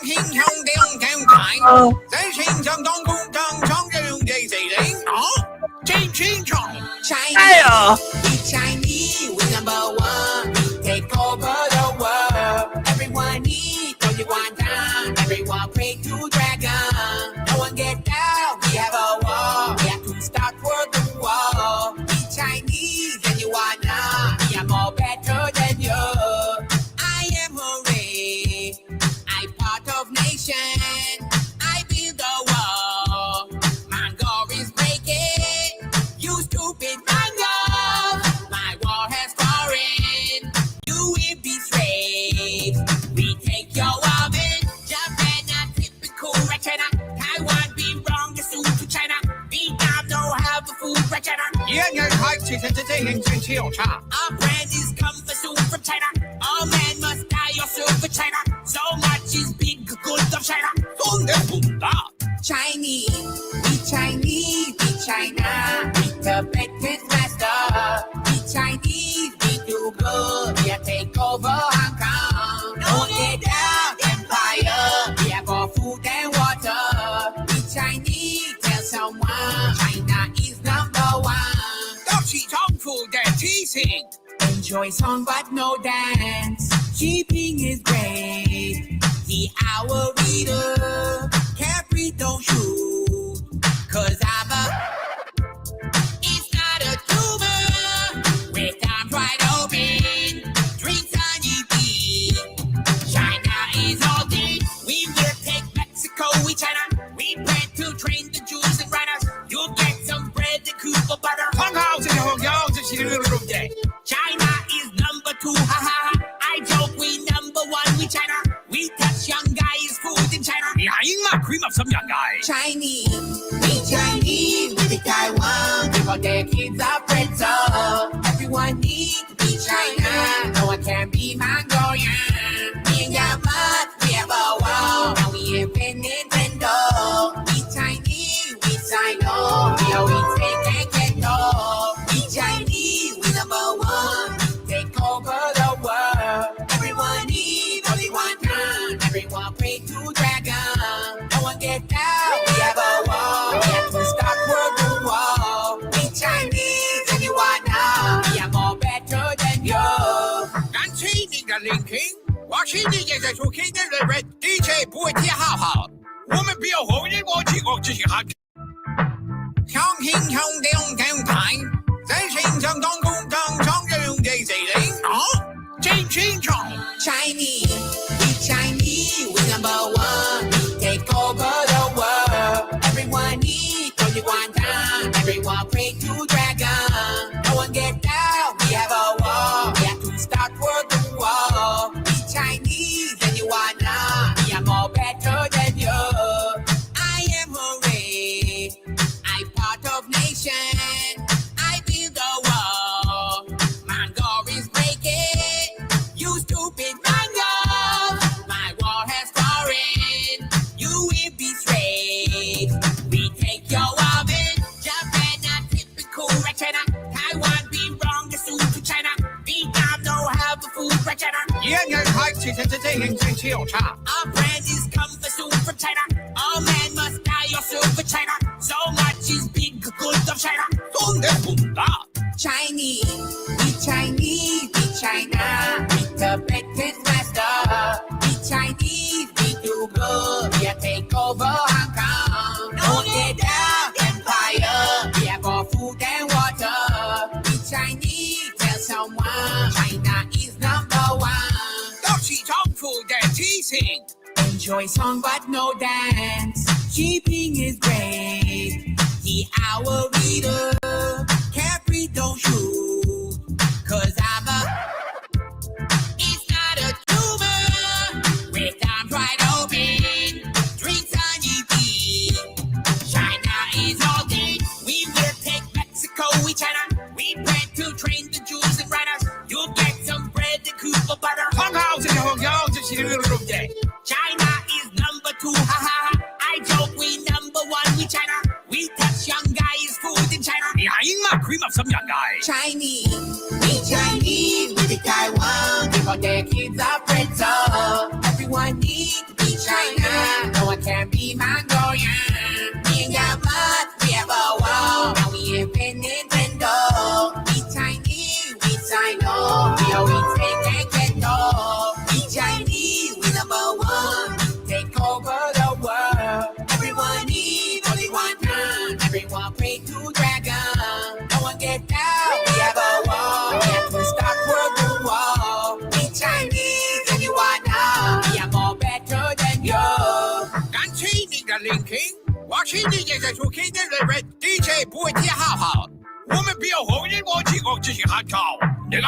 hình hồng đeo theo thải Thế sinh trong đông cung trong trong cái đường dây dày đến Đó Chinh chinh chong Dario. Chinese, we number one. Take over the world. Everyone eat, only one time. Everyone pray to dragon. No one get down. We have a war. We have to start for the war. We Chinese, and you are not. We are more better than you. I am hooray. I'm part of nation. I build the wall. Mongol is breaking. You stupid Mongol. My war has fallen. You will be slaves. We take your woman. Japan, a typical red China. Taiwan be wrong, the suit to China. Vietnam don't have a food red China. Our brand is coming soon from China. All men must die or serve for China. So much is big good of China. Chinese, we Chinese, we China. We the best master. We Chinese, we do good. We take over Hong Kong. No get down empire. We have all food and water. We Chinese, tell someone China is number one. Don't see song food and teasing. Enjoy song but no dance. Keeping is great. The hour reader. Capri don't shoot. Cause I'm a. It's not a tumor. With arms wide open. Drinks on EP. China is all day. We will take Mexico, we China. We plan to train the Jews and runners. You'll get some bread and Cuba butter. China is number two, ha ha. I joke we number one, we China. We touch young guys' food in China. Cream of some young guy. Chinese, we the Taiwan. Give all their kids a pretzel. Everyone needs to be China. No one can be Mongolian. Me and Yamat, we have a wall. Now we invent Nintendo. We Chinese, we Sino. We always take and get no. We Chinese, we number one. Take over the world. Everyone needs only one time. Everyone pray to dragon. No one get down. We have a war. We have to start World War. We Chinese and you are not. We are more better than you. 感谢你的聆听，我是你也在收听的人 DJ 不会接好好，我们不要后人忘记我这些喊。向hin向亮亮台，在心上当工当上人用这些人啊，真清楚。Chinese, we Chinese, we number one. Take over the world. Everyone eat, only one time. Everyone pray to dragon. No one get down. We have a war. We have to start World War. We Chinese and you are not. We are more better than you. I am hooray. I'm part of nation. I build the wall. Mongol is breaking. You stupid Mongol. My war has fallen. You will be slaves. We take your woman. Japan, a typical red China. Taiwan be wrong, the suit to China. Vietnam don't have a food red China. Our brand is coming soon from China. All men must die or serve for China. So much is big good of China. Chinese, we Chinese, we China. We the best master. We Chinese, we do good. We take over Hong Kong. No get down empire. We have all food and water. We Chinese, tell someone China is number one. Don't see song food and teasing. Enjoy song but no dance. Keeping is great. The hour reader. Capri don't shoot. Cause I'm a. It's not a tumor. With arms wide open. Drinks on EP. China is all day. We will take Mexico, we China. We plan to train the Jews and runners. You'll get some bread and Cuba butter. China is number two, ha ha. I joke we number one, we China. We touch young guys' food in China. Cream of some young guy. Chinese, we the Taiwan. Give all their kids a pretzel. Everyone needs to be China. No one can be Mongolian. Me and your mud, we have a wall. Now we invent Nintendo. We Chinese, we Sino. We always take and get no. We Chinese, we #1. Take over the world. Everyone needs only one time. Everyone pray to dragon. No one get down, we have a war. We have to stop World War. We Chinese, and you are now. We are more better than you. 感谢你的聆听，我是你这个出去的人 DJ 不会记好好，我们不要后人忘记我这些喊口，那个。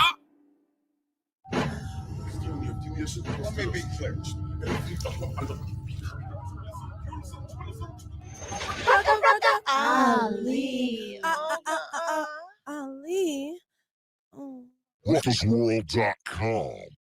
Ali. Ali. WhatIsWorld.com.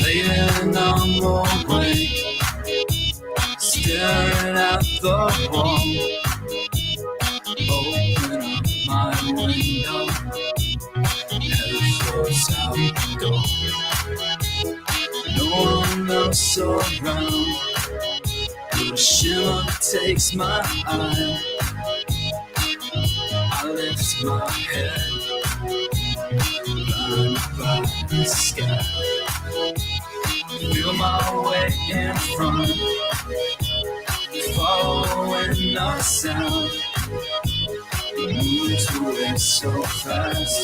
Laying on the way, staring at the wall. Open up my window, head towards outdoor. No one else around, the shimmer takes my eye. I lift my head, blinded by the sky. Feel my way in front, following the sound. Moves away so fast,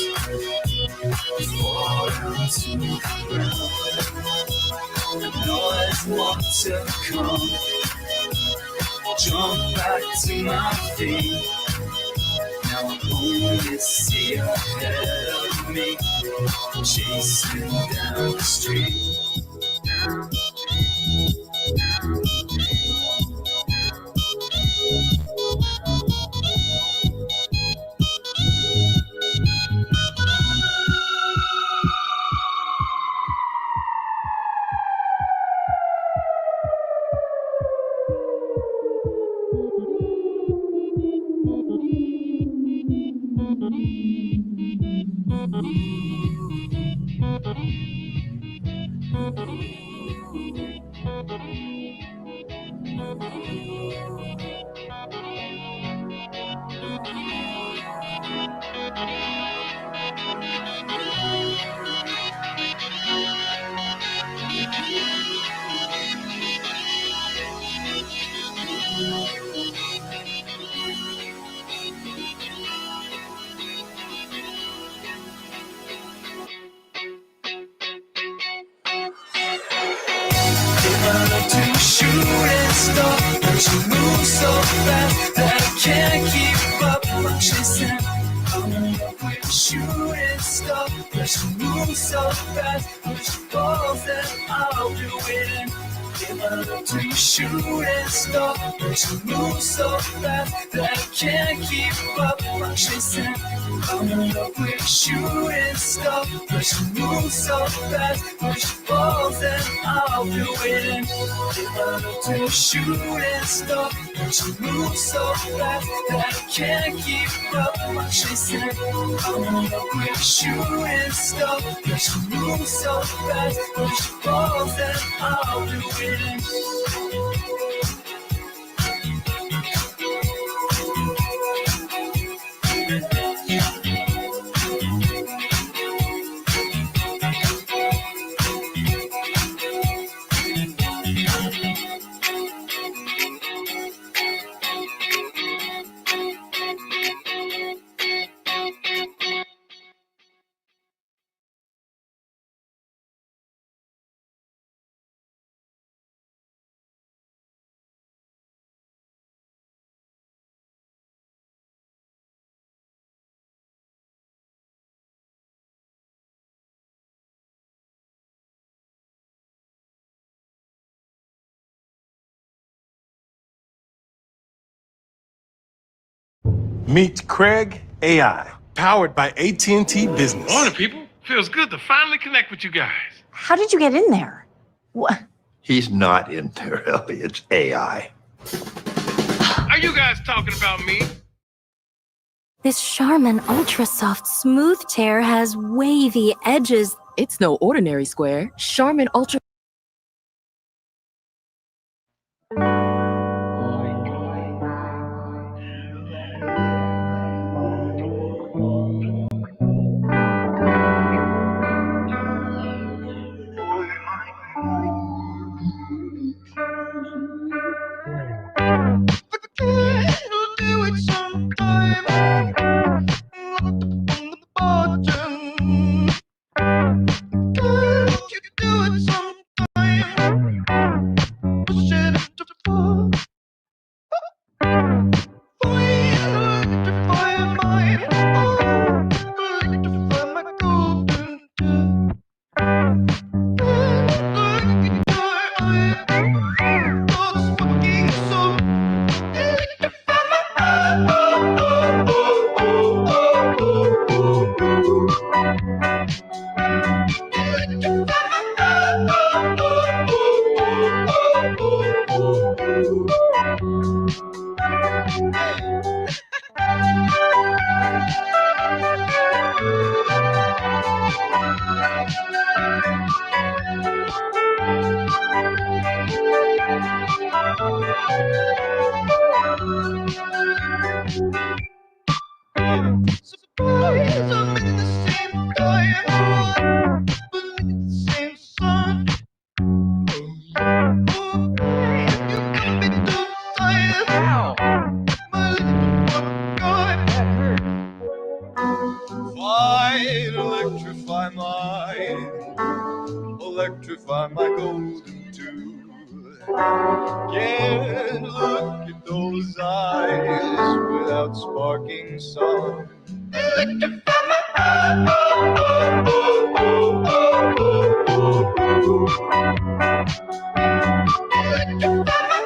fall down to the ground. Know there's more to come. Jump back to my feet. Now I only see ahead of me, chasing down the street. To shooting star, but you move so fast that I can't keep up. I'm chasing, I'm up with a shooting star, but you move so fast, but you fall and I'll be waiting. To your shooting star, but you move so fast that I can't keep up. I'm chasing, I'm up with a shooting star, but you move so fast, but you fall and I'll be waiting. To your shooting star, but you move so fast that I can't keep up. I'm chasing, I'm up with a shooting star, but you move so fast, but you fall and I'll be waiting. Meet Craig AI, powered by AT&T Business. Morning, people. Feels good to finally connect with you guys. How did you get in there? What? He's not in there, Ellie. It's AI. Are you guys talking about me? This Charmin Ultra Soft Smooth Tear has wavy edges. It's no ordinary square. Charmin Ultra. Electrify my golden tooth. Can't look at those eyes without sparking song. Electrify my eyes. Electrify my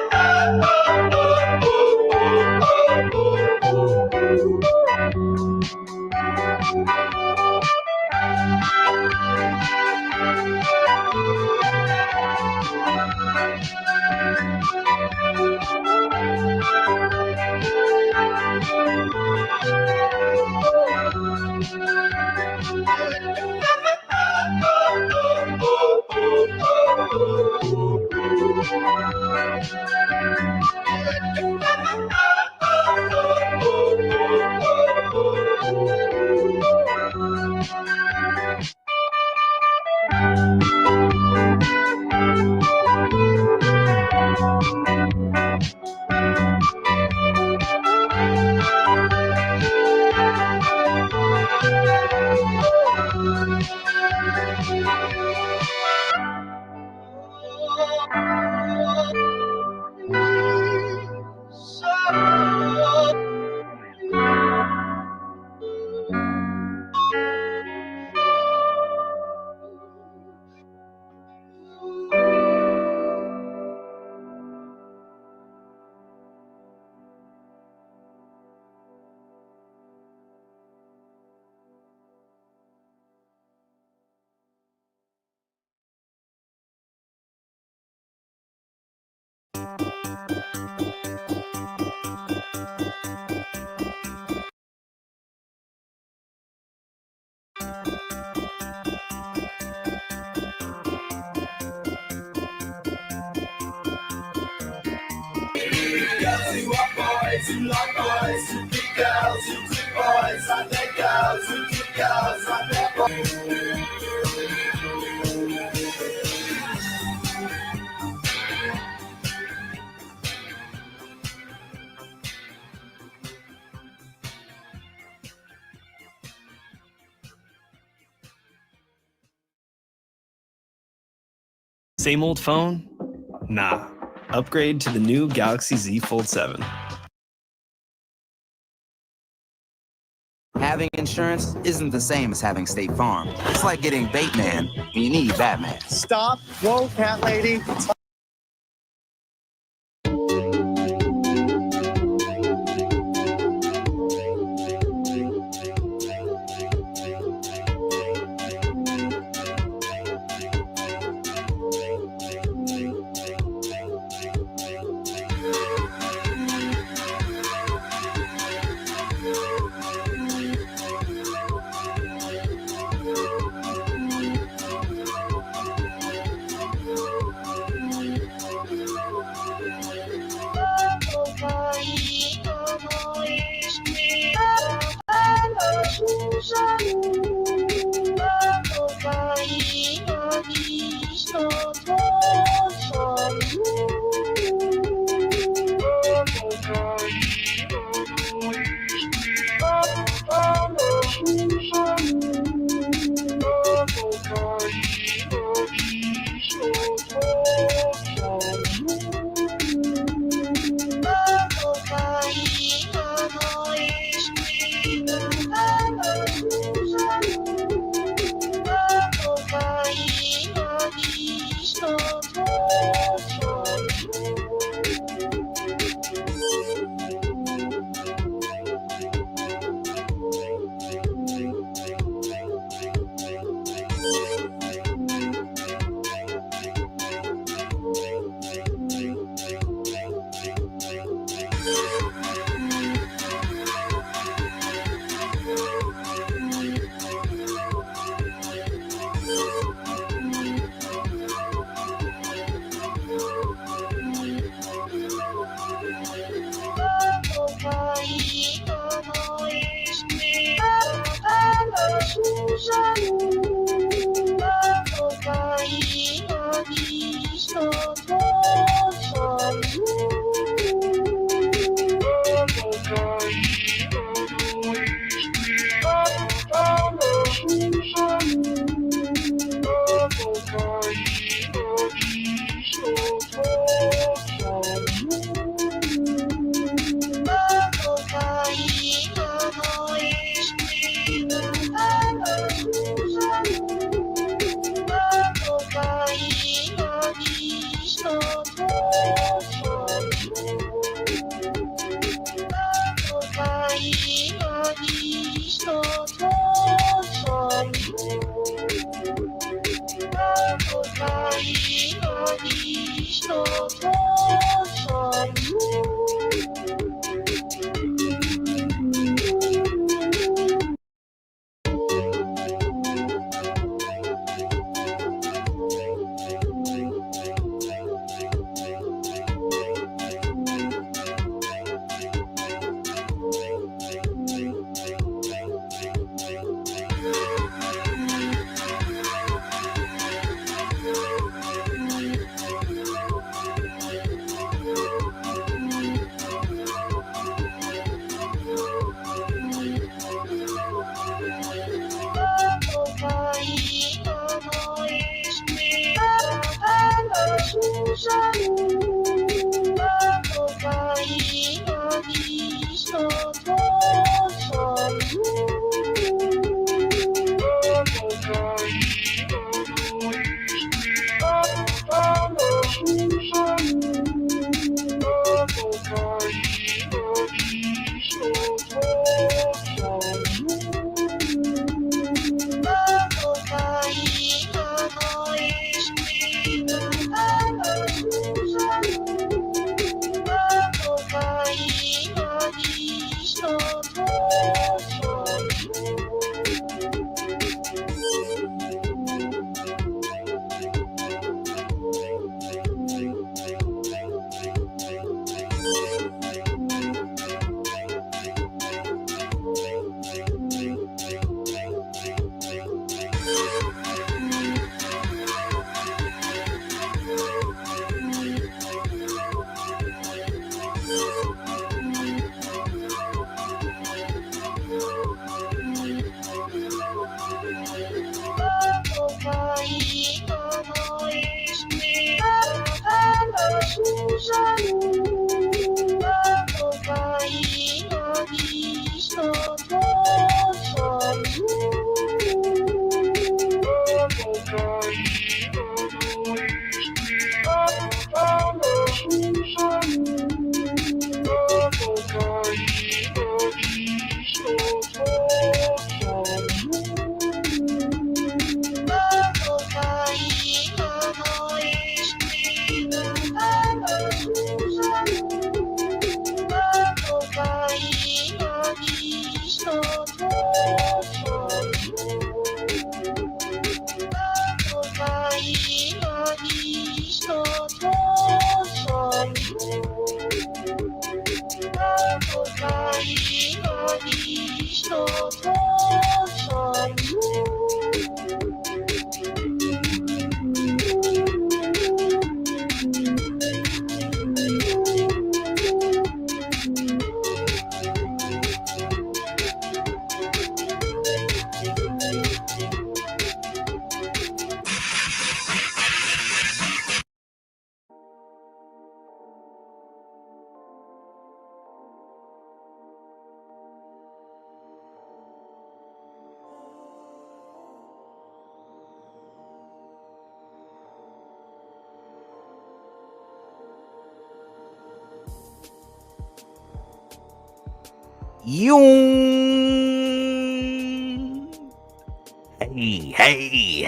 Same old phone? Nah. Upgrade to the new Galaxy Z Fold 7. Having insurance isn't the same as having State Farm. It's like getting Bateman when you need Batman. Stop. Whoa, cat lady.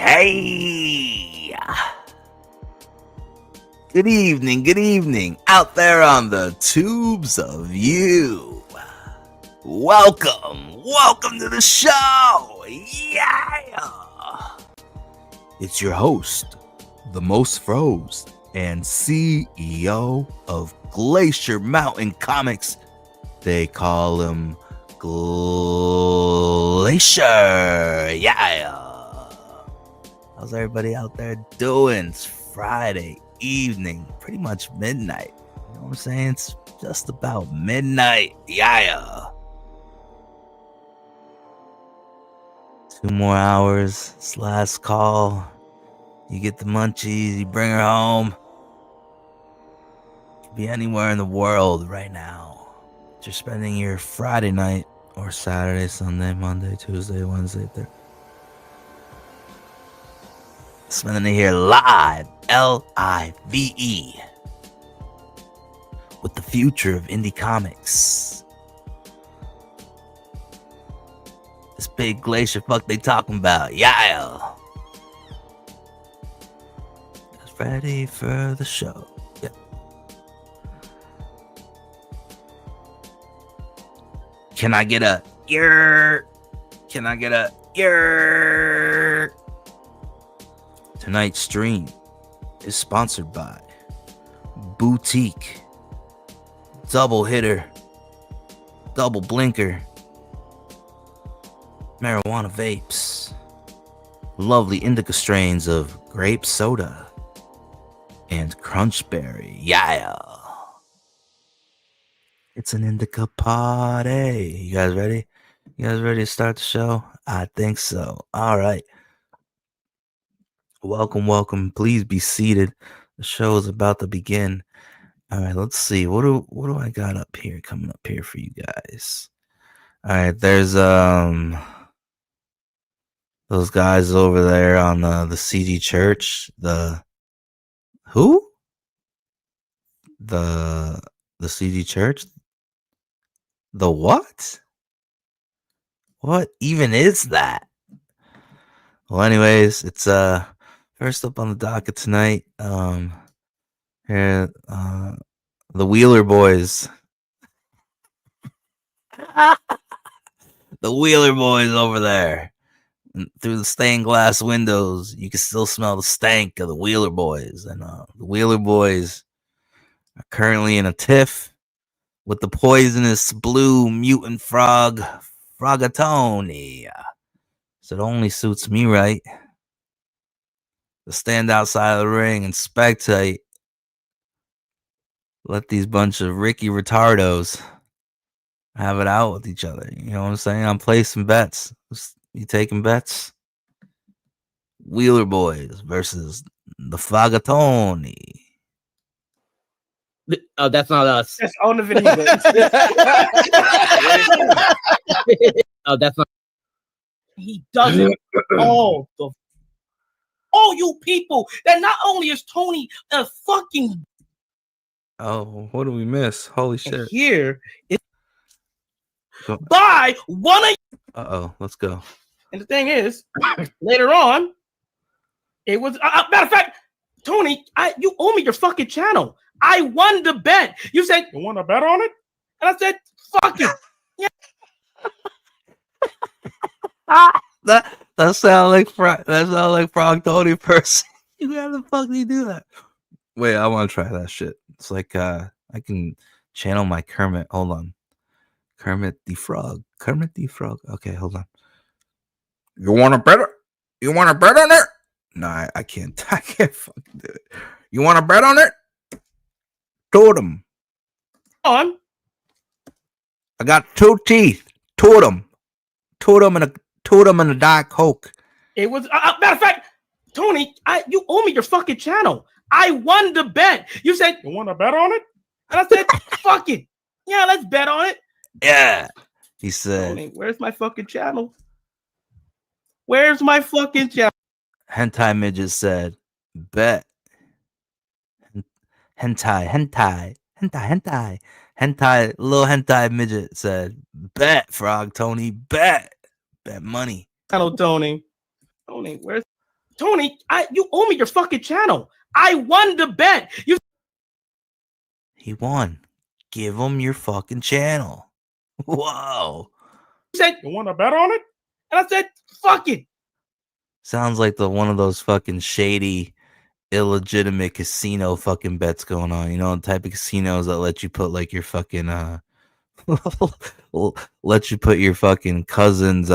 Hey. Good evening, out there on the tubes of you. Welcome to the show. Yeah. It's your host, the most froze and CEO of Glacier Mountain Comics. They call him Glacier. Yeah. How's everybody out there doing? It's Friday evening, pretty much midnight. You know what I'm saying? It's just about midnight. Yeah. 2 more hours. It's last call. You get the munchies, you bring her home. You could be anywhere in the world right now. You're spending your Friday night or Saturday, Sunday, Monday, Tuesday, Wednesday, Thursday. Spending it here live, L-I-V-E, with the future of indie comics. This big glacier fuck they talking about, yeah. Just ready for the show, yeah. Can I get a yer? Can I get a yer? Tonight's stream is sponsored by Boutique, Double Hitter, Double Blinker, Marijuana Vapes, lovely indica strains of grape soda, and crunchberry. Yeah. It's an indica party. You guys ready? You guys ready to start the show? I think so. All right. Welcome. Please be seated. The show is about to begin. All right, let's see. What do I got up here coming up here for you guys? All right, there's those guys over there on the CD Church. The who? The CD Church? The what? What even is that? Well, anyways, it's first up on the docket tonight. Here, the Wheeler Boys. The Wheeler Boys over there. And through the stained glass windows, you can still smell the stank of the Wheeler Boys. And the Wheeler Boys are currently in a tiff with the poisonous blue mutant frog, Frogatoni. So it only suits me right to stand outside of the ring and spectate. Let these bunch of Ricky Retardos have it out with each other. You know what I'm saying? I'm placing bets. You taking bets? Wheeler Boys versus the Fagatoni. Oh, that's not us. That's on the video. Oh, that's not. He does it all the. All you people that not only is Tony a fucking. Oh, what do we miss? Holy shit. Here is by one of. Uh-oh, let's go. And the thing is, later on, it was matter of fact, Tony, you owe me your fucking channel. I won the bet. You said you want to bet on it, and I said, "Fuck it." Yeah. That sound like Frog Tony person. How the fuck do you do that? Wait, I want to try that shit. It's like I can channel my Kermit. Hold on. Kermit the Frog. Okay, hold on. You want to bet? You want to bet on it? No, I can't. I can't fucking do it. You want to bet on it? Totem. On. I got 2 teeth. Totem and a Diet Coke. It was matter of fact, Tony, you owe me your fucking channel. I won the bet. You said you want to bet on it, and I said, "Fuck it, yeah, let's bet on it." Yeah, he said. Tony, where's my fucking channel? Where's my fucking channel? Hentai Midget said, "Bet." Hentai. Little hentai midget said, "Bet, Frog Tony, bet money." Channel, Tony, where's Tony? You owe me your fucking channel. I won the bet. He won. Give him your fucking channel. Whoa. You said you want to bet on it, and I said, "Fuck it." Sounds like one of those fucking shady, illegitimate casino fucking bets going on. You know, the type of casinos that let you put like your fucking let you put your fucking cousin's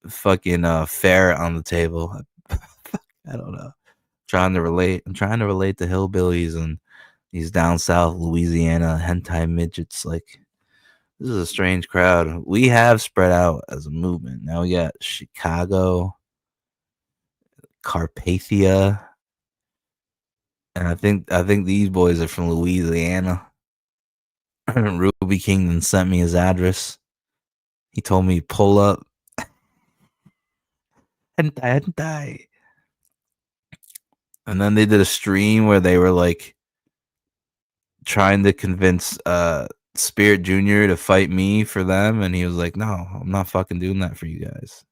fucking fare on the table. I don't know. I'm trying to relate to hillbillies and these down south Louisiana hentai midgets. Like, this is a strange crowd. We have spread out as a movement. Now we got Chicago, Carpathia, and I think these boys are from Louisiana. Ruby Kingdom sent me his address. He told me pull up. Hentai. And then they did a stream where they were like trying to convince Spirit Jr. to fight me for them, and he was like, "No, I'm not fucking doing that for you guys."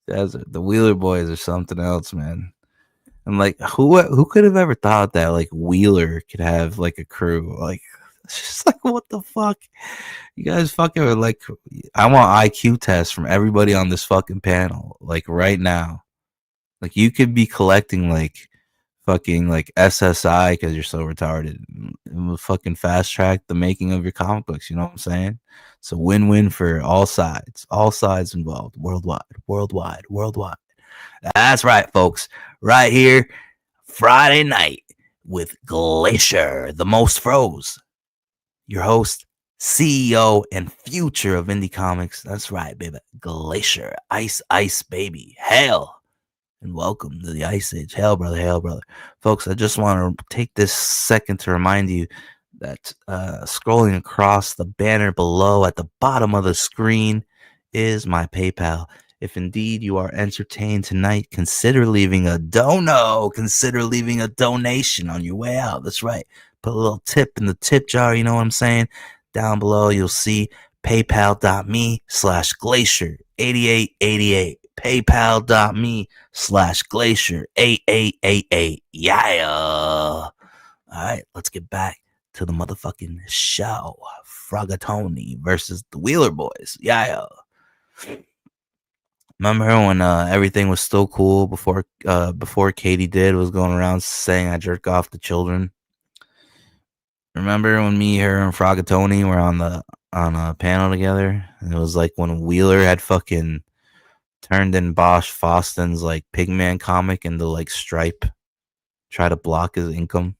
The Wheeler Boys are something else, man. And like, who could have ever thought that like Wheeler could have like a crew? Like, it's just like, what the fuck? You guys fucking are like, I want IQ tests from everybody on this fucking panel, like right now. Like, you could be collecting like fucking like SSI because you're so retarded. And we'll fucking fast track the making of your comic books. You know what I'm saying? It's a win-win for all sides involved, worldwide. That's right, folks. Right here, Friday night with Glacier, the most froze. Your host, CEO, and future of indie comics. That's right, baby. Glacier, ice, baby. Hell. and welcome to the Ice Age. Hail, brother, hail, brother. Folks, I just want to take this second to remind you that scrolling across the banner below at the bottom of the screen is my PayPal. If indeed you are entertained tonight, consider leaving a donation on your way out. That's right. Put a little tip in the tip jar, you know what I'm saying? Down below, you'll see paypal.me/glacier8888. paypal.me/glacier8888. Yeah. All right, let's get back to the motherfucking show. Fragatoni versus the Wheeler Boys. Yeah. Remember when everything was still cool before Katie was going around saying I jerk off the children? Remember when me, her, and Fragatoni were on a panel together? And it was like when Wheeler had fucking turned in Bosch Foston's like Pigman comic into like Stripe, try to block his income.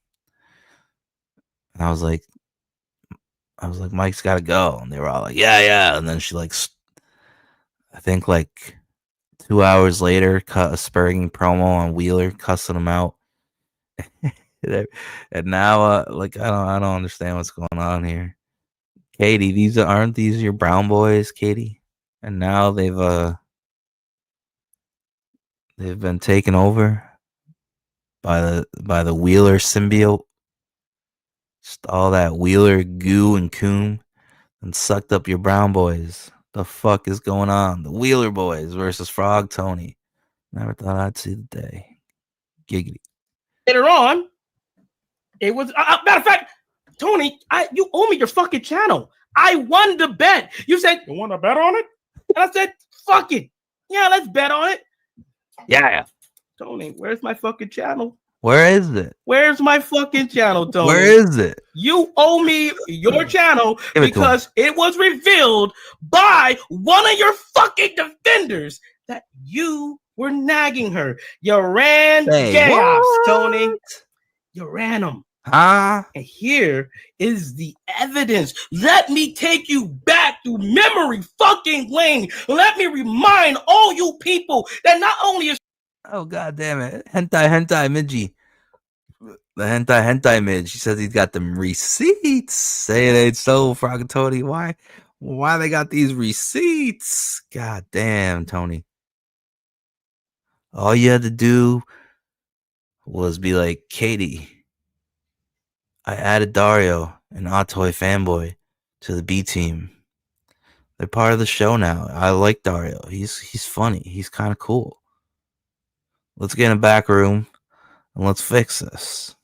And I was like, Mike's got to go. And they were all like, yeah. And then she like, I think like 2 hours later, cut a spurring promo on Wheeler, cussing him out. And now, like, I don't understand what's going on here. Katie, aren't these your brown boys, Katie? And now they've been taken over by the Wheeler symbiote. Just all that Wheeler goo and coom and sucked up your brown boys. The fuck is going on? The Wheeler Boys versus Frog Tony. Never thought I'd see the day. Giggity. Later on, it was matter of fact, Tony, you owe me your fucking channel. I won the bet. You said you want to bet on it, and I said, "Fuck it, yeah, let's bet on it." Yeah. Tony, where's my fucking channel? Where is it? Where's my fucking channel, Tony? Where is it? You owe me your channel because it was revealed by one of your fucking defenders that you were nagging her. You ran gay ops, Tony. You ran them. Huh? And here is the evidence. Let me take you back through memory fucking lane. Let me remind all you people that not only is oh god damn it, hentai midgie, the hentai mid. She says he's got them receipts. Say it ain't so, Fragatoni. Why they got these receipts? God damn, Tony. All you had to do was be like, Katie, I added Dario and Atoy Fanboy to the B team. They're part of the show now. I like Dario. He's funny. He's kind of cool. Let's get in a back room and let's fix this.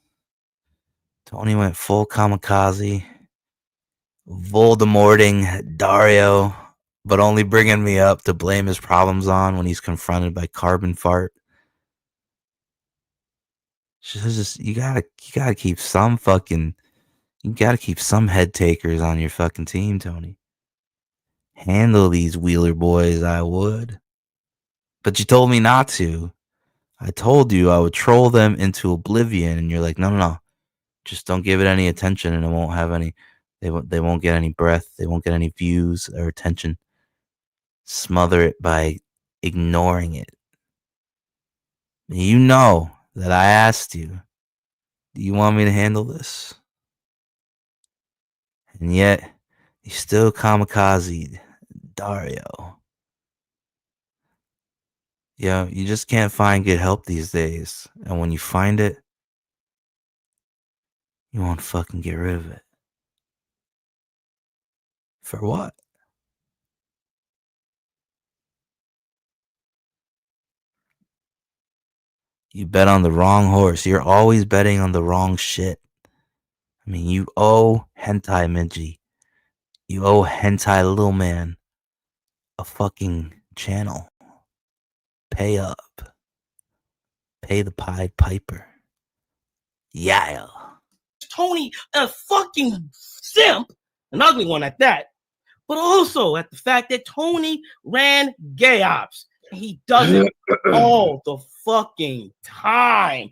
Tony went full kamikaze, Voldemorting Dario, but only bringing me up to blame his problems on when he's confronted by Carbon Fart. You gotta keep some head takers on your fucking team, Tony. Handle these Wheeler Boys, I would. But you told me not to. I told you I would troll them into oblivion, and you're like, no. Just don't give it any attention, and it won't have any. They won't get any breath. They won't get any views or attention. Smother it by ignoring it. You know that I asked you, do you want me to handle this? And yet, you still kamikaze Dario. Yeah, you just can't find good help these days. And when you find it, you won't fucking get rid of it. For what? You bet on the wrong horse. You're always betting on the wrong shit. I mean, you owe Hentai Minji. You owe Hentai Little Man a fucking channel. Pay up. Pay the Pied Piper. Yeah. Tony a fucking simp, an ugly one at that, but also at the fact that Tony ran gay ops. He does it all the fucking time.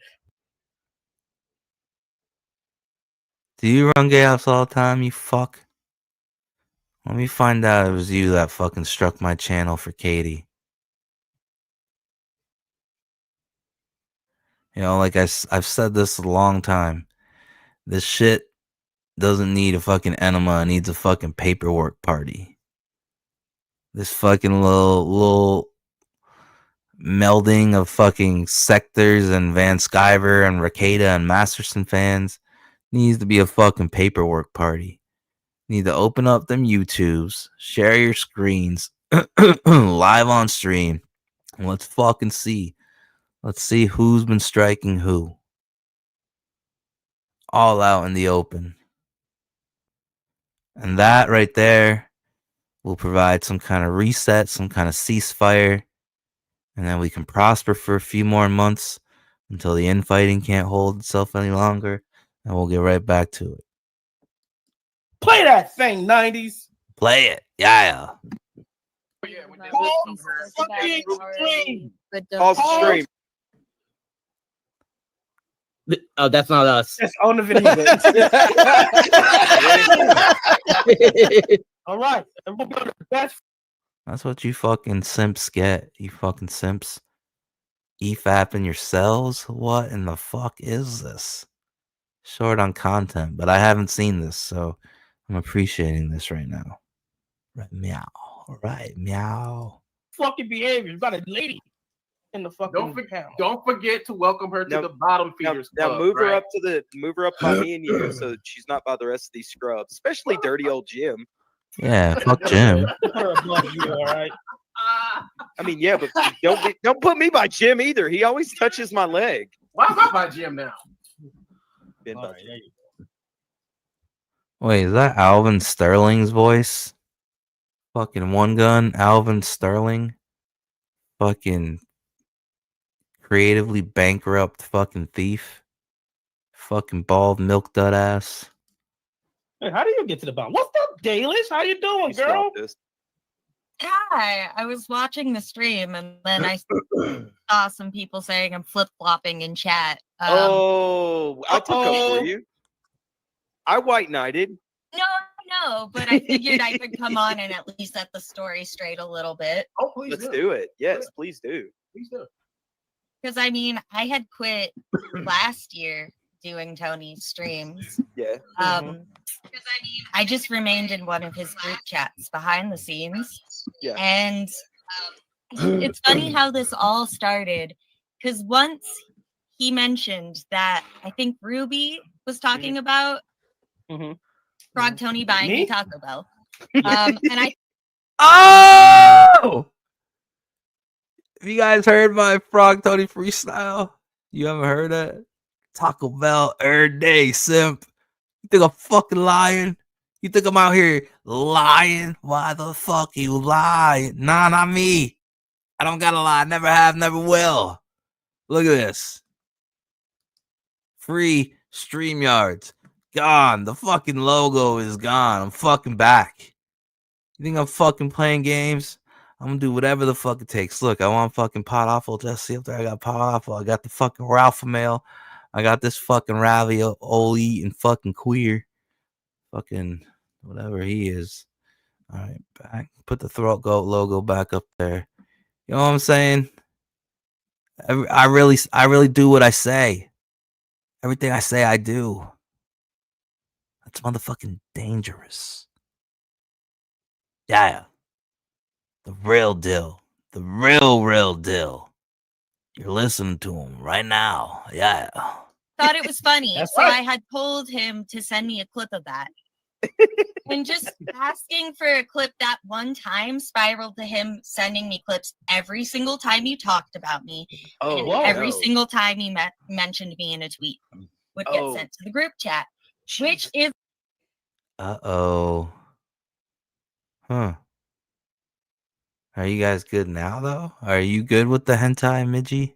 Do you run gay ops all the time, you fuck? Let me find out it was you that fucking struck my channel for Katie. You know, like I've said this a long time. This shit doesn't need a fucking enema. It needs a fucking paperwork party. This fucking little melding of fucking Sectors and Van Skyver and Rakeda and Masterson fans needs to be a fucking paperwork party. Need to open up them YouTubes, share your screens, live on stream, and let's fucking see. Let's see who's been striking who. All out in the open. And that right there will provide some kind of reset, some kind of ceasefire, and then we can prosper for a few more months until the infighting can't hold itself any longer, and we'll get right back to it. Play that thing, 90s. Play it. Yeah. Pause the stream. Oh, that's not us. That's on the video. All right. That's what you fucking simps get. You fucking simps. EFAPing yourselves? What in the fuck is this? Short on content, but I haven't seen this, so I'm appreciating this right now. Right, meow. All right, meow. Fucking behavior. You got a lady in the fucking Don't forget to welcome her to the bottom feeders. Now move her up by me and you, so that she's not by the rest of these scrubs, especially dirty old Jim. Yeah, fuck Jim. All right. I mean, yeah, but don't put me by Jim either. He always touches my leg. Why am I by Jim now? Wait, is that Alvin Sterling's voice? Fucking one gun, Alvin Sterling. Fucking creatively bankrupt fucking thief. Fucking bald milk dud ass. Hey, how do you get to the bottom? What's up, Dalish? How you doing, girl? Hi, I was watching the stream and then I saw some people saying I'm flip-flopping in chat. I took up for you. I white knighted. No, but I figured I could come on and at least set the story straight a little bit. Oh, please Let's do it. Yes, please do. Please do. Because I mean, I had quit last year doing Tony's streams. Yeah. Because I mean, I just remained in one of his group chats behind the scenes. Yeah. And it's funny how this all started. Because once he mentioned that I think Ruby was talking about Frog Tony buying me Taco Bell. And I Oh! Have you guys heard my Frog Tony freestyle? You haven't heard it? Taco Bell every day, simp. You think I'm fucking lying? You think I'm out here lying? Why the fuck you lie? Nah, not me. I don't gotta lie. Never have, never will. Look at this. Free StreamYards. Gone. The fucking logo is gone. I'm fucking back. You think I'm fucking playing games? I'm gonna do whatever the fuck it takes. Look, I want fucking pot awful. Just see up there. I got pot awful. I got the fucking Ralph mail. I got this fucking ravioli eating fucking queer. Fucking whatever he is. All right, back. Put the throat goat logo back up there. You know what I'm saying? I really do what I say. Everything I say, I do. That's motherfucking dangerous. Yeah. The real deal. The real deal. You're listening to him right now. Yeah. thought it was funny. That's So right. I had told him to send me a clip of that. And just asking for a clip that one time spiraled to him sending me clips every single time he talked about me. Oh, and wow. every single time he mentioned me in a tweet would get sent to the group chat, which is Uh-oh. Huh. Are you guys good now, though? Are you good with the hentai, Midgie?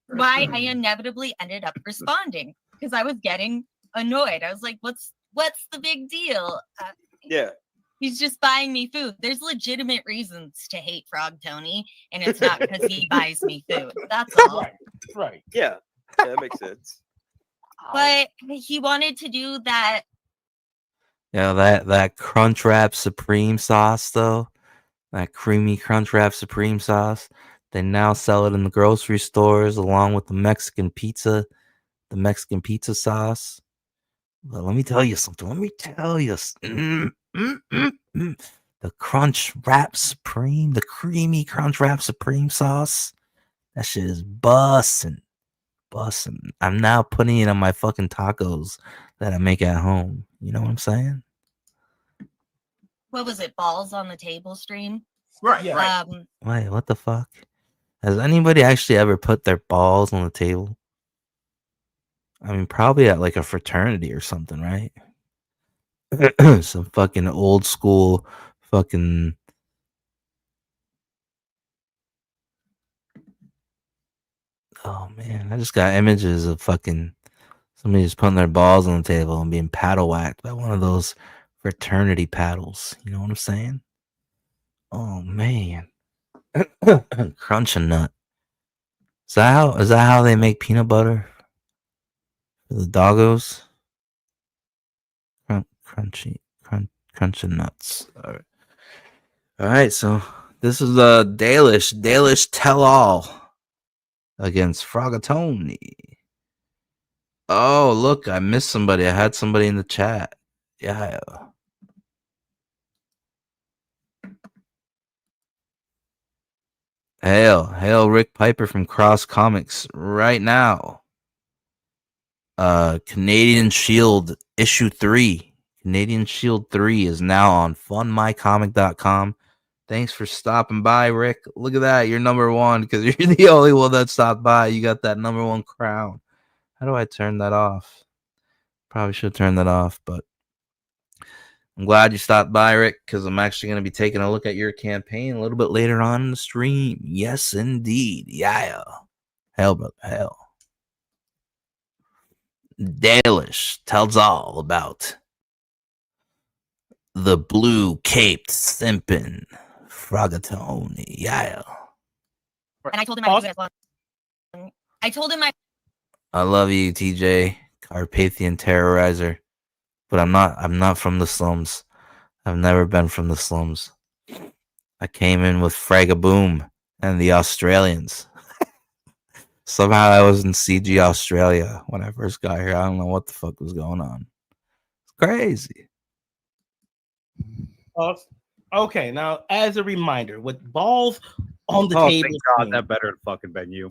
why I inevitably ended up responding because I was getting annoyed. I was like, what's the big deal? Yeah. He's just buying me food. There's legitimate reasons to hate Frog Tony, and it's not because he buys me food. That's all. Right. Yeah. Yeah, that makes sense. But he wanted to do that. Yeah, that Crunchwrap Supreme sauce, though. That creamy Crunchwrap Supreme sauce. They now sell it in the grocery stores along with the Mexican pizza sauce. But let me tell you something. The Crunch Wrap Supreme, the creamy Crunch Wrap Supreme sauce. That shit is bussin'. I'm now putting it on my fucking tacos that I make at home. You know what I'm saying? What was it? Balls on the table stream? Right, yeah. Wait, what the fuck? Has anybody actually ever put their balls on the table? I mean, probably at like a fraternity or something, right? Some fucking old school fucking. Oh man, I just got images of fucking somebody just putting their balls on the table and being paddle whacked by one of those fraternity paddles. You know what I'm saying? Oh man. Crunch a nut. Is that how they make peanut butter for the doggos? Crunchy nuts. All right, so this is Dalish tell all against Frogatoni. Oh, look, I missed somebody. I had somebody in the chat. Yeah. Hail Rick Piper from Cross Comics right now. Canadian Shield issue 3. Canadian Shield 3 is now on funmycomic.com. Thanks for stopping by, Rick. Look at that. You're number one because you're the only one that stopped by. You got that number one crown. How do I turn that off? Probably should turn that off, but I'm glad you stopped by, Rick, because I'm actually going to be taking a look at your campaign a little bit later on in the stream. Yes, indeed. Yeah. Hell, brother. Hell. Dalish tells all about the blue-caped simpin' Frogatoni. Yeah. And I told him I would do it as well. I told him I love you, TJ, Carpathian Terrorizer. But I'm not from the slums. I've never been from the slums. I came in with Fragaboom and the Australians. Somehow I was in CG Australia when I first got here. I don't know what the fuck was going on. It's crazy. Okay, now as a reminder, with balls on the Oh, table. thank God, that better have fucking been you.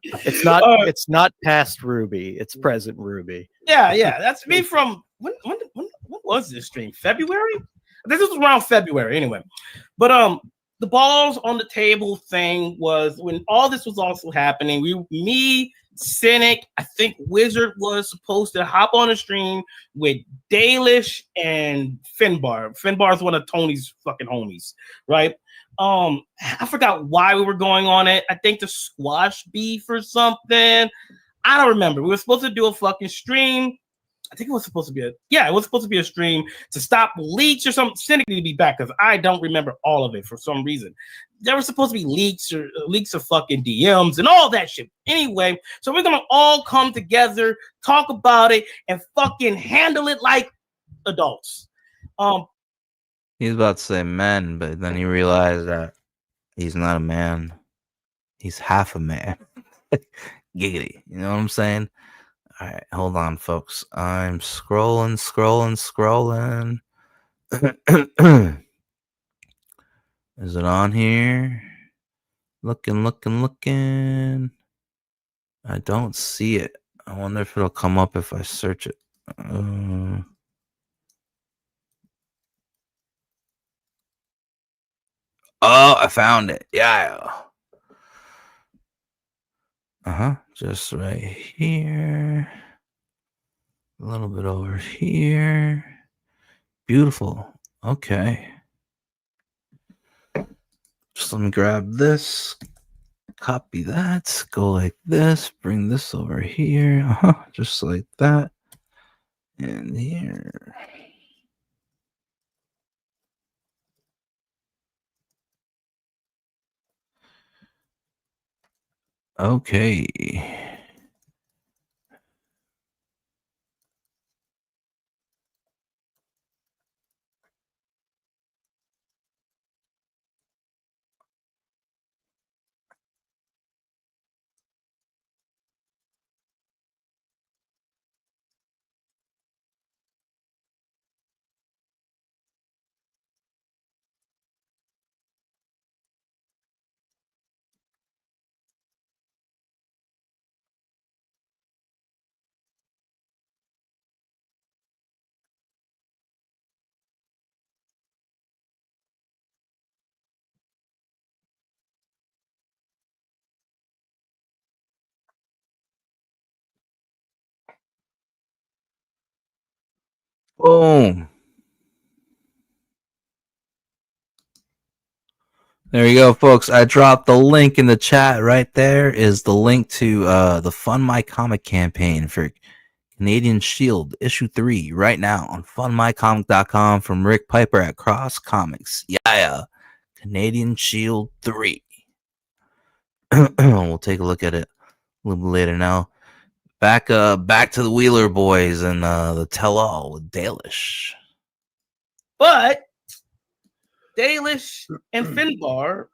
It's not past Ruby. It's present Ruby. Yeah, that's me from when was this stream? February? This was around February anyway. But the balls on the table thing was when all this was also happening. Me, Cynic, I think Wizard was supposed to hop on a stream with Dalish and Finbar. Finbar is one of Tony's fucking homies, right? I forgot why we were going on it. I think the squash beef or something. I don't remember. We were supposed to do a fucking stream. I think it was supposed to be a stream to stop leaks or something. Cynic need to be back because I don't remember all of it for some reason. There were supposed to be leaks of fucking DMs and all that shit. Anyway, so we're gonna all come together, talk about it, and fucking handle it like adults. He's about to say men, but then he realized that he's not a man. He's half a man. Giggity. You know what I'm saying? All right, hold on, folks. I'm scrolling. Is it on here? Looking. I don't see it. I wonder if it'll come up if I search it. Oh, I found it. Yeah. Just right here. A little bit over here. Beautiful. Okay. Just let me grab this. Copy that. Go like this. Bring this over here. Just like that. And here. Okay. Boom. There you go, folks. I dropped the link in the chat. Right there is the link to the Fund My Comic campaign for Canadian Shield issue 3 right now on fundmycomic.com from Rick Piper at Cross Comics. Yeah. Canadian Shield 3. We'll take a look at it a little bit later now. Back to the Wheeler Boys and the tell-all with Dalish. But Dalish and Finbar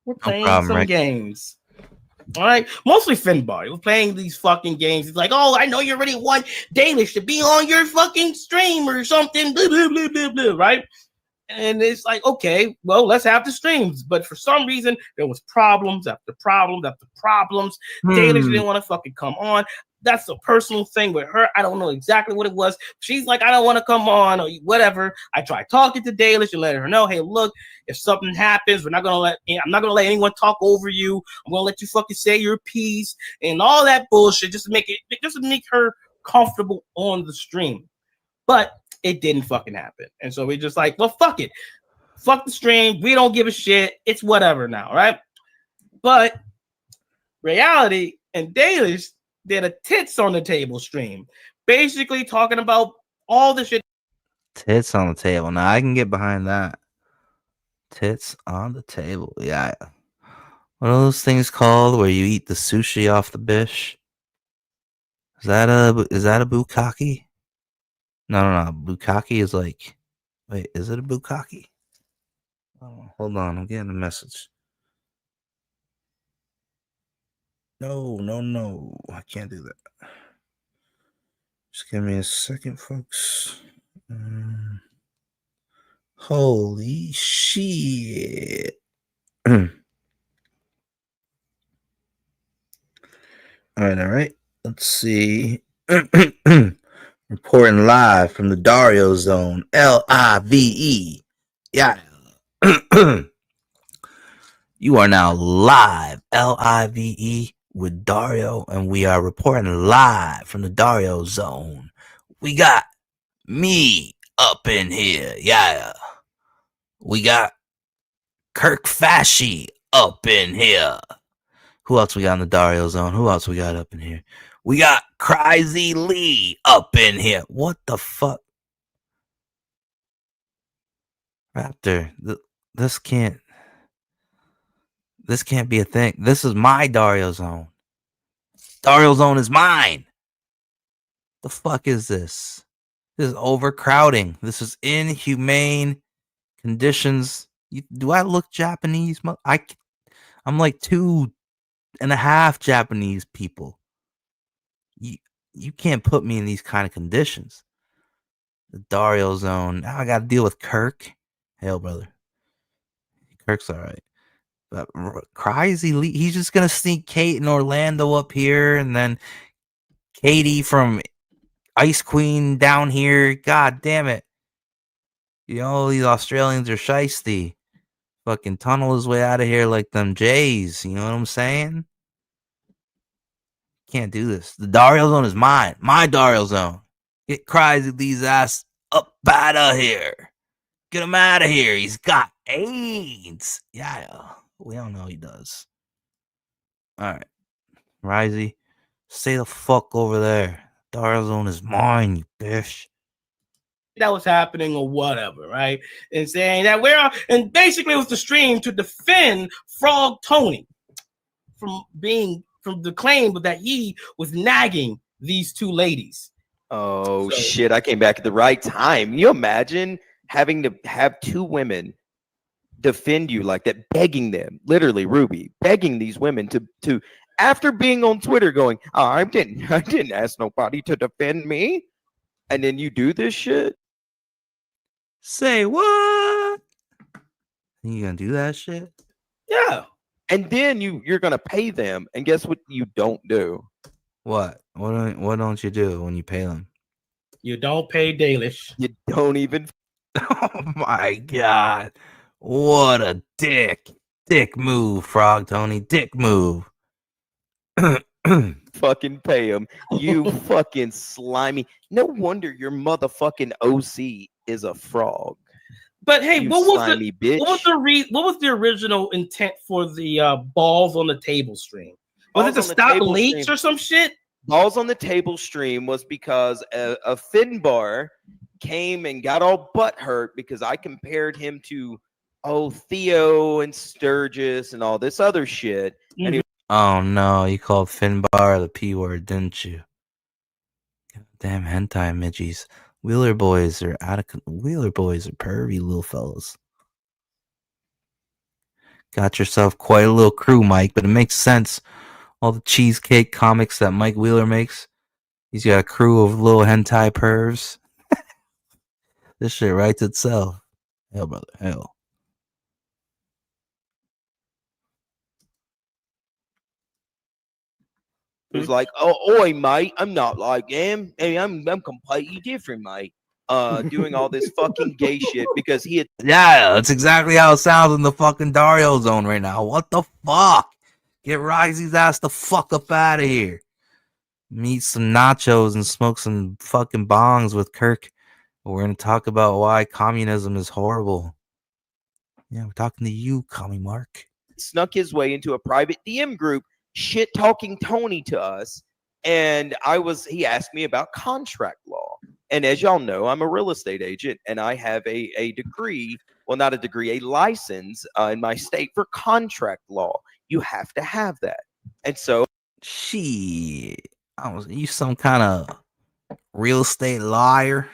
were playing some games. All right, mostly Finbar. He was playing these fucking games. He's like, "Oh, I know you already want Dalish to be on your fucking stream or something." Blah, blah, blah, blah, blah, right? And it's like, okay, well, let's have the streams. But for some reason, there was problems after problems after problems. Dalish didn't want to fucking come on. That's a personal thing with her. I don't know exactly what it was. She's like, I don't want to come on or whatever. I tried talking to Dalish and letting her know, hey, look, if something happens, I'm not gonna let anyone talk over you. I'm gonna let you fucking say your piece and all that bullshit just to make her comfortable on the stream. But it didn't fucking happen. And so we're just like, well, fuck it. Fuck the stream. We don't give a shit. It's whatever now, right? But Reality and Dalish did a tits on the table stream, basically talking about all the shit. Tits on the table. Now I can get behind that. Tits on the table. Yeah. What are those things called where you eat the sushi off the bish? Is that a bukkake? No. Bukkake is like, wait, is it a bukkake? Oh, hold on, I'm getting a message. No. I can't do that. Just give me a second, folks. Holy shit. All right. Let's see. Reporting live from the Dario Zone. LIVE. Yeah. You are now live. LIVE with Dario, and we are reporting live from the Dario Zone. We got me up in here. Yeah. We got Kirk Fashy up in here. Who else we got in the Dario Zone? Who else we got up in here? We got Crazy Lee up in here. What the fuck? Raptor, this can't be a thing. This is my Dario Zone. Dario Zone is mine. The fuck is this? This is overcrowding. This is inhumane conditions. Do I look Japanese? I'm like 2.5 Japanese people. You can't put me in these kind of conditions. The Dario Zone. Now I got to deal with Kirk. Hell, brother. Kirk's all right. But Crazy Lee, he's just going to sneak Kate and Orlando up here, and then Katie from Ice Queen down here. God damn it. You know, these Australians are shiesty. Fucking tunnel his way out of here like them Jays. You know what I'm saying? Can't do this. The Dario Zone is mine. My Dario Zone. Get Crazy Lee's ass up out of here. Get him out of here. He's got AIDS. Yeah. We don't know he does. All right. Risey, stay the fuck over there. Dario Zone is mine, you bitch. That was happening or whatever, right? And saying that and basically it was the stream to defend Frog Tony from the claim that he was nagging these two ladies. Oh, shit. I came back at the right time. Can you imagine having to have two women defend you like that, begging them, literally, Ruby, begging these women to after being on Twitter going, I didn't ask nobody to defend me. And then you do this shit? Say what? You gonna do that shit? Yeah. And then you're gonna pay them, and guess what you don't do? What don't you do when you pay them? You don't pay Dalish. You don't even. Oh my god. What a dick move, Frog Tony. Dick move. fucking pay him. You fucking slimy. No wonder your motherfucking OC is a frog. But hey, You what was slimy the bitch. what was the original intent for the balls on the table stream? Was it to stop leaks or some shit? Balls on the table stream was because a Finbar came and got all butthurt because I compared him to Theo and Sturgis and all this other shit. And he Oh no, you called Finbar the P word, didn't you? Damn hentai midgies. Wheeler boys are pervy little fellas. Got yourself quite a little crew, Mike, but it makes sense. All the cheesecake comics that Mike Wheeler makes, he's got a crew of little hentai pervs. This shit writes itself. Hell, brother, hell. was like, "Oh, oi, mate, I'm not like him. Hey, I'm completely different, mate." Doing all this fucking gay shit because he had. Yeah, that's exactly how it sounds in the fucking Dario zone right now. What the fuck? Get Risey's ass the fuck up out of here. Meet some nachos and smoke some fucking bongs with Kirk. We're going to talk about why communism is horrible. Yeah, we're talking to you, Commie Mark. Snuck his way into a private DM group, shit talking Tony to us. And he asked me about contract law. And as y'all know, I'm a real estate agent and I have a degree, well, not a degree, a license in my state for contract law. You have to have that. And so. Shit. You some kind of real estate liar?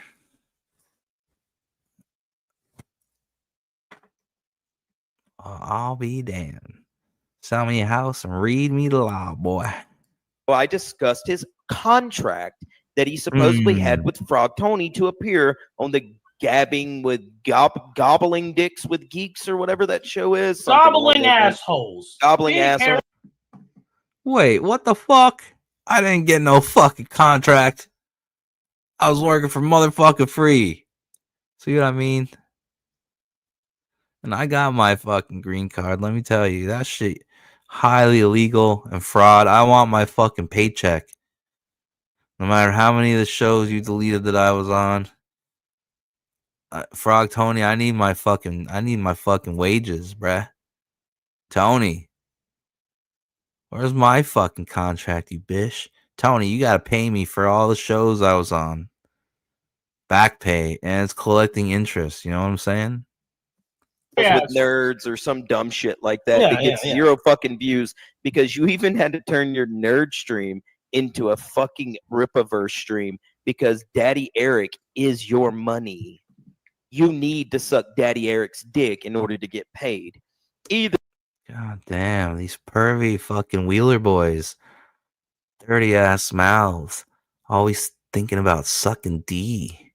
I'll be damned. Sell me a house and read me the law, boy. Well, I discussed his contract that he supposedly had with Frog Tony to appear on the Gabbing with Gobbling Dicks with Geeks or whatever that show is. Gobbling assholes. Gobbling assholes. Wait, what the fuck? I didn't get no fucking contract. I was working for motherfucking free. See what I mean? And I got my fucking green card. Let me tell you, that shit highly illegal and fraud. I want my fucking paycheck. No matter how many of the shows you deleted that I was on. Frog Tony, I need my fucking wages, bruh. Tony. Where's my fucking contract, you bitch? Tony, you gotta pay me for all the shows I was on. Back pay, and it's collecting interest. You know what I'm saying? With nerds or some dumb shit like that. Yeah, It gets yeah. zero fucking views because you even had to turn your nerd stream into a fucking Ripaverse stream because Daddy Eric is your money. You need to suck Daddy Eric's dick in order to get paid. God damn, these pervy fucking Wheeler boys. Dirty ass mouths. Always thinking about sucking D.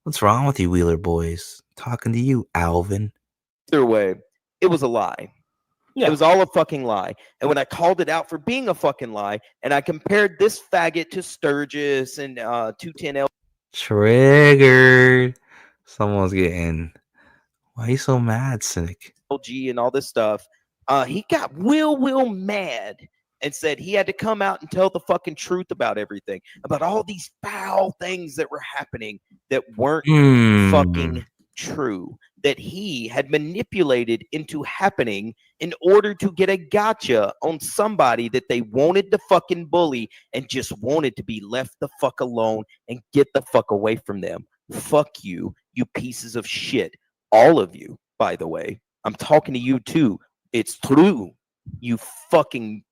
What's wrong with you, Wheeler boys? Talking to you, Alvin. Either way, it was a lie. Yeah. It was all a fucking lie. And when I called it out for being a fucking lie, and I compared this faggot to Sturgis and 210L. Triggered. Someone's getting. Why are you so mad, Cynic? LG and all this stuff. He got real mad and said he had to come out and tell the fucking truth about everything, about all these foul things that were happening that weren't fucking true, that he had manipulated into happening in order to get a gotcha on somebody that they wanted to fucking bully and just wanted to be left the fuck alone and get the fuck away from them. Fuck you, you pieces of shit. All of you, by the way. I'm talking to you too. It's true. You fucking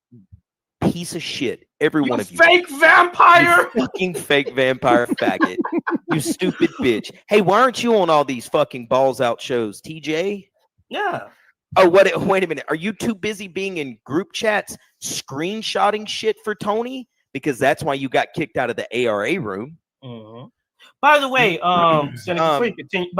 piece of shit. Every one of you. Fake vampire. You fucking fake vampire faggot. You stupid bitch. Hey, why aren't you on all these fucking balls out shows, TJ? Yeah. Oh, wait a minute. Are you too busy being in group chats screenshotting shit for Tony? Because that's why you got kicked out of the ARA room. Mm-hmm. By the way, Senator, before you continue,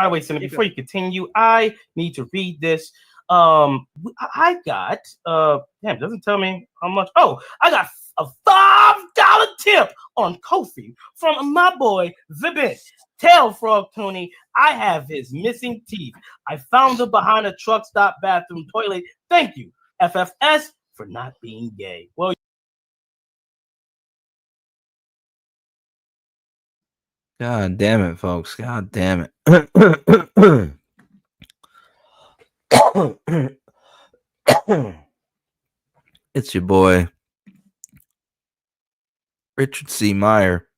before you continue, I need to read this. I got damn, it doesn't tell me how much. Oh, I got a $5 tip on Kofi from my boy Vibit. Tell Frog Tony I have his missing teeth. I found them behind a truck stop bathroom toilet. Thank you, FFS, for not being gay. Well. God damn it, folks. God damn it. It's your boy, Richard C. Meyer.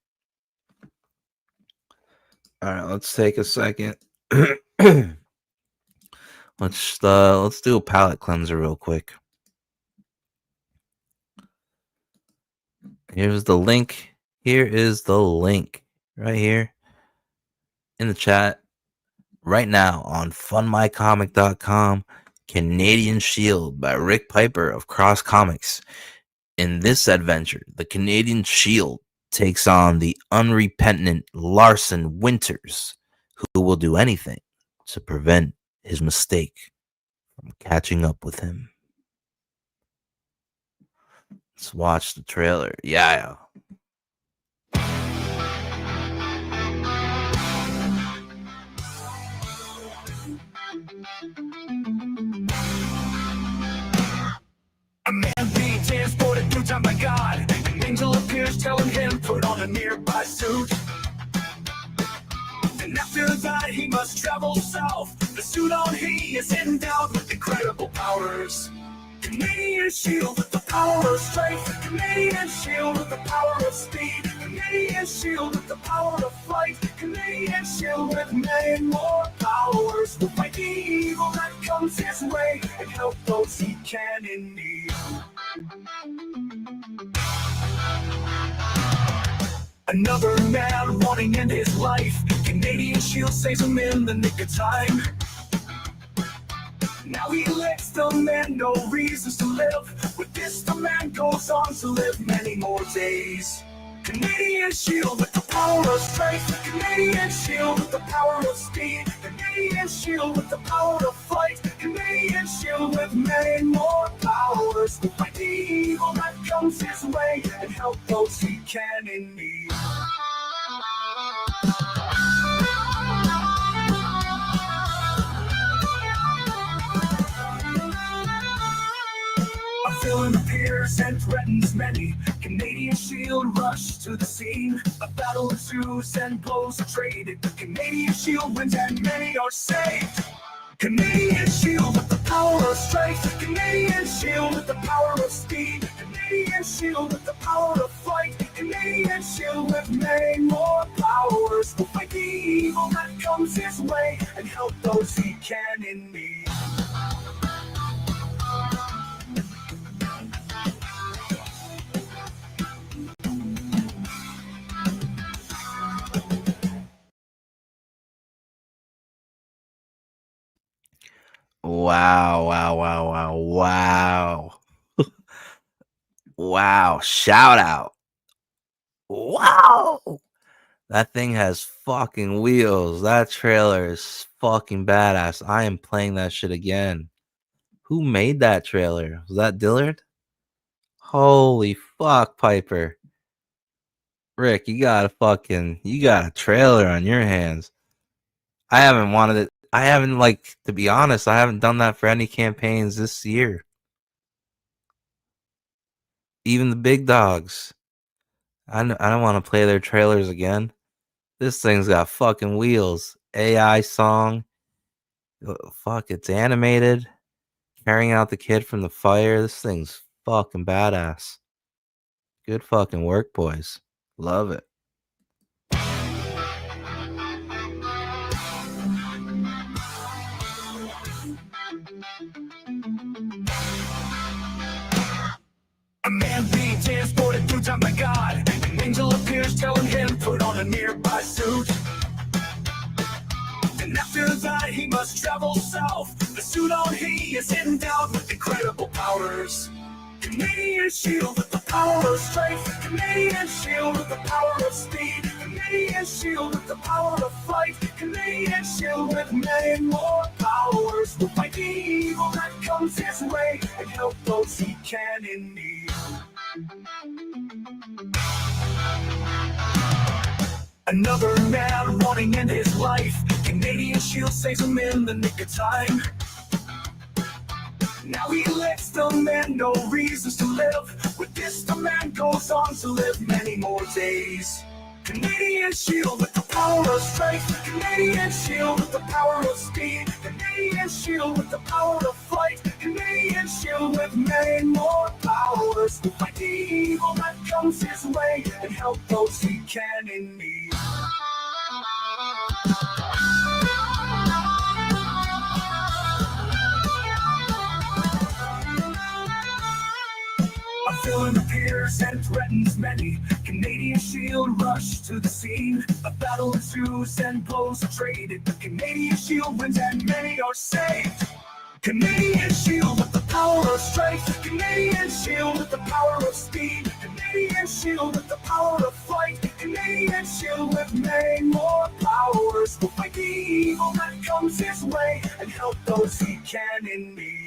All right, let's take a second. Let's do a palate cleanser real quick. Here's the link. Here is the link right here in the chat right now on funmycomic.com. Canadian Shield by Rick Piper of Cross Comics. In this adventure, the Canadian Shield takes on the unrepentant Larson Winters, who will do anything to prevent his mistake from catching up with him. Let's watch the trailer. Yeah. A man being transported through time by God. An angel appears telling him put on a nearby suit. And after that he must travel south. The suit on he is endowed with incredible powers. Canadian Shield with the power of strength. Canadian Shield with the power of speed. Canadian Shield with the power of flight. Canadian Shield with many more powers. Will fight the evil that comes his way and help those he can in need. Another man wanting to end his life. Canadian Shield saves him in the nick of time. Now he lets the man no reasons to live. With this, the man goes on to live many more days. Canadian Shield with the power of strength. Canadian Shield with the power of speed. Canadian Shield with the power of flight. Canadian Shield with many more powers. Will fight the evil that comes his way and help those he can in need. A villain appears and threatens many. Canadian Shield rush to the scene. A battle ensues and blows are traded. The Canadian Shield wins and many are saved. Canadian Shield with the power of strength. Canadian Shield with the power of speed. Canadian Shield with the power of flight. Canadian Shield with many more powers. Will fight the evil that comes his way and help those he can in need. Wow. Wow. Shout out. Wow. That thing has fucking wheels. That trailer is fucking badass. I am playing that shit again. Who made that trailer? Was that Dillard? Holy fuck, Piper. Rick, you got a trailer on your hands. I haven't wanted it. I haven't, to be honest, I haven't done that for any campaigns this year. Even the big dogs. I don't want to play their trailers again. This thing's got fucking wheels. AI song. Fuck, it's animated. Carrying out the kid from the fire. This thing's fucking badass. Good fucking work, boys. Love it. A man being transported through time by God. An angel appears telling him put on a nearby suit. And after that he must travel south. The suit on he is endowed with incredible powers. Canadian Shield with the power of strength. Canadian Shield with the power of speed. Canadian Shield with the power of flight. Canadian Shield with many more powers. Will fight the evil that comes his way and help those he can in need. Another man wanting to end his life. Canadian Shield saves him in the nick of time. Now he lets the man no reasons to live. With this, the man goes on to live many more days. Canadian Shield with the power power of strength, Canadian Shield with the power of speed, Canadian Shield with the power of flight, Canadian Shield with many more powers. Will fight the evil that comes his way and help those he can in need. A villain appears and threatens many. Canadian Shield rush to the scene. A battle ensues and blows are traded. The Canadian Shield wins and many are saved. Canadian Shield with the power of strength, Canadian Shield with the power of speed, Canadian Shield with the power of flight, Canadian Shield with many more powers. Will fight the evil that comes his way and help those he can in need.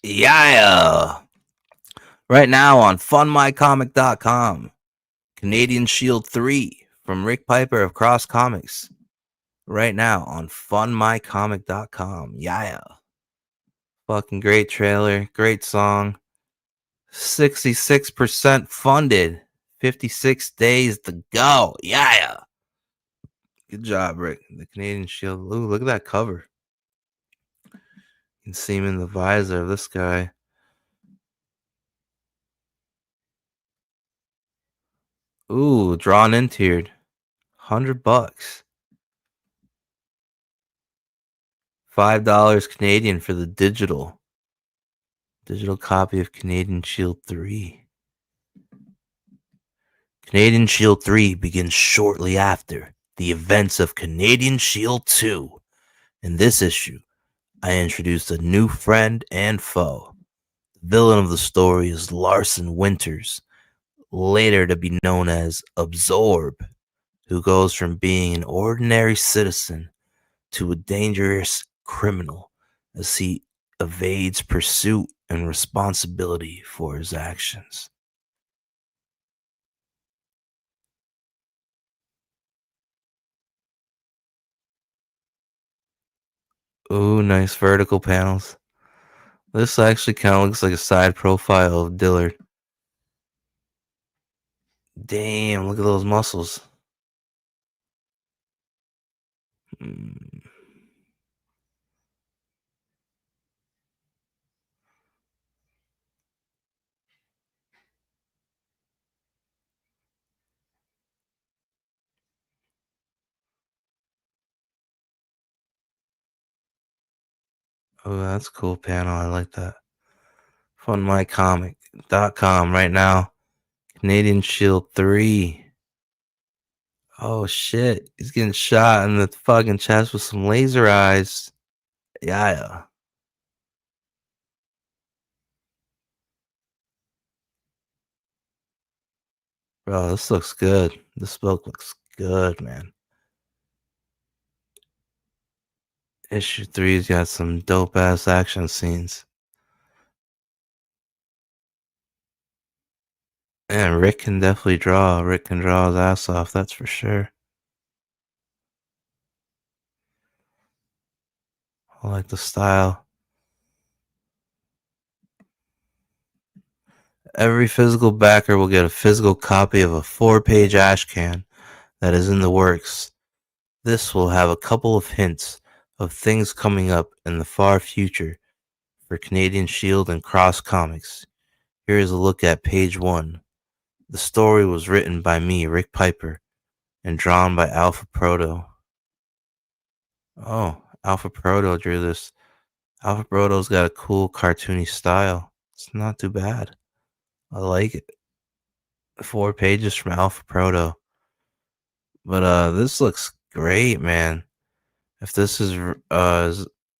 Yeah. Right now on funmycomic.com, Canadian Shield 3 from Rick Piper of Cross Comics. Right now on funmycomic.com. Yeah. Fucking great trailer, great song. 66% funded. 56 days to go. Yeah. Good job, Rick. The Canadian Shield. Ooh, look at that cover. You can see him in the visor of this guy. Ooh, drawn in tiered. $100. $5 Canadian for the digital copy of Canadian Shield 3. Canadian Shield 3 begins shortly after the events of Canadian Shield 2. In this issue, I introduced a new friend and foe. The villain of the story is Larson Winters, later to be known as Absorb, who goes from being an ordinary citizen to a dangerous criminal as he evades pursuit and responsibility for his actions. Ooh, nice vertical panels. This actually kind of looks like a side profile of Dillard. Damn, look at those muscles. Oh, that's a cool panel. I like that. Funmycomic.com right now. Canadian Shield 3. Oh shit. He's getting shot in the fucking chest with some laser eyes. Yeah. Bro, this looks good. This book looks good, man. Issue 3's got some dope ass action scenes. And Rick can definitely draw. Rick can draw his ass off, that's for sure. I like the style. Every physical backer will get a physical copy of a 4-page ash can that is in the works. This will have a couple of hints of things coming up in the far future for Canadian Shield and Cross Comics. Here is a look at page 1. The story was written by me, Rick Piper, and drawn by Alpha Proto. Oh, Alpha Proto drew this. Alpha Proto's got a cool cartoony style. It's not too bad. I like it. 4 pages from Alpha Proto. But this looks great, man. If this is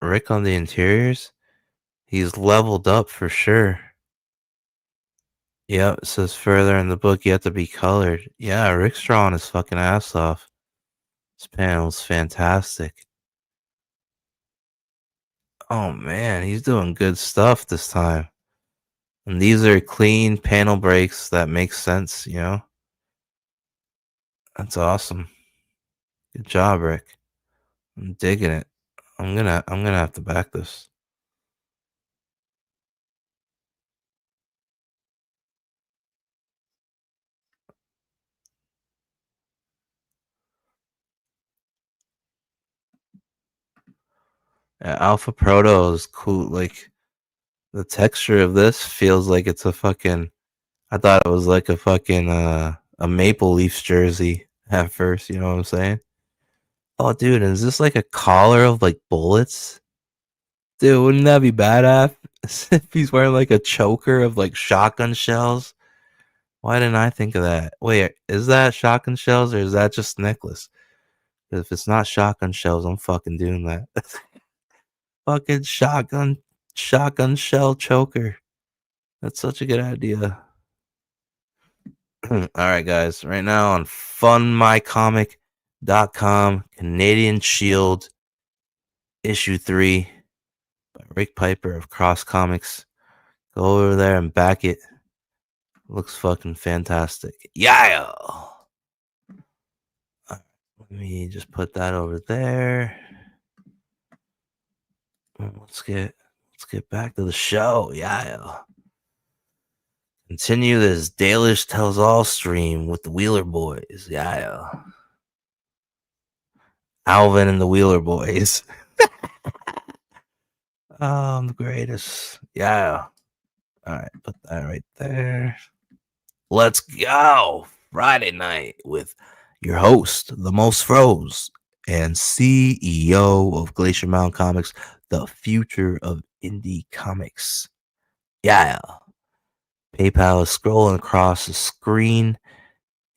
Rick on the interiors, he's leveled up for sure. Yep, it says further in the book you have to be colored. Yeah, Rick's drawing his fucking ass off. This panel's fantastic. Oh man, he's doing good stuff this time. And these are clean panel breaks that make sense, you know? That's awesome. Good job, Rick. I'm digging it. I'm gonna have to back this. Yeah, Alpha Proto is cool. Like the texture of this feels like it's a fucking. I thought it was like a fucking a Maple Leafs jersey at first. You know what I'm saying? Oh, dude, is this like a collar of like bullets? Dude, wouldn't that be badass if he's wearing like a choker of like shotgun shells? Why didn't I think of that? Wait, is that shotgun shells or is that just necklace? If it's not shotgun shells, I'm fucking doing that. Fucking shotgun shell choker. That's such a good idea. All right, guys. Right now on funmycomic.com, Canadian Shield, issue 3 by Rick Piper of Cross Comics. Go over there and back it. Looks fucking fantastic. Yeah. Let me just put that over there. Let's get back to the show. Yeah. Continue this Dalish Tells All stream with the Wheeler Boys. Yeah. Alvin and the Wheeler Boys. Oh, I'm the greatest. Yeah. All right, put that right there. Let's go. Friday night with your host, the Most Froze, and CEO of Glacier Mountain Comics, the future of indie comics. Yeah. PayPal is scrolling across the screen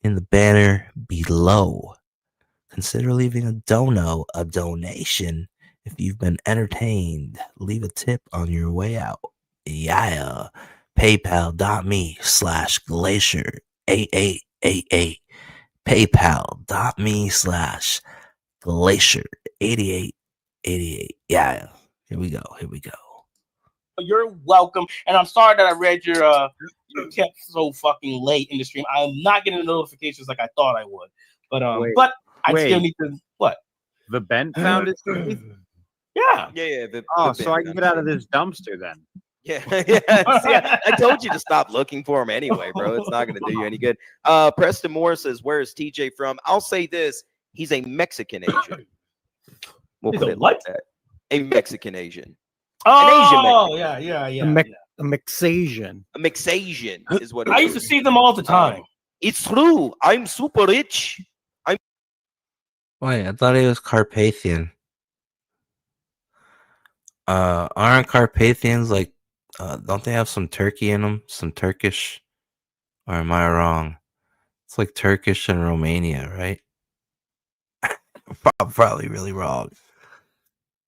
in the banner below. Consider leaving a donation if you've been entertained. Leave a tip on your way out. Yeah. PayPal.me/glacier8888. PayPal.me/glacier8888. Yeah. Here we go. You're welcome. And I'm sorry that I read your text so fucking late in the stream. I'm not getting the notifications like I thought I would. But I still need to what? The Ben found it. Yeah. Yeah. So I can get out of this dumpster then. Yeah. I told you to stop looking for him anyway, bro. It's not going to do you any good. Preston Moore says, "Where is TJ from?" I'll say this: he's a Mexican Asian. We'll put it like that. A Mexican Asian. Oh, An Asian yeah. A Mixasian. A Mixasian is what I used to see them all the time. It's true. I'm super rich. Wait, I thought he was Carpathian. Aren't Carpathians like, don't they have some Turkey in them? Some Turkish? Or am I wrong? It's like Turkish and Romania, right? I'm probably really wrong.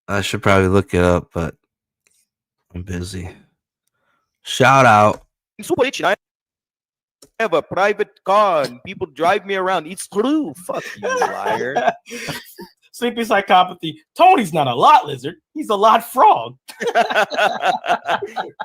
I should probably look it up, but I'm busy. Shout out. I'm super rich. I have a private car and people drive me around. It's true. Fuck you, liar. Sleepy psychopathy. Tony's not a lot lizard. He's a lot frog.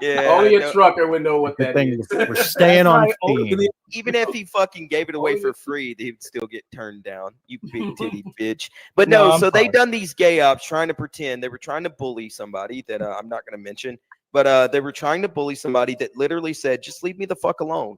Yeah. Only a trucker would know what that is. We're staying on theme. Even if he fucking gave it away for free, he'd still get turned down. You big titty bitch. But no, so they done these gay ops trying to pretend they were trying to bully somebody that I'm not going to mention. But they were trying to bully somebody that literally said, "Just leave me the fuck alone.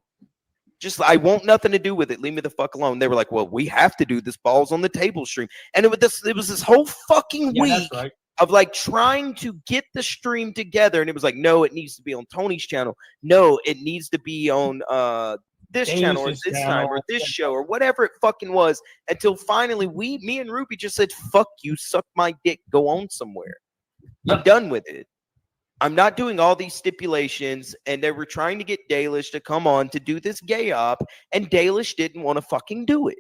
I want nothing to do with it. Leave me the fuck alone." They were like, "Well, we have to do this balls on the table stream." And it was this whole fucking week of like trying to get the stream together. And it was like, no, it needs to be on Tony's channel. No, it needs to be on this channel or this time or this show or whatever it fucking was, until finally me and Ruby just said, "Fuck you, suck my dick, go on somewhere. I'm done with it. I'm not doing all these stipulations." And they were trying to get Dalish to come on to do this gay op, and Dalish didn't want to fucking do it.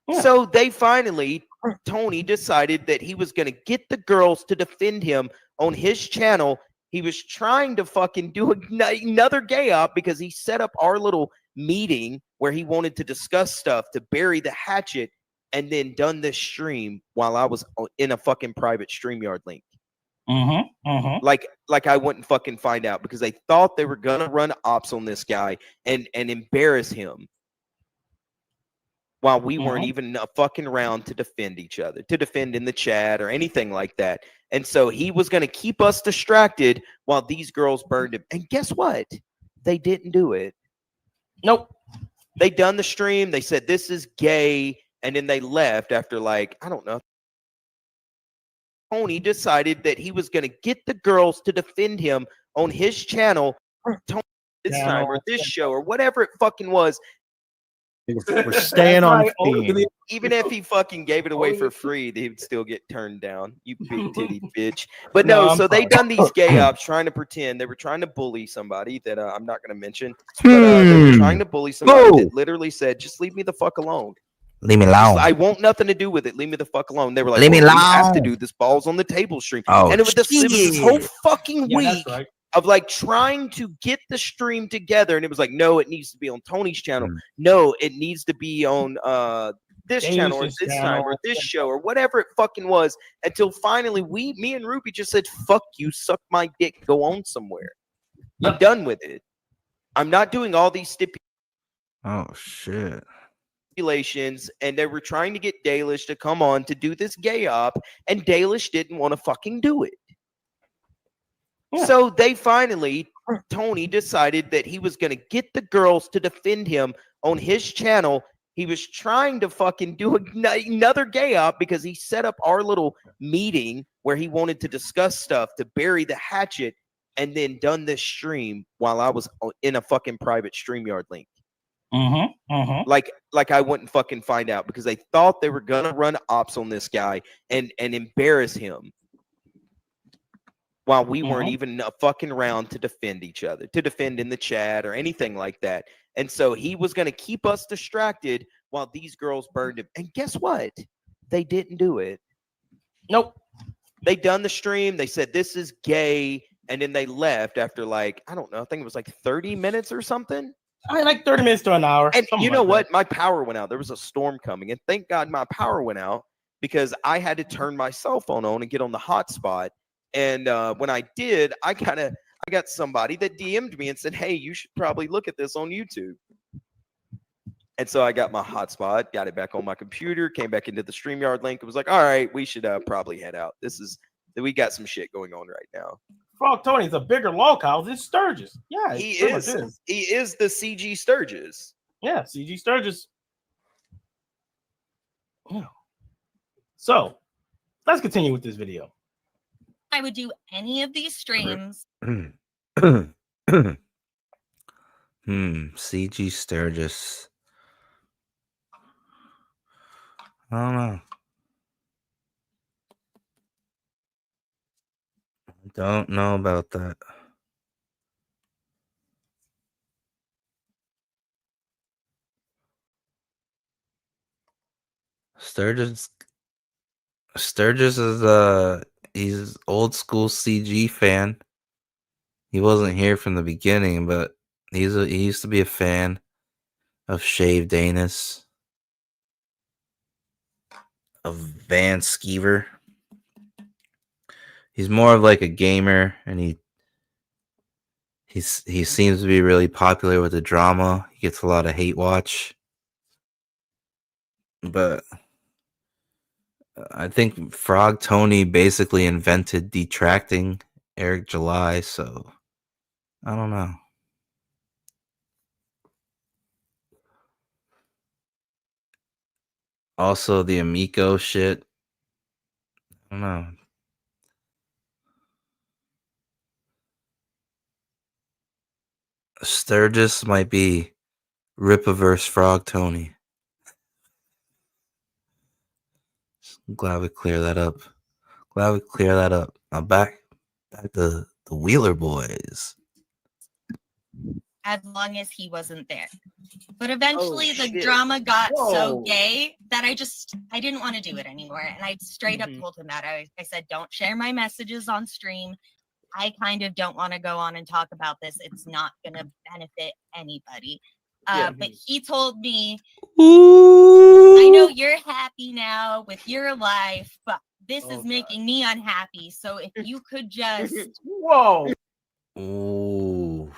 Yeah. So they finally, Tony decided that he was going to get the girls to defend him on his channel. He was trying to fucking do another gay op because he set up our little meeting where he wanted to discuss stuff to bury the hatchet, and then done this stream while I was in a fucking private StreamYard link. Like I wouldn't fucking find out, because they thought they were gonna run ops on this guy and embarrass him. while we weren't even fucking around to defend each other, to defend in the chat or anything like that. And so he was going to keep us distracted while these girls burned him. And guess what? They didn't do it. Nope. They done the stream. They said, this is gay. And then they left after, like, I don't know. Tony decided that he was going to get the girls to defend him on his channel this time or this show or whatever it fucking was. We're staying on theme. Even if he fucking gave it away for free, he'd still get turned down. You big titty bitch. But no, so they done these gay ops trying to pretend they were trying to bully somebody that I'm not going to mention. But they were trying to bully somebody that literally said, just leave me the fuck alone. Leave me alone. I want nothing to do with it. Leave me the fuck alone. They were like, Leave me we have to alone. do this balls on the table stream. Oh, and it was this whole fucking week right. of like trying to get the stream together. And it was like, no, it needs to be on Tony's channel. No, it needs to be on this channel or this time or this show or whatever it fucking was. Until finally me and Ruby just said, fuck you, suck my dick, go on somewhere. I'm done with it. I'm not doing all these Oh shit. stipulations, and they were trying to get Dalish to come on to do this gay op, and Dalish didn't want to fucking do it. So they finally, Tony decided that he was going to get the girls to defend him on his channel. He was trying to fucking do another gay op because he set up our little meeting where he wanted to discuss stuff to bury the hatchet, and then done this stream while I was in a fucking private StreamYard link. Like I wouldn't fucking find out because they thought they were gonna run ops on this guy and embarrass him while we weren't even fucking around to defend each other, to defend in the chat or anything like that. And so he was gonna keep us distracted while these girls burned him. And guess what? They didn't do it. Nope. They done the stream. They said, this is gay. And then they left after like, I don't know, I think it was like 30 minutes or something. Like 30 minutes to an hour. And you know what? My power went out. There was a storm coming. And thank God my power went out because I had to turn my cell phone on and get on the hotspot. And when I did, I got somebody that DM'd me and said, hey, you should probably look at this on YouTube. And so I got my hotspot, got it back on my computer, came back into the StreamYard link. It was like, all right, we should probably head out. We got some shit going on right now. Frog Tony's a bigger lolcow than Sturgis. Yeah, he is. He is the CG Sturgis. Yeah, CG Sturgis. Yeah. So let's continue with this video. I would do any of these streams. CG Sturgis. I don't know. Don't know about that. Sturgis is he's old school CG fan. He wasn't here from the beginning, but he used to be a fan of shaved anus, of Van Skeever. He's more of like a gamer, and he seems to be really popular with the drama. He gets a lot of hate watch, but I think Frog Tony basically invented detracting Eric July, so I don't know. Also, the Amico shit. I don't know. Sturgis might be Ripaverse Frog Tony. I'm glad we clear that up. Now back to the Wheeler Boys. As long as he wasn't there. But eventually the drama got so gay that I didn't want to do it anymore. And I straight up told him that. I said, don't share my messages on stream. I kind of don't want to go on and talk about this. It's not going to benefit anybody. But he told me, I know you're happy now with your life, but this is making me unhappy. So if you could just... Whoa. Ooh.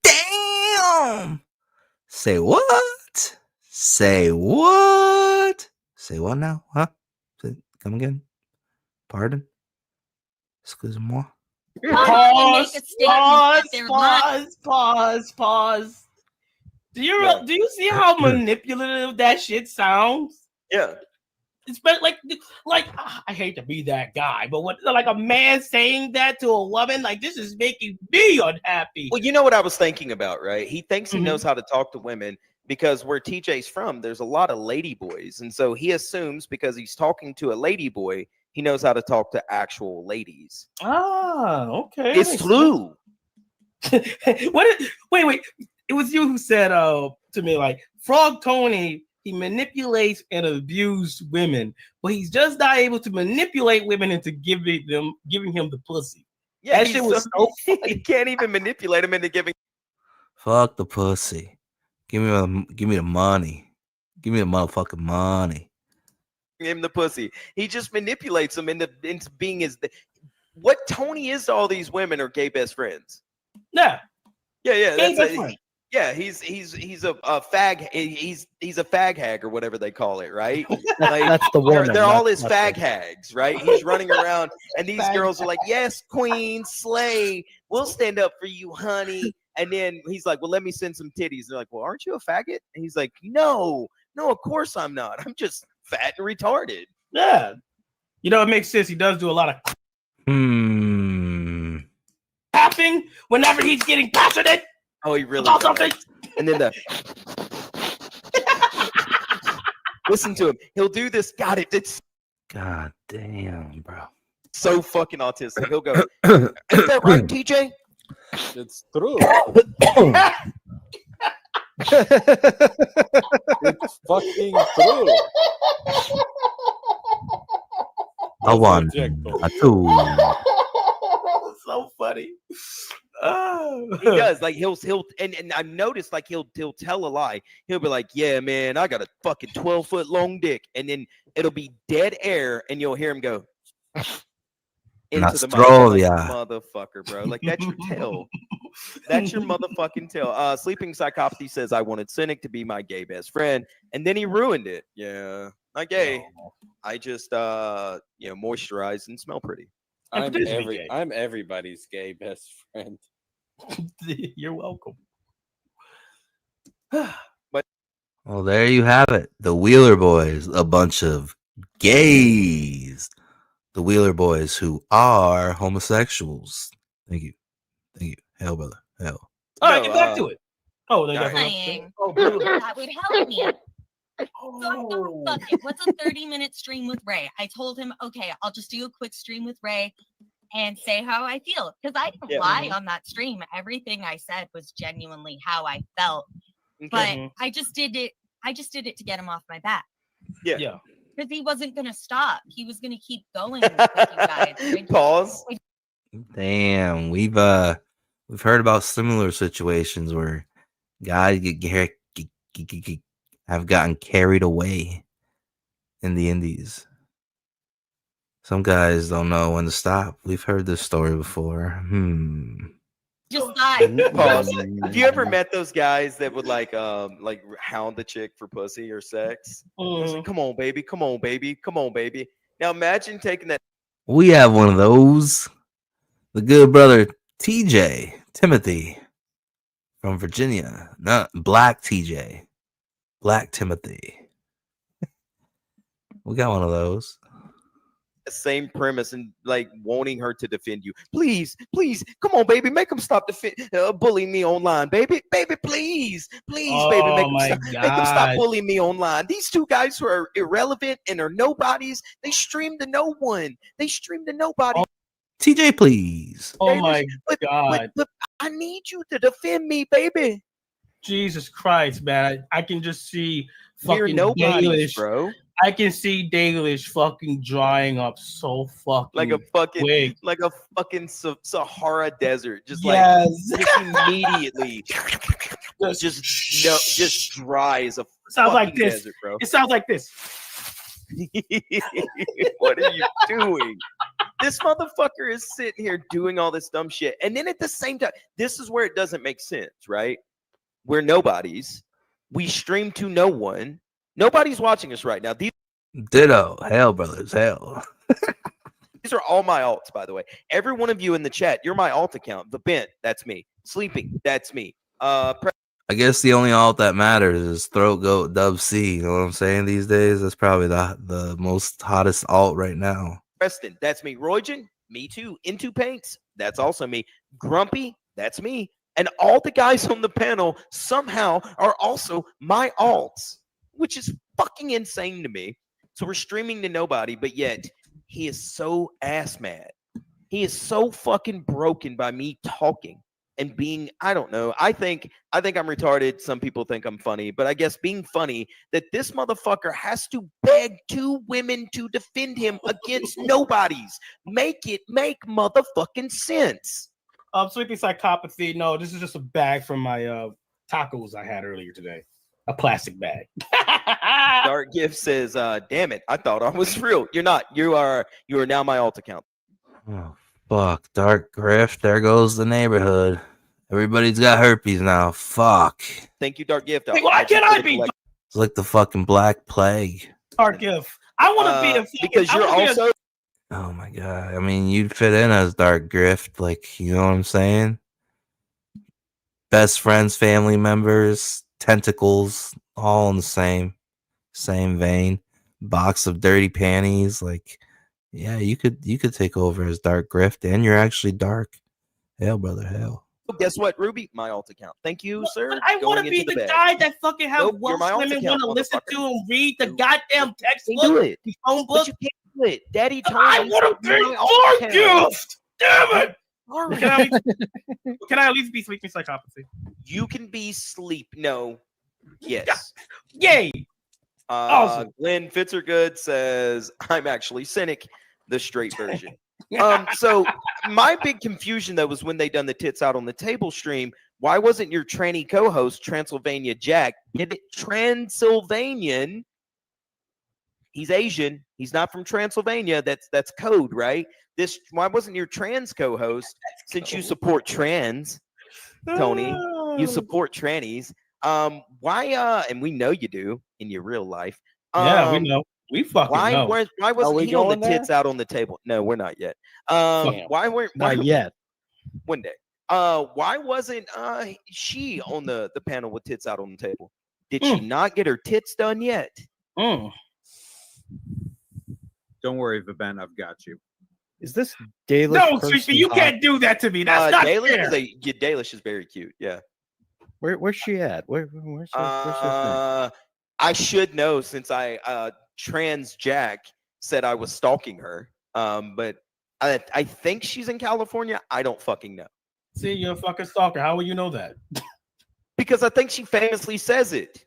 Damn. Say what? Say what? Say what now? Huh? Come again? Pardon? Excuse-moi. Pause. Do you see how manipulative that shit sounds? Yeah. It's like I hate to be that guy, but what like a man saying that to a woman, like this is making me unhappy. Well, you know what I was thinking about, right? He thinks he knows how to talk to women because where TJ's from, there's a lot of lady boys. And so he assumes because he's talking to a lady boy, he knows how to talk to actual ladies. Ah, okay. It's true. Wait. It was you who said to me, like, Frog Tony, he manipulates and abuses women, but he's just not able to manipulate women into giving him the pussy. Yeah, that shit was so funny. He can't even manipulate him into giving. Fuck the pussy. Give me the money. Give me the motherfucking money. Him the pussy. He just manipulates them into being his. What Tony is to all these women are gay best friends. Yeah. Yeah, he's a fag. He's a fag hag or whatever they call it, right? Like, That's the woman. They're all his fag hags, right? He's running around, and these girls are like, "Yes, queen, slay. We'll stand up for you, honey." And then he's like, "Well, let me send some titties." They're like, "Well, aren't you a faggot?" And he's like, "No, of course I'm not. I'm just fat and retarded." Yeah, you know it makes sense. He does do a lot of tapping whenever he's getting passionate. Oh, he really does. Something. And then listen to him. He'll do this. Got it. It's God damn, bro. So fucking autistic. He'll go, "Is that right, TJ?" It's true. It's fucking true. A one, a two. So funny. He does. Like he'll and I've noticed like he'll tell a lie. He'll be like, "Yeah, man, I got a fucking 12-foot long dick," and then it'll be dead air, and you'll hear him go into the mic. Motherfucker, bro. Like that's your tail. That's your motherfucking tail. Sleeping Psychopathy says, "I wanted Cynic to be my gay best friend, and then he ruined it." Yeah, not gay. I just moisturize and smell pretty. I'm everybody's gay best friend. You're welcome. But well, there you have it. The Wheeler Boys, a bunch of gays. The Wheeler Boys who are homosexuals. Thank you. Hell, brother. Hell. All right, get back to it. Oh, they got that would help me. So fuck it. What's a 30-minute stream with Ray? I told him, okay, I'll just do a quick stream with Ray and say how I feel. Because I didn't lie on that stream. Everything I said was genuinely how I felt. Okay. But I just did it to get him off my back. Yeah. Because he wasn't gonna stop. He was gonna keep going with you guys. Pause. Damn, we've heard about similar situations where guys have gotten carried away in the indies. Some guys don't know when to stop. We've heard this story before. Just thought. Pause. Have you ever met those guys that would like hound the chick for pussy or sex? Like, come on, baby. Come on, baby. Come on, baby. Now imagine taking that. We have one of those. The good brother Timothy from Virginia. Not Black TJ. Black Timothy. We got one of those. Same premise and like wanting her to defend you. Please, come on, baby, make him stop bullying me online, baby, please, baby, make him stop bullying me online. These two guys who are irrelevant and are nobodies, they stream to no one. They stream to nobody. TJ, please. Oh my God. But I need you to defend me, baby. Jesus Christ, man. I can just see fucking nobodies, bro. I can see Dalish fucking drying up so fucking like a fucking Sahara desert, just immediatally, just dry as a sounds like this, desert, bro. It sounds like this. What are you doing? This motherfucker is sitting here doing all this dumb shit, and then at the same time, this is where it doesn't make sense, right? We're nobodies. We stream to no one. Nobody's watching us right now. Ditto. Hell, brothers. Hell. These are all my alts, by the way. Every one of you in the chat, you're my alt account. The Bent, that's me. Sleeping, that's me. I guess the only alt that matters is Throat Goat Dub C. You know what I'm saying these days? That's probably the most hottest alt right now. Preston, that's me. Roygen, me too. Into Paints, that's also me. Grumpy, that's me. And all the guys on the panel somehow are also my alts, which is fucking insane to me. So we're streaming to nobody, but yet he is so ass mad. He is so fucking broken by me talking and being, I don't know. I think I'm retarded. Some people think I'm funny, but I guess being funny that this motherfucker has to beg two women to defend him against nobodies. Make it make motherfucking sense. Sleeping psychopathy. No, this is just a bag from my tacos I had earlier today. A plastic bag. Dark Gift says, damn it, I thought I was real. You're not. You are now my alt account. Oh, fuck. Dark Grift. There goes the neighborhood. Everybody's got herpes now. Fuck. Thank you, Dark Gift. Why can't I be? It's like the fucking Black Plague. Dark Gift. I want to be a because you're also. Oh my god. I mean, you'd fit in as Dark Grift. Like, you know what I'm saying? Best friends, family members, tentacles, all in the same vein. Box of dirty panties. Like, yeah, you could take over as Dark Grift, and you're actually dark. Hell, brother, hell. Guess what, Ruby? My alt account. Thank you, sir. But I want to be the guy that fucking have Welsh women want to listen to and read the goddamn textbook, the phone book. But you can't do it. Daddy Tony. I want to be Dark Gift. Damn it. Can I at least be sleeping psychopathy? You can be sleep. No. Yes. Yay. Awesome. Glenn Fitzergood says, I'm actually cynic, the straight version. So my big confusion though was when they done the tits out on the table stream. Why wasn't your tranny co-host Transylvania Jack? Get it? Transylvanian. He's Asian. He's not from Transylvania. That's code, right? Why wasn't your trans co-host? Since you support trans, Tony, you support trannies. Why? And we know you do in your real life. Yeah, we know. We fucking know. Why wasn't he on the tits out on the table? No, we're not yet. Why weren't not yet? One day. Why wasn't she on the panel with tits out on the table? Did she not get her tits done yet? Don't worry, Vivent, I've got you. Is this Dalish? No, Sleepy, you can't do that to me. That's not fair. Dalish is very cute. Yeah. Where's she at? Where's her I should know since I trans Jack said I was stalking her. But I think she's in California. I don't fucking know. See, you're a fucking stalker. How will you know that? Because I think she famously says it.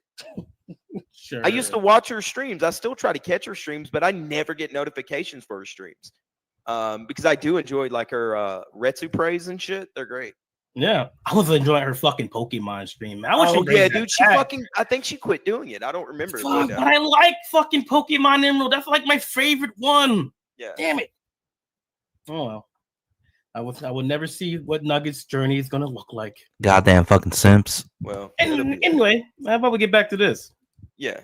Sure. I used to watch her streams. I still try to catch her streams, but I never get notifications for her streams. Because I do enjoy like her Retsu praise and shit. They're great. Yeah, I was enjoying her fucking Pokemon stream. Dude, she fucking. I think she quit doing it. I don't remember. Fuck, but I like fucking Pokemon Emerald. That's like my favorite one. Yeah. Damn it. Oh well. I will never see what Nugget's journey is gonna look like. Goddamn fucking simps. Well. Anyway, how about we get back to this? Yeah.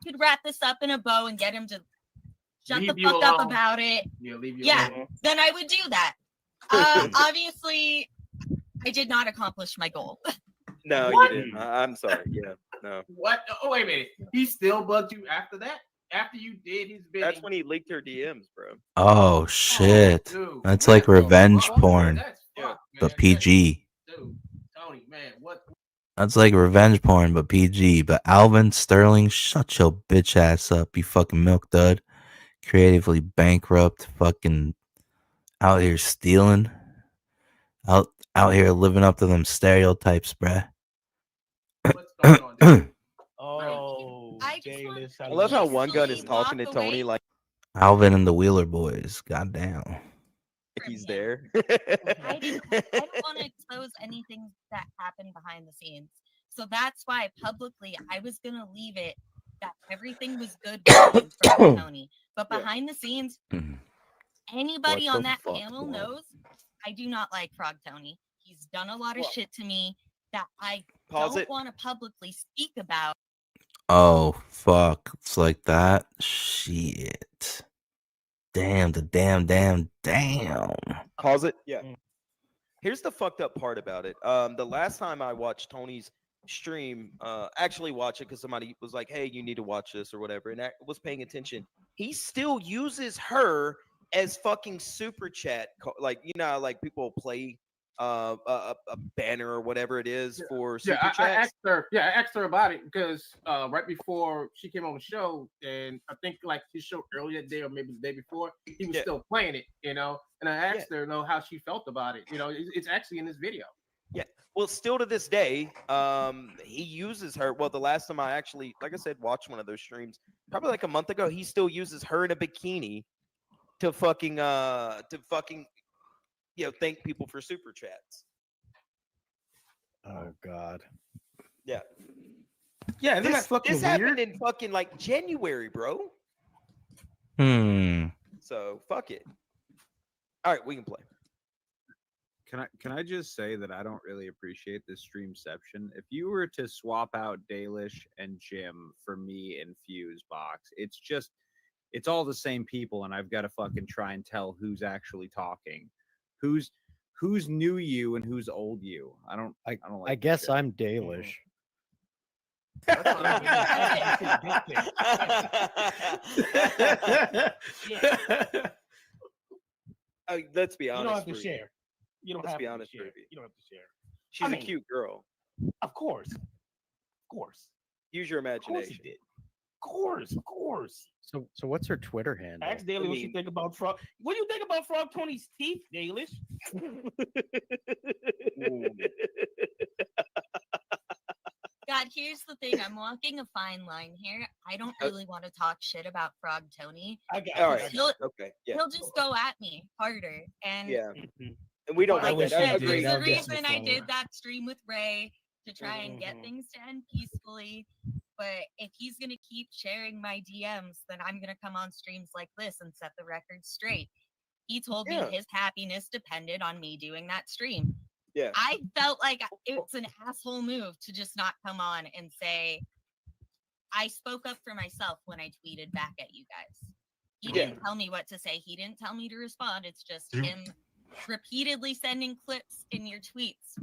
Could wrap this up in a bow and get him to shut Leave the you fuck up alone. about it. Yeah, leave you Yeah, alone. then I would do that. Obviously, I did not accomplish my goal. No, What? you didn't. I'm sorry. Yeah, no. What? Oh, wait a minute. He still bugged you after that? After you did his bidding? That's when he leaked her DMs, bro. Oh shit. dude, That's like revenge porn. That's fucked, man. But PG. Dude, Tony, man, what? That's like revenge porn, but PG. But Alvin Sterling, shut your bitch ass up, you fucking milk dud. Creatively bankrupt, fucking out here stealing. Out here living up to them stereotypes, bruh. Oh, I love how One Gun is talking to Tony like Alvin and the Wheeler Boys. Goddamn. he's there. I don't want to expose anything that happened behind the scenes. So that's why publicly I was going to leave it that everything was good with Frog Tony. But behind the scenes, anybody What on the that fuck, panel man? knows I do not like Frog Tony. He's done a lot of shit to me that I don't want to publicly speak about. Oh fuck! It's like that. Shit. Damn. Pause it. Yeah. Here's the fucked up part about it. The last time I watched Tony's stream, actually watch it because somebody was like, "Hey, you need to watch this" or whatever, and I was paying attention. He still uses her as fucking super chat, like like people play a banner or whatever it is for super I chats. asked her. Yeah, I asked her about it because right before she came on the show, and I think like his show earlier that day or maybe the day before, he was still playing it, and I asked her, how she felt about it. It's actually in this video. Yeah. Well, still to this day, he uses her. Well, the last time I actually, like I said, watched one of those streams, probably like a month ago, he still uses her in a bikini to fucking thank people for super chats. Oh God. Yeah. Yeah, isn't that fucking this weird? happened in fucking like January, bro. So fuck it. All right, we can play. Can I just say that I don't really appreciate this streamception? If you were to swap out Dalish and Jim for me and Fusebox, it's all the same people, and I've got to fucking try and tell who's actually talking, who's new you and who's old you. I don't like. I guess I'm Dalish. Let's be honest. You don't have to Ruby. share. You don't Let's have be to honest, share. Ruby. You don't have to share. She's I a mean, cute girl. Of course. Of course. Use your Of course imagination. he did. Of course. So what's her Twitter handle? Ask Daily what you think about Frog. What do you think about Frog Tony's teeth, Dalish? God, here's the thing. I'm walking a fine line here. I don't really want to talk shit about Frog Tony. I got All right. He'll, Okay. Yeah. he'll just go at me harder. And Yeah. And we don't like like I that. I said, agree. there's a reason I did that stream with Ray to try and get things to end peacefully. But if he's going to keep sharing my DMs, then I'm going to come on streams like this and set the record straight. He told me his happiness depended on me doing that stream. Yeah. I felt like it was an asshole move to just not come on and say, I spoke up for myself when I tweeted back at you guys. He didn't tell me what to say. He didn't tell me to respond. It's just him repeatedly sending clips in your tweets.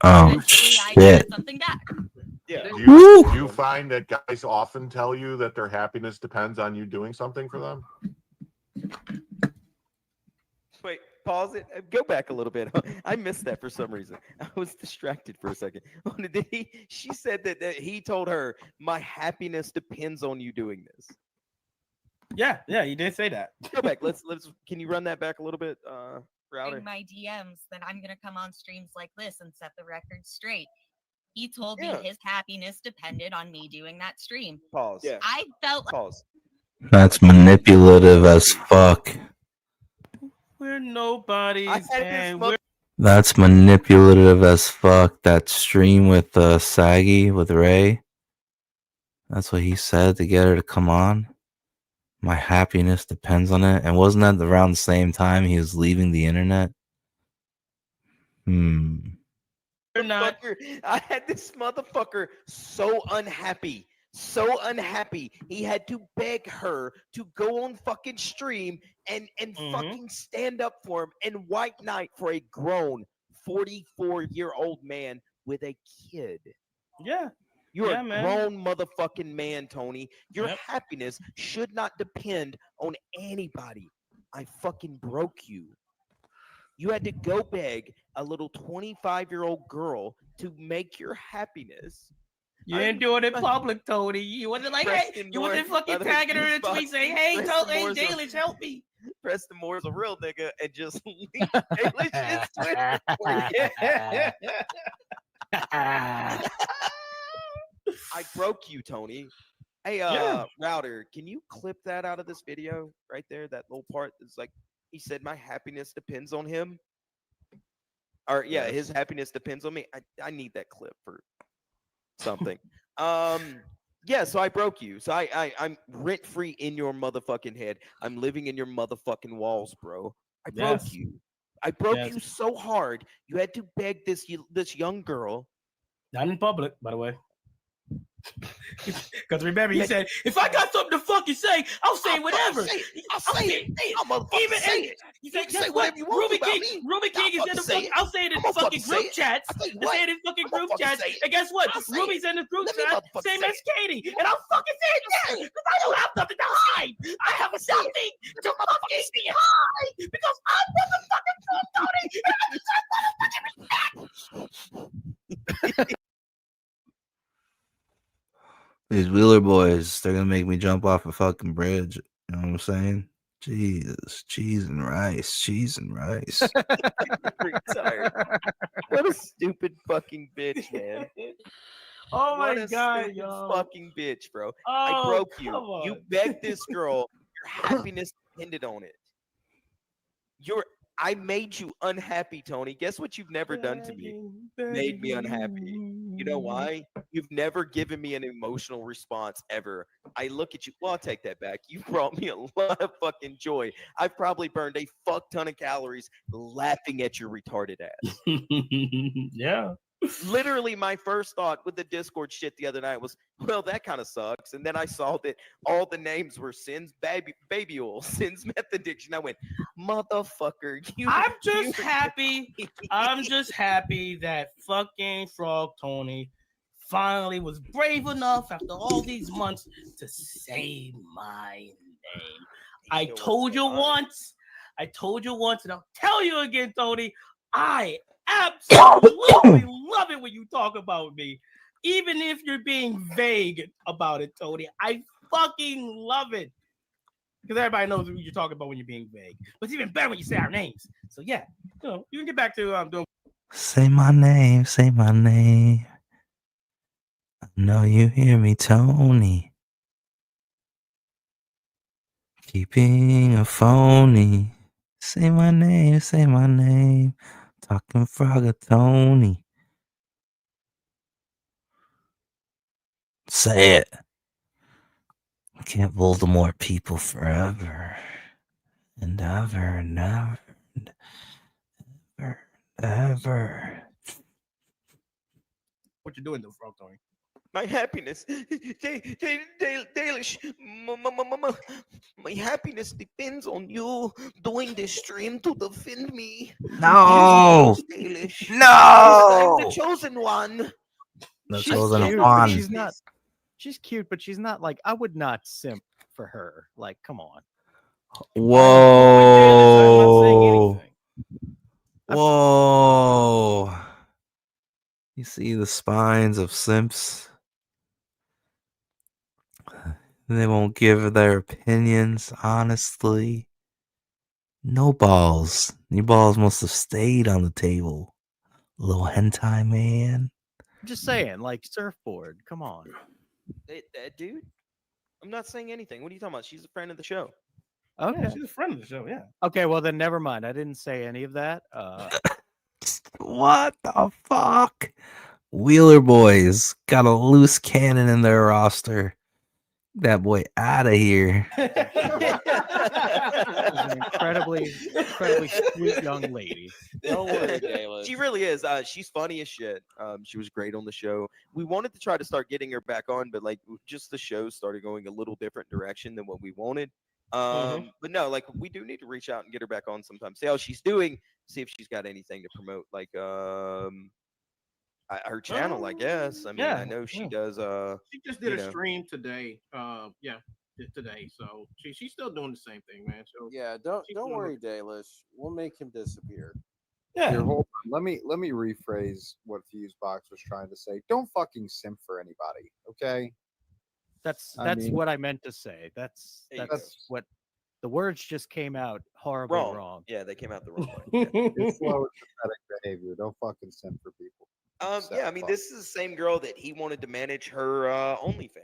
Oh, Eventually, I shit. said something back. Yeah. Do Woo! you find that guys often tell you that their happiness depends on you doing something for them? Wait, pause it. Go back a little bit. I missed that for some reason. I was distracted for a second. She said that he told her, "My happiness depends on you doing this." Yeah, you did say that. Go back. Let's. Can you run that back a little bit, Router? In my DMs, then I'm gonna come on streams like this and set the record straight. He told me his happiness depended on me doing that stream. Pause. Yeah. I felt like Pause. That's manipulative as fuck. We're nobodies, and we're That's manipulative as fuck. That stream with Saggy with Ray. That's what he said to get her to come on. My happiness depends on it. And wasn't that around the same time he was leaving the internet? not. I had this motherfucker so unhappy. He had to beg her to go on fucking stream and fucking stand up for him and white knight for a grown 44-year-old man with a kid. Yeah. You're Yeah, a man. grown motherfucking man, Tony. Your happiness should not depend on anybody. I fucking broke you. You had to go beg a little 25-year-old girl to make your happiness. You didn't do it in public, Tony. You wasn't like, hey, you wasn't fucking tagging her in a tweet saying, hey, Dalish, help me. Preston Moore's a real nigga and just leave Dalish's Twitter for you. I broke you, Tony. Hey, Router, can you clip that out of this video right there? That little part is like, he said, my happiness depends on him. Or his happiness depends on me. I need that clip for something. So I broke you. So I'm rent free in your motherfucking head. I'm living in your motherfucking walls, bro. I broke you. I broke you so hard. You had to beg this young girl Not in public, by the way. Because remember, he said, if I got something to fucking say, I'll say whatever. I'll say it. I'll motherfucking say it. You can say say whatever you want Ruby to about King, me. Ruby King is in the fucking, I'll say it in fucking group chats. I'll say it in fucking group chats. And guess what? Ruby's in the group chat, same as Katie. And I'll fucking say it there because I don't have nothing to hide. I have nothing to fucking hide because I'm motherfucking Tony. These Wheeler boys, they're gonna make me jump off a fucking bridge. You know what I'm saying? Jesus, cheese and rice. What a stupid fucking bitch, man. Oh what my a god, stupid yo. fucking bitch, bro. Oh, I broke you. come on. You begged this girl. Your happiness depended on it. I made you unhappy, Tony. Guess what you've never done to me? Made me unhappy. You know why? You've never given me an emotional response ever. I look at you. Well, I'll take that back. You brought me a lot of fucking joy. I've probably burned a fuck ton of calories laughing at your retarded ass. Yeah. Literally, my first thought with the Discord shit the other night was, well, that kind of sucks. And then I saw that all the names were Sin's baby oil, Sin's meth addiction. I went, motherfucker. I'm just happy that fucking Frog Tony finally was brave enough after all these months to say my name. I told you once, and I'll tell you again, Tony, I absolutely love it when you talk about me. Even if you're being vague about it, Tony. I fucking love it. Because everybody knows what you're talking about when you're being vague. But it's even better when you say our names. So yeah, you can get back to doing. Say my name. I know you hear me, Tony. Keep being a phony. Say my name. Talking Frogger-Tony. Say it. Can't Voldemort people forever. And ever and ever and ever. What you doing though, Frog Tony? My happiness, Dalish, my happiness depends on you doing this stream to defend me. No! Dalish. No! I'm the chosen one. The She's chosen cute, one. but she's not. She's cute, but she's not like I would not simp for her. Like, come on. Whoa! Whoa! You see the spines of simps? They won't give their opinions honestly. No balls. Your balls must have stayed on the table. Little hentai man. I'm just saying, like surfboard. Come on. Dude, I'm not saying anything. What are you talking about? She's a friend of the show. Okay. Yeah, she's a friend of the show, yeah. Okay, well then never mind. I didn't say any of that. What the fuck? Wheeler boys got a loose cannon in their roster. That boy out of here. An incredibly sweet young lady. Don't worry, Dayla. She really is. She's funny as shit. She was great on the show. We wanted to try to start getting her back on, but like just the show started going a little different direction than what we wanted. But no, like we do need to reach out and get her back on sometime. See how she's doing. See if she's got anything to promote. Like her channel, I guess. I mean, I know she does. She just did a stream today. Today. So she's still doing the same thing, man. So don't worry, Dalish. We'll make him disappear. Yeah. Here, hold on. Let me rephrase what Fusebox was trying to say. Don't fucking simp for anybody, okay? That's what I meant to say. That's what the words just came out horribly wrong. Yeah, they came out the wrong way. It's slow and pathetic behavior. Don't fucking simp for people. Yeah, I mean, this is the same girl that he wanted to manage her OnlyFans.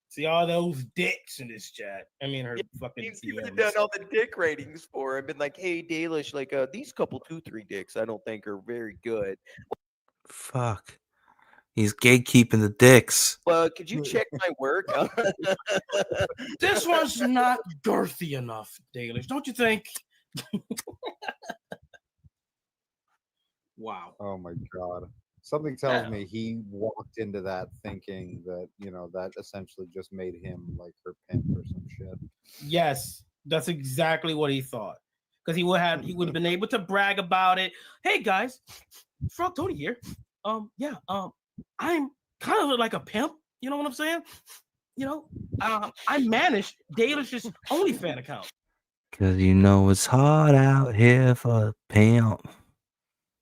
See all those dicks in this chat. I mean, her fucking. He would have done all the dick ratings for her and been like, "Hey, Dalish, like these couple 2-3 dicks, I don't think are very good." Fuck. He's gatekeeping the dicks. Well, could you check my work? This one's not girthy enough, Dalish, don't you think? Wow. Oh my god. Something tells me he walked into that thinking that, you know, that essentially just made him like her pimp or some shit. Yes, that's exactly what he thought. Because he would have been able to brag about it. Hey guys, Frog Tony here. I'm kind of like a pimp. You know what I'm saying? You know, I managed Dalish's OnlyFans account. Cause you know it's hard out here for a pimp.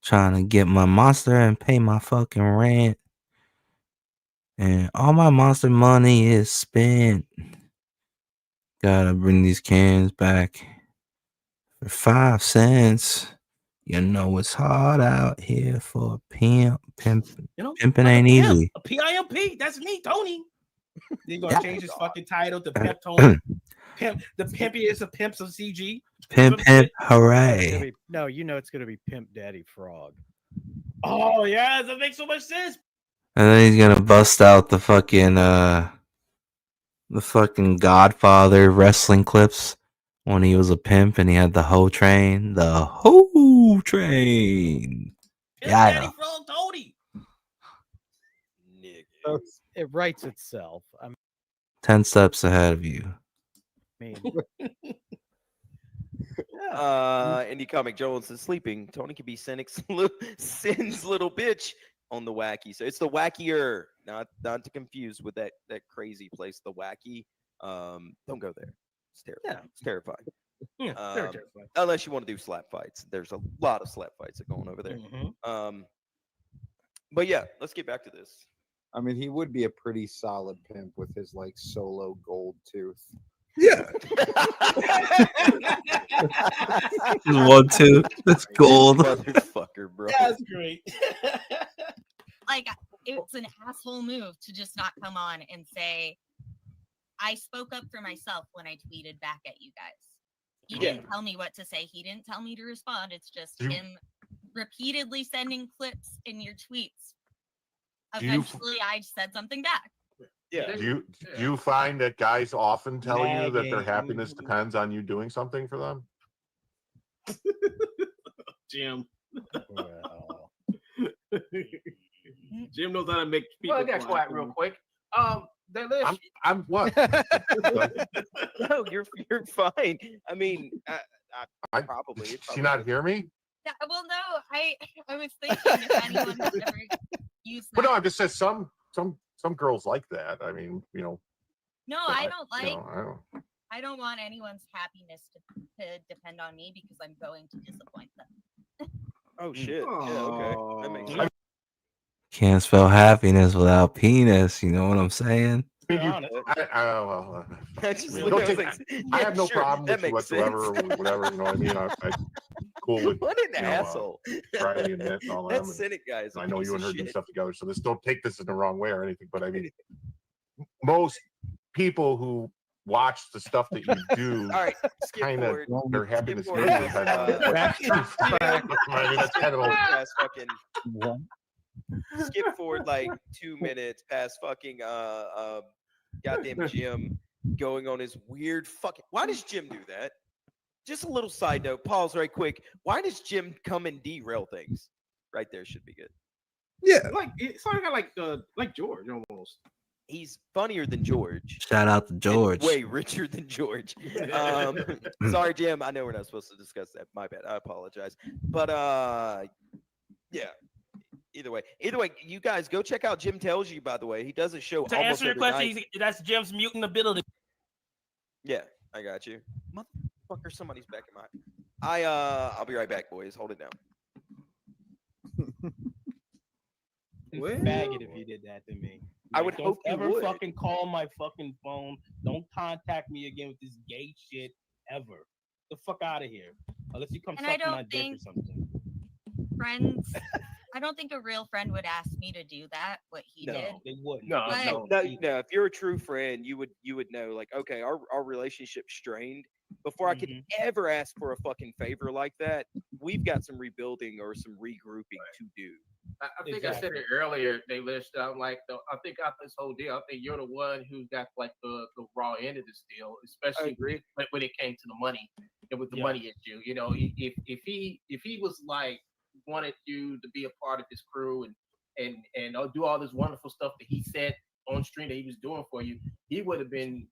Trying to get my monster and pay my fucking rent. And all my monster money is spent. Gotta bring these cans back for 5 cents. You know it's hard out here for a pimp. You know, Pimping like ain't a pimp, easy. a PIMP. That's me, Tony. He's gonna change his fucking title to Pimp Tony. Pimp, the pimpiest of pimps of CG. Pimp, hooray. No, you know it's gonna be Pimp Daddy Frog. Oh yeah, that makes so much sense. And then he's gonna bust out the fucking Godfather wrestling clips when he was a pimp and he had the hoe train. The hoe train. Yeah. Daddy Frog Tony. It writes itself. I 10 steps ahead of you. mean, Indie Comic Jones is sleeping. Tony could be Sin's little bitch on the wacky. So it's the wackier, not to confuse with that crazy place, the wacky. Don't go there. It's terrifying. Yeah. It's terrifying. Yeah, very terrifying. Unless you want to do slap fights. There's a lot of slap fights that go on over there. But yeah, let's get back to this. I mean, he would be a pretty solid pimp with his like solo gold tooth. Yeah. One, two. That's gold. Motherfucker, bro. That's great. Like, it's an asshole move to just not come on and say, I spoke up for myself when I tweeted back at you guys. He didn't tell me what to say. He didn't tell me to respond. It's just him repeatedly sending clips in your tweets. Eventually, I said something back. Yeah. Do you find that guys often tell you that their happiness depends on you doing something for them? Jim. Jim knows how to make people. Well, that's quiet real quick. I'm what? No, you're fine. I mean, I probably. Did she not hear me? Yeah, well, no, I was thinking if anyone has ever used that. But no, I just said some girls like that. I mean, you know. No, I don't like. You know, I don't want anyone's happiness to depend on me because I'm going to disappoint them. Oh shit! Yeah, okay, that makes sense. Can't spell happiness without penis. You know what I'm saying? I have no problem with you whatsoever, or whatever. You know what I mean? I'm cool with. What an asshole! Friday and that and all that that. Cynic guys. I know you and her do stuff together, so don't take this in the wrong way or anything. But I mean, most people who watch the stuff that you do, all right, kind of their happiness. I mean, that's kind of fucking. Skip forward like 2 minutes past fucking goddamn Jim going on his weird fucking. Why does Jim do that? Just a little side note. Pause right quick. Why does Jim come and derail things? Right there should be good. Yeah, like it's like George almost. He's funnier than George. Shout out to George. Way richer than George. Sorry, Jim. I know we're not supposed to discuss that. My bad. I apologize. But yeah. Either way, you guys go check out Jim Tells You. By the way, he does a show. To answer your question, that's Jim's mutant ability. Yeah, I got you, motherfucker. Somebody's back in my. I'll be right back, boys. Hold it down. Faggot if you did that to me. I would hope you ever would. fucking call my fucking phone. Don't contact me again with this gay shit ever. The fuck out of here. Unless you come suck my dick or something. Friends. I don't think a real friend would ask me to do that. What he did. They wouldn't. No. If you're a true friend, you would know. Like, okay, our relationship's strained. Before I could ever ask for a fucking favor like that, we've got some rebuilding or some regrouping to do. I think I said it earlier. They list. I'm like, I think out this whole deal, I think you're the one who got like the raw end of this deal, especially when it came to the money and with the money issue. You know, if he was like wanted you to be a part of his crew and do all this wonderful stuff that he said on stream that he was doing for you, he would have been,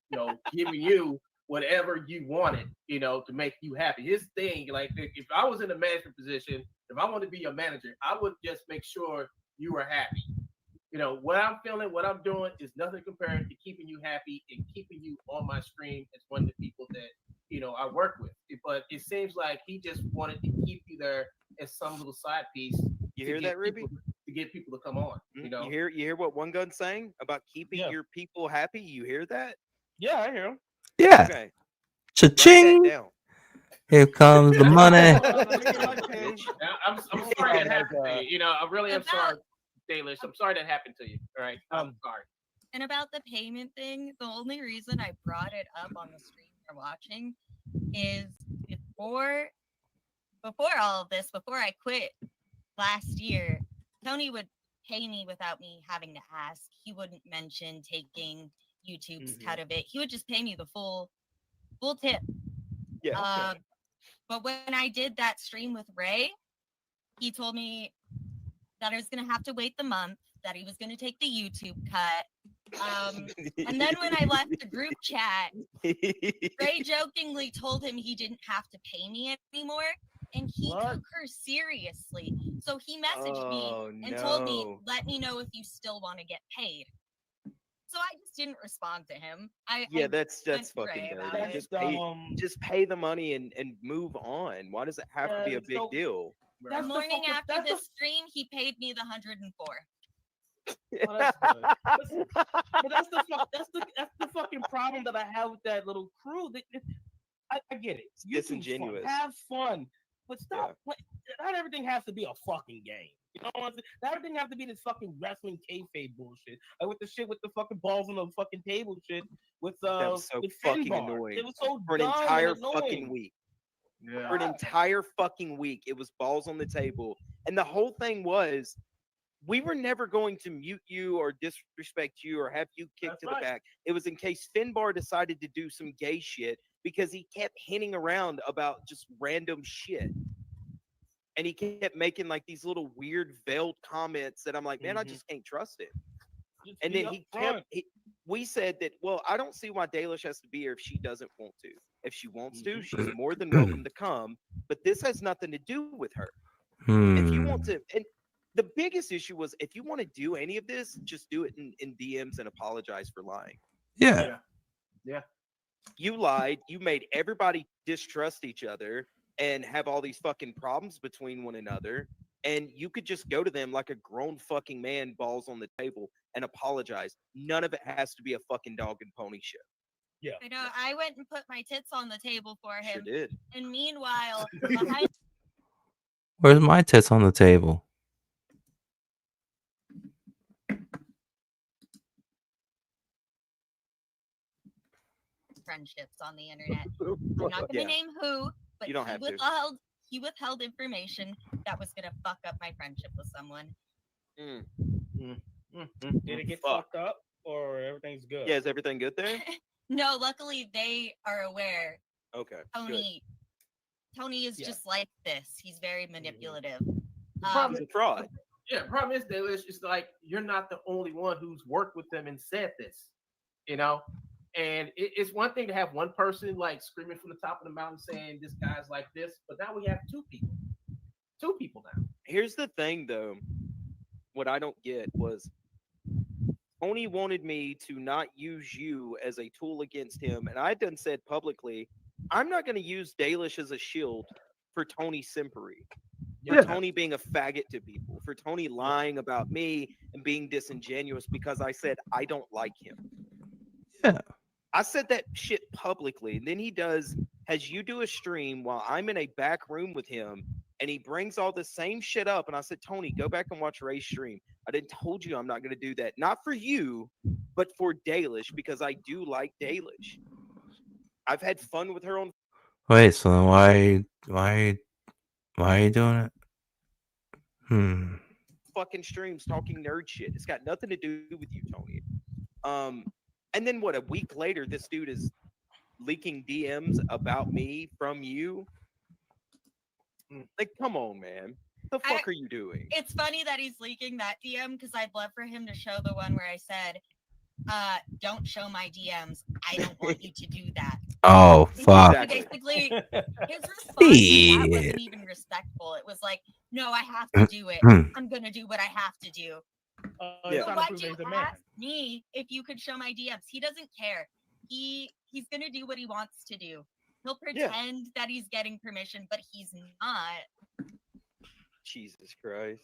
giving you whatever you wanted, to make you happy. His thing, like if I was in a management position, if I wanted to be a manager, I would just make sure you were happy. What I'm feeling, what I'm doing is nothing compared to keeping you happy and keeping you on my stream as one of the people that, I work with. But it seems like he just wanted to keep you there as some little side piece. You hear that, Ruby? To get people to come on. You hear what One Gun's saying about keeping your people happy? You hear that? Yeah, I hear him. Yeah. Okay. Cha-ching. Here comes the money. I'm sorry that happened to you. I really am sorry, Dalish. I'm sorry that happened to you. All right. I'm sorry. And about the payment thing, the only reason I brought it up on the stream you're watching is before all of this, before I quit last year, Tony would pay me without me having to ask. He wouldn't mention taking YouTube's cut of it. He would just pay me the full tip. Yeah. But when I did that stream with Ray, he told me that I was going to have to wait the month, that he was going to take the YouTube cut. And then when I left the group chat, Ray jokingly told him he didn't have to pay me anymore. And he took her seriously. So he messaged me and told me, let me know if you still want to get paid. So I just didn't respond to him. That's fucking dirty. Just pay the money and move on. Why does it have to be a big deal? The morning after this stream, he paid me the 104. Oh, that's good. But that's the fucking problem that I have with that little crew. I get it. It's disingenuous. Have fun, but stop. Not everything has to be a fucking game. You know what I'm saying? Not everything has to be this fucking wrestling kayfabe bullshit. Like with the shit with the fucking balls on the fucking table shit. That was so fucking annoying. It was so for an dumb entire and annoying. fucking week. Yeah. For an entire fucking week, it was balls on the table, and the whole thing was, we were never going to mute you or disrespect you or have you kicked to the back. It was in case Finbar decided to do some gay shit because he kept hinting around about just random shit. And he kept making like these little weird veiled comments that I'm like, man, I just can't trust it. And then we said that, well, I don't see why Dalish has to be here if she doesn't want to. If she wants to, she's more than welcome to come. But this has nothing to do with her. If you want to, and the biggest issue was, if you want to do any of this, just do it in DMs and apologize for lying. Yeah. You lied. You made everybody distrust each other and have all these fucking problems between one another. And you could just go to them like a grown fucking man, balls on the table, and apologize. None of it has to be a fucking dog and pony show. Yeah. I know. I went and put my tits on the table for him. Sure did. And meanwhile, behind Where's my tits on the table? friendships on the internet. I'm not going to name who, but you don't have he withheld information that was going to fuck up my friendship with someone. Did it get fucked up, or everything's good? Yeah, is everything good there? No, luckily they are aware. Okay. Tony is just like this. He's very manipulative. He's a fraud. Yeah, problem is, Dalish, it's like you're not the only one who's worked with them and said this, And it's one thing to have one person like screaming from the top of the mountain saying this guy's like this, but now we have two people now. Here's the thing, though. What I don't get was Tony wanted me to not use you as a tool against him, and I done said publicly, I'm not going to use Dalish as a shield for Tony simpery. For Tony being a faggot to people, for Tony lying about me and being disingenuous because I said I don't like him. Yeah. I said that shit publicly, and then he has you do a stream while I'm in a back room with him, and he brings all the same shit up, and I said, Tony, go back and watch Ray's stream. I didn't told you I'm not going to do that. Not for you, but for Dalish, because I do like Dalish. I've had fun with her on... Wait, so then why are you doing it? Fucking streams talking nerd shit. It's got nothing to do with you, Tony. And then what, a week later, this dude is leaking DMs about me from you? Like, come on, man. The fuck are you doing? It's funny that he's leaking that DM because I'd love for him to show the one where I said, don't show my DMs. I don't want you to do that. Oh, fuck. He basically, his response to that wasn't even respectful. It was like, no, I have to do it. I'm going to do what I have to do. So why'd you ask me if you could show my DMs? He doesn't care. He's going to do what he wants to do. He'll pretend that he's getting permission, but he's not. Jesus Christ.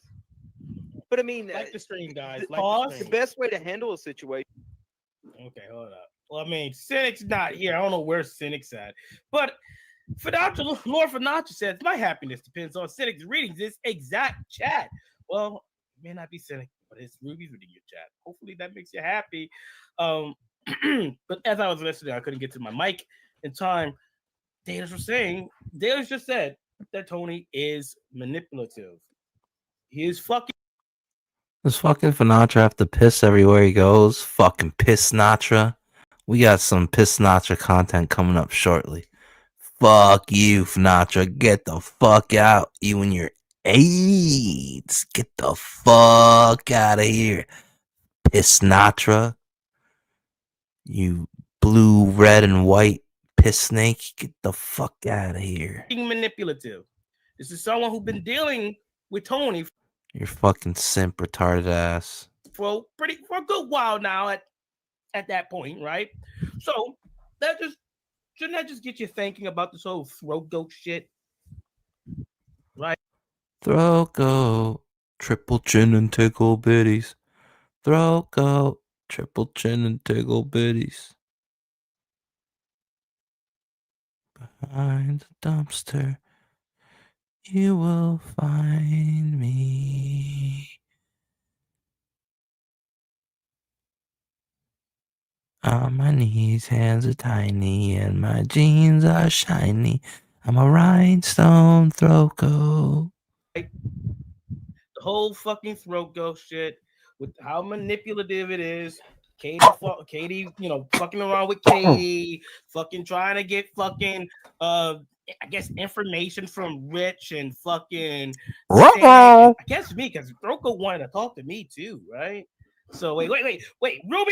But I mean, like the stream, guys. The best way to handle a situation. Okay, hold up. Well, I mean, Cynic's not here. I don't know where Cynic's at. But Lord Pissnatra says, my happiness depends on Cynic's reading this exact chat. Well, it may not be Cynic, but it's Ruby's reading your chat. Hopefully that makes you happy. But as I was listening, I couldn't get to my mic in time. Data's just said that Tony is manipulative. He is fucking. Does fucking Pissnatra have to piss everywhere he goes? Fucking Pissnatra. We got some Pissnatra content coming up shortly. Fuck you, Pissnatra. Get the fuck out. You and your AIDS. Get the fuck out of here. Pissnatra. You blue, red, and white piss snake. Get the fuck out of here. Manipulative. This is someone who's been dealing with Tony. You're fucking simp retarded ass. For a good while now at that point, right? So shouldn't that just get you thinking about this whole throat goat shit? Right? Throat goat, triple chin and tickle bitties. Throat goat, triple chin and tickle bitties. Behind the dumpster, you will find me. On my knees, hands are tiny, and my jeans are shiny. I'm a rhinestone throat goat. The whole fucking throat goat shit with how manipulative it is. Katie, fucking around with Katie, fucking trying to get fucking I guess information from Rich and fucking I guess me, because Roko wanted to talk to me too, right? So wait, Ruby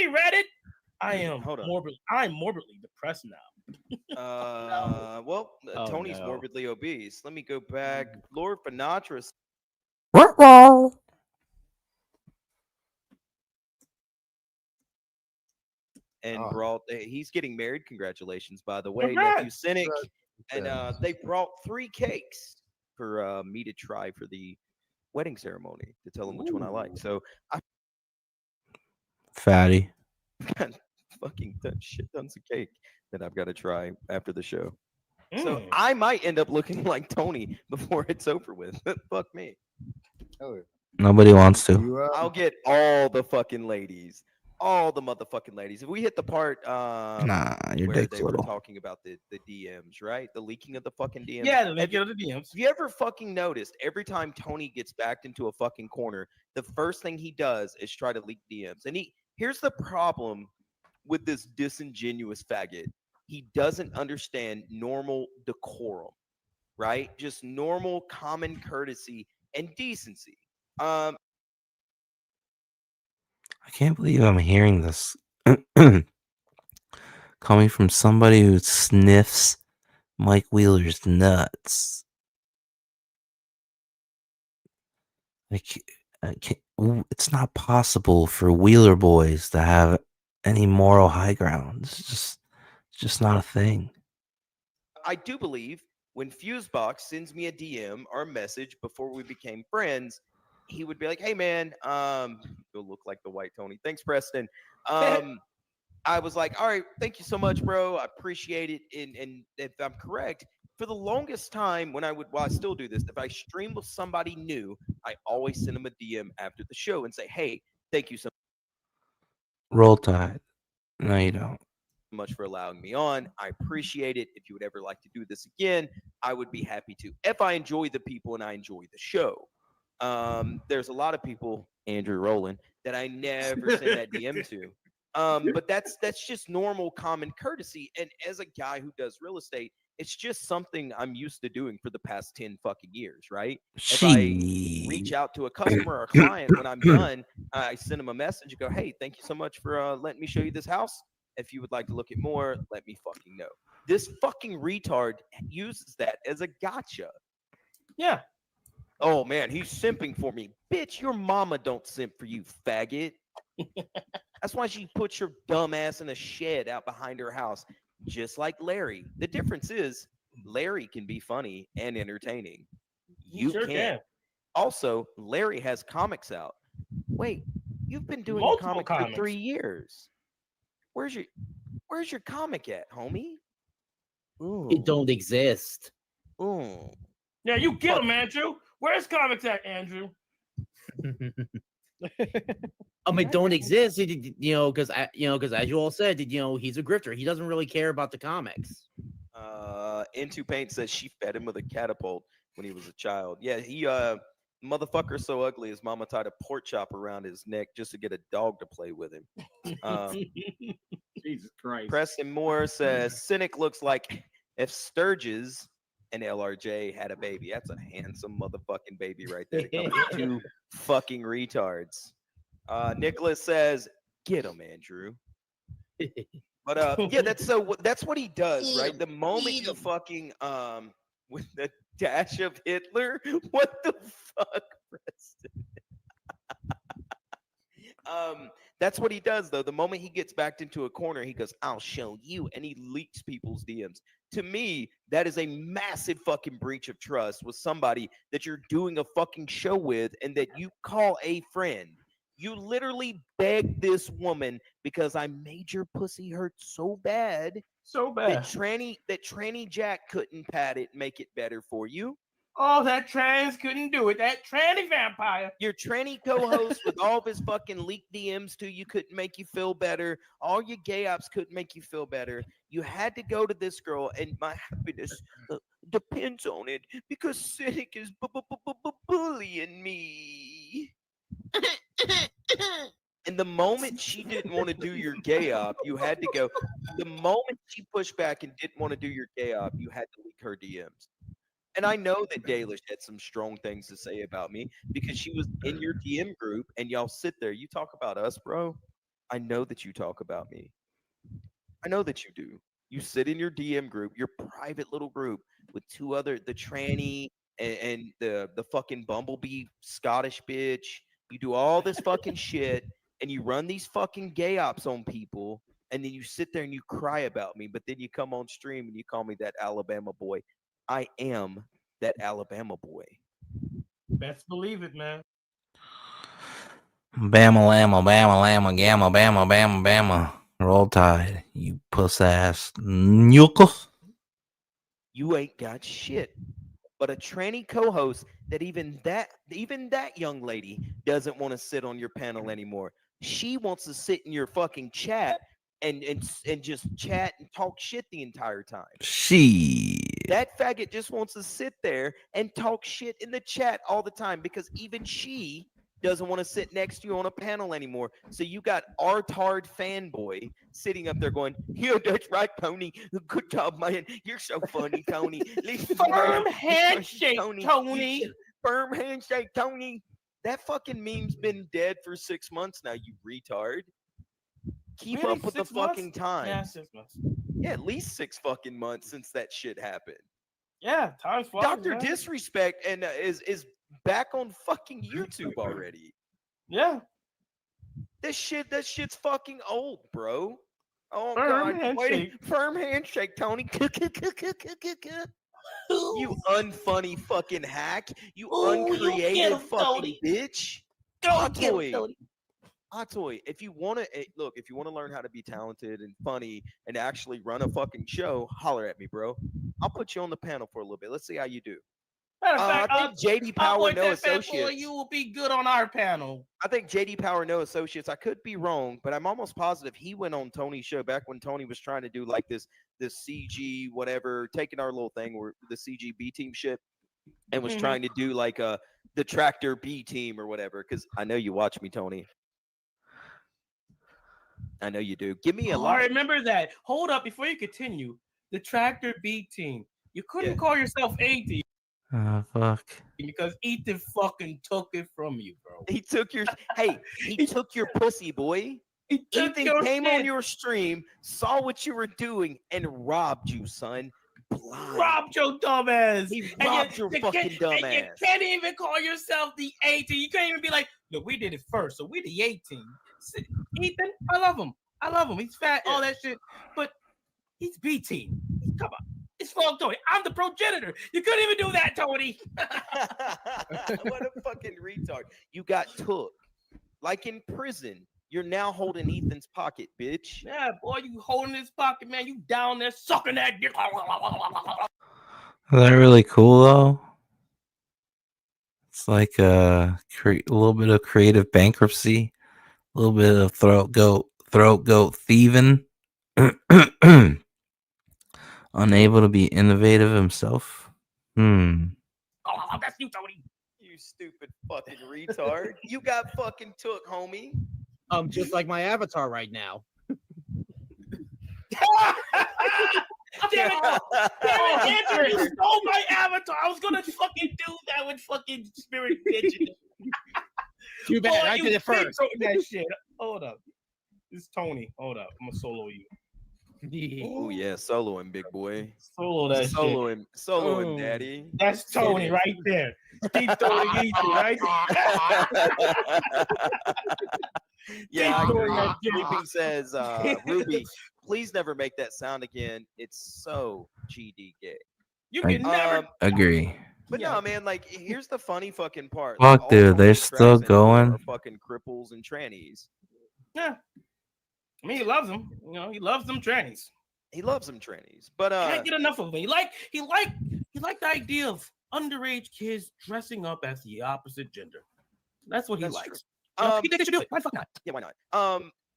read it? I'm morbidly depressed now. Tony's morbidly obese. Let me go back. Lord Pissnatra. And brought. He's getting married. Congratulations, by the way, nephew Cynic. And they brought 3 cakes for me to try for the wedding ceremony to tell him which one I like. So Fatty. got fucking tons of cake that I've got to try after the show. So I might end up looking like Tony before it's over with. Fuck me. Nobody wants to. I'll get all the fucking ladies. All the motherfucking ladies. If we hit the part nah, your where dick's they were little. talking about the DMs, right? The leaking of the fucking DMs. Yeah, the leaking of the DMs. Have you ever fucking noticed every time Tony gets backed into a fucking corner, the first thing he does is try to leak DMs? And here's the problem with this disingenuous faggot. He doesn't understand normal decorum, right? Just normal common courtesy and decency. I can't believe I'm hearing this coming from somebody who sniffs Mike Wheeler's nuts. It's not possible for Wheeler boys to have any moral high ground. It's just not a thing. I do believe when Fusebox sends me a DM or a message before we became friends, he would be like, "Hey man, you'll look like the white Tony. Thanks, Preston." I was like, "All right, thank you so much, bro. I appreciate it." And if I'm correct, for the longest time, I still do this. If I stream with somebody new, I always send them a DM after the show and say, "Hey, thank you so Roll Tide. No, you don't. much for allowing me on. I appreciate it. If you would ever like to do this again, I would be happy to. If I enjoy the people and I enjoy the show." There's a lot of people, Andrew Rowland, that I never send that DM to. But that's just normal common courtesy. And as a guy who does real estate, It's just something I'm used to doing for the past 10 fucking years, right? If I reach out to a customer or a client when I'm done, I send them a message and go, hey, thank you so much for letting me show you this house. If you would like to look at more, let me fucking know. This fucking retard uses that as a gotcha. Yeah. Oh man, he's simping for me. Bitch, your mama don't simp for you, faggot. That's why she puts your dumb ass in a shed out behind her house, just like Larry. The difference is Larry can be funny and entertaining. You sure can't. can. Also, Larry has comics out. Wait, you've been doing Multiple comics for comics. 3 years. Where's your comic at, homie? Ooh. It don't exist. Ooh. Yeah, you get him, Andrew. Where's comics at, Andrew? It don't exist. Because as you all said, he's a grifter. He doesn't really care about the comics. Into Paint says she fed him with a catapult when he was a child. Yeah, he motherfucker's so ugly his mama tied a pork chop around his neck just to get a dog to play with him. Jesus Christ. Preston Moore says Cynic looks like if Sturgis and LRJ had a baby. That's a handsome motherfucking baby right there. Two fucking retards. Nicholas says, get him, Andrew. But yeah, that's what he does, right? The moment you fucking with the dash of Hitler, what the fuck, Preston? That's what he does, though. The moment he gets backed into a corner, he goes, I'll show you. And he leaks people's DMs. To me, that is a massive fucking breach of trust with somebody that you're doing a fucking show with and that you call a friend. You literally begged this woman because I made your pussy hurt so bad. That tranny Jack couldn't pat it and make it better for you. Oh, that trans couldn't do it. That tranny vampire. Your tranny co-host with all of his fucking leaked DMs to you couldn't make you feel better. All your gay ops couldn't make you feel better. You had to go to this girl, and my happiness depends on it because Cynic is bullying me. And the moment she didn't want to do your gay op, you had to go. The moment she pushed back and didn't want to do your gay op, you had to leak her DMs. And I know that Dalish had some strong things to say about me because she was in your DM group and y'all sit there. You talk about us, bro. I know that you talk about me. I know that you do. You sit in your DM group, your private little group with two other, the tranny and the fucking bumblebee Scottish bitch. You do all this fucking shit and you run these fucking gay ops on people. And then you sit there and you cry about me. But then you come on stream and you call me that Alabama boy. I am that Alabama boy. Best believe it, man. Bama, llama, bama, llama, gamma, bama, bama, bama. Roll Tide, you puss ass nuka. You ain't got shit. But a tranny co-host that even that young lady doesn't want to sit on your panel anymore. She wants to sit in your fucking chat and just chat and talk shit the entire time. That faggot just wants to sit there and talk shit in the chat all the time because even she doesn't want to sit next to you on a panel anymore. So you got Artard fanboy sitting up there going, yeah, that's right, Tony. Good job, man. You're so funny, Tony. Firm handshake, Tony. Firm handshake, Tony. That fucking meme's been dead for 6 months now, you retard. Keep Really? up with 6 the fucking months? times. Yeah, 6 months. Yeah, at least 6 fucking months since that shit happened. Yeah, time's flying. Dr. Disrespect and is back on fucking YouTube already. Yeah. That shit's fucking old, bro. Oh Firm God. handshake. Wait, firm handshake, Tony. You unfunny fucking hack. You uncreative fucking bitch. Atoy, if you want to look, if you want to learn how to be talented and funny and actually run a fucking show, holler at me, bro. I'll put you on the panel for a little bit. Let's see how you do. Matter of fact, I think JD Power No Associates. You will be good on our panel. I think JD Power No Associates. I could be wrong, but I'm almost positive he went on Tony's show back when Tony was trying to do like this CG whatever, taking our little thing where the CG B team shit, and was trying to do like the Tractor B team or whatever. Because I know you watch me, Tony. I know you do. Give me a I remember that. Hold up before you continue. The Tractor B team. You couldn't call yourself 18 Fuck. because Ethan fucking took it from you, bro. He took your he took your pussy, boy. Ethan came on your stream, saw what you were doing, and robbed you, son. Blind. Robbed your dumb ass. He robbed your fucking dumb and you ass. can't even call yourself the 18. You can't even be like, look, we did it first, so we're the 18. Ethan, I love him. He's fat, all that shit, but he's B team. Come on. It's full Tony. I'm the progenitor. You couldn't even do that, Tony. What a fucking retard. You got took. Like in prison. You're now holding Ethan's pocket, bitch. Yeah, boy, you holding his pocket, man. You down there sucking that dick. Is that really cool though? It's like a little bit of creative bankruptcy, a little bit of throat goat thieving. Unable to be innovative himself. Oh, that's you, Tony. You stupid fucking retard. You got fucking took, homie. Just like my avatar right now. Damn it, Andrew, you stole my avatar. I was gonna fucking do that with fucking Spirit Pigeon. Too bad. I did it first. That shit. Hold up. It's Tony. Hold up. I'm gonna solo you. Oh yeah, solo him, big boy. Solo that solo shit. him, solo him, daddy. That's Tony right there. Keep throwing Ethan right there. Yeah, I agree. Creeping says, Ruby, please never make that sound again. It's so GD gay. You can never agree. But no, man, like here's the funny fucking part. Fuck, Like, dude, all they're these still tracks in here going. Are fucking cripples and trannies. Yeah. I mean, he loves them. You know, he loves them trannies. He loves them trannies. But can't get enough of them. He liked the idea of underage kids dressing up as the opposite gender. That's what he likes. You know, he think they should do it. Why the fuck not? Yeah, why not?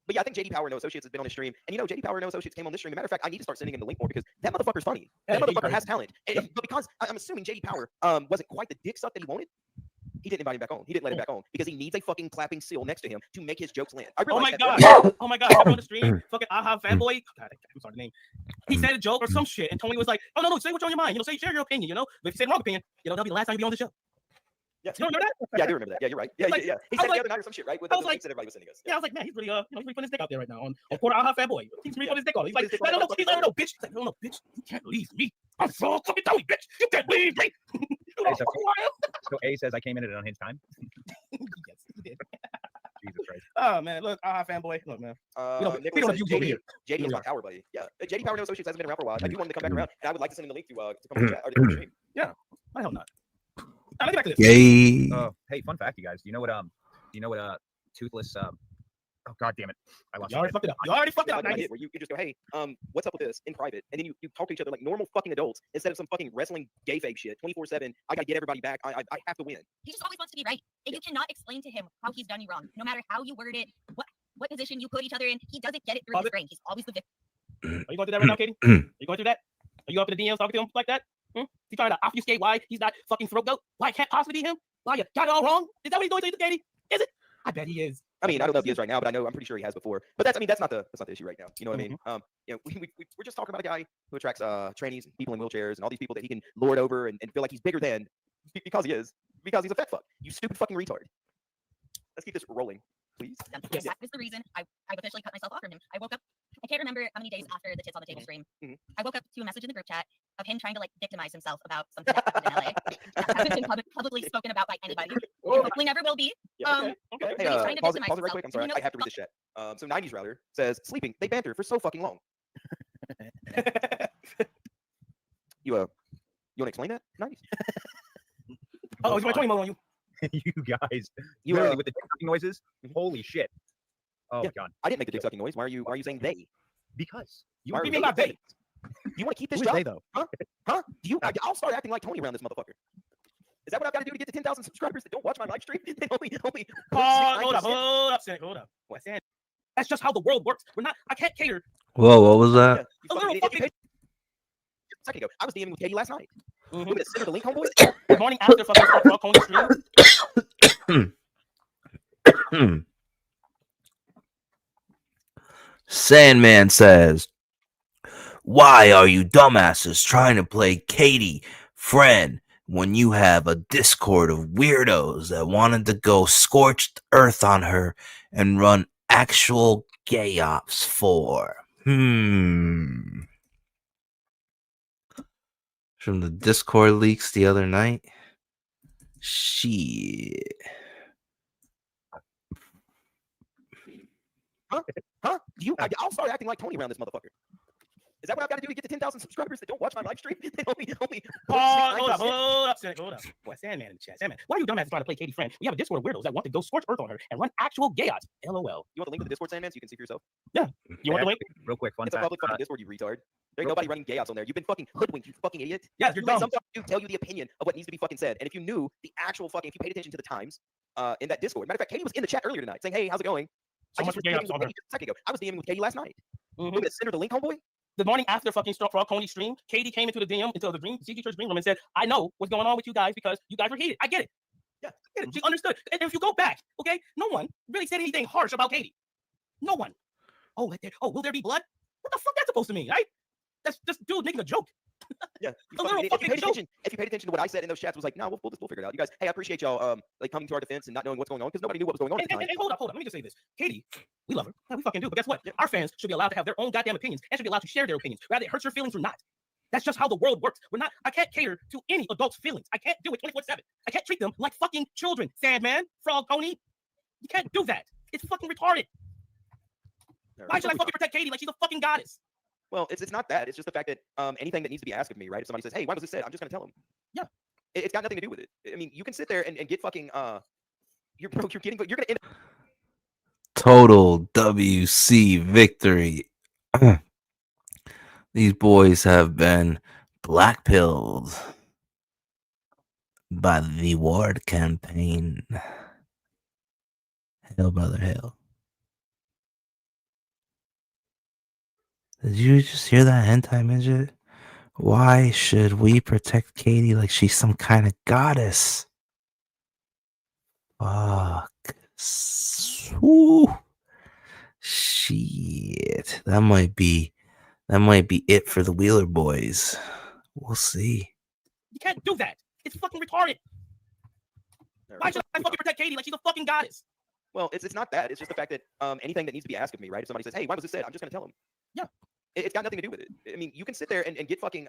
But yeah, I think JD Power No Associates has been on the stream, and you know, JD Power No Associates came on this stream. As a matter of fact, I need to start sending him the link more because that motherfucker's funny. That motherfucker has talent. But because I'm assuming JD Power wasn't quite the dick suck that he wanted, he didn't invite him back on. He didn't let him back on because he needs a fucking clapping seal next to him to make his jokes land. Oh my god! Oh my god! I'm on the stream. Fucking aha fanboy. God, I'm sorry the name. He said a joke or some shit, and Tony was like, "Oh no, say what's on your mind. You know, say share your opinion. You know, but if you say the wrong opinion, you know, that'll be the last time you be on the show." Yeah, you don't remember that? Yeah, I do remember that. Yeah, you're right. Yeah, Like, yeah. He said the other night or some shit, right? With the links that everybody was sending us. Yeah, I was like, man, he's really, you know, he's really putting his dick out there right now on quarter aha fanboy. He's really putting his dick on. He's like, I don't know, bitch. He's like, no, bitch, you can't leave me. I'm so fucking Tony, bitch. You can't leave me. So A says I came in at an unhinged time. Yes, he did. Jesus Christ. Oh man, look, aha fanboy. Look, man. We don't abuse over here. JD is my power buddy. Yeah, JD Power No Associates hasn't been around for a while. I do want him to come back around, and I would like to send him the link to come on the chat or to come on the stream. Yeah, why hell not? Now, look at this. Yay. Hey, fun fact, you guys. Do you know what toothless oh god damn it. I lost You already fucked it up. You already fucked it up. Where you just go, hey, what's up with this in private? And then you talk to each other like normal fucking adults instead of some fucking wrestling gay fake shit 24/7. I gotta get everybody back. I have to win. He just always wants to be right. And you cannot explain to him how he's done you wrong. No matter how you word it, what position you put each other in, he doesn't get it through his brain. He's always the victim. Are you going through that right now, Katie? Are you going through that? Are you up in the DMs talking to him like that? He's trying to obfuscate why he's not fucking throat goat? Why it can't possibly be him? Why you got it all wrong? Is that what he's doing to you, Katie? Is it? I bet he is. I mean, I don't know if he is right now, but I'm pretty sure he has before. But that's not the issue right now. You know what I mean? You know, we're just talking about a guy who attracts trainees and people in wheelchairs and all these people that he can lord over and feel like he's bigger than because he's a fat fuck. You stupid fucking retard. Let's keep this rolling, please. That was the reason I've officially cut myself off from him. I woke up, I can't remember how many days after the Tits on the Table stream. I woke up to a message in the group chat of him trying to like victimize himself about something that happened in LA. That hasn't been publicly spoken about by anybody. And hopefully never will be. Okay. Hey, pause it right quick. I'm sorry. I have to read this chat. So 90s Router says, sleeping, they banter for so fucking long. You want to explain that? 90s. Oh, he's my 20 on you. You guys, literally with the dick sucking noises. Holy shit! Oh yeah, god, I didn't make the dick sucking noise. Why are you saying they? Because you are not they. You want to keep this Who is job? they though? Huh? I'll start acting like Tony around this motherfucker. Is that what I've got to do to get to 10,000 subscribers that don't watch my live stream? only hold up. What? That's just how the world works. I can't cater. Whoa, what was that? A little fucking. A second ago, I was DMing with Katie last night. Want me to send her the link, homeboy? The morning after fucking rock on the stream. Sandman says, Why are you dumbasses trying to play Katie friend when you have a Discord of weirdos that wanted to go scorched earth on her and run actual gay ops for? From the Discord leaks the other night. Shit. Huh? I'll start acting like Tony around this motherfucker. Is that what I've got to do to get to 10,000 subscribers that don't watch my live stream? Hold up, Sandman in the chat. Sandman, why are you dumbasses trying to play Katie friend? We have a Discord of weirdos that want to go scorch earth on her and run actual gay odds. LOL. You want the link to the Discord, Sandman, so you can see for yourself? Yeah. You want the link? Real quick, fun It's a fact. public fucking Discord, you retard. There ain't nobody running gay outs on there. You've been fucking hoodwinked, you fucking idiot. Yeah, you're dumb. Some fucking dude tell you the opinion of what needs to be fucking said. And if you knew the actual fucking, if you paid attention to the times in that Discord. Matter of fact, Katie was in the chat earlier tonight saying, hey, how's it going? So much for gay outs on her. A second ago. I was DMing with Katie last night. Mm-hmm. Send her the link, homeboy. The morning after fucking Frog Coney stream, Katie came into the DM, into the dream, CG Church dream room and said, I know what's going on with you guys because you guys were heated. I get it. Yeah, I get it. She understood. And if you go back, okay, no one really said anything harsh about Katie. No one. Oh, will there be blood? What the fuck that's supposed to mean, right? That's just dude making a joke. Yeah. If you paid attention to what I said in those chats, was like, no, we'll figure it out. You guys, hey, I appreciate y'all like coming to our defense and not knowing what's going on because nobody knew what was going on. And hold up. Let me just say this. Katie, we love her. Yeah, we fucking do. But guess what? Yeah. Our fans should be allowed to have their own goddamn opinions and should be allowed to share their opinions, whether it hurts your feelings or not. That's just how the world works. I can't cater to any adult's feelings. I can't do it 24/7. I can't treat them like fucking children. Sandman, Frog Pony. You can't do that. It's fucking retarded. Why should I fucking protect Katie like she's a fucking goddess? Well, it's not that. It's just the fact that anything that needs to be asked of me, right? If somebody says, hey, why was this said? I'm just going to tell them. Yeah. It's got nothing to do with it. I mean, you can sit there and get fucking, you're going to end up. Total WC victory. These boys have been blackpilled by the Ward campaign. Hail, brother, hail. Did you just hear that hentai midget? Why should we protect Katie like she's some kind of goddess? Fuck. Ooh. Shit. That might be it for the Wheeler boys. We'll see. You can't do that. It's fucking retarded. Why should I fucking protect Katie like she's a fucking goddess? Well, it's not that. It's just the fact that anything that needs to be asked of me, right? If somebody says, hey, why was this said? I'm just going to tell them. Yeah. It's got nothing to do with it. I mean, you can sit there and get fucking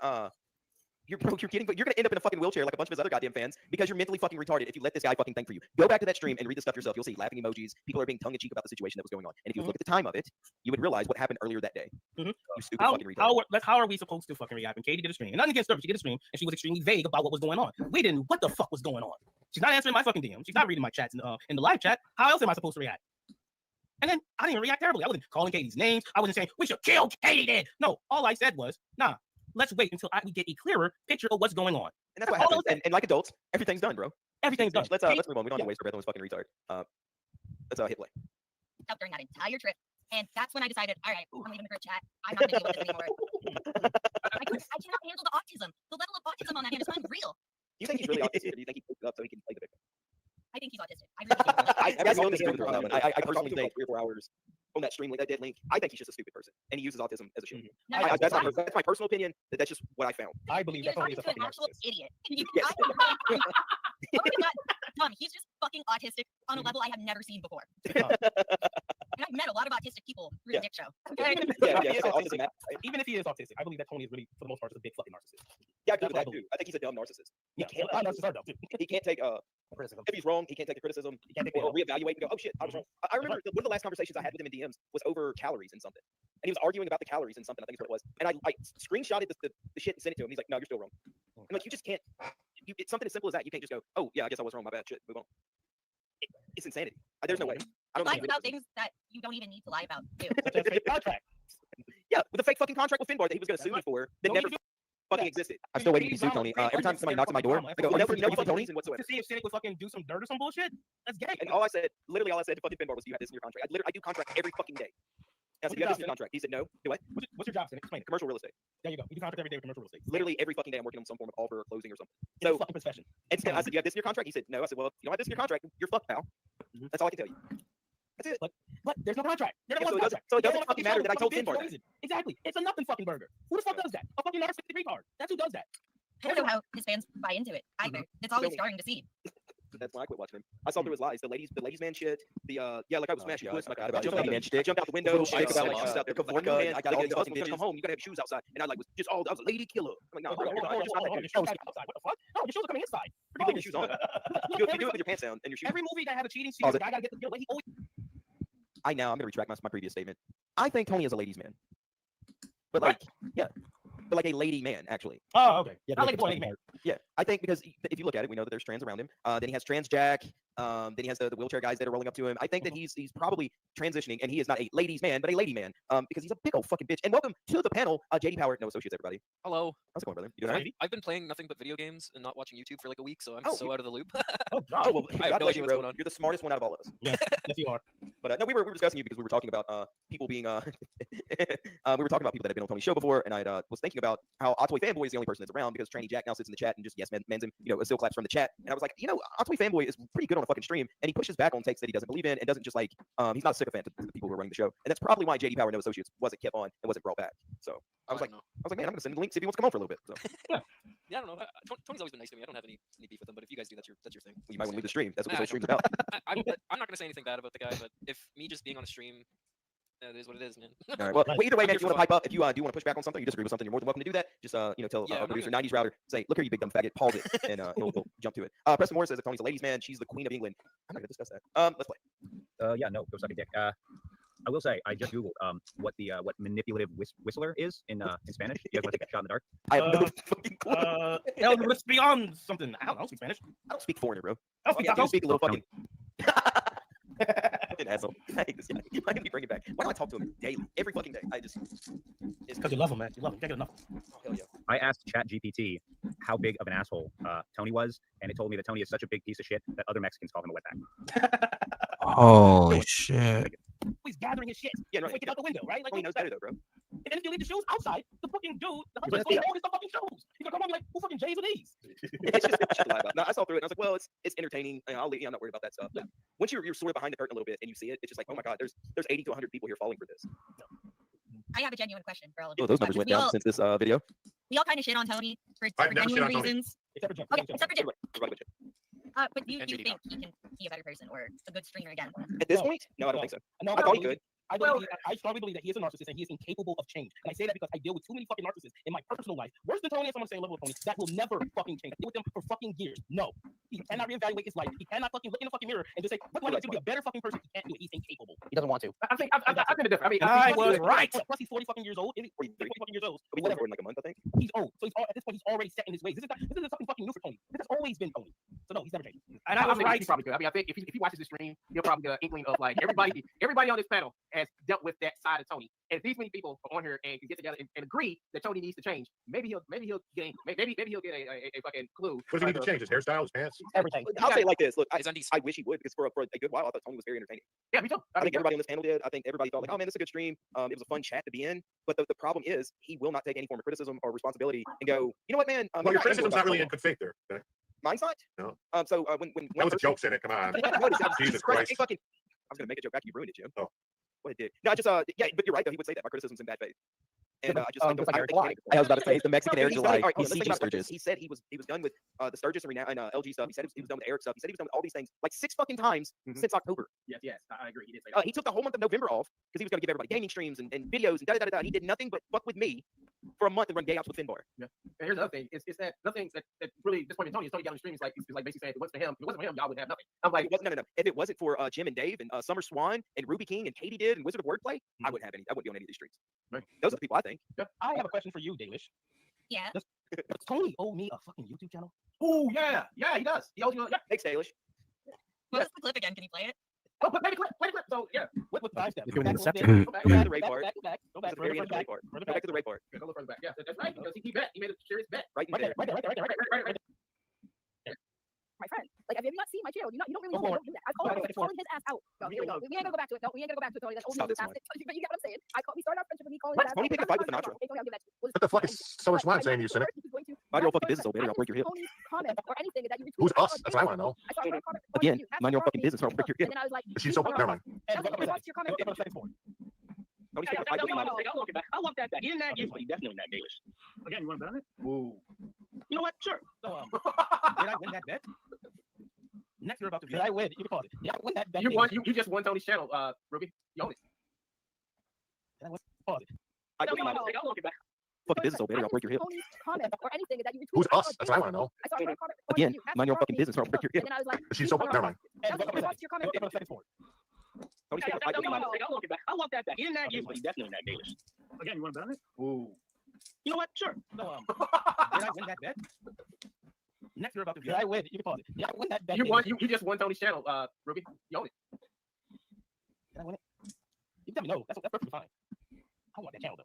you're going to end up in a fucking wheelchair like a bunch of his other goddamn fans because you're mentally fucking retarded if you let this guy fucking think for you. Go back to that stream and read the stuff yourself. You'll see laughing emojis. People are being tongue-in-cheek about the situation that was going on. And if you look at the time of it, you would realize what happened earlier that day. Mm-hmm. You stupid fucking retard. How are we supposed to fucking react when Katie did a stream? And nothing against her, but she did a stream and she was extremely vague about what was going on. We didn't. What the fuck was going on? She's not answering my fucking DM. She's not reading my chats in the live chat. How else am I supposed to react? And then I didn't even react terribly. I wasn't calling Katie's names. I wasn't saying we should kill Katie. Then no, all I said was, nah. Let's wait until we get a clearer picture of what's going on. And that's what happens. And like adults, everything's done, bro. Everything's done. Let's move on. We don't have to waste our breath on this fucking retard. Let's hit play. Up during that entire trip, and that's when I decided, all right, I'm leaving the group chat. I'm not going to deal with this anymore. I cannot handle the autism. The level of autism on that man is unreal. You think he's really autistic, or do you think he picks it up so he can play the victim? I think he's autistic. I personally think 3 or 4 hours on that stream link, that dead link. I think he's just a stupid person, and he uses autism as a shield. That's my personal opinion. That's just what I found. I believe that he's a fucking actual idiot. Tom, he's just fucking autistic on a level I have never seen before. And I've met a lot of autistic people through the Dick Show. Even if he is autistic, I believe that Tony is really, for the most part, just a big fucking narcissist. Yeah, I do. I think he's a dumb narcissist. Narcissists are dumb too. He can't take criticism. If he's wrong, he can't take the criticism. He can't or reevaluate and go, oh shit, I was wrong. I remember one of the last conversations I had with him in DMs was over calories and something. And he was arguing about the calories and something, I think is what it was. And I screenshotted the shit and sent it to him. He's like, no, you're still wrong. I'm like, you just can't. It's something as simple as that. You can't just go, oh yeah, I guess I was wrong. My bad. Shit, move on. It's insanity. There's no way. I don't lie about things that you don't even need to lie about. Too. Contract. Yeah, with a fake fucking contract with Finbar that he was going to sue me for that never fucking existed. I'm still waiting to be sued, Tony. Every time somebody knocks on my door, I go, no fucking Tony's and whatsoever. To see if Cynic would fucking do some dirt or some bullshit. That's gay. And literally all I said to fucking Finbar was, do you have this in your contract? I do contract every fucking day. I said, do you have this in your contract? He said, no. Do what? What's your job, Cynic? Explain it. Commercial real estate. There you go. You do contract every day with commercial real estate. Literally every fucking day I'm working on some form of offer or closing or something. It's a fucking profession. And I said, you have this in your contract? He said, no. I said, well, if you don't have this in your contract, you're fucked, pal. That's all I can tell you. That's it. But there's no contract. There's Yeah, no so it doesn't- contract. so it They doesn't don't fucking show matter the that I told fucking Finbar bid for that. a reason. Exactly. It's a nothing fucking burger. Who the fuck does that? A fucking Nars 53 card. That's who does that. I don't know how his fans buy into it either. It's always jarring to see. That's why I quit watching him. I saw through his lies. The ladies man shit. Yeah, like I was smashing. God, Puss, I like, forgot about I jumped his out- lady man shtick. I jumped out the window. Little I shtick about about like like, the California, man. I I gotta got all get these fucking fucking bitches come home. You gotta have shoes outside, and I like was just all I was a lady killer. I'm like, no, Hold on, your shoes are coming outside. What the fuck? No, your shoes are coming inside. You leave your shoes on. You do it with your pants down and your shoes. Every movie that has a cheating scene, Pause the it. guy gotta get away. He always I'm gonna retract my previous statement. I think Tony is a ladies' man, but like, yeah, but like a lady man actually. Oh, okay. Yeah, I like boy man. Yeah, I think because if you look at it, we know that there's trans around him. Then he has trans Jack. Then he has the wheelchair guys that are rolling up to him. I think that he's probably transitioning, and he is not a ladies' man, but a lady man. Because he's a big old fucking bitch. And welcome to the panel, JD Power, no associates, everybody. Hello. How's it going, brother? You doing all right? I've been playing nothing but video games and not watching YouTube for like a week, so I'm Oh, so out of the loop. Oh, well, I have God no bless idea you, what's bro. going on. You're the smartest one out of all of us. Yes, you are. But no, we were discussing you because we were talking about people being we were talking about people that had been on Tony's show before, and I was thinking about how Otoy Fanboy is the only person that's around because Tranny Jack now sits in the chat and just mans him, still claps from the chat. And I was like, Otoy Fanboy is pretty good on a fucking stream, and he pushes back on takes that he doesn't believe in, and doesn't just like he's not a sycophant to the people who are running the show, and that's probably why JD Power No Associates wasn't kept on and wasn't brought back. So I was like, man, I'm gonna send him the link, see if he wants to come on for a little bit. So Yeah, I don't know. Tony's always been nice to me. I don't have any beef with him, but if you guys do, that's your thing. you might want to leave the stream. That's what Nah, this whole stream's about. I'm not gonna say anything bad about the guy, but if me just being on a stream, it is what it is, man. All right. Well, either way, I'm man, here if you want for to pipe up, if you do want to push back on something, you disagree with something, you're more than welcome to do that. Just tell Yeah, our I'm producer gonna- 90s router, say, look here, you big dumb faggot, pause it, and he'll jump to it. Preston Moore says that Tony's a ladies' man. She's the queen of England. I'm not gonna discuss that. Let's play. Yeah, no, go suck a dick. I will say I just googled what manipulative whistler is in Spanish. You guys want to take a shot in the dark? I have no fucking clue. Let's be on something. I don't speak Spanish. I don't speak foreigner, bro. I don't speak I taco. speak a little fucking. Fucking asshole. I hate this guy. Why can't we bring it back? Why do I talk to him daily, every fucking day? It's because you love him, man. You love him. You can't get enough. Oh, hell yeah. I asked ChatGPT how big of an asshole Tony was, and it told me that Tony is such a big piece of shit that other Mexicans call him a wetback. Holy shit. He's gathering his shit. Yeah, right. Like it out the window, right? Like Tony knows better though, bro. And then if you leave the shoes outside, the fucking dude, the He's husband's like, going to the fucking shoes. He's gonna come home and be like, who fucking J's are these? It's just shit to lie about. No, I saw through it and I was like, well, it's entertaining. I'm not worried about that stuff. But once you're sort of behind the curtain a little bit and you see it, it's just like, oh my god, there's 80 to 100 people here falling for this. I have a genuine question for all of Oh, you. those numbers went down since this video. We all kind of shit on Tony for I've never shit genuine on Tony. reasons. Except for Jim. Okay, except for Jim. Everybody bitch. But do you And JD think he can be a better person or a good streamer again? At this point, no, I don't think so. No, I thought he could. I strongly believe that he is a narcissist and he is incapable of change. And I say that because I deal with too many fucking narcissists in my personal life. Worse than Tony, as someone saying level of Tony, that will never fucking change. I deal with them for fucking years. No. He cannot reevaluate his life. He cannot fucking look in the fucking mirror and just say, what do I need to be a better fucking person? He can't do it. He's incapable. He doesn't want to. I think I've been different. I mean, I he's was 40 right. Plus he's 40 fucking years old. 40 fucking years old. He's been recording like a month, I think. He's old. So at this point, he's already set in his ways. This is something fucking new for Tony. This has always been Tony. So no, he's never changed. And I was right. He's probably good. I mean, I think if he watches the stream, he'll probably get an inkling of like everybody on this panel has dealt with that side of Tony. And if these many people are on here and can get together and agree that Tony needs to change, maybe he'll get a fucking clue. What does he need to change? His hairstyle, his pants? Everything. I'll say it like this. Look, I wish he would because for a good while I thought Tony was very entertaining. Yeah, me too. I think everybody on this panel did. I think everybody thought like, oh man, this is a good stream. It was a fun chat to be in. But the problem is he will not take any form of criticism or responsibility and go, you know what, man? Well, your criticism's not really in good faith there. Okay? Mine's not. No. So when That was a joke in it. Come on. Jesus Christ. I was gonna make a joke back. You ruined it, Jim. Oh. What it did? No, I just yeah, but you're right though. He would say that my criticism's in bad faith. And I just I was about to say the Mexican Air July. He's CG Sturgis. He said he was done with the Sturgis and LG stuff. He said he was done with Eric stuff. He said he was done with all these things like 6 fucking times since October. Yes, I agree. He did say that. He took the whole month of November off because he was going to give everybody gaming streams and videos and da. He did nothing but fuck with me for a month and run gay outs with Finbar. Yeah. And here's the other thing: it's that nothing that really disappointed Tony. Tony got on the stream. It's like basically saying if it wasn't for him, y'all would have nothing. I'm like, no. If it wasn't for Jim and Dave and Summer Swan and Ruby King and Katie did and Wizard of Wordplay, I wouldn't have any. I wouldn't be on any of these streams. Right. Those are the people I think. Yeah. I have a question for you, Dalish. Yeah. Does Tony owe me a fucking YouTube channel? Oh yeah, he does. He owes you. Yeah. Thanks, Dalish. What's the clip again? Can you play it? Oh, play the clip. So yeah, what 5 steps? You're doing Go back, Inception. go back, Go back to the rape part. Go back. Go back to the rape part. Go back to the rape part. Go further back. Yeah, that's right. Because he bet. He made a serious bet. Right Right there. My friend, like, have you not seen my channel? You don't really know me. Don't do that. I calling his ass out. No, here we go. We ain't gonna go back to it. No, we ain't gonna go back to it, Tony. That's old news. But you get what I'm saying? We started our friendship with me calling his ass out. What the fuck is Summer Swan saying to you, Cynic? Mind your own fucking business, old man, or I'll break your hip. Tony's comment or anything that you retweeted. Who's I us? saw That's what I want to know. I saw her comment responding Again, to you. That's mind your own what fucking brought me business, or I'll to break your look. hip. And then I was like, She's Jesus so hung never around. mind. That was in response to your comment. I'll walk it back. He didn't nag you, but he definitely nagged Dalish. Again, you want to bet on it? Ooh. You know what? Sure. So, did I win that bet? Next, you're about to. Did I win? You can pause it. Did I win that bet? You won. You just won Tony's channel, Ruby. You own it. Did I win? Pause it. I'll walk it back. Fucking business, old man, or I'll break your hip. Tony's comment or anything that you retweeted. Who's us? That's what I want to know. I saw her comment responding Again, to you. That's mind your own what fucking brought me business, or I'll break your hip. And then I was like, She's so never mind. that was in response to your comment. I'll walk it back. I'll walk that back. He didn't nag you, but he definitely nagged Dalish. Again, you want to bet on it? Ooh. You know what? Sure. So, did I win that bet? Next, you're about to. Did I win? You can pause it. Did I win that bet? You won. You just won Tony's channel, Ruby. You own it. Did I win it? You can tell me no. That's perfectly fine. I want that channel though.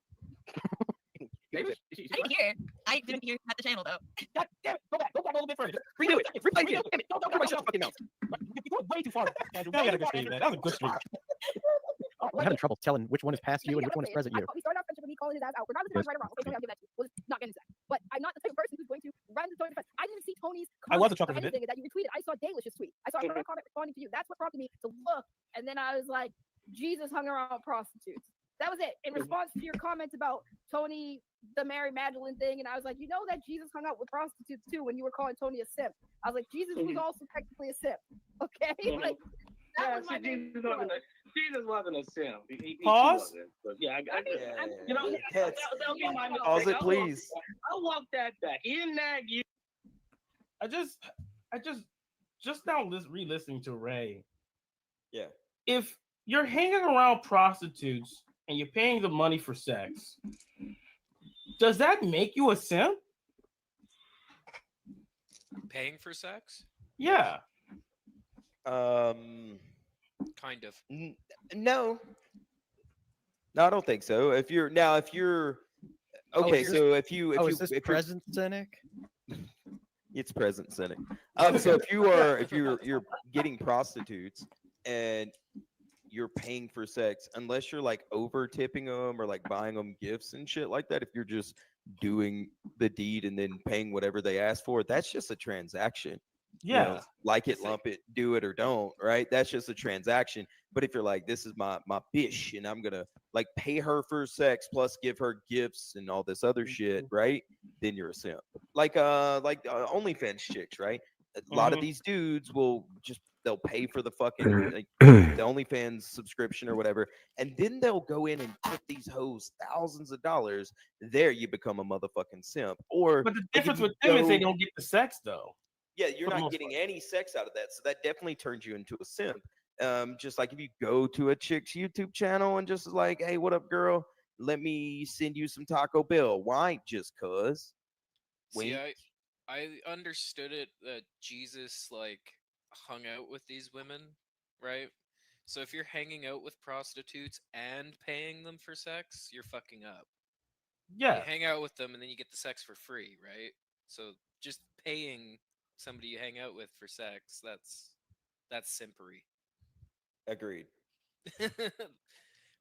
David? I didn't hear it. I didn't hear at the channel though. God damn it! Go back a little bit further. Redo it. Replay it. Damn it! Don't shut your fucking mouth. You're going way too far. Andrew. That was a good stream, man. That was a good stream. I'm having trouble telling which one is past you and which one is present you. We started our friendship with me calling his ass out, regardless if I was right or wrong. Okay, I'll give that to you. Was not getting that. But I'm not the type of person who's going to run to Tony's defense. I didn't see Tony's I was a comment trucker or for a bit. anything that you retweeted. I saw Dalish's tweet. I saw her comment responding to you. That's what prompted me to look. And then I was like, Jesus hung around prostitutes. That was it. In response to your comments about Tony, the Mary Magdalene thing, and I was like, you know that Jesus hung out with prostitutes too when you were calling Tony a simp. I was like, Jesus was also technically a simp. Okay? Like, that was my Jesus wasn't a simp. He Pause. wasn't. But yeah, Yeah. you know, that'll be my mistake. Pause it, please. I'll walk that back. He didn't nag you. I just now re-listening to Ray. Yeah. If you're hanging around prostitutes and you're paying the money for sex, does that make you a simp? Paying for sex? Yeah. Kind of. No. No, I don't think so. If you're okay, so if you is this present cynic? It's present cynic. So if you're getting prostitutes and you're paying for sex, unless you're like over tipping them or like buying them gifts and shit like that, if you're just doing the deed and then paying whatever they ask for, that's just a transaction. Yeah. You know, like it, lump it, do it or don't, right? That's just a transaction. But if you're like, this is my bitch and I'm gonna like pay her for sex plus give her gifts and all this other shit, right? Then you're a simp. Like OnlyFans chicks, right? A lot of these dudes they'll pay for the fucking like, the OnlyFans subscription or whatever, and then they'll go in and tip these hoes thousands of dollars. There you become a motherfucking simp. Or But the difference with them is they don't get the sex though. Yeah, you're not getting any sex out of that, so that definitely turns you into a simp. Just like if you go to a chick's YouTube channel and just like, hey, what up, girl? Let me send you some Taco Bell. Why? Just cause. See, I understood it that Jesus like hung out with these women, right? So if you're hanging out with prostitutes and paying them for sex, you're fucking up. Yeah. You hang out with them and then you get the sex for free, right? So just paying somebody you hang out with for sex, that's simpery. Agreed.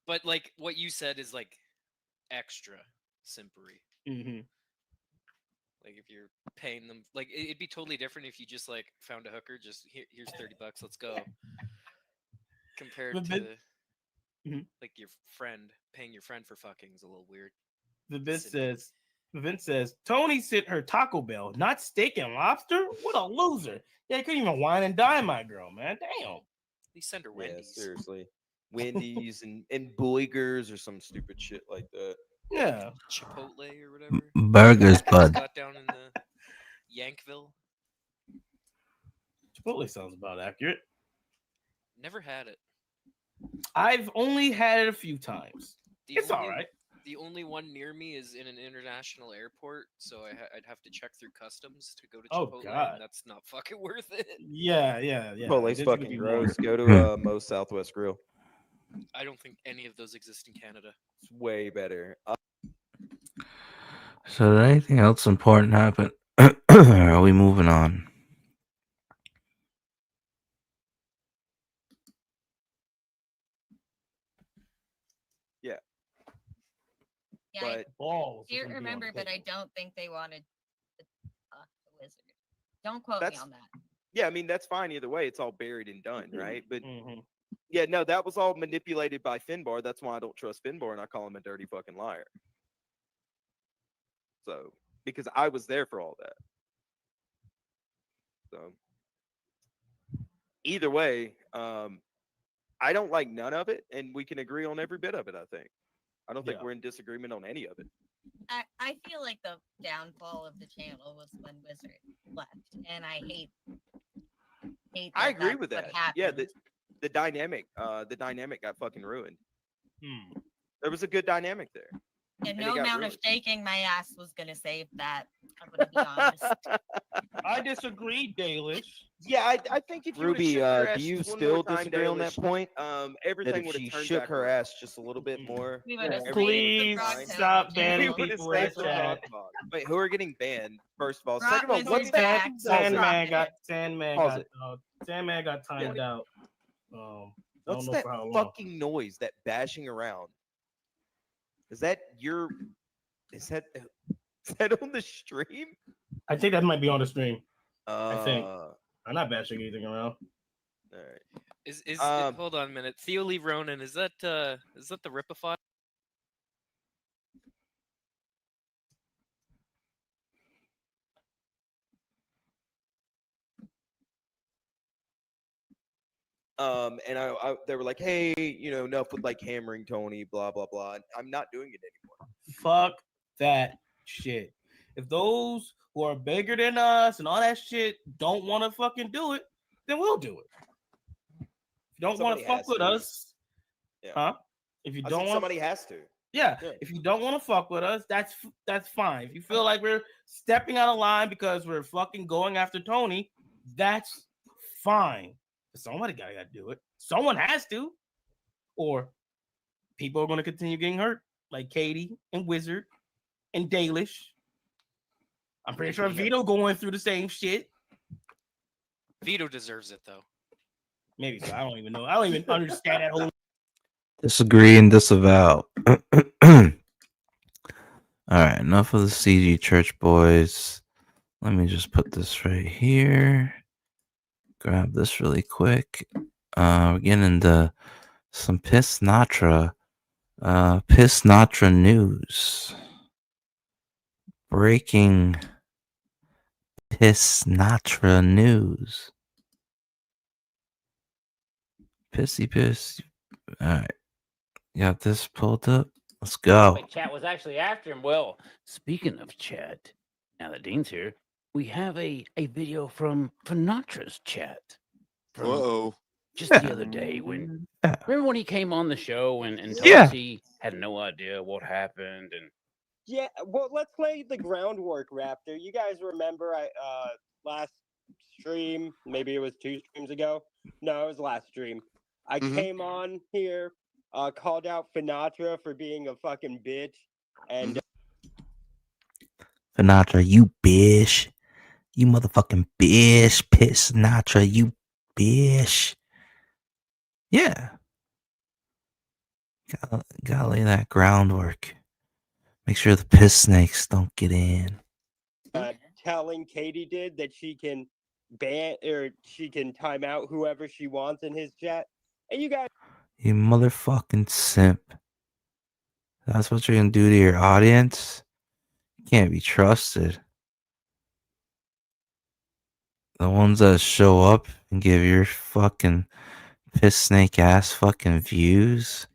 But like what you said is like extra simpery. Mm-hmm. Like if you're paying them, like it'd be totally different if you just like found a hooker, just here's $30, let's go. Compared to like your friend paying your friend for fucking is a little weird. Vince says Tony sent her Taco Bell, not steak and lobster. What a loser! Yeah, he couldn't even wine and dine my girl, man. Damn. At least send her Wendy's. Yeah, seriously. Wendy's and Boigers or some stupid shit like that. Yeah. Chipotle or whatever. Burgers, bud. Got down in the Yankville. Chipotle sounds about accurate. Never had it. I've only had it a few times. It's all right. The only one near me is in an international airport, so I'd have to check through customs to go to Chipotle. God. And that's not fucking worth it. Yeah. Chipotle's fucking gross. Go to Moe's Southwest Grill. I don't think any of those exist in Canada. It's way better. So did anything else important happen? Are we moving on? Yeah. Yeah, But I can't remember, but I don't think they wanted Don't quote me on that. Yeah, I mean that's fine either way. It's all buried and done, right? But Mm-hmm. yeah, no, that was all manipulated by Finbar. That's why I don't trust Finbar, and I call him a dirty fucking liar. So because I was there for all that. So either way, I don't like none of it, and we can agree on every bit of it. I think. I don't think we're in disagreement on any of it. I feel like the downfall of the channel was when Wizard left, and I hate. I agree with what that. happened. Yeah, the dynamic got fucking ruined. Hmm. There was a good dynamic there. And and no it got amount ruined. of shaking my ass was gonna save that. I'm gonna be honest. I disagree, Dalish. Yeah, I think if you Ruby, shook her do ass you just one still more time, disagree on that Dalish, point? That Everything if would she have turned shook back her around. ass just a little bit more, We would have Please stop banning people in chat. Wait, who are getting banned? First of all, Rock second of all, Wizard what's back. that? Sandman got Sandman got timed Yeah. out. What's don't know that for how long. fucking noise? That bashing around? Is that your? Is that on the stream? I think that might be on the stream. I think. Uh, I'm not bashing anything around. All right. Is hold on a minute. Theo Lee Ronan, is that the Ripify? And they were like, hey, enough with like hammering Tony, blah blah blah. And I'm not doing it anymore. Fuck that shit. If those who are bigger than us and all that shit don't want to fucking do it, then we'll do it. If you don't want Somebody to fuck has with to. us, Yeah. huh? If you I don't said want, somebody has to. yeah. Yeah. If you don't want to fuck with us, that's fine. If you feel like we're stepping out of line because we're fucking going after Tony, that's fine. Somebody gotta do it. Someone has to, or people are going to continue getting hurt, like Katie and Wizard and Dalish. I'm pretty sure Vito going through the same shit. Vito deserves it though. Maybe so. I don't even know. I don't even understand that whole. Disagree and disavow. All right, enough of the CG Church Boys. Let me just put this right here. Grab this really quick. We're getting into some Pissnatra. Pissnatra news. Breaking Pissnatra news. Pissy piss. All right. Got this pulled up. Let's go. Wait, chat was actually after him. Well, speaking of chat, now that Dean's here, we have a video from Pissnatra's chat. Whoa. Just the other day when remember when he came on the show and told Yeah. us he had no idea what happened and Yeah, well, let's lay the groundwork, Raptor. You guys remember last stream, maybe it was 2 streams ago. No, it was last stream. I came on here, called out Pissnatra for being a fucking bitch, and Sinatra, you bitch. You motherfucking bitch. Pissnatra, you bitch. Yeah. Gotta lay that groundwork. Make sure the piss snakes don't get in. telling Katie did that she can ban or she can time out whoever she wants in his chat. And you guys, You motherfucking simp. That's what you're gonna do to your audience? You can't be trusted. The ones that show up and give your fucking piss snake ass fucking views.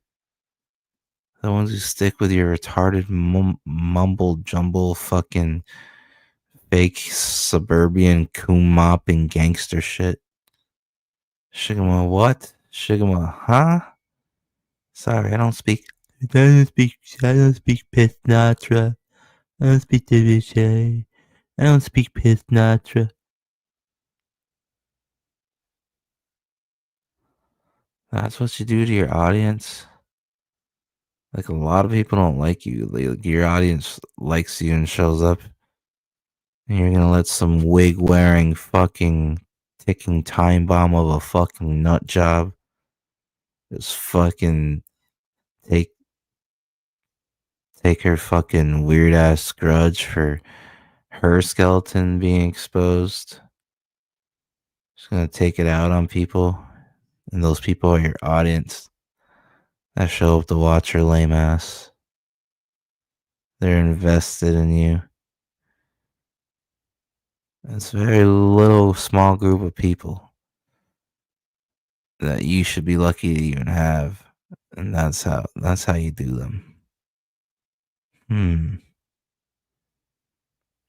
The ones who stick with your retarded mumble jumble fucking fake suburban coon mopping gangster shit. Shigma what? Shigma, huh? Sorry, I don't speak Pissnatra. I don't speak Division. I don't speak Pissnatra. That's what you do to your audience. Like, a lot of people don't like you. Like, your audience likes you and shows up. And you're gonna let some wig wearing fucking ticking time bomb of a fucking nut job just fucking take her fucking weird ass grudge for her skeleton being exposed. Just gonna take it out on people, and those people are your audience that show up to watch your lame ass. They're invested in you. It's a very little, small group of people that you should be lucky to even have, and that's how you do them.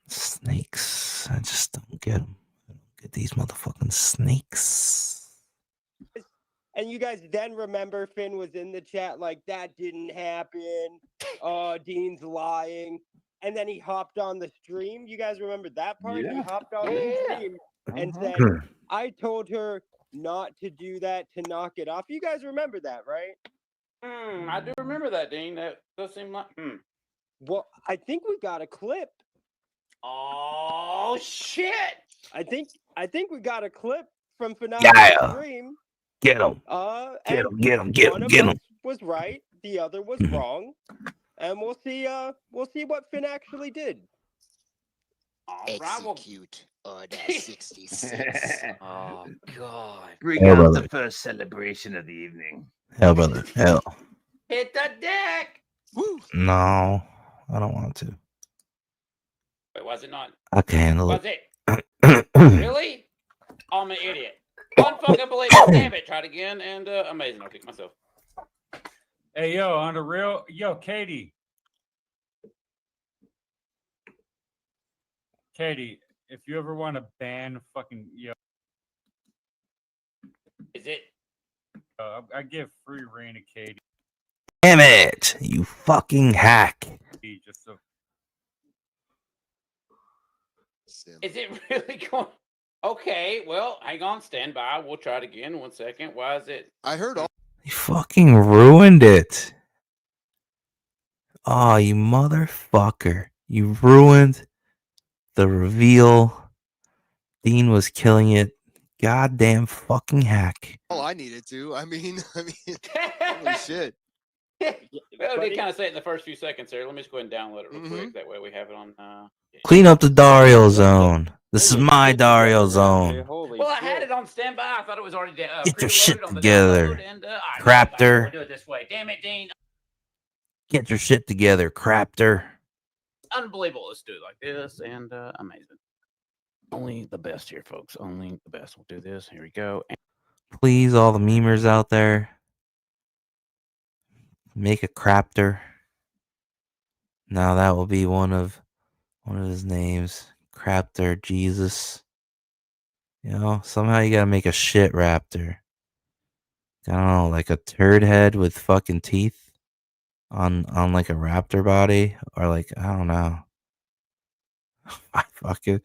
Snakes. I just don't get them. I don't get these motherfucking snakes. And you guys then remember Finn was in the chat like, that didn't happen. Dean's lying. And then he hopped on the stream. You guys remember that part? He hopped on the stream and said, I told her not to do that, to knock it off. You guys remember that, right? I do remember that, Dean. That does seem like. Well, I think we got a clip. Oh shit! I think we got a clip from Pissnatra's Yeah. stream. Get him. Get him. Get him. Get him. Get him. Was right, the other was wrong, and we'll see what Finn actually did. Execute Order 66. Oh god! Bring Hell, out brother. The first celebration of the evening. Hell, brother. Hell. Hit the deck. Woo. No, I don't want to. Wait, was it not? I can handle was it. Really? I'm an idiot. Unfucking damn it. Tried again and amazing. I'll kick myself. Hey, yo, on the real, Katie, if you ever want to ban fucking, is it? I give free reign to Katie. Damn it, you fucking hack. Just so. Is it really going? Okay, well, hang on, stand by. We'll try it again. 1 second. Why is it? I heard all. You fucking ruined it. Oh, you motherfucker. You ruined the reveal. Dean was killing it. Goddamn fucking hack. All I needed to. I mean, holy shit. Well, we did kind of say it in the first few seconds there. Let me just go ahead and download it real quick. That way we have it on. Clean up the Dario zone. This is my Dario zone. Well, I had it on standby. I thought it was already Get your shit together. Crapter. Do it this way. Damn it, Dean. Get your shit together, crapter. Unbelievable. Let's do it like this and amazing. Only the best here, folks. Only the best. We'll do this. Here we go. Please, all the memers out there, make a crapter. Now that will be one of his names. Crapter Jesus. You know, somehow you gotta make a shit raptor. I don't know, like a turd head with fucking teeth on like a raptor body, or like I don't know. I fucking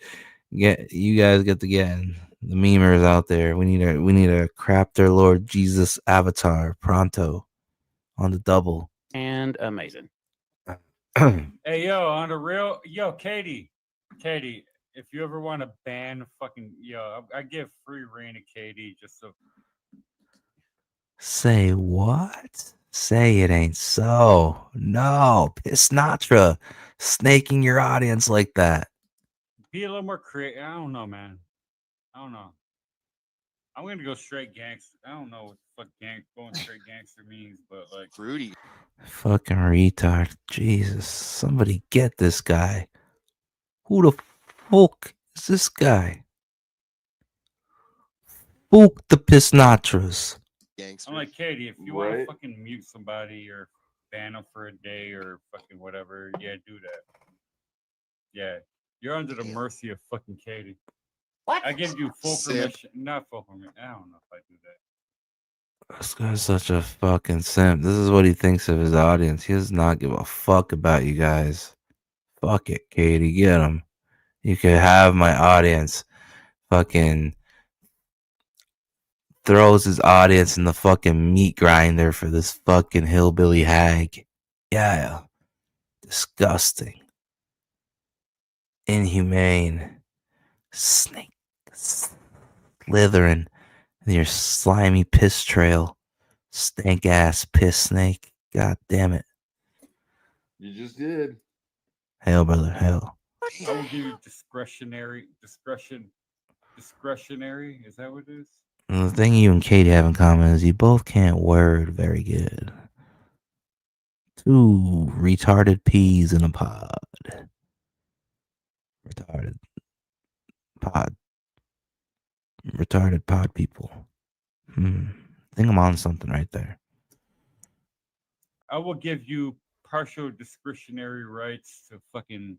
you guys get to get the memers out there. We need a crapter Lord Jesus avatar pronto on the double. And amazing. Hey, yo, on the real, Katie, if you ever want to ban fucking, I give free reign to Katie just so. Say what? Say it ain't so. No, Pissnatra snaking your audience like that. Be a little more creative. I don't know, man. I don't know. I'm gonna go straight gangster. I don't know what the fuck going straight gangster means, but like fruity. Fucking retard. Jesus. Somebody get this guy. Who the fuck is this guy? Fuck the Pissnatras. I'm like, Katie, if you want to fucking mute somebody or ban them for a day or fucking whatever, yeah, do that. Yeah, you're under the mercy of fucking Katie. What? I give you full permission. Not full permission. I don't know if I do that. This guy's such a fucking simp. This is what he thinks of his audience. He does not give a fuck about you guys. Fuck it, Katie. Get him. You could have my audience. Fucking throws his audience in the fucking meat grinder for this fucking hillbilly hag. Yeah. Disgusting. Inhumane. Snake. Slithering in your slimy piss trail. Stank ass piss snake. God damn it. You just did. Hell, brother. Hell. I will give you discretion discretionary. Is that what it is? And the thing you and Katie have in common is you both can't word very good. Two retarded peas in a pod. Retarded pod. Retarded pod people. I think I'm on something right there. I will give you partial discretionary rights to fucking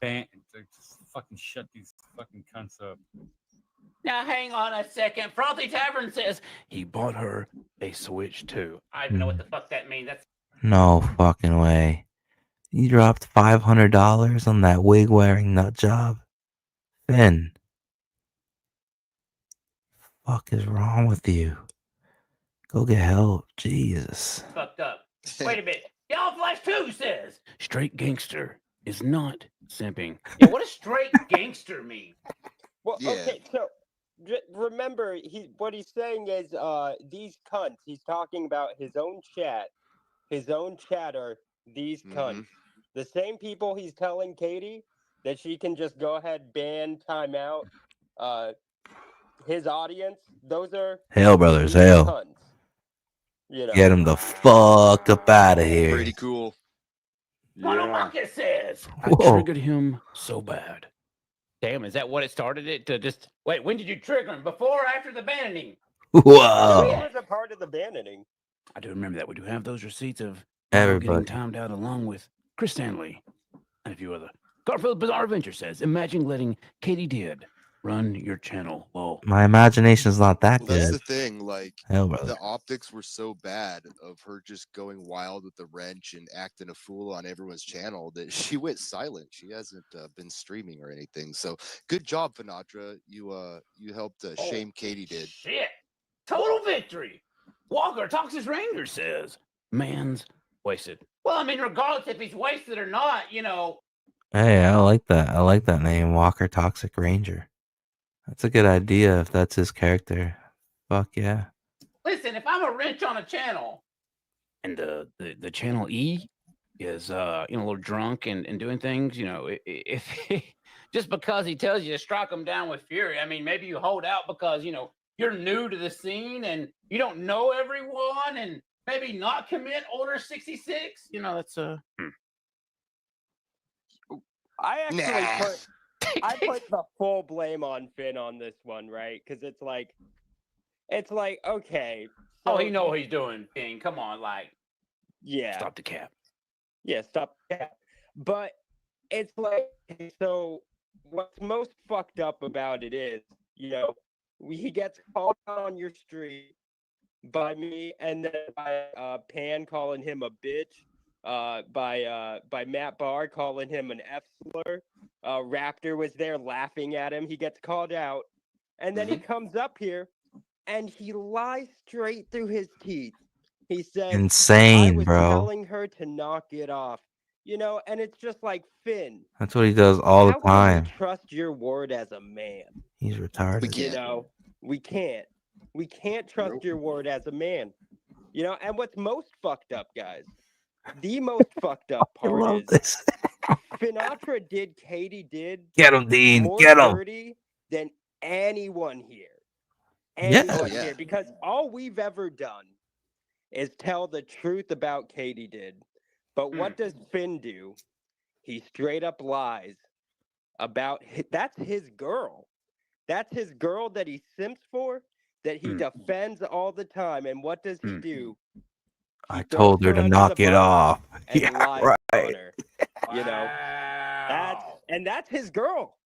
ban, to just fucking shut these fucking cunts up. Now hang on a second. Frothy Tavern says he bought her a Switch too. I don't know what the fuck that means. That's No fucking way. You dropped $500 on that wig wearing nut job? Finn. Fuck is wrong with you? Go get help. Jesus. fucked up. Wait a minute. Y'all Flash 2 says straight gangster is not simping. Yeah, what does straight gangster mean? Well, okay, so remember, what he's saying is these cunts. He's talking about his own chat, his own chatter. These cunts, the same people he's telling Katie that she can just go ahead ban timeout. His audience, those are Hail, brothers, these hail. cunts. You know, Get him the fuck up out of here. Pretty cool. Motherfucker says I Whoa. triggered him so bad. Damn, is that what it started it to just wait? When did you trigger him? Before or after the banning? He Whoa. was a part of the banning. I do remember that. We do have those receipts of Everybody. getting timed out along with Chris Stanley and a few other. Garfield Bizarre Adventure says, imagine letting Katie Did run your channel. Whoa. My imagination's not that Well, that's good. the thing. Like, Hell, brother. the optics were so bad of her just going wild with the wrench and acting a fool on everyone's channel that she went silent. She hasn't been streaming or anything. So, good job, Pissnatra. You helped shame Katie Did. Shit. Total victory. Walker Toxic Ranger says, man's wasted. Well, I mean, regardless if he's wasted or not, you know. Hey, I like that. I like that name, Walker Toxic Ranger. That's a good idea if that's his character. Fuck yeah. Listen, if I'm a wrench on a channel and the channel E is a little drunk and doing things, if just because he tells you to strike him down with fury, I mean, maybe you hold out because you're new to the scene and you don't know everyone and maybe not commit Order 66. That's I actually I put the full blame on Finn on this one, right? Because it's like, okay. So, he know what he's doing, Finn. Come on, yeah. Stop the cap. Yeah, stop the cap. But it's like, so what's most fucked up about it is, he gets called out on your street by me and then by Pan calling him a bitch. By Matt Barr calling him an F slur. Raptor was there laughing at him. He gets called out, and then he comes up here, and he lies straight through his teeth. He says, Insane, I was bro. telling her to knock it off. And it's just like, Finn. That's what he does all the How time. can you trust your word as a man? He's retarded. We can't. We can't trust your word as a man. And what's most fucked up, guys, the most fucked up part is Pissnatra did Katie Did Get him, Dean. more Get him. dirty than anyone here. Here, because all we've ever done is tell the truth about Katie Did. But what does Finn do? He straight up lies about that's his girl. That's his girl that he simps for, that he defends all the time. And what does he do? I told her to knock it off. Yeah, right. That's his girl.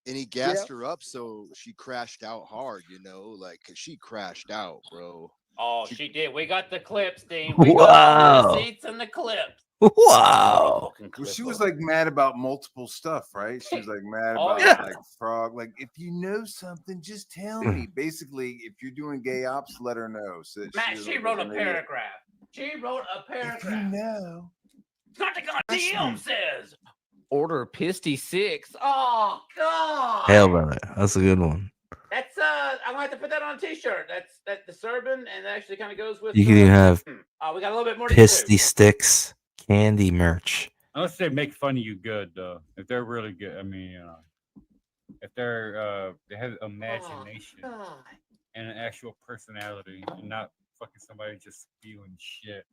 And he gassed her up, so she crashed out hard, cause she crashed out, bro. Oh, she did. We got the clips, Dean. We got the receipts and the clips. Wow. Well, she was mad about multiple stuff, right? She was mad about frog. If you know something, just tell me. Basically, if you're doing gay ops, let her know. So Matt, she wrote a paragraph. She wrote a paragraph. If you know. DM says Order Pisty 6. Oh God. Hell, brother. That's a good one. That's I'm gonna have to put that on a t-shirt. That's the Serban, and it actually kind of goes with You can even have we got a little bit more to do. Pisty Sticks candy merch. Unless they make fun of you good, though. If they're really good, I mean, if they're they have imagination and an actual personality, and not fucking somebody just spewing shit.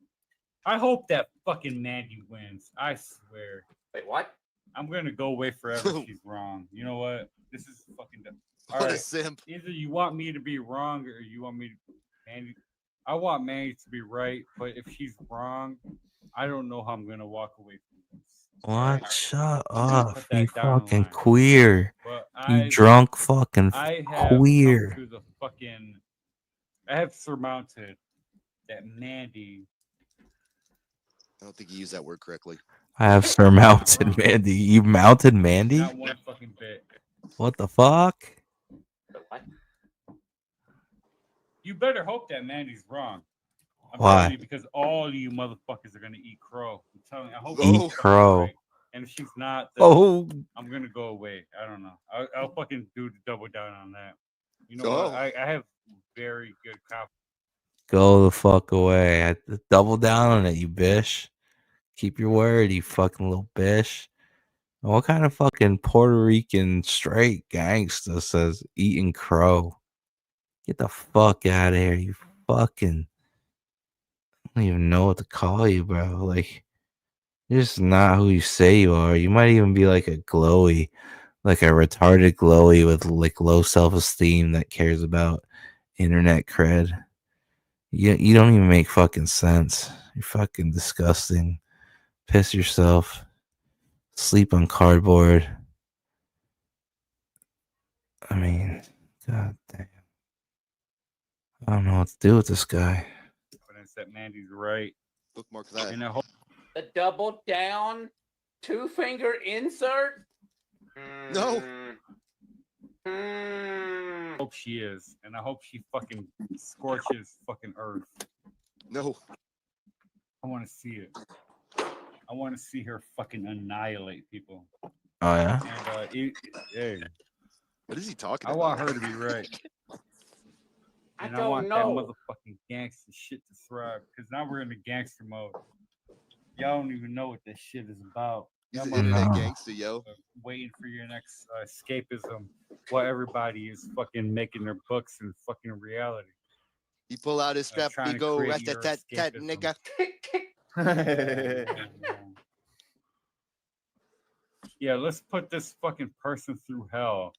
I hope that fucking Mandy wins. I swear. Wait, what? I'm gonna go away forever if she's wrong. You know what? This is fucking dumb. All What a right. simp. Either you want me to be wrong or you want me to Mandy. I want Mandy to be right, but if she's wrong, I don't know how I'm gonna walk away from this. What? Shut I'm gonna up, put you that down the fucking line. queer. But You drunk fucking I have come queer. to the fucking. I have surmounted that Mandy. I don't think you used that word correctly. I have surmounted Mandy. You mounted Mandy? Not one fucking bit. What the fuck? You better hope that Mandy's wrong. I'm Why? telling you, because all you motherfuckers are gonna eat crow. I'm telling you. I hope Eat she's crow. right. And if she's not, then Oh. I'm gonna go away. I don't know. I'll fucking do the double down on that. You know Oh. what? I have very good confidence. Go the fuck away. I double down on it, you bitch. Keep your word, you fucking little bitch. What kind of fucking Puerto Rican straight gangster says eating crow? Get the fuck out of here, you fucking. I don't even know what to call you, bro. Like, you're just not who you say you are. You might even be like a glowy, like a retarded glowy with like low self-esteem that cares about internet cred. You don't even make fucking sense. You're fucking disgusting. Piss yourself. Sleep on cardboard. I mean, god damn. I don't know what to do with this guy. Confidence that Mandy's right. Bookmark that. And I hope The double down 2-finger insert? No. hope she is, and I hope she fucking scorches fucking Earth. No. I want to see it. I want to see her fucking annihilate people. Oh yeah. And hey, what is he talking I about? want her to be right. And I want that motherfucking gangster shit to thrive, because now we're in the gangster mode. Y'all don't even know what this shit is about. He's Y'all an internet motherfuckers gangster, yo. waiting for your next escapism, while everybody is fucking making their books in fucking reality. He pull out his strap, trying he to go create rat your tat tat escapism. nigga. Yeah, let's put this fucking person through hell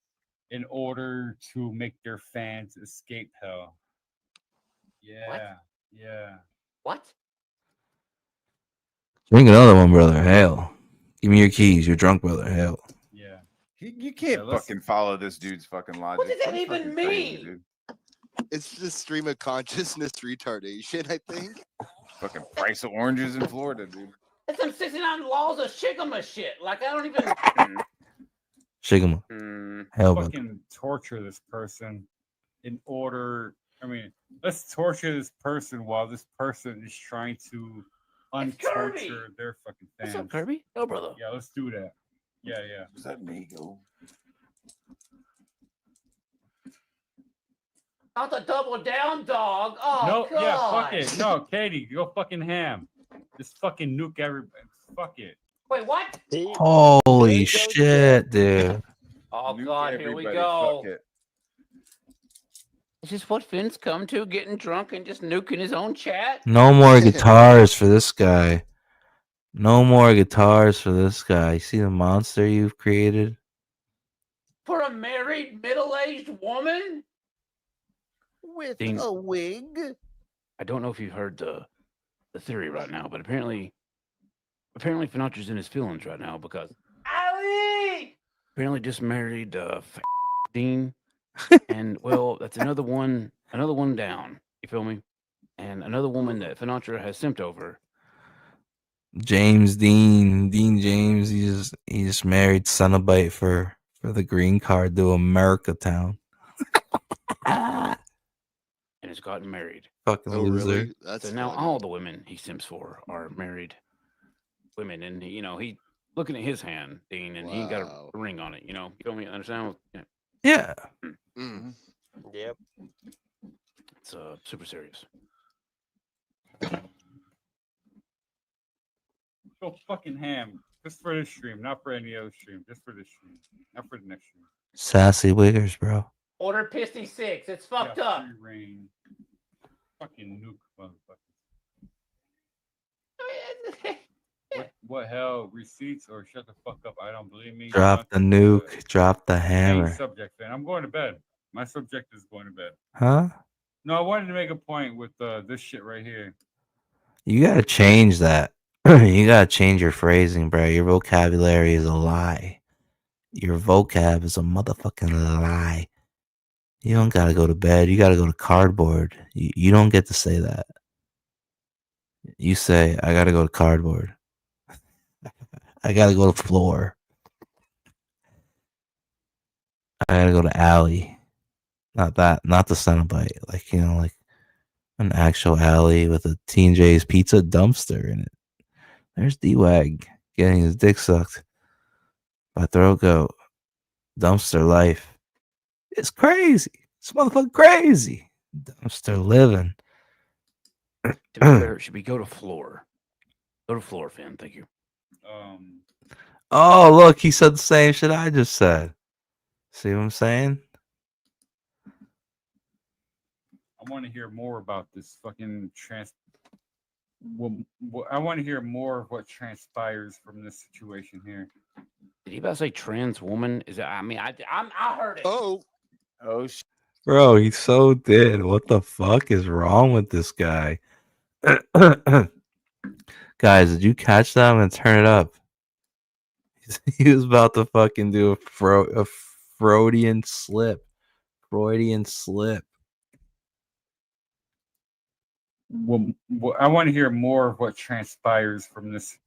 in order to make their fans escape hell. Yeah, yeah. What? Drink another one, brother. Hell. Give me your keys. You're drunk, brother. Hell. Yeah. You can't fucking follow this dude's fucking logic. What does that He's even fucking crazy, mean? dude. It's the stream of consciousness retardation, I think. Fucking price of oranges in Florida, dude. It's some 69 laws of shigama shit. Like, I don't even. Shigama. Hell, brother. Fucking torture this person in order. I mean, let's torture this person while this person is trying to untorture their fucking fans. What's up, Kirby? Oh, brother. Yeah, let's do that. Yeah, yeah. Is that me? Go. Not the double down dog. Oh, No, God. yeah, fuck it. No, Katie, go fucking ham. Just fucking nuke everybody. Fuck it. Wait, what? Holy shit, dude. Oh, Nuke God, here we everybody, go. fuck it. Is this what Finn's come to? Getting drunk and just nuking his own chat? No more guitars for this guy. No more guitars for this guy. You see the monster you've created? For a married, middle-aged woman? With Ding. a wig. I don't know if you've heard the theory right now, but apparently Pinatra's in his feelings right now because apparently just married Dean, and well, that's another one down. You feel me? And another woman that Finatra has simped over. Dean James. He just married Cenobite for the green card to America Town. And has gotten married. Fucking loser. Really? That's so now funny. all the women he simps for are married women, and he looking at his hand, Dean, and he ain't got a ring on it. You feel me? Understand? Yeah. Mm. Yep. It's super serious. Go fucking ham. Just for this stream, not for any other stream. Just for this stream. Not for the next stream. Sassy Wiggers, bro. Order Pissy 6. It's fucked up. Rain. Fucking nuke, motherfucker. What hell? Receipts or shut the fuck up? I don't believe me. Drop the nuke. Drop the Main hammer. subject, man. I'm going to bed. My subject is going to bed. Huh? No, I wanted to make a point with this shit right here. You gotta change that. You gotta change your phrasing, bro. Your vocabulary is a lie. Your vocab is a motherfucking lie. You don't gotta go to bed. You gotta go to cardboard. You don't get to say that. You say, I gotta go to cardboard. I gotta go to floor. I gotta go to alley. Not that, not the Cenobite. Like, you know, like an actual alley with a T&J's pizza dumpster in it. There's D-Wag getting his dick sucked by Throat Goat. Dumpster life. It's crazy. It's motherfucking crazy. Dumpster living. To be fair, should we go to floor? Go to floor, fan. Thank you. Oh, look, he said the same shit I just said. See what I'm saying? I want to hear more about this fucking I want to hear more of what transpires from this situation here. Did he about to say trans woman? Is that? I mean, I heard it. Oh shit. Bro, he so did. What the fuck is wrong with this guy? Guys, did you catch that? I'm gonna turn it up. He was about to fucking do a Freudian slip. Freudian slip. I want to hear more of what transpires from this.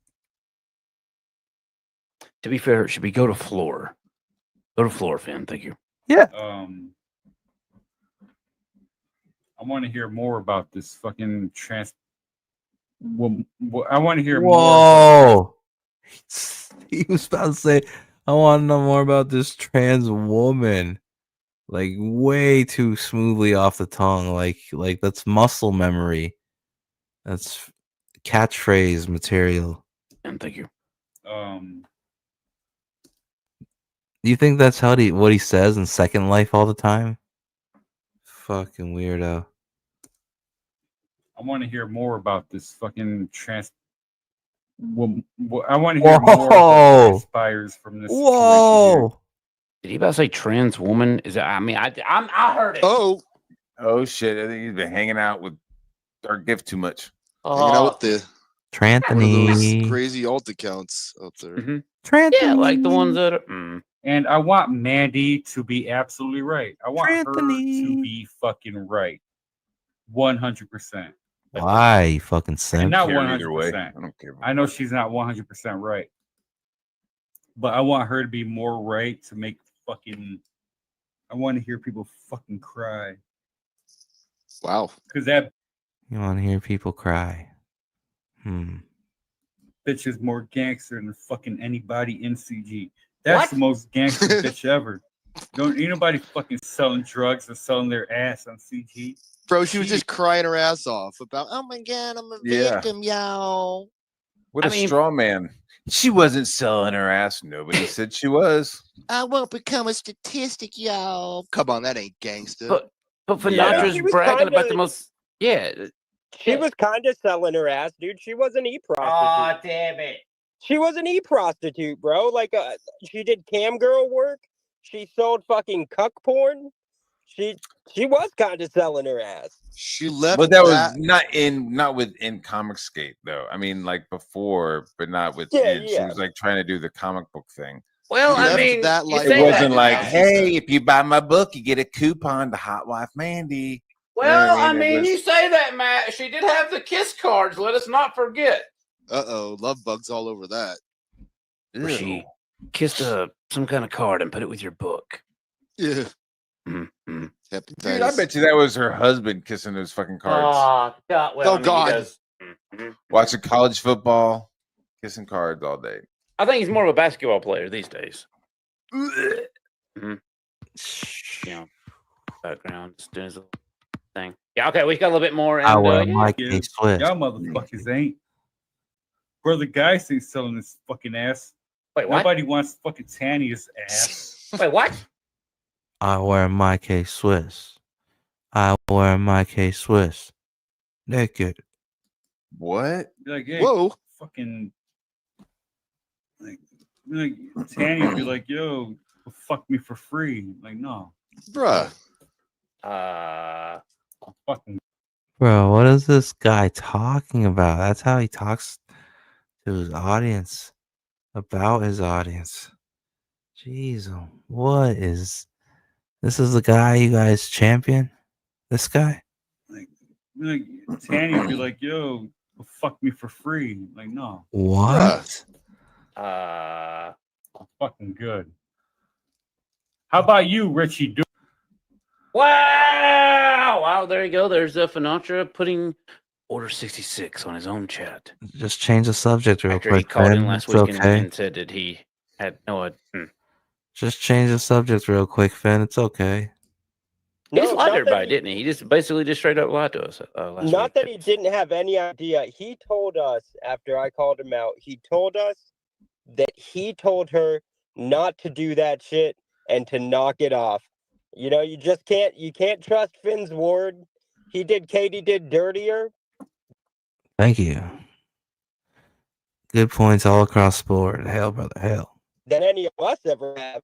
To be fair, should we go to floor? Go to floor, fan. Thank you. Yeah. I want to hear more about this fucking I want to hear more. Whoa. He was about to say, I want to know more about this trans woman. Like way too smoothly off the tongue. Like that's muscle memory. That's catchphrase material. And thank you. Do you think that's what he says in Second Life all the time? Fucking weirdo. I want to hear more about this fucking I want to hear more of what transpires from this situation here. Did he about to say trans woman? Is that? I mean, I heard it. Oh shit! I think he's been hanging out with our gift too much. Hanging out with the Tranthony. crazy alt accounts out there. Yeah, like the ones that are. And I want Mandy to be absolutely right. I want her to be fucking right. 100%. Why, you fucking simp? And not Either way. 100%. I don't care. I know she's not 100% right. But I want her to be more right to make fucking. I want to hear people fucking cry. Wow. Because that You want to hear people cry? bitch is more gangster than fucking anybody in CG. That's the most gangster bitch ever. Ain't nobody fucking selling drugs or selling their ass on CG. Bro, she was just crying her ass off about, oh my god, I'm a victim, y'all. What a straw man. She wasn't selling her ass. Nobody said she was. I won't become a statistic, y'all. Come on, that ain't gangster. But Pissnatra's bragging about the most. Yeah. She was kind of selling her ass, dude. She was an e-prostitute. Oh, damn it. She was an e-prostitute, bro. Like, she did cam girl work. She sold fucking cuck porn. She was kind of selling her ass. She left, but that was not within Comicscape though. I mean, like before, but not within. She was like trying to do the comic book thing. Well, I mean, it wasn't like, hey, if you buy my book, you get a coupon to Hot Wife Mandy. Well, I mean, you say that, Matt. She did have the kiss cards. Let us not forget. Love bugs all over that. Where she kissed some kind of card and put it with your book. Yeah. Mm-hmm. Dude, I bet you that was her husband kissing those fucking cards. Oh, God. Well, God. Watching college football, kissing cards all day. I think he's more of a basketball player these days. Mm-hmm. You know, background, just doing his little thing. Yeah, okay, we got a little bit more. And, Y'all motherfuckers ain't. Brother Geist ain't selling this fucking ass. Wait, what? Nobody wants fucking Tanya's ass. Wait, what? I wear my K Swiss. I wear my K Swiss. Naked. What? Be like, hey, Whoa. fucking like Tanny would be like, yo, fuck me for free. Like, no. Bruh. Fucking Bro, what is this guy talking about? That's how he talks to his audience, about his audience. Jeez, what is this? Is the guy you guys champion? This guy? like Tanny would be like, yo, fuck me for free. Like, no. What? Fucking good. How about you, Richie? Wow! There you go. There's Pissnatra putting Order 66 on his own chat. Just change the subject real After he quick, called in Finn. last It's week okay. and said that he had no. Just change the subject real quick, Finn. It's okay. He just No, lied to not that everybody, he, didn't he? He just basically just straight up lied to us last not week. that he didn't have any idea. He told us after I called him out. He told us that he told her not to do that shit and to knock it off. You know, you can't trust Finn's word. He did Katie did dirtier. Thank you. Good points all across the board. Hell, brother, hell. Than any of us ever have.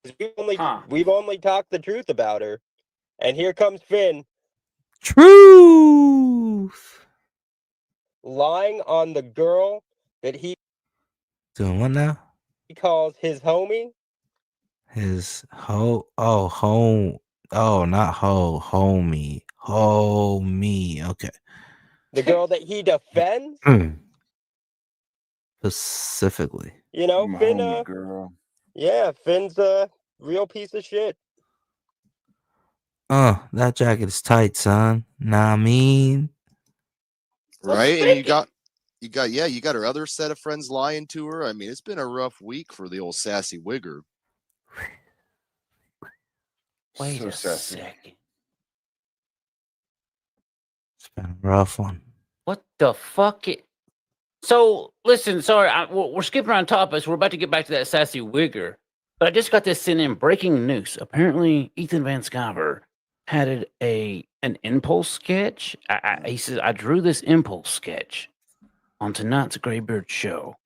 'Cause we've only talked the truth about her. And here comes Finn Truth. lying on the girl that he Doing what now? calls his homie. His home. Oh, not homie. Okay. The girl that he defends. Specifically. You know, My Finn. homie girl. Yeah, Finn's a real piece of shit. That jacket is tight, son. Nah, I mean. Right? And you got her other set of friends lying to her. I mean, it's been a rough week for the old sassy wigger. Wait So a sassy. second. It's been a rough one. What the fuck? So, listen, sorry, we're skipping around topics. We're about to get back to that sassy wigger. But I just got this sent in breaking news. Apparently, Ethan Van Sciver had an impulse sketch. He says, I drew this impulse sketch on tonight's Graybeard show.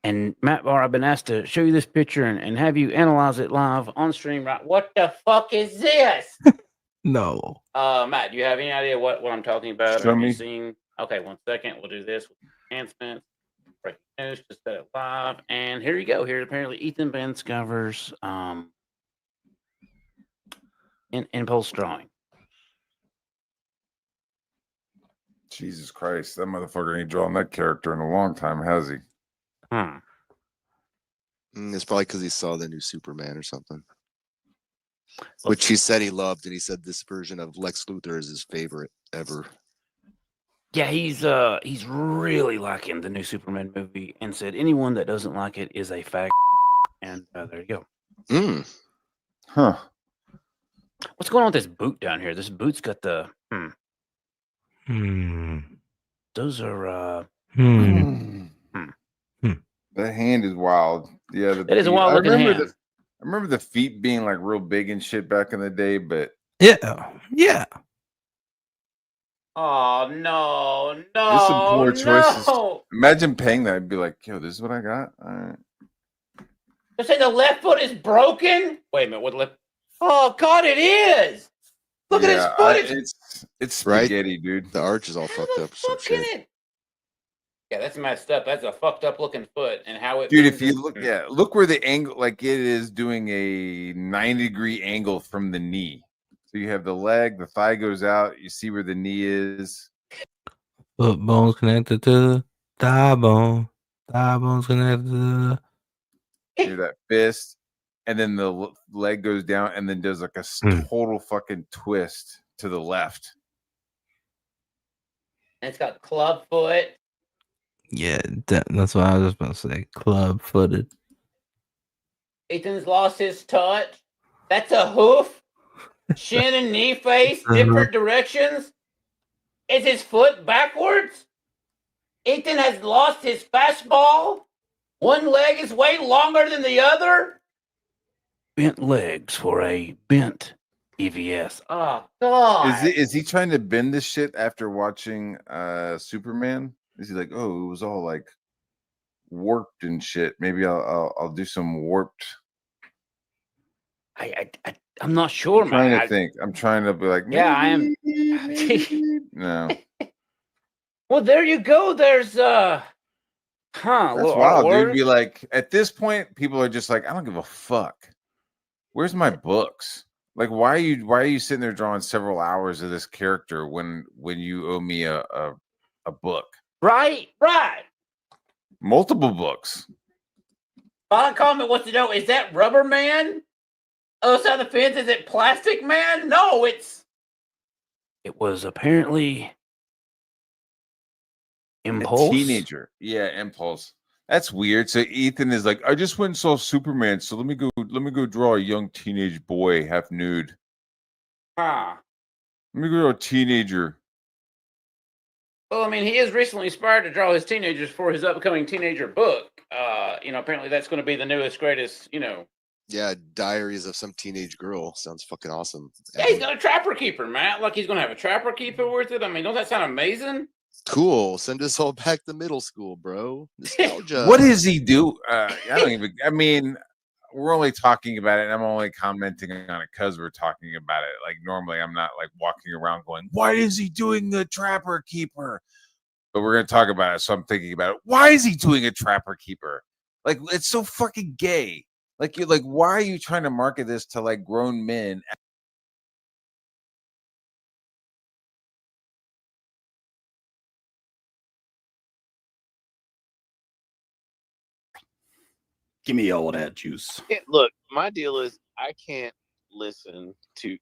And Matt Barr, I've been asked to show you this picture and have you analyze it live on stream. Right? What the fuck is this? No. Matt, do you have any idea what I'm talking about? Show Have you me. seen? Okay, 1 second. We'll do this with enhancements. Breaking news, just set it live. And here you go. Here's apparently Ethan Van Sciver's impulse drawing. Jesus Christ, that motherfucker ain't drawn that character in a long time, has he? It's probably because he saw the new Superman or something. Which he said he loved, and he said this version of Lex Luthor is his favorite ever. Yeah, he's really liking the new Superman movie and said anyone that doesn't like it is a fag. And there you go. Huh. What's going on with this boot down here? This boot's got the Those are That hand is wild. Yeah, That is a wild looking hand. I remember the feet being like real big and shit back in the day, but yeah. Oh no, there's some poor choices. no. Imagine paying that and be like, yo, this is what I got. All right. They say the left foot is broken. Wait a minute, what left? Oh God, it is. Look at his foot. It's spaghetti, dude. The arch is all fucked up. So Look at it. Yeah, that's messed up. That's a fucked up looking foot, and how it. Dude, if you look, look where the angle, like it is doing a 90-degree angle from the knee. So you have the leg, the thigh goes out. You see where the knee is. Foot bone's connected to the thigh bone. Thigh bone's connected to the. Hear that fist, and then the leg goes down, and then does like a total fucking twist to the left. And it's got club foot. Yeah, that's what I was just about to say. Club footed. Ethan's lost his touch. That's a hoof. Shin and knee face, different directions. Is his foot backwards? Ethan has lost his fastball. One leg is way longer than the other. bent legs for a bent EVS. Oh God! Is he trying to bend this shit after watching Superman? Is he like, oh, it was all like warped and shit? Maybe I'll do some warped. I'm not sure, I'm trying man. to think. I'm trying to be like, Yeah, I am. No. Well, there you go. There's a That's little wild, dude. artwork. Be like, at this point, people are just like, I don't give a fuck. Where's my books? Like, why are you sitting there drawing several hours of this character when you owe me a book? Right. Multiple books. Bottom comment wants to know: is that Rubber Man? Other side of the fence, is it Plastic Man? No, it was apparently Impulse. A teenager. Yeah, Impulse. That's weird. So Ethan is like, I just went and saw Superman, so let me go draw a young teenage boy half nude. Let me go draw a teenager. Well, I mean, he is recently inspired to draw his teenagers for his upcoming teenager book. Apparently that's going to be the newest, greatest, Yeah, Diaries of Some Teenage Girl. Sounds fucking awesome. Yeah, he's got a Trapper Keeper, Matt. Like, he's going to have a Trapper Keeper with it. I mean, don't that sound amazing? Cool. Send us all back to middle school, bro. Nostalgia. What does he do? I mean, we're only talking about it, and I'm only commenting on it because we're talking about it. Like, normally I'm not like walking around going, why is he doing the Trapper Keeper? But we're gonna talk about it, so I'm thinking about it. Why is he doing a Trapper Keeper? Like, it's so fucking gay. Like, you're like, why are you trying to market this to like grown men? Give me all that juice. Look, my deal is I can't listen to.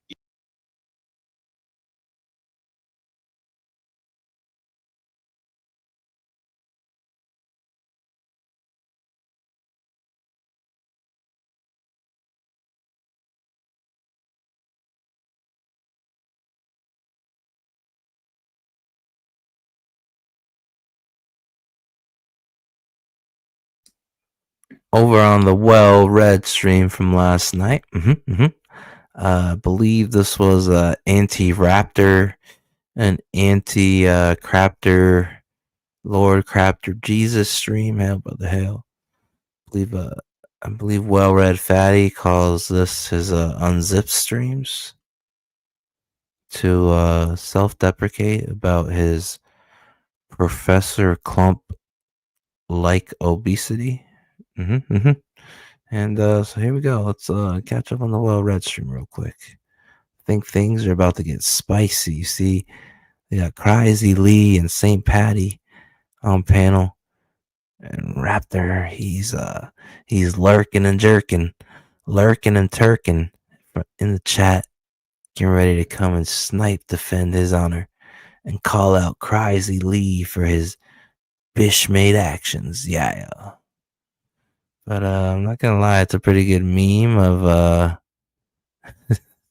Over on the well-read stream from last night. I believe this was anti-Raptor and anti-Craptor, Lord Craptor Jesus stream. Hell, but the hell, I believe well-read Fatty calls this his unzipped streams to self-deprecate about his Professor Clump like obesity. And so here we go. Let's catch up on the well-read stream real quick. I think things are about to get spicy. You see, they got Crazy Lee and St. Patty on panel, and Raptor, he's lurking and jerking, lurking and turking in the chat, getting ready to come and defend his honor, and call out Crazy Lee for his bish-made actions. Yeah. But I'm not gonna lie, it's a pretty good meme of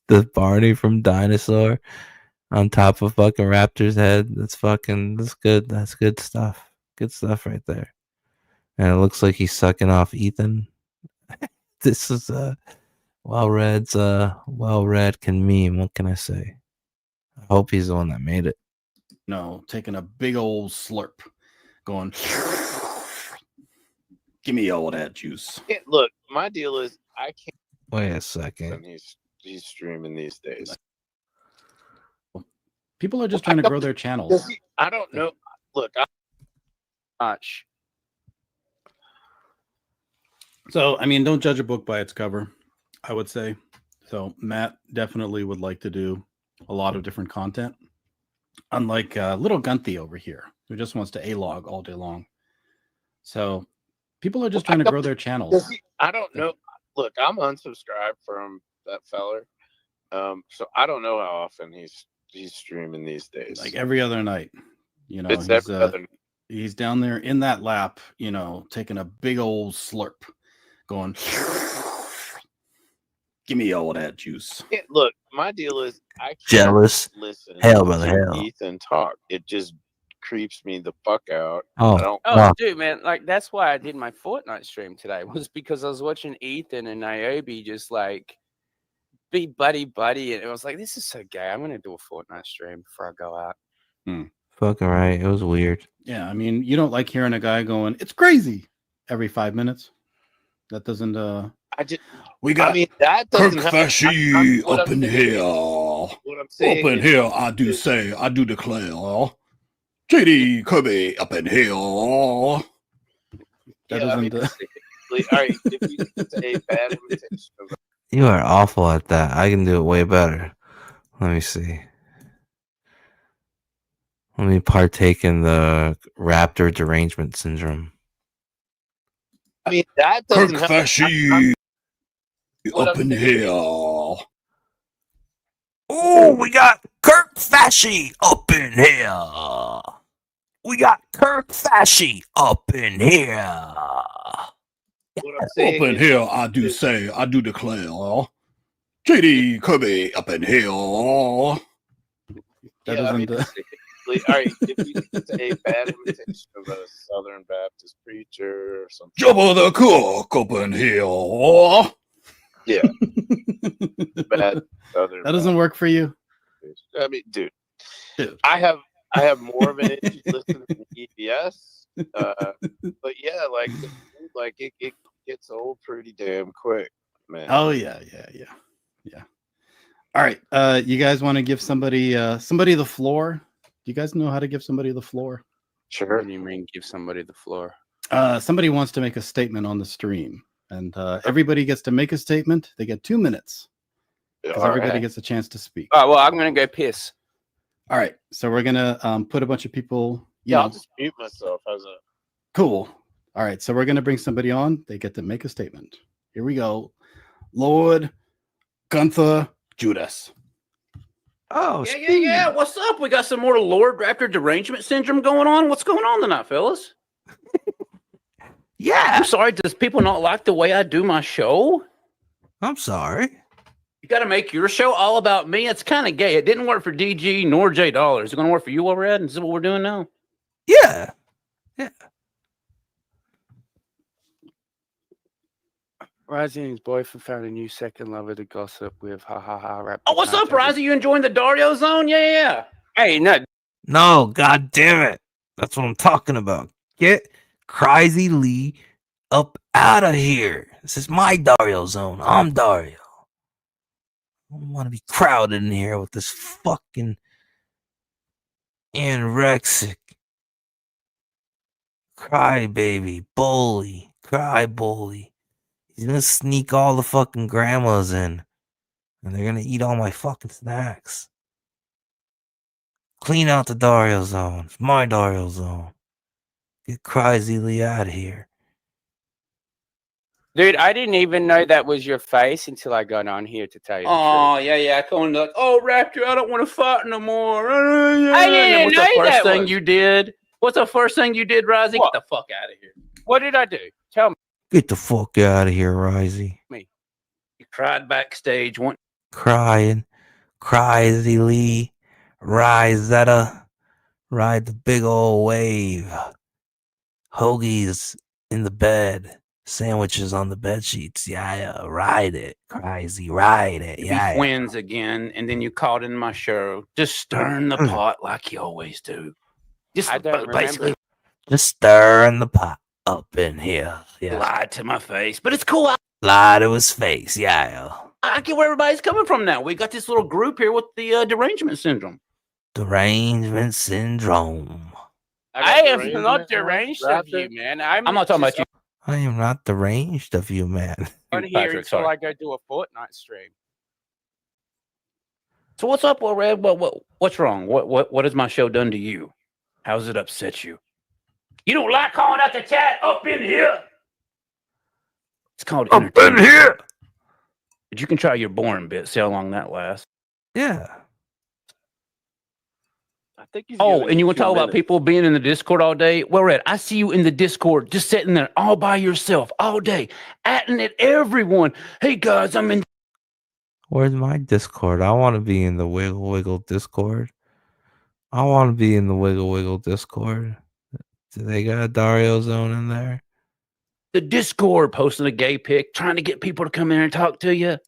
the Barney from Dinosaur on top of fucking Raptor's head. That's good. That's good stuff. Good stuff right there. And it looks like he's sucking off Ethan. This is well-read can meme. What can I say? I hope he's the one that made it. No, taking a big old slurp, going. Give me all that juice. Look, my deal is I can't. Wait a second. He's streaming these days. People are just trying to grow their channels. I don't know. Look, Gosh. So, I mean, don't judge a book by its cover, I would say. So, Matt definitely would like to do a lot of different content. Unlike little Gunthy over here, who just wants to A-log all day long. So, people are just trying to grow their channels. I don't know. Look, I'm unsubscribed from that feller. So I don't know how often he's streaming these days. Like every other night. You know, he's down there in that lap, taking a big old slurp, going, give me all that juice. Look, my deal is I can't Jealous. listen Hell, brother, to hell. Ethan talk. It just creeps me the fuck out. Oh, I don't. Oh, dude, man, like that's why I did my Fortnite stream today, was because I was watching Ethan and Niobe just like be buddy, and it was like, this is so gay. I'm gonna do a Fortnite stream before I go out. Fucking right. It was weird. Yeah, I mean, you don't like hearing a guy going, "It's crazy," every 5 minutes. That doesn't. We got that Kirk doesn't Fashy what up I'm in saying here. What I'm saying Up in is- here, I do say, I do declare. JD Kirby up in here. That Yeah, I mean, doesn't. all right, if you say bad imitation of You are awful at that. I can do it way better. Let me see. Let me partake in the raptor derangement syndrome. I mean, that Kirk doesn't help. Fashy What up I'm in saying here. Oh, we got Kirk Fashy up in here. We got Kirk Fashy up in here. What I'm Up saying in is- here, I do say, I do declare. JD Kirby up in here. That Yeah, I mean, doesn't. all right, if you say bad imitation of a Southern Baptist preacher or something. Jabba the Cook up in here. Yeah. Bad Southern That doesn't work for you. Baptist. I mean, dude, I have more of an issue listening to EBS. But yeah, like it gets old pretty damn quick, man. Oh yeah. All right. You guys want to give somebody the floor? Do you guys know how to give somebody the floor? Sure. What do you mean, give somebody the floor? Somebody wants to make a statement on the stream, and everybody gets to make a statement. They get 2 minutes because everybody Alright. gets a chance to speak. Oh well, I'm gonna go piss. All right. So we're gonna put a bunch of people. You Yeah, know, I'll just mute myself. How's that? cool. All right. So we're gonna bring somebody on. They get to make a statement. Here we go. Lord Gunther Judas. Oh, Yeah. What's up? We got some more Lord Raptor derangement syndrome going on. What's going on tonight, fellas? Yeah. I'm sorry. Does people not like the way I do my show? I'm sorry. You got to make your show all about me. It's kind of gay. It didn't work for DG nor J Dollars. Is it going to work for you, Red? Is this what we're doing now? Yeah. Rising and his boyfriend found a new second lover to gossip with. Ha ha ha. Rap. Oh, what's up, Rising? You enjoying the Dario zone? Yeah. Hey, no. No, god damn it. That's what I'm talking about. Get Crazy Lee up out of here. This is my Dario zone. I'm Dario. I don't want to be crowded in here with this fucking anorexic crybaby bully. Cry bully. He's gonna sneak all the fucking grandmas in. And they're gonna eat all my fucking snacks. Clean out the Dario zone. It's my Dario zone. Get Crazy Lee out of here. Dude, I didn't even know that was your face until I got on here to tell you the truth. Oh, yeah. Going like, oh, Raptor, I don't want to fight no more. I didn't know what's the first thing you did? What's the first thing you did, Risey? Get the fuck out of here. What did I do? Tell me. Get the fuck out of here, Risey. You cried backstage. Crying. Crazy Lee. Risetta. Ride the big old wave. Hoagies in the bed. Sandwiches on the bed sheets. Yeah. Ride it. Crazy. Ride it. If Yeah. he wins again, and then you called in my show, just stirring the pot like you always do. Just basically Just stirring the pot up in here. Yeah. lied to my face. But it's cool. Lie to his face. Yeah. I get where everybody's coming from now. We got this little group here with the derangement syndrome. Derangement syndrome. I am not deranged of you, man. I'm not talking about you. I am not deranged of you, man. On here until I go do a Fortnite stream. So what's up, Red? What's wrong? What has my show done to you? How's it upset you? You don't like calling out the chat up in here? It's called up in here. But you can try your boring bit. See how long that lasts. Yeah. I think he's Oh, giving and you you want to 2 talk about minutes. people being in the Discord all day? Well, Red, I see you in the Discord just sitting there all by yourself all day, atting at everyone. Hey, guys, I'm in. Where's my Discord? I want to be in the Wiggle Wiggle Discord. I want to be in the Wiggle Wiggle Discord. Do they got a Dario zone in there? The Discord posting a gay pic, trying to get people to come in and talk to you. And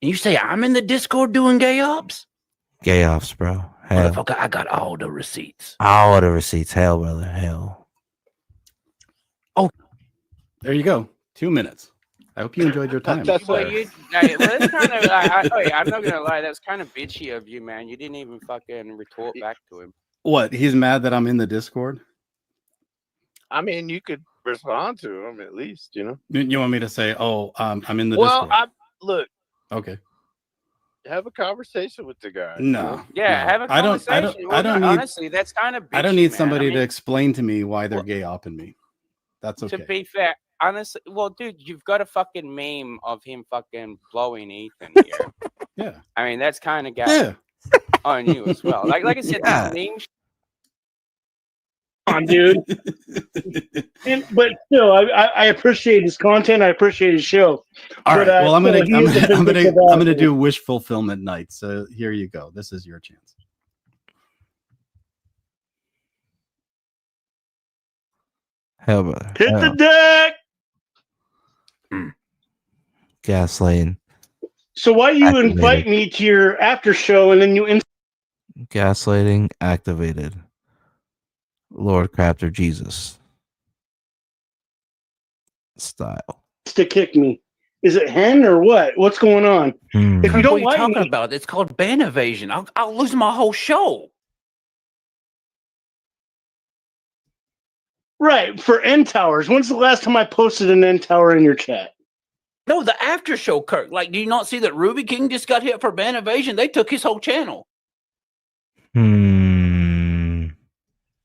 you say, I'm in the Discord doing gay ops? Gay ops, bro. Hell. Motherfucker, I got all the receipts. All the receipts. Hell, brother. Hell. Oh, there you go. 2 minutes. I hope you enjoyed your time. That's Well, that's kind of. I'm not gonna lie. That's kind of bitchy of you, man. You didn't even fucking retort back to him. What? He's mad that I'm in the Discord? I mean, you could respond to him at least, you know. You want me to say, "Oh, I'm in the Well, Discord"? look. Okay. Have a conversation with the guy. No. Yeah, no. have a I don't. conversation. I don't need. Honestly, that's kind of. Bitchy, I don't need man. somebody I mean, to explain to me why they're gay opping me. That's okay. To be fair, honestly, well, dude, you've got a fucking meme of him fucking blowing Ethan here. Yeah. I mean, that's kind of got Yeah. on you as well. Like I said, Yeah. this meme. On, dude. But still, I appreciate his content. I appreciate his show. All right. Well, I'm gonna gonna do wish fulfillment night. So here you go. This is your chance. Hell, brother. Hit Hell. the deck. Gaslighting. So why you Activated. invite me to your after show and then you Gaslighting activated. Lord Crafter Jesus. Style. to kick me? Is it hen or what? What's going on? If you What don't are you like talking me, about? It's called ban evasion. I'll lose my whole show. right, for N Towers. When's the last time I posted an N Tower in your chat? No, the after show, Kirk. Like, do you not see that Ruby King just got hit for ban evasion? They took his whole channel.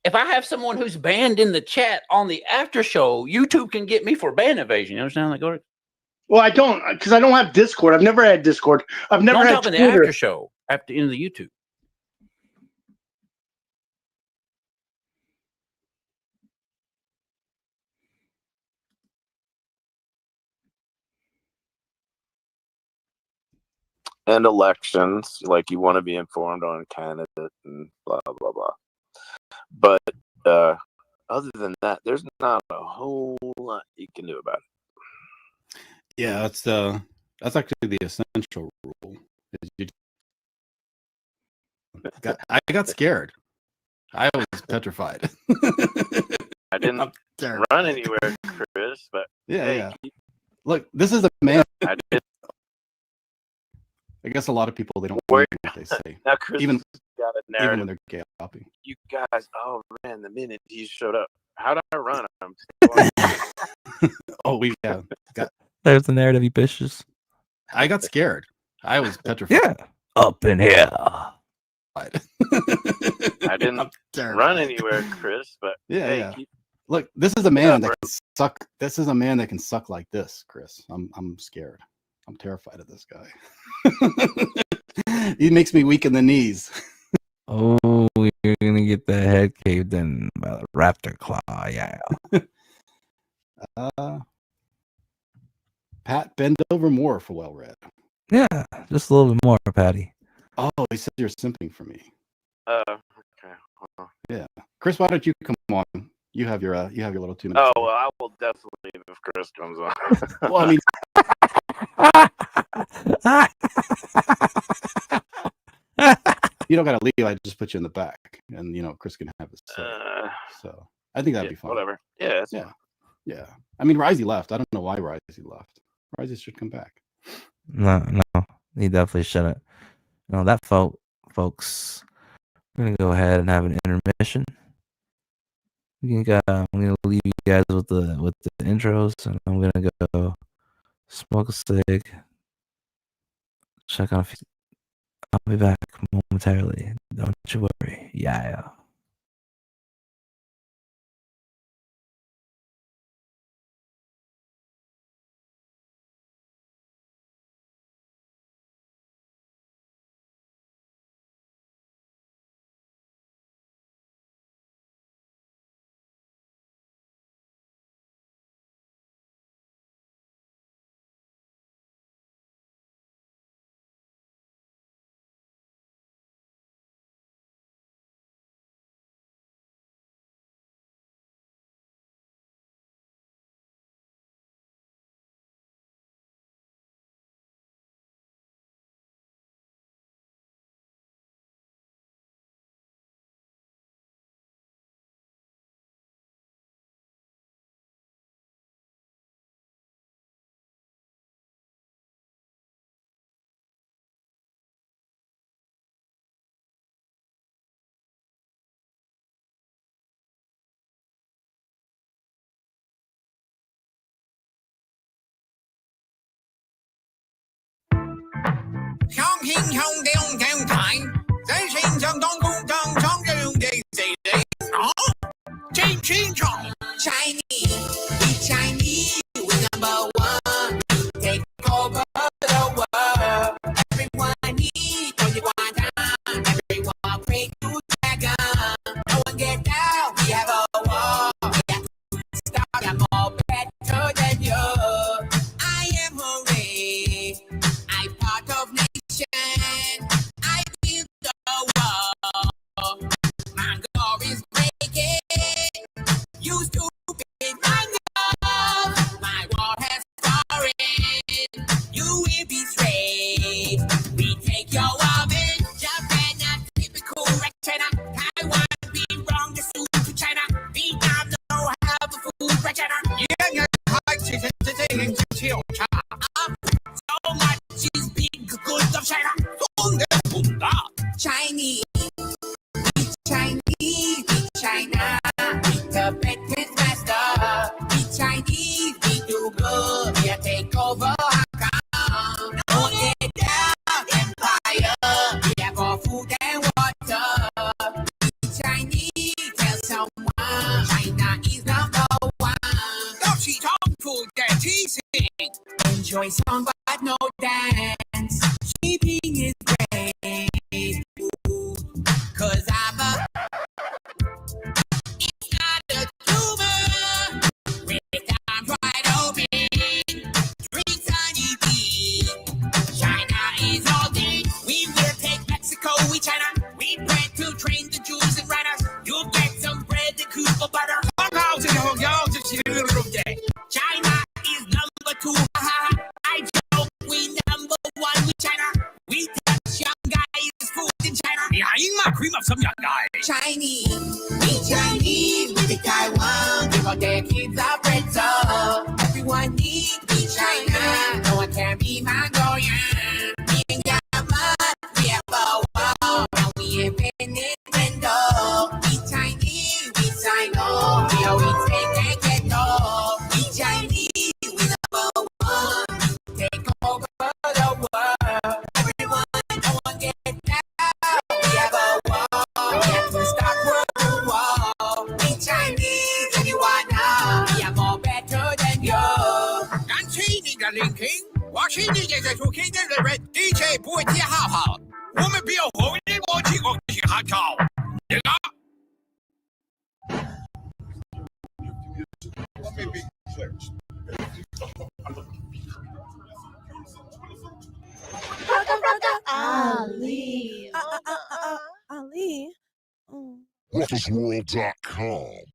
If I have someone who's banned in the chat on the after show, YouTube can get me for ban evasion. You understand that, Gordon? Well, I don't, because I don't have Discord. I've never had Discord. I've never No, I'm had talking the Twitter. after show after in the YouTube. And elections, like you want to be informed on candidate and blah blah blah. But other than that, there's not a whole lot you can do about it. Yeah, that's actually the essential rule. I got scared. I was petrified. I didn't run anywhere, Chris. But Yeah, hey, yeah. Look, this is a man. I did. I guess a lot of people they don't believe what they say, Now Chris even got a even narrative. when they're gay hopping. You guys, oh man, the minute he showed up, how'd I run? Oh, we got. There's the narrative, you bitches. I got scared. I was petrified. Yeah. Up in here. I didn't run anywhere, Chris. But Yeah, hey, yeah. keep Look, this is a man that can suck. This is a man that can suck like this, Chris. I'm scared. I'm terrified of this guy. He makes me weak in the knees. Oh, you're gonna get that head caved in by the raptor claw. Yeah. Pat, bend over more for well read. Yeah, just a little bit more, Patty. Oh, he said you're simping for me. okay. Yeah, Chris, why don't you come on? You have your little 2 minutes. Oh well, I will definitely leave if Chris comes on. Well, I mean, you don't gotta leave. I just put you in the back, and Chris can have his say. So I think that'd be fun. Whatever. Yeah. That's Yeah. fine. Yeah. I mean, Risey left. I don't know why Risey left. Risey should come back. No, he definitely shouldn't. No, that folks. We're gonna go ahead and have an intermission. I'm gonna leave you guys with the intros, and I'm gonna go smoke a cig. Check on. I'll be back momentarily. Don't you worry. Yeah. 相信上电电台，在心上当空当上人的 C C 啊，真心中 Chinese, Chinese, we number one, take over the world. Everyone need only one time. Everyone pray to dragon. No one get down. We have a war. We have to start. I'm more better than you. I am hooray. I'm part of nation. I build the wall. My glory is breaking. You stupid my war has started. You will be straight. We take your woman. Japan, not typical like China. Taiwan, be wrong. The suit to China. Vietnam, no have a food like China. Yeah, so much is big goods of China. Chinese, Chinese, China. The British master. We Chinese, we do good. We take over Hong Kong. No get down empire. We have our food and water. We Chinese, tell someone China is number one. Don't she talk food that teasing? Enjoy song but no dance. Sleeping is great. Ooh, 'cause I'm a China, we plan to train the Jews and runners. You'll get some bread and Cuba butter. China is number two. I joke, we number one with China. We touch young guys' food in China. Yeah, cream of some young guys. Chinese, we Chinese, we the Taiwan. Give all their kids a bread so everyone needs be China. No one can be Mongolian. We ain't got much, we have a wall. Now we ain't Nintendo. We Chinese, we Sino. We always take and get no. We Chinese, we number one. Take over the world. Everyone, no one get down. We have a wall. We have to stop world war. We Chinese, and you wanna. We are more better than you. 感谢你的聆听，我是你的主持人 DJ 不会接好好，我们不要后悔的默契，我是哈超，这个。Let me be clear. Ali. Ali. WhatIsWorld.com.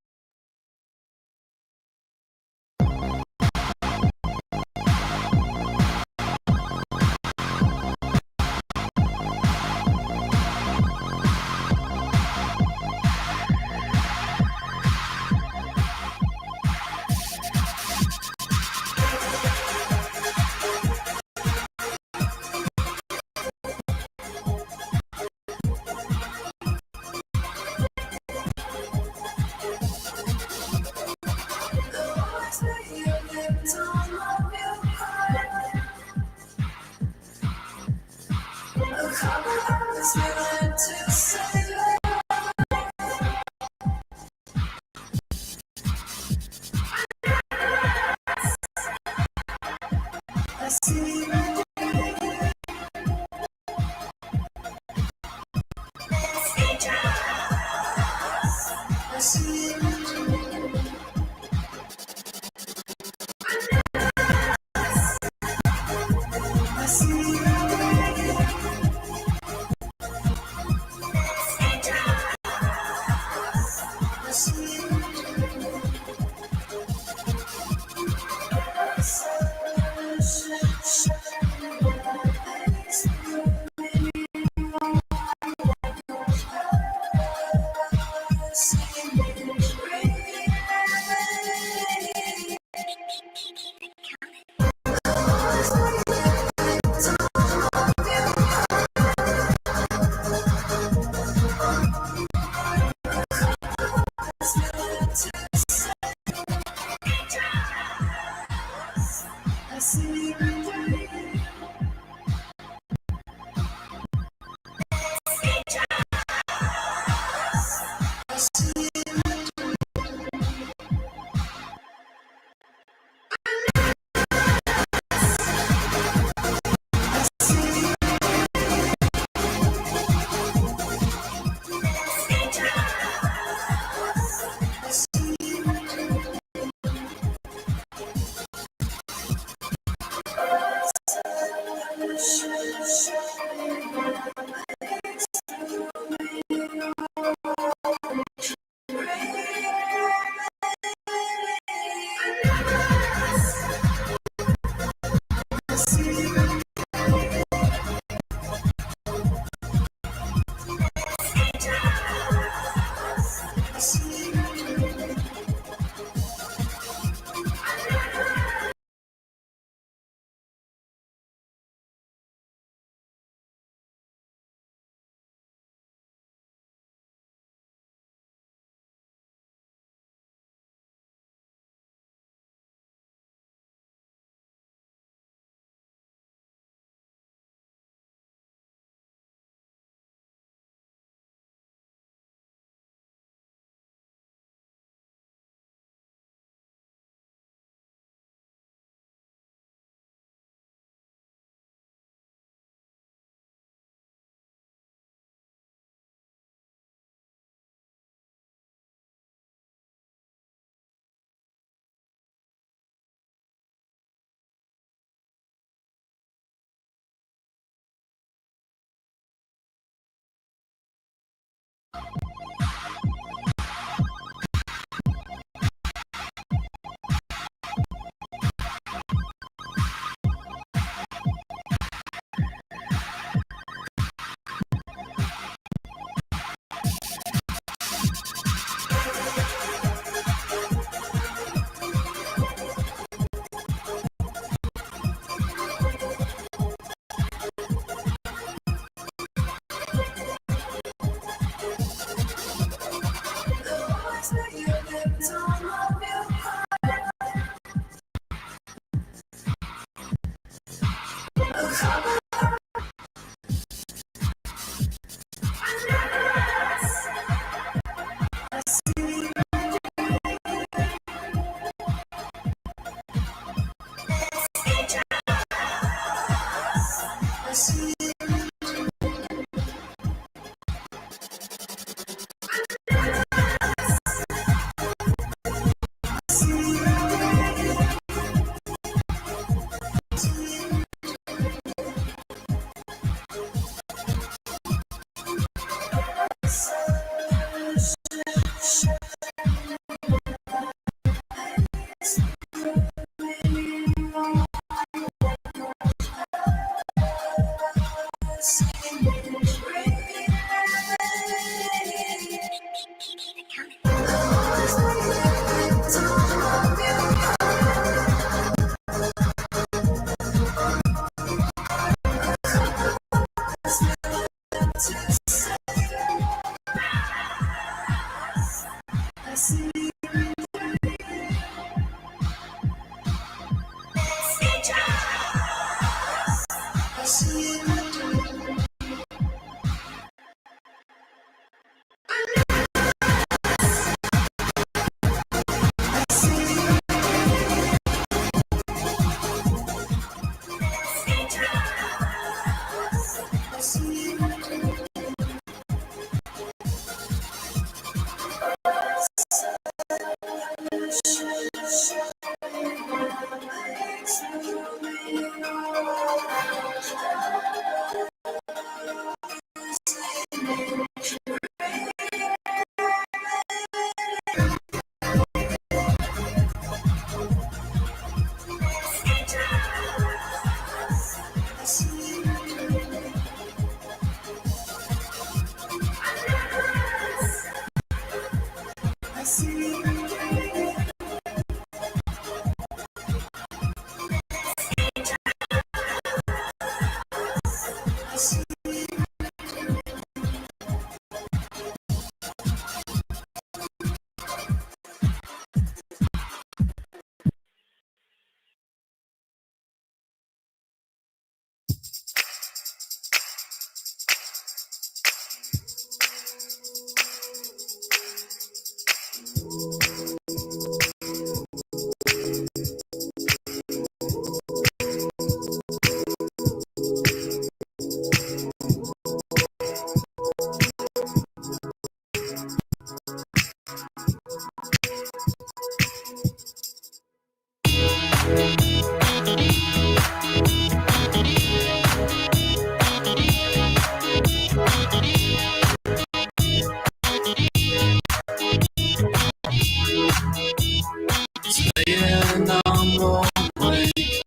Staying on awake,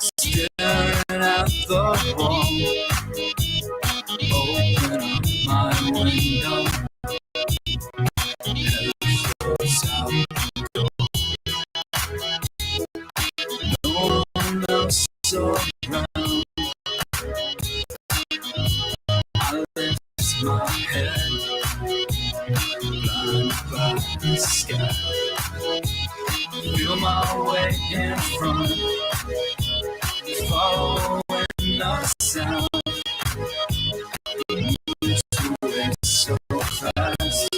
staring at the wall. Open up my window, head floats out the door. No one else around. I lift my head, blinded by the sky. Feel my way in front, following the sound. Moves away so fast,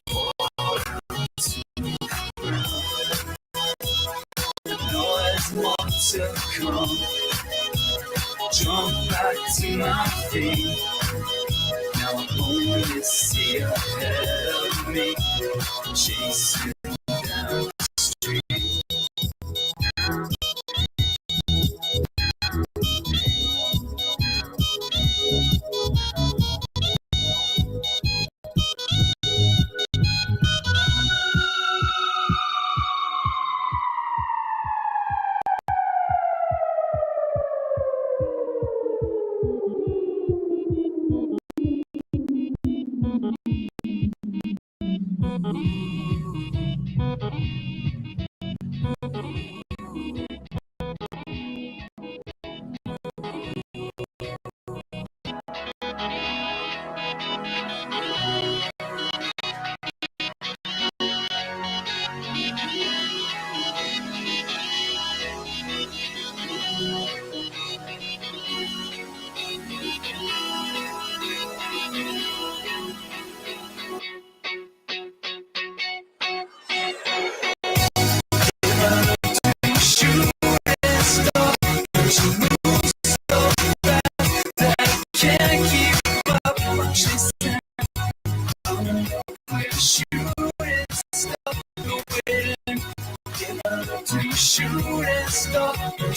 fall down to the ground. Know there's more to come. Jump back to my feet. Now I only see ahead of me, chasing down the street.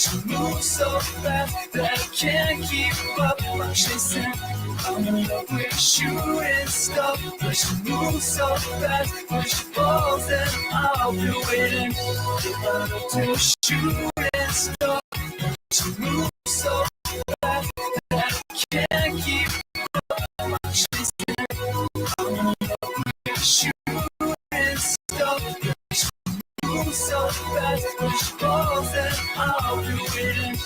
But you move so fast that I can't keep up. I'm chasing, I'm in love with shooting stuff. But you move so fast, push balls and I'll be waiting. To shooting stuff. But you move so fast that I can't keep up. I'm chasing, I'm in love with shooting stuff. Move so fast, push balls and I'll be waiting.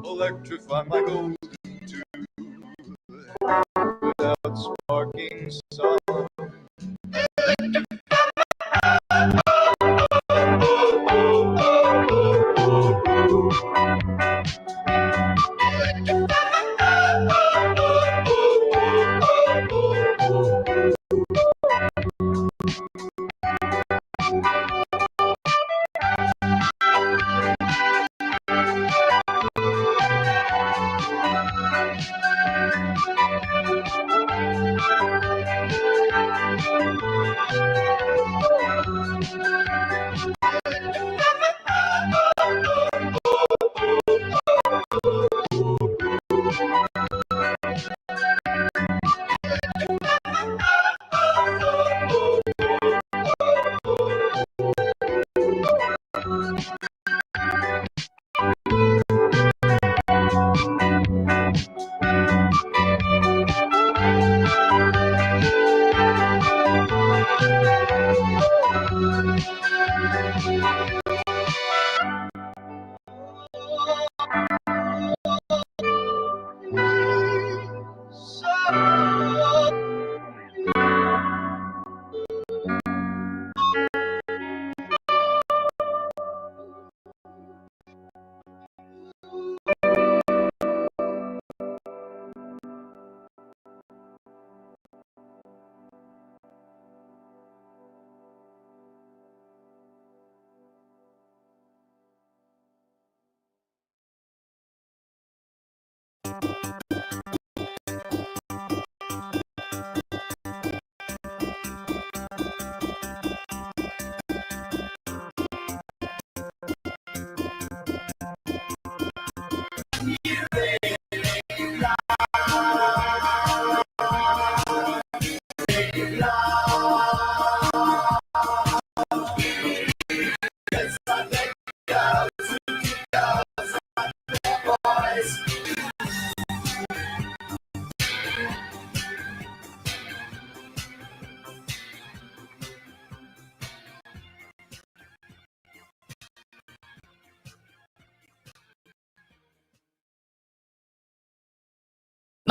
Electrify my golden tube without sparking sun.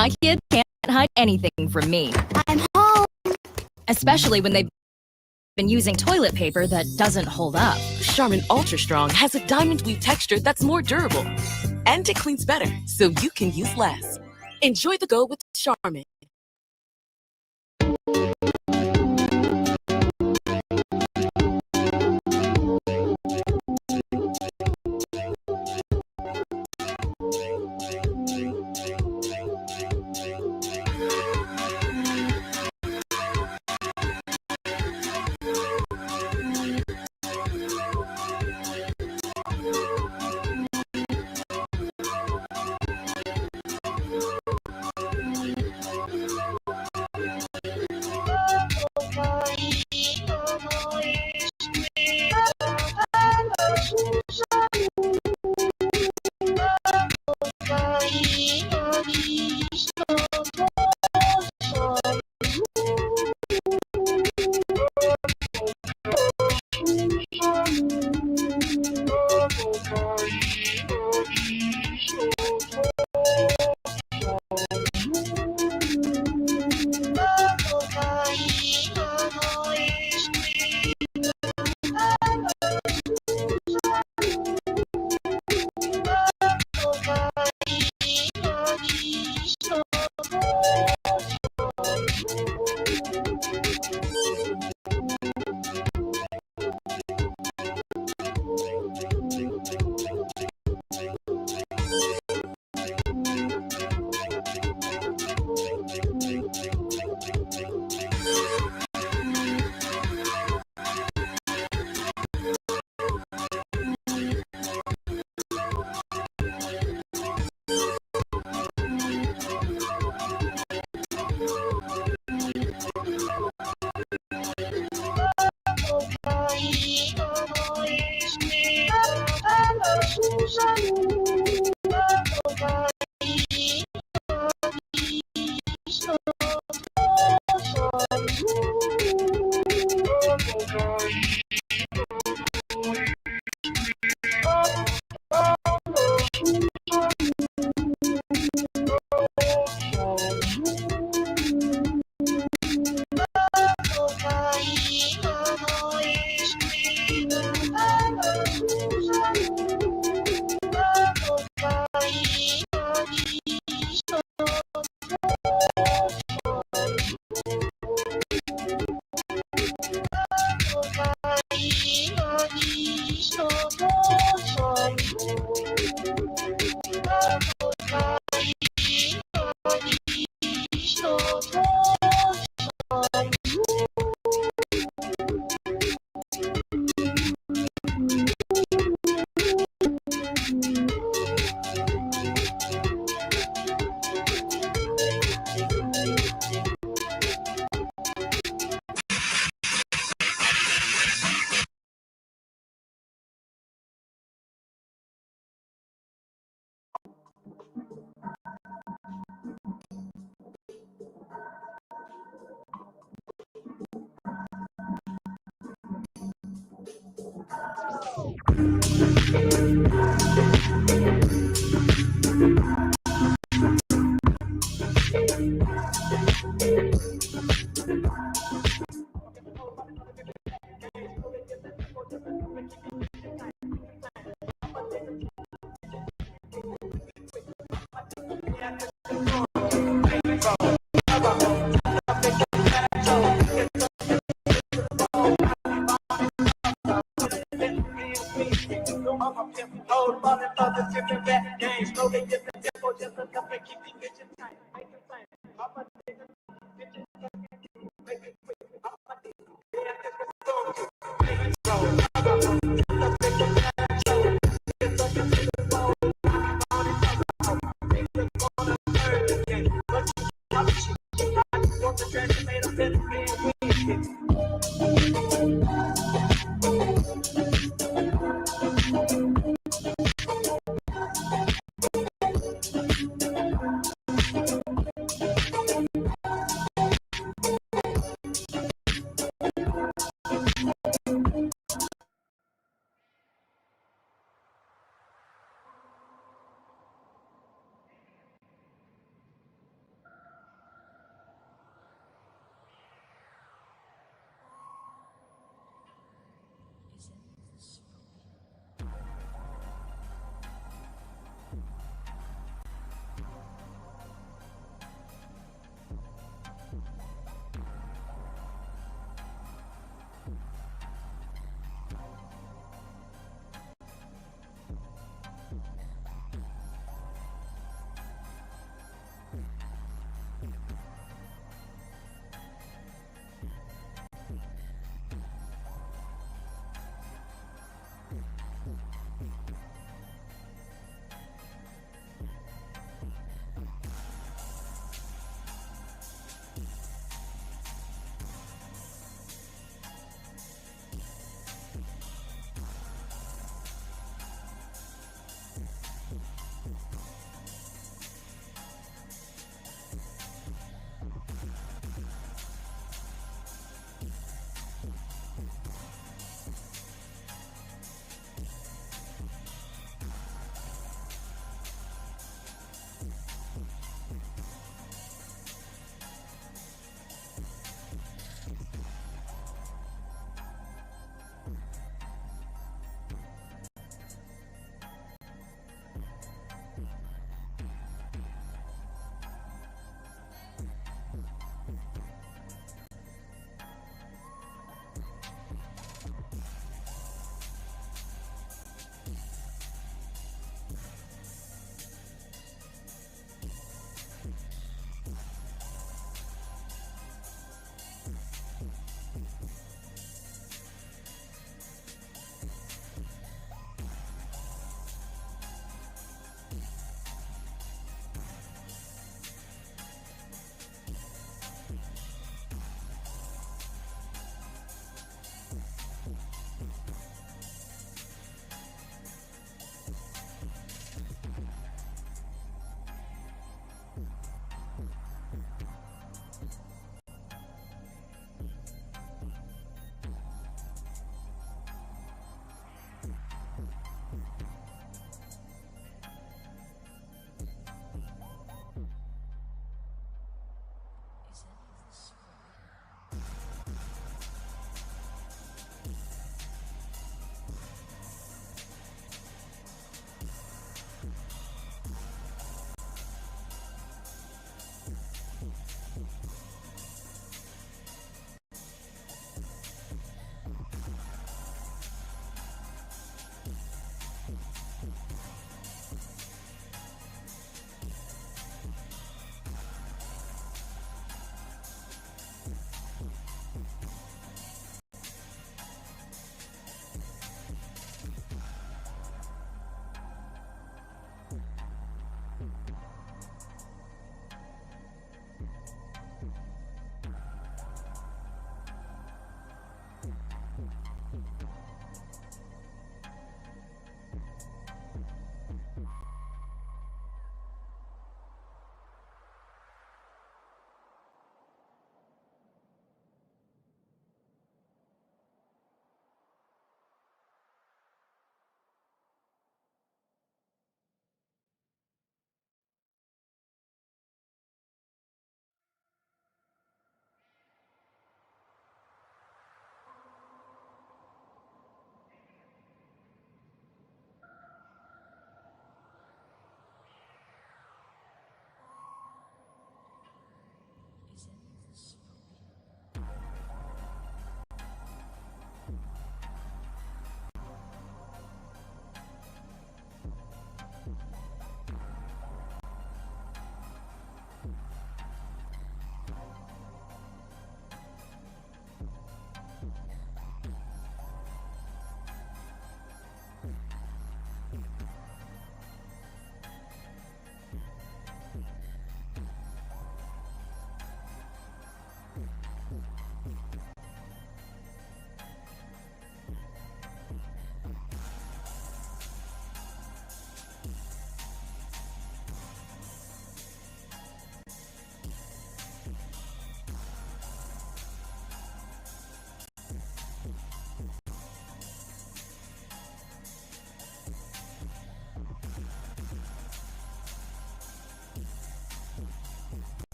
My kids can't hide anything from me. I'm home. Especially when they've been using toilet paper that doesn't hold up. Charmin Ultra Strong has a diamond weave texture that's more durable. And it cleans better, so you can use less. Enjoy the go with Charmin.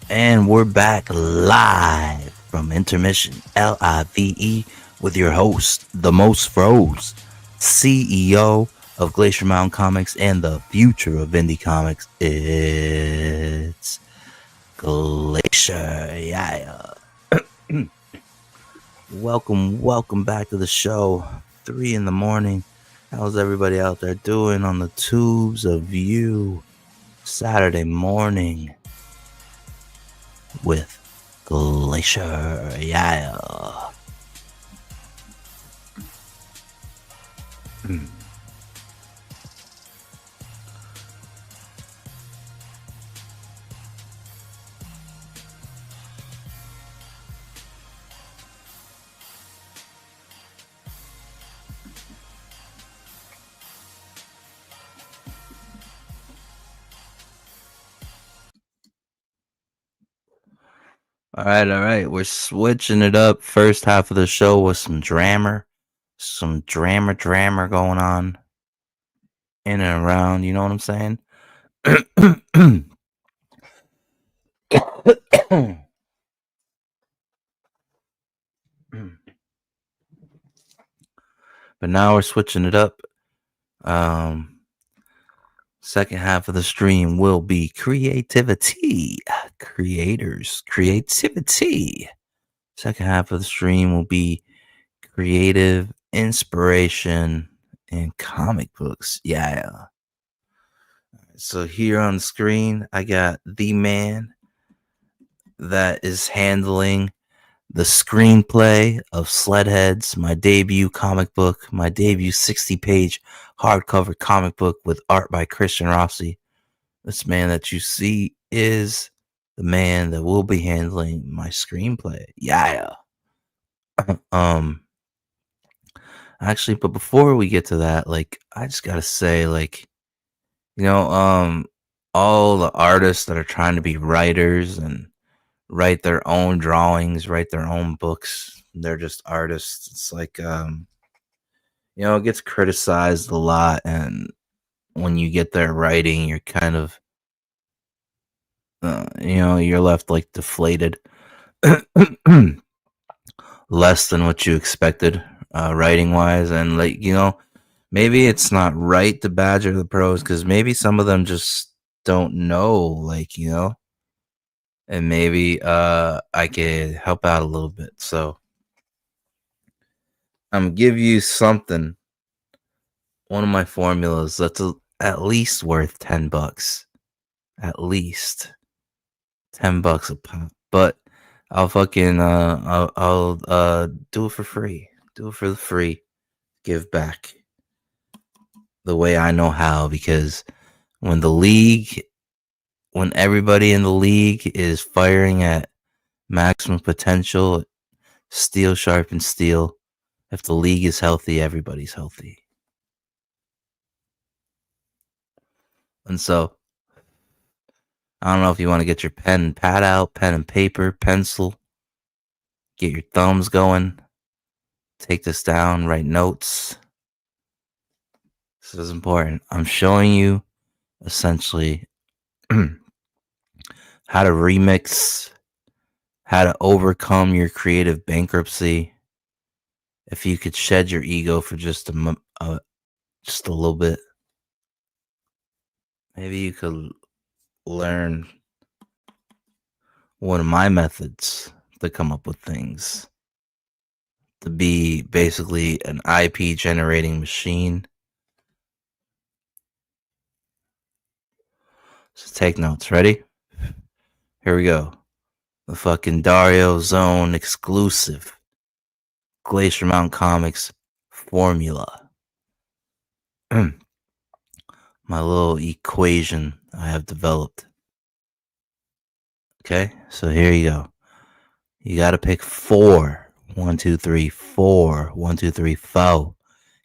And we're back live from intermission, LIVE, with your host, the most froze, CEO of Glacier Mountain Comics and the future of indie comics. It's Glacier. Yeah. Welcome back to the show. 3 a.m. How's everybody out there doing on the tubes of you? Saturday morning with Glacier. Yeah. All right. We're switching it up. First half of the show was some drama going on in and around. You know what I'm saying? But now we're switching it up. Second half of the stream will be creativity. Creativity. Second half of the stream will be creative inspiration and comic books. Yeah. So here on the screen, I got the man that is handling the screenplay of Sledheads, my debut comic book, my debut 60-page hardcover comic book with art by Christian Rossi. This man that you see is the man that will be handling my screenplay. Yeah. Actually, but before we get to that, like, I just gotta say, like, you know, all the artists that are trying to be writers and write their own drawings, write their own books, they're just artists. It's like, you know, it gets criticized a lot, and when you get there writing, you're kind of, you know, you're left like deflated. Less than what you expected, writing wise, and like, you know, maybe it's not right to badger the pros because maybe some of them just don't know, like, you know, and maybe I could help out a little bit. So I'm gonna give you something, one of my formulas that's at least worth $10, at least $10 a pop, but I'll fucking I'll do it for free. Do it for the free. Give back the way I know how, because when everybody in the league is firing at maximum potential, steel sharpens steel. If the league is healthy, everybody's healthy. And so I don't know if you want to get your pen and pad out, pen and paper, pencil, get your thumbs going, take this down, write notes. This is important. I'm showing you essentially how to remix, how to overcome your creative bankruptcy. If you could shed your ego for just a little bit, maybe you could learn one of my methods to come up with things, to be basically an IP generating machine. So take notes. Ready? Here we go. The fucking Dario Zone exclusive Glacier Mountain Comics formula. My little equation I have developed. Okay, so here you go. You got to pick 4. 1, 2, 3, 4. 1, 2, 3, 4.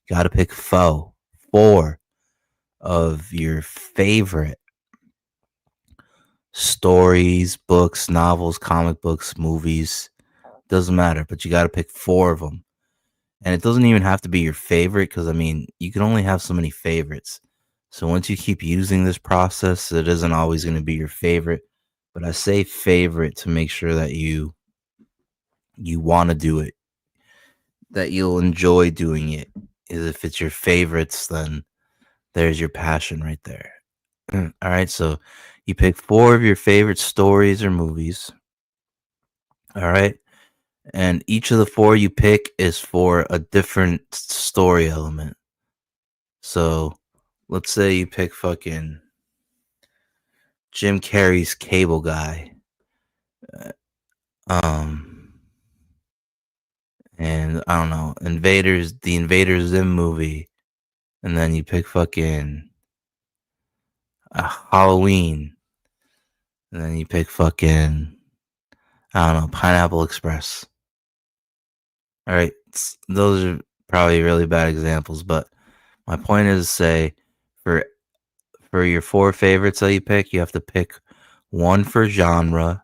Got to pick 4 of your favorite stories, books, novels, comic books, movies. Doesn't matter, but you got to pick 4 of them. And it doesn't even have to be your favorite, because, I mean, you can only have so many favorites. So once you keep using this process, it isn't always going to be your favorite. But I say favorite to make sure that you want to do it, that you'll enjoy doing it. Is if it's your favorites, then there's your passion right there. All right, so you pick 4 of your favorite stories or movies. All right, and each of the 4 you pick is for a different story element. So let's say you pick fucking Jim Carrey's Cable Guy. And I don't know, the Invaders Zim movie. And then you pick fucking Halloween. And then you pick fucking, I don't know, Pineapple Express. All right, those are probably really bad examples, but my point is to say for your 4 favorites that you pick, you have to pick 1 for genre,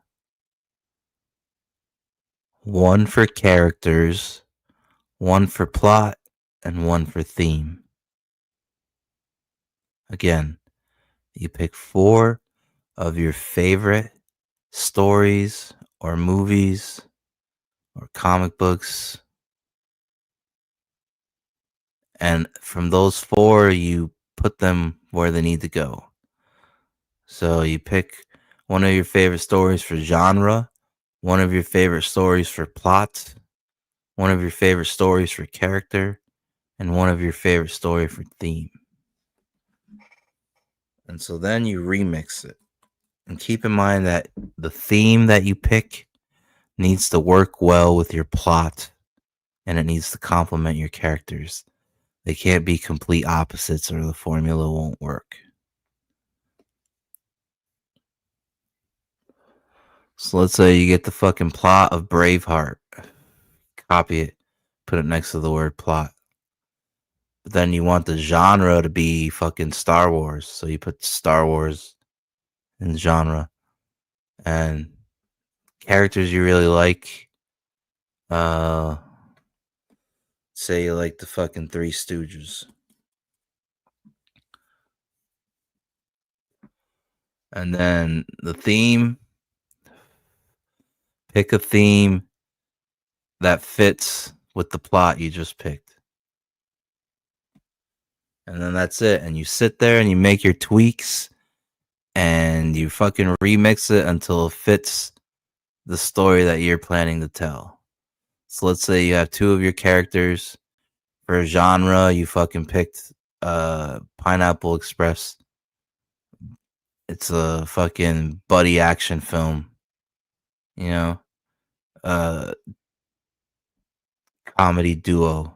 1 for characters, 1 for plot, and 1 for theme. Again, you pick 4 of your favorite stories or movies or comic books. And from those 4, you put them where they need to go. So you pick 1 of your favorite stories for genre, 1 of your favorite stories for plot, 1 of your favorite stories for character, and 1 of your favorite story for theme. And so then you remix it. And keep in mind that the theme that you pick needs to work well with your plot, and it needs to complement your characters. They can't be complete opposites or the formula won't work. So let's say you get the fucking plot of Braveheart. Copy it. Put it next to the word plot. But then you want the genre to be fucking Star Wars. So you put Star Wars in the genre. And characters you really like. Say you like the fucking Three Stooges. And then the theme. Pick a theme that fits with the plot you just picked. And then that's it. And you sit there and you make your tweaks and you fucking remix it until it fits the story that you're planning to tell. So let's say you have 2 of your characters. For a genre, you fucking picked Pineapple Express. It's a fucking buddy action film. You know? Comedy duo.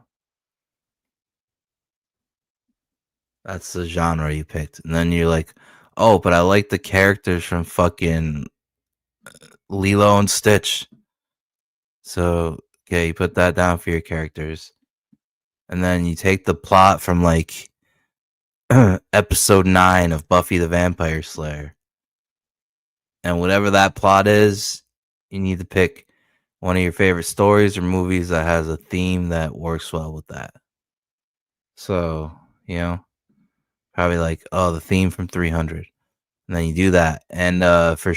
That's the genre you picked. And then you're like, oh, but I like the characters from fucking Lilo and Stitch. So, okay, you put that down for your characters. And then you take the plot from like episode 9 of Buffy the Vampire Slayer. And whatever that plot is, you need to pick 1 of your favorite stories or movies that has a theme that works well with that. So, you know, probably like, oh, the theme from 300. And then you do that. And for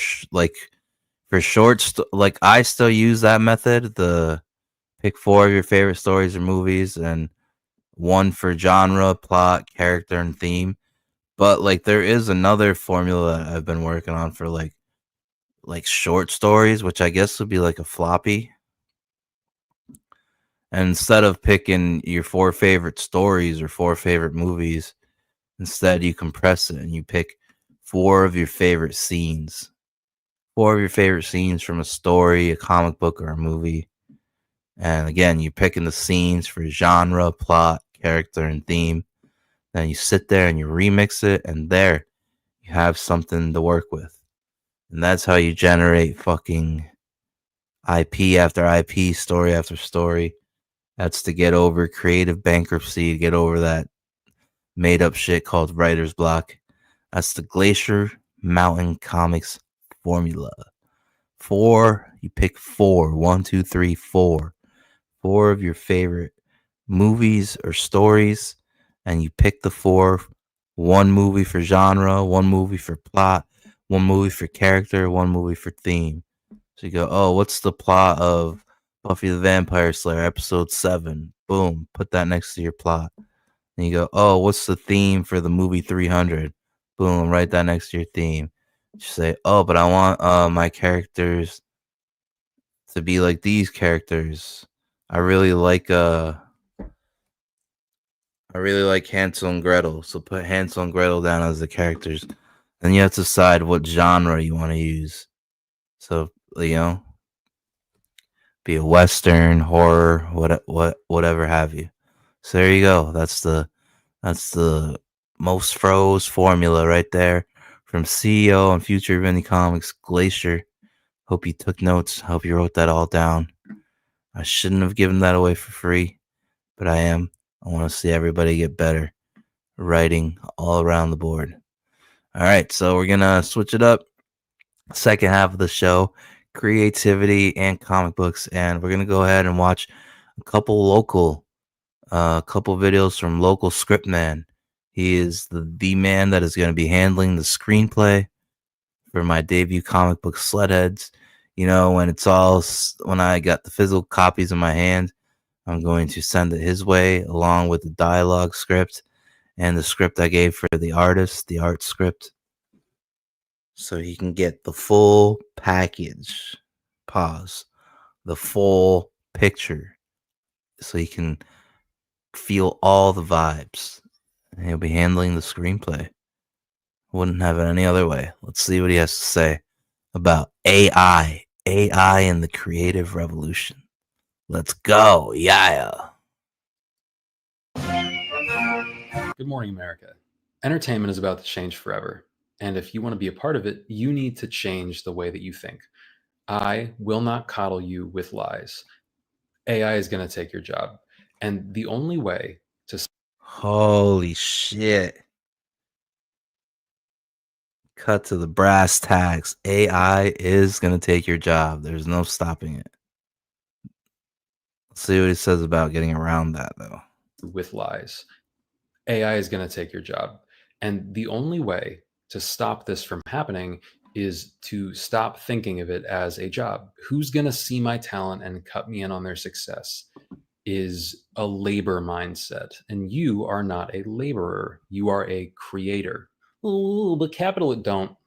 shorts, like I still use that method, the pick 4 of your favorite stories or movies and 1 for genre, plot, character, and theme. But like there is another formula that I've been working on for like short stories, which I guess would be like a floppy. And instead of picking your 4 favorite stories or 4 favorite movies, instead you compress it and you pick 4 of your favorite scenes. 4 of your favorite scenes from a story, a comic book, or a movie. And again, you're picking the scenes for genre, plot, character, and theme. Then you sit there and you remix it, and there you have something to work with. And that's how you generate fucking IP after IP, story after story. That's to get over creative bankruptcy, get over that made up shit called writer's block. That's the Glacier Mountain Comics formula. 4, you pick 4. 1, 2, 3, 4. 4 of your favorite movies or stories, and you pick the 4. 1 movie for genre, 1 movie for plot, one movie for character, one movie for theme. So you go, oh, what's the plot of Buffy the Vampire Slayer episode 7? Boom, put that next to your plot. And you go, oh, what's the theme for the movie 300? Boom, write that next to your theme. You say, oh, but I want my characters to be like these characters. I really like Hansel and Gretel, so put Hansel and Gretel down as the characters. Then you have to decide what genre you want to use. So, be a western, horror, whatever have you. So there you go. That's the most froze formula right there from CEO and future of Indie Comics, Glacier. Hope you took notes. Hope you wrote that all down. I shouldn't have given that away for free, but I am. I want to see everybody get better writing all around the board. All right, so we're gonna switch it up. Second half of the show, creativity and comic books, and we're gonna go ahead and watch a couple videos from local script man. He is the man that is going to be handling the screenplay for my debut comic book Sledheads. When I got the physical copies in my hand, I'm going to send it his way along with the dialogue script and the script I gave for the artist, the art script, so he can get the full package. Pause. The full picture, so he can feel all the vibes. And he'll be handling the screenplay. Wouldn't have it any other way. Let's see what he has to say about AI and the creative revolution. Let's go. Yeah. Good morning, America. Entertainment is about to change forever. And if you want to be a part of it, you need to change the way that you think. I will not coddle you with lies. AI is going to take your job. And the only way to... Holy shit. Cut to the brass tacks. AI is going to take your job. There's no stopping it. Let's see what he says about getting around that, though. With lies. AI is going to take your job. And the only way to stop this from happening is to stop thinking of it as a job. Who's going to see my talent and cut me in on their success is a labor mindset. And you are not a laborer. You are a creator. Oh, but capital, don't.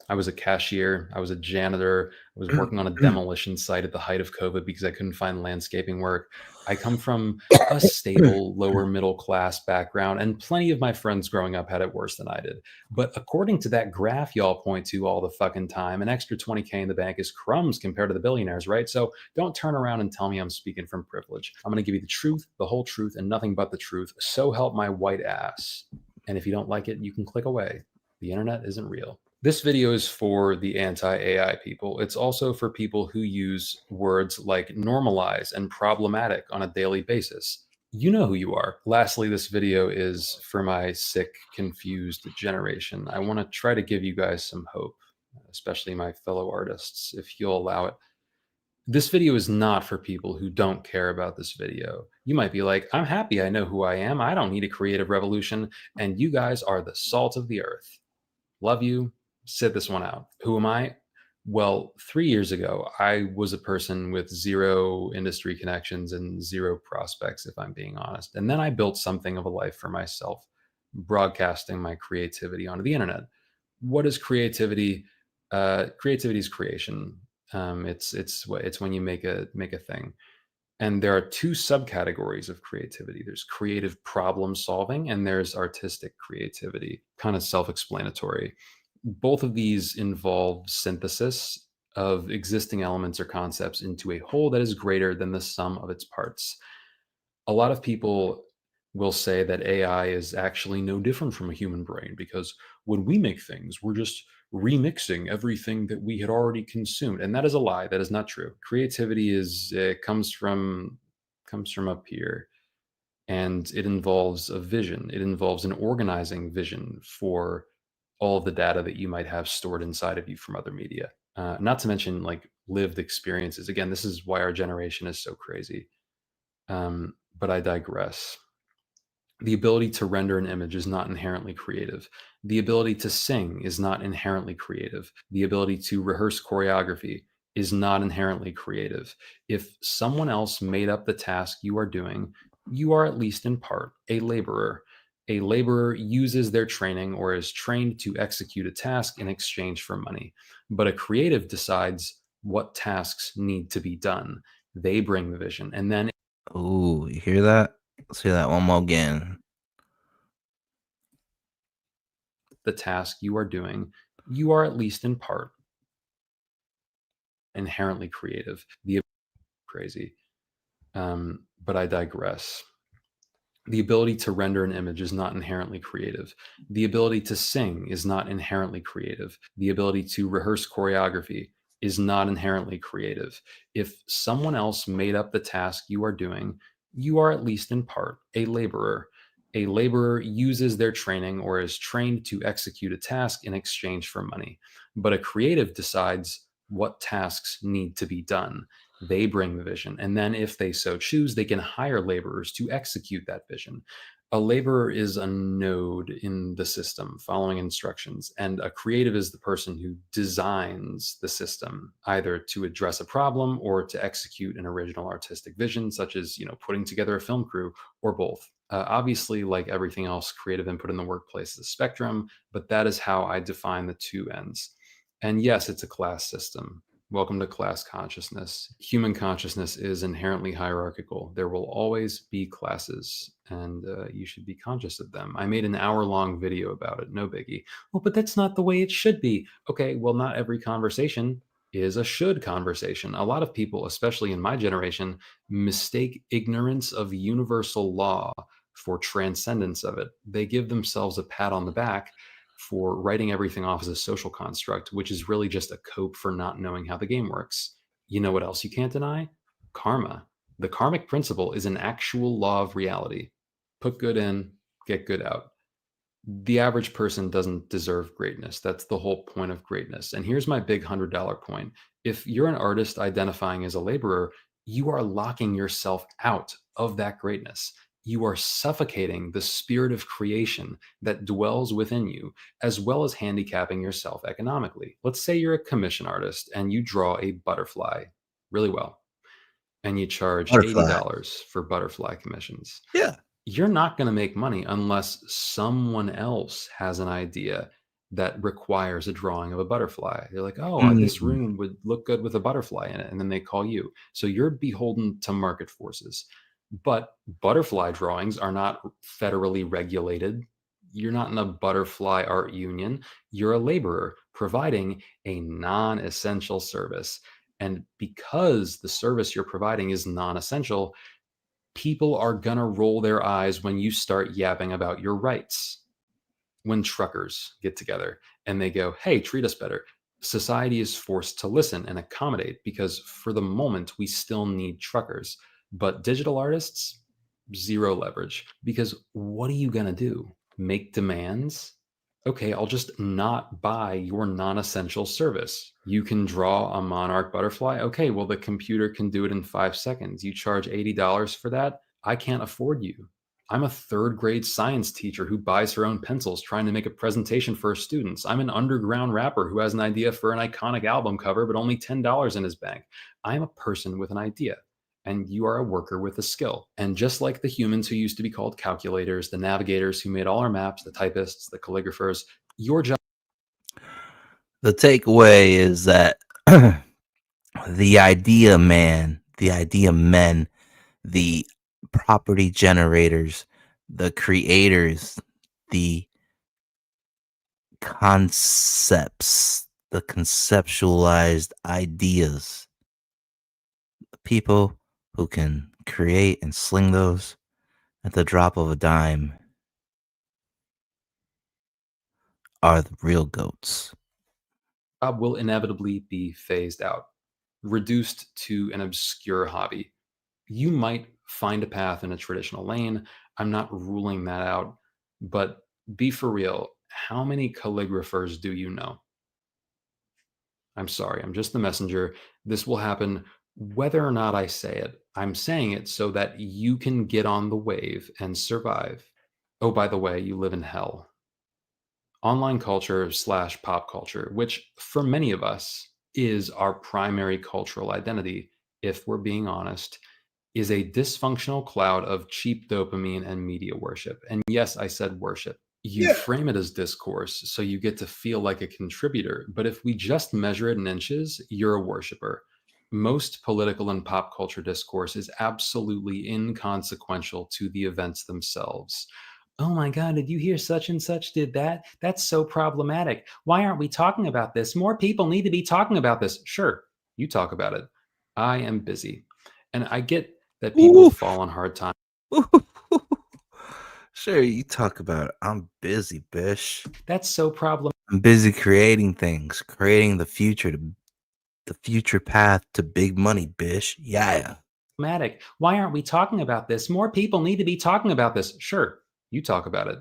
I was a cashier. I was a janitor. I was working on a demolition site at the height of COVID because I couldn't find landscaping work. I come from a stable, lower middle class background, and plenty of my friends growing up had it worse than I did. But according to that graph y'all point to all the fucking time, an extra 20K in the bank is crumbs compared to the billionaires, right? So don't turn around and tell me I'm speaking from privilege. I'm going to give you the truth, the whole truth, and nothing but the truth. So help my white ass. And if you don't like it, you can click away. The internet isn't real. This video is for the anti-AI people. It's also for people who use words like normalize and problematic on a daily basis. You know who you are. Lastly, this video is for my sick, confused generation. I want to try to give you guys some hope, especially my fellow artists, if you'll allow it. This video is not for people who don't care about this video. You might be like, I'm happy I know who I am. I don't need a creative revolution. And you guys are the salt of the earth. Love you. Sit this one out. Who am I? Well, 3 years ago, I was a person with zero industry connections and zero prospects, if I'm being honest. And then I built something of a life for myself, broadcasting my creativity onto the internet. What is creativity? Creativity is creation. It's when you make a thing. And there are two subcategories of creativity. There's creative problem solving and there's artistic creativity, kind of self-explanatory. Both of these involve synthesis of existing elements or concepts into a whole that is greater than the sum of its parts. A lot of people will say that AI is actually no different from a human brain because when we make things, we're just remixing everything that we had already consumed. And that is a lie. That is not true. Creativity comes from up here. And it involves a vision. It involves an organizing vision for all of the data that you might have stored inside of you from other media. Not to mention like lived experiences. Again, this is why our generation is so crazy. But I digress. The ability to render an image is not inherently creative. The ability to sing is not inherently creative. The ability to rehearse choreography is not inherently creative. If someone else made up the task you are doing, you are at least in part a laborer. A laborer uses their training or is trained to execute a task in exchange for money. But a creative decides what tasks need to be done. They bring the vision. And then. Ooh, you hear that? Let's hear that one more again. The task you are doing, you are at least in part inherently creative. The crazy. But I digress. The ability to render an image is not inherently creative. The ability to sing is not inherently creative. The ability to rehearse choreography is not inherently creative. If someone else made up the task you are doing, you are at least in part a laborer. A laborer uses their training or is trained to execute a task in exchange for money. But a creative decides what tasks need to be done. They bring the vision. And then, if they so choose, they can hire laborers to execute that vision. A laborer is a node in the system following instructions, and a creative is the person who designs the system, either to address a problem or to execute an original artistic vision, such as, putting together a film crew, or both. Obviously, like everything else, creative input in the workplace is a spectrum, but that is how I define the two ends. And yes, it's a class system. Welcome to class consciousness. Human consciousness is inherently hierarchical. There will always be classes, and you should be conscious of them. I made an hour-long video about it, no biggie. Well, but that's not the way it should be. Okay, well, not every conversation is a should conversation. A lot of people, especially in my generation, mistake ignorance of universal law for transcendence of it. They give themselves a pat on the back for writing everything off as a social construct, which is really just a cope for not knowing how the game works. You know what else you can't deny? Karma. The karmic principle is an actual law of reality. Put good in, get good out. The average person doesn't deserve greatness. That's the whole point of greatness. And here's my big $100 point. If you're an artist identifying as a laborer, you are locking yourself out of that greatness. You are suffocating the spirit of creation that dwells within you, as well as handicapping yourself economically. Let's say you're a commission artist and you draw a butterfly really well, and you charge $80 for butterfly commissions. Yeah. You're not going to make money unless someone else has an idea that requires a drawing of a butterfly. They're like, oh, this room would look good with a butterfly in it. And then they call you. So you're beholden to market forces. But butterfly drawings are not federally regulated. You're not in a butterfly art union. You're a laborer providing a non-essential service. And because the service you're providing is non-essential, people are going to roll their eyes when you start yapping about your rights. When truckers get together and they go, hey, treat us better, society is forced to listen and accommodate because for the moment, we still need truckers. But digital artists, zero leverage, because what are you going to do? Make demands? Okay, I'll just not buy your non-essential service. You can draw a monarch butterfly. Okay, well, the computer can do it in 5 seconds. You charge $80 for that? I can't afford you. I'm a third grade science teacher who buys her own pencils trying to make a presentation for her students. I'm an underground rapper who has an idea for an iconic album cover, but only $10 in his bank. I'm a person with an idea. And you are a worker with a skill. And just like the humans who used to be called calculators, the navigators who made all our maps, the typists, the calligraphers, your job. The takeaway is that the idea men, the property generators, the creators, the concepts, the conceptualized ideas, the people who can create and sling those at the drop of a dime are the real goats. Job will inevitably be phased out, reduced to an obscure hobby. You might find a path in a traditional lane. I'm not ruling that out, but be for real. How many calligraphers do you know? I'm sorry, I'm just the messenger. This will happen whether or not I say it. I'm saying it so that you can get on the wave and survive. Oh, by the way, you live in hell. Online culture / pop culture, which for many of us is our primary cultural identity, if we're being honest, is a dysfunctional cloud of cheap dopamine and media worship. And yes, I said worship. You frame it as discourse, so you get to feel like a contributor. But if we just measure it in inches, you're a worshiper. Most political and pop culture discourse is absolutely inconsequential to the events themselves. Oh my God, did you hear such and such did that? That's so problematic. Why aren't we talking about this? More people need to be talking about this. Sure, you talk about it. I am busy. And I get that people fall on hard times. Sure, you talk about it. I'm busy, bish. That's so problematic. I'm busy creating things, creating the future path to big money, bish. Yeah. Why aren't we talking about this? More people need to be talking about this. Sure, you talk about it.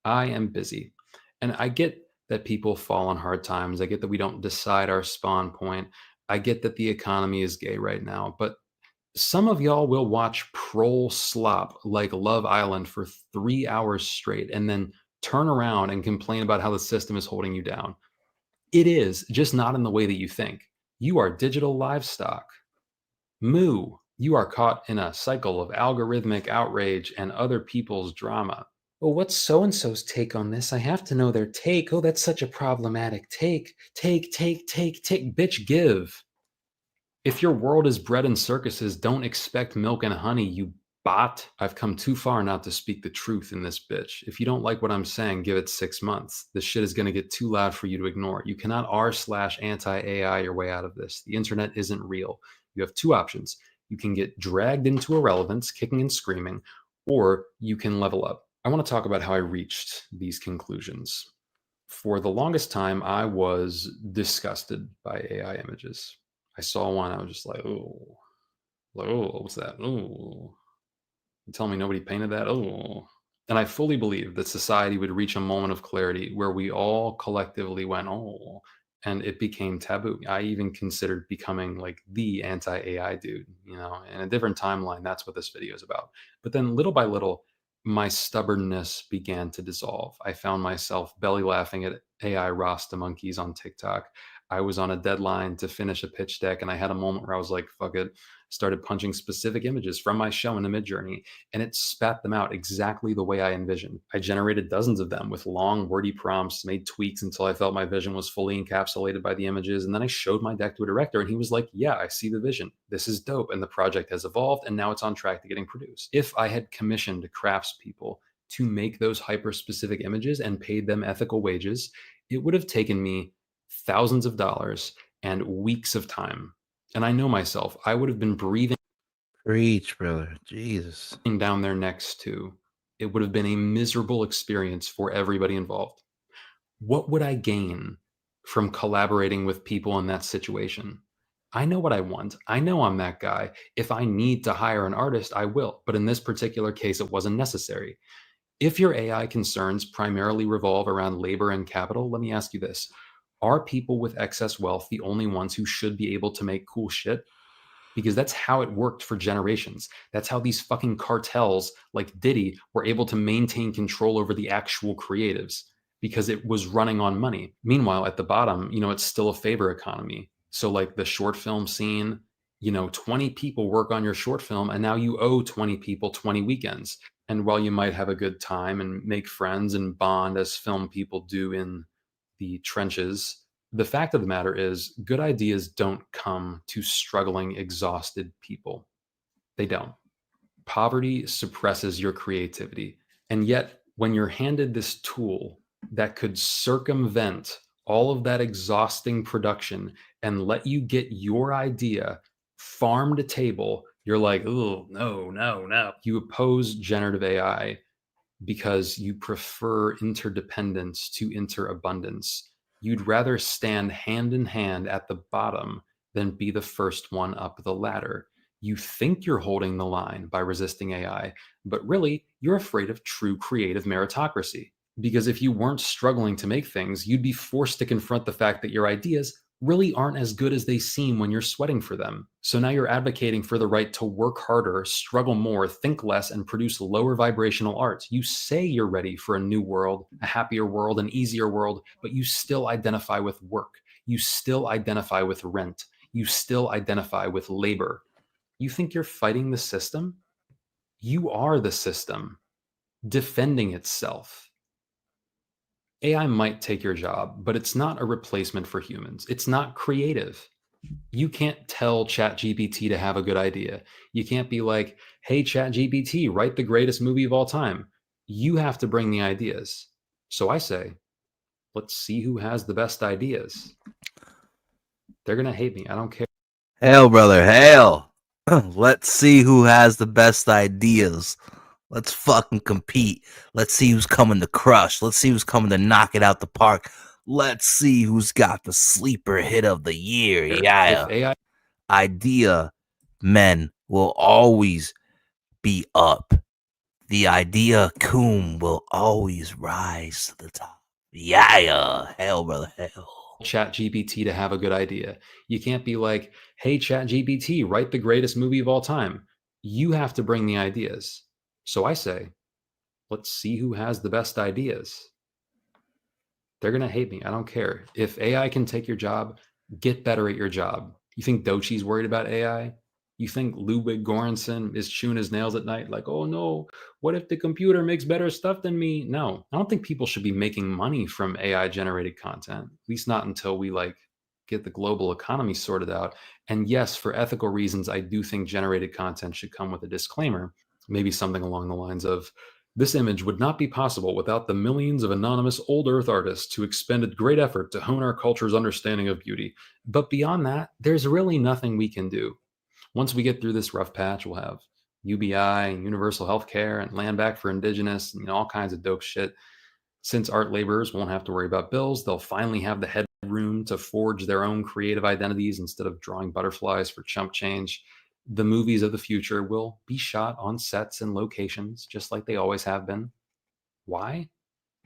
I am busy. And I get that people fall on hard times. I get that we don't decide our spawn point. I get that the economy is gay right now. But some of y'all will watch prole slop like Love Island for 3 hours straight and then turn around and complain about how the system is holding you down. It is, just not in the way that you think. You are digital livestock. Moo, you are caught in a cycle of algorithmic outrage and other people's drama. Well, what's so-and-so's take on this? I have to know their take. Oh, that's such a problematic take. Take. Bitch, give. If your world is bread and circuses, don't expect milk and honey, you bot. I've come too far not to speak the truth in this bitch. If you don't like what I'm saying, give it 6 months. This shit is going to get too loud for you to ignore. You cannot r/anti-AI your way out of this. The internet isn't real. You have two options. You can get dragged into irrelevance, kicking and screaming, or you can level up. I want to talk about how I reached these conclusions. For the longest time, I was disgusted by AI images. I saw one, I was just like, oh, what's that? Oh, you tell me nobody painted that? Oh. And I fully believe that society would reach a moment of clarity where we all collectively went, oh, and it became taboo. I even considered becoming like the anti-AI dude, in a different timeline. That's what this video is about. But then little by little, my stubbornness began to dissolve. I found myself belly laughing at AI Rasta monkeys on TikTok. I was on a deadline to finish a pitch deck, and I had a moment where I was like, fuck it. Started punching specific images from my show into Midjourney, and it spat them out exactly the way I envisioned. I generated dozens of them with long, wordy prompts, made tweaks until I felt my vision was fully encapsulated by the images, and then I showed my deck to a director, and he was like, yeah, I see the vision. This is dope, and the project has evolved, and now it's on track to getting produced. If I had commissioned craftspeople to make those hyper-specific images and paid them ethical wages, it would have taken me thousands of dollars and weeks of time. And I know myself, I would have been breathing. Preach, brother. Jesus. Down their necks too. It would have been a miserable experience for everybody involved. What would I gain from collaborating with people in that situation? I know what I want. I know I'm that guy. If I need to hire an artist, I will. But in this particular case, it wasn't necessary. If your AI concerns primarily revolve around labor and capital, let me ask you this. Are people with excess wealth the only ones who should be able to make cool shit? Because that's how it worked for generations. That's how these fucking cartels like Diddy were able to maintain control over the actual creatives, because it was running on money. Meanwhile, at the bottom, it's still a favor economy. So like the short film scene, 20 people work on your short film, and now you owe 20 people 20 weekends. And while you might have a good time and make friends and bond as film people do in the trenches, the fact of the matter is good ideas don't come to struggling, exhausted people. They don't. Poverty suppresses your creativity. And yet, when you're handed this tool that could circumvent all of that exhausting production and let you get your idea farm to table, you're like, oh, no. You oppose generative AI because you prefer interdependence to interabundance. You'd rather stand hand in hand at the bottom than be the first one up the ladder. You think you're holding the line by resisting AI, but really, you're afraid of true creative meritocracy. Because if you weren't struggling to make things, you'd be forced to confront the fact that your ideas really aren't as good as they seem when you're sweating for them. So now you're advocating for the right to work harder, struggle more, think less, and produce lower vibrational art. You say you're ready for a new world, a happier world, an easier world, but you still identify with work. You still identify with rent. You still identify with labor. You think you're fighting the system? You are the system, defending itself. AI might take your job, but it's not a replacement for humans. It's not creative. You can't tell ChatGPT to have a good idea. You can't be like, hey, ChatGPT, write the greatest movie of all time. You have to bring the ideas. So I say, let's see who has the best ideas. They're going to hate me. I don't care. Hail, brother, hail. Let's see who has the best ideas. Let's fucking compete. Let's see who's coming to crush. Let's see who's coming to knock it out the park. Let's see who's got the sleeper hit of the year. Yeah. If AI idea men will always be up. The idea coon will always rise to the top. Yeah. Hell, brother, hell. ChatGPT to have a good idea. You can't be like, hey, ChatGPT, write the greatest movie of all time. You have to bring the ideas. So I say, let's see who has the best ideas. They're going to hate me. I don't care. If AI can take your job, get better at your job. You think Dochi's worried about AI? You think Ludwig Göransson is chewing his nails at night like, oh no, what if the computer makes better stuff than me? No, I don't think people should be making money from AI generated content, at least not until we get the global economy sorted out. And yes, for ethical reasons, I do think generated content should come with a disclaimer, maybe something along the lines of, this image would not be possible without the millions of anonymous old Earth artists who expended great effort to hone our culture's understanding of beauty. But beyond that, there's really nothing we can do. Once we get through this rough patch, we'll have UBI and universal health care and land back for indigenous and all kinds of dope shit. Since art laborers won't have to worry about bills, they'll finally have the headroom to forge their own creative identities instead of drawing butterflies for chump change. The movies of the future will be shot on sets and locations just like they always have been. Why?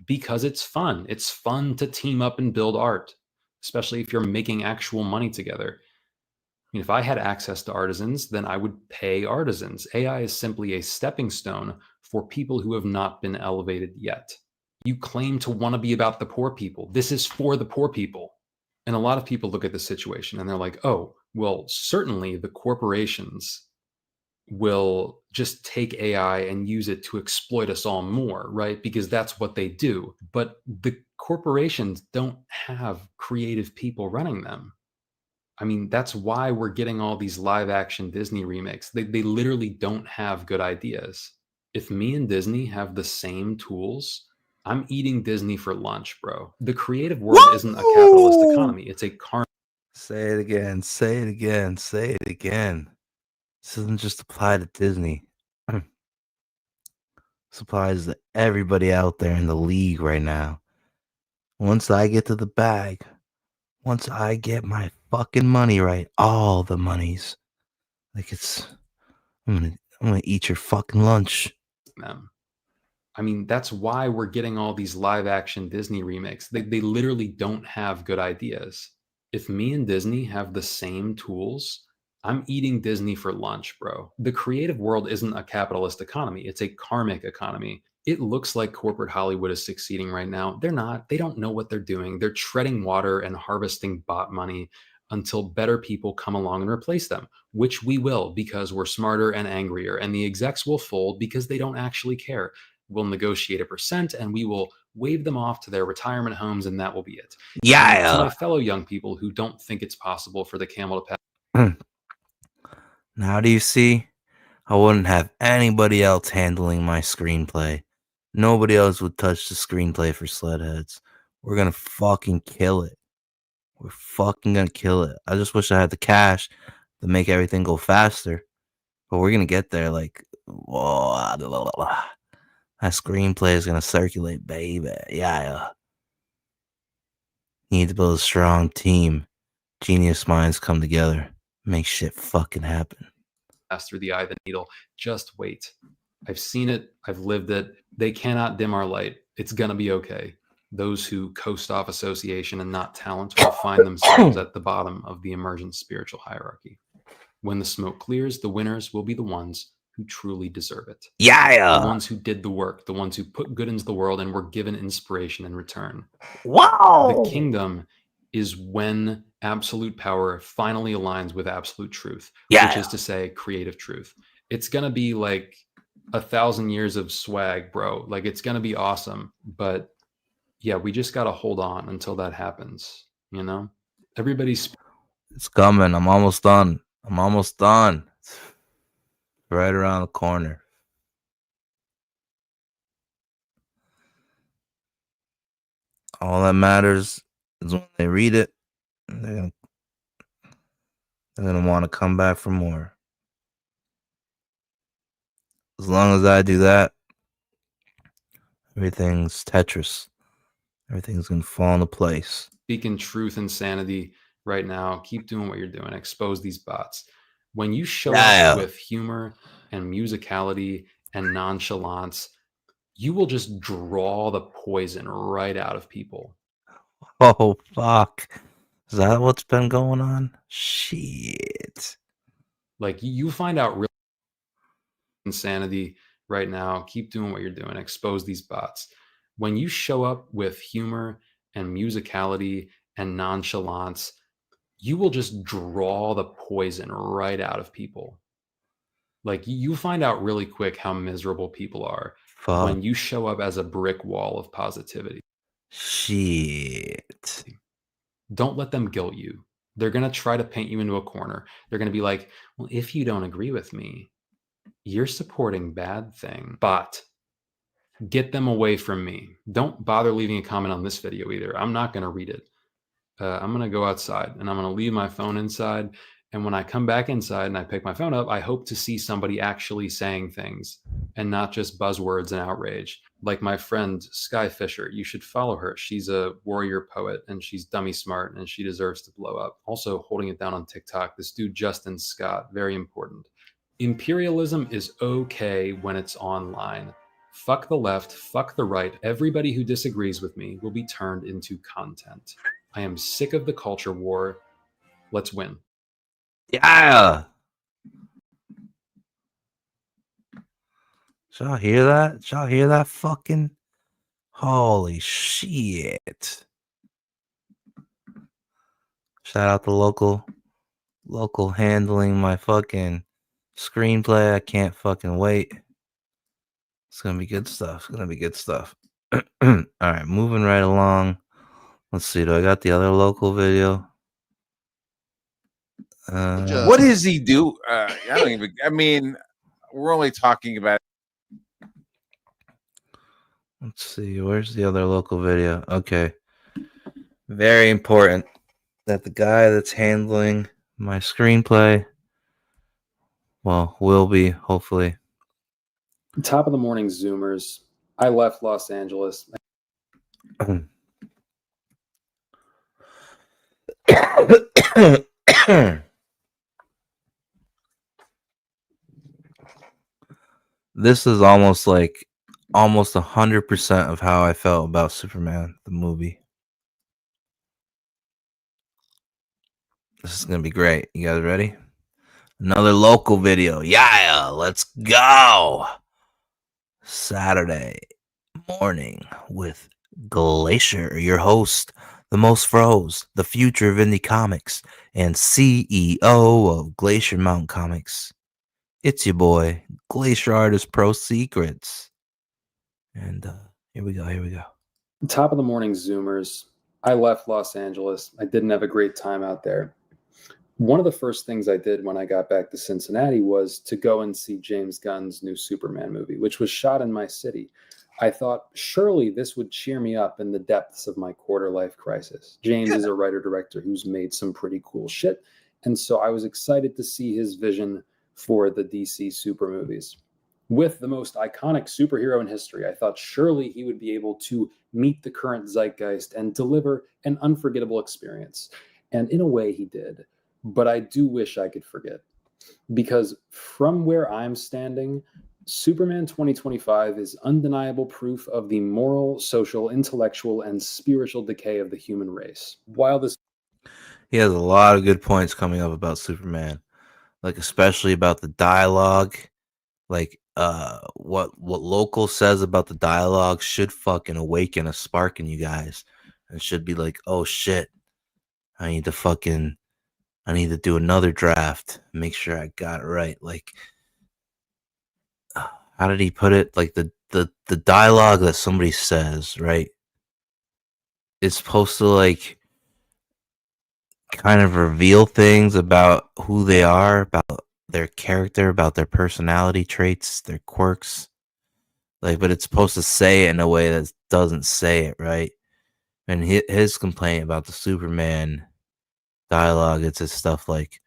Because it's fun. It's fun to team up and build art, especially if you're making actual money together. I mean, if I had access to artisans, then I would pay artisans. AI is simply a stepping stone for people who have not been elevated yet. You claim to want to be about the poor people. This is for the poor people. And a lot of people look at the situation and they're like, oh, well, certainly the corporations will just take AI and use it to exploit us all more, right? Because that's what they do. But the corporations don't have creative people running them. I mean, that's why we're getting all these live action Disney remakes. They literally don't have good ideas. If me and Disney have the same tools, I'm eating Disney for lunch, bro. The creative world isn't a capitalist economy. It's a Say it again. Say it again. Say it again. This doesn't just apply to Disney. This applies to everybody out there in the league right now. Once I get to the bag, once I get my fucking money right, all the monies, like I'm gonna eat your fucking lunch. them. I mean, that's why we're getting all these live action Disney remakes. They literally don't have good ideas. If me and Disney have the same tools, I'm eating Disney for lunch, bro. The creative world isn't a capitalist economy. It's a karmic economy. It looks like corporate Hollywood is succeeding right now. They're not. They don't know what they're doing. They're treading water and harvesting bot money until better people come along and replace them, which we will because we're smarter and angrier. And the execs will fold because they don't actually care. We'll negotiate a percent and we will wave them off to their retirement homes, and that will be it. Yeah. And to my fellow young people who don't think it's possible for the camel to pass. Now do you see? I wouldn't have anybody else handling my screenplay. Nobody else would touch the screenplay for Sledheads. We're gonna fucking kill it. We're fucking gonna kill it. I just wish I had the cash to make everything go faster. But we're gonna get there. Like, whoa, that screenplay is gonna circulate, baby. Yeah. You need to build a strong team. Genius minds come together. Make shit fucking happen. Pass through the eye of the needle. Just wait. I've seen it. I've lived it. They cannot dim our light. It's gonna be okay. Those who coast off association and not talent will find themselves at the bottom of the emergent spiritual hierarchy. When the smoke clears, the winners will be the ones who truly deserve it. Yeah. The ones who did the work, the ones who put good into the world and were given inspiration in return. Wow. The kingdom is when absolute power finally aligns with absolute truth, which is to say creative truth. It's going to be like 1,000 years of swag, bro. Like, it's going to be awesome. But yeah, we just got to hold on until that happens. You know, everybody's. It's coming. I'm almost done. It's right around the corner. All that matters is when they read it, they're gonna want to come back for more. As long as I do that, everything's Tetris. Everything's gonna fall into place. Speaking truth and sanity right now. Keep doing what you're doing. Expose these bots. When you show up with humor and musicality and nonchalance, you will just draw the poison right out of people. Oh, fuck. Is that what's been going on? Shit. Like, you find out real insanity right now. Keep doing what you're doing. Expose these bots. When you show up with humor and musicality and nonchalance, you will just draw the poison right out of people. Like, you find out really quick how miserable people are when you show up as a brick wall of positivity. Shit. Don't let them guilt you. They're going to try to paint you into a corner. They're going to be like, well, if you don't agree with me, you're supporting bad thing. But get them away from me. Don't bother leaving a comment on this video either. I'm not going to read it. I'm going to go outside and I'm going to leave my phone inside. And when I come back inside and I pick my phone up, I hope to see somebody actually saying things and not just buzzwords and outrage. Like my friend Sky Fisher, you should follow her. She's a warrior poet and she's dummy smart and she deserves to blow up. Also holding it down on TikTok, this dude Justin Scott, very important. Imperialism is okay when it's online. Fuck the left, fuck the right. Everybody who disagrees with me will be turned into content. I am sick of the culture war. Let's win. Yeah. Did y'all hear that? Did y'all hear that fucking? Holy shit. Shout out to local handling my fucking screenplay. I can't fucking wait. It's gonna be good stuff. All right, moving right along. Let's see. Do I got the other local video? What does he do? I don't even. I mean, we're only talking about. Let's see. Where's the other local video? Okay. Very important that the guy that's handling my screenplay, well, will be, hopefully. Top of the morning, Zoomers. I left Los Angeles. This is almost 100% of how I felt about Superman, the movie. This is going to be great. You guys ready? Another local video. Yeah, let's go. Saturday morning with Glacier, your host, the most froze, the future of indie comics, and CEO of Glacier Mountain Comics. It's your boy, Glacier Artist Pro Secrets. And here we go. Top of the morning, Zoomers. I left Los Angeles. I didn't have a great time out there. One of the first things I did when I got back to Cincinnati was to go and see James Gunn's new Superman movie, which was shot in my city. I thought, surely this would cheer me up in the depths of my quarter-life crisis. James is a writer-director who's made some pretty cool shit, and so I was excited to see his vision for the DC super movies. With the most iconic superhero in history, I thought surely he would be able to meet the current zeitgeist and deliver an unforgettable experience. And in a way, he did. But I do wish I could forget. Because from where I'm standing, Superman 2025 is undeniable proof of the moral, social, intellectual, and spiritual decay of the human race. While this... He has a lot of good points coming up about Superman. like especially about the dialogue. Like what Local says about the dialogue should fucking awaken a spark in you guys. And should be like, oh shit, I need to do another draft, make sure I got it right. Like, how did he put it? Like the dialogue that somebody says, right? It's supposed to like kind of reveal things about who they are, about their character, about their personality traits, their quirks. Like, but it's supposed to say it in a way that doesn't say it, right? And his complaint about the Superman dialogue, it's just stuff like,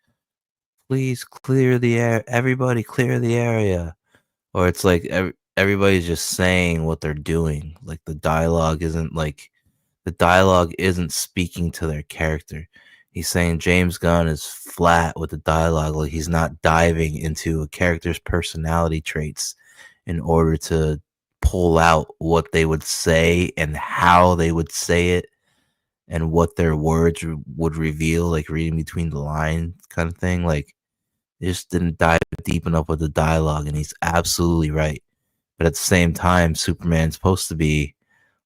please clear the air, everybody clear the area. Or it's like everybody's just saying what they're doing. Like the dialogue isn't speaking to their character. He's saying James Gunn is flat with the dialogue, like he's not diving into a character's personality traits in order to pull out what they would say and how they would say it and what their words would reveal, like reading between the lines kind of thing. Like, they just didn't dive deep enough with the dialogue, and he's absolutely right. But at the same time, Superman's supposed to be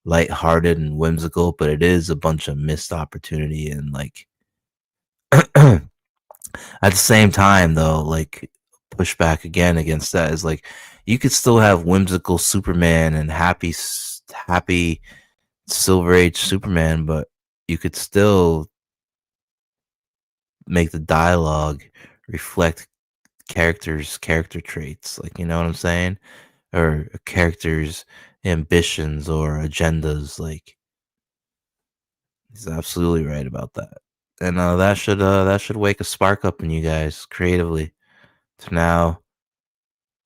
lighthearted and whimsical, but it is a bunch of missed opportunity. And like, at the same time, though, like, pushback again against that is like, you could still have whimsical Superman and happy Silver Age Superman, but you could still make the dialogue reflect character traits, like, you know what I'm saying, or a character's ambitions or agendas. Like, he's absolutely right about that, and that should wake a spark up in you guys creatively. To now,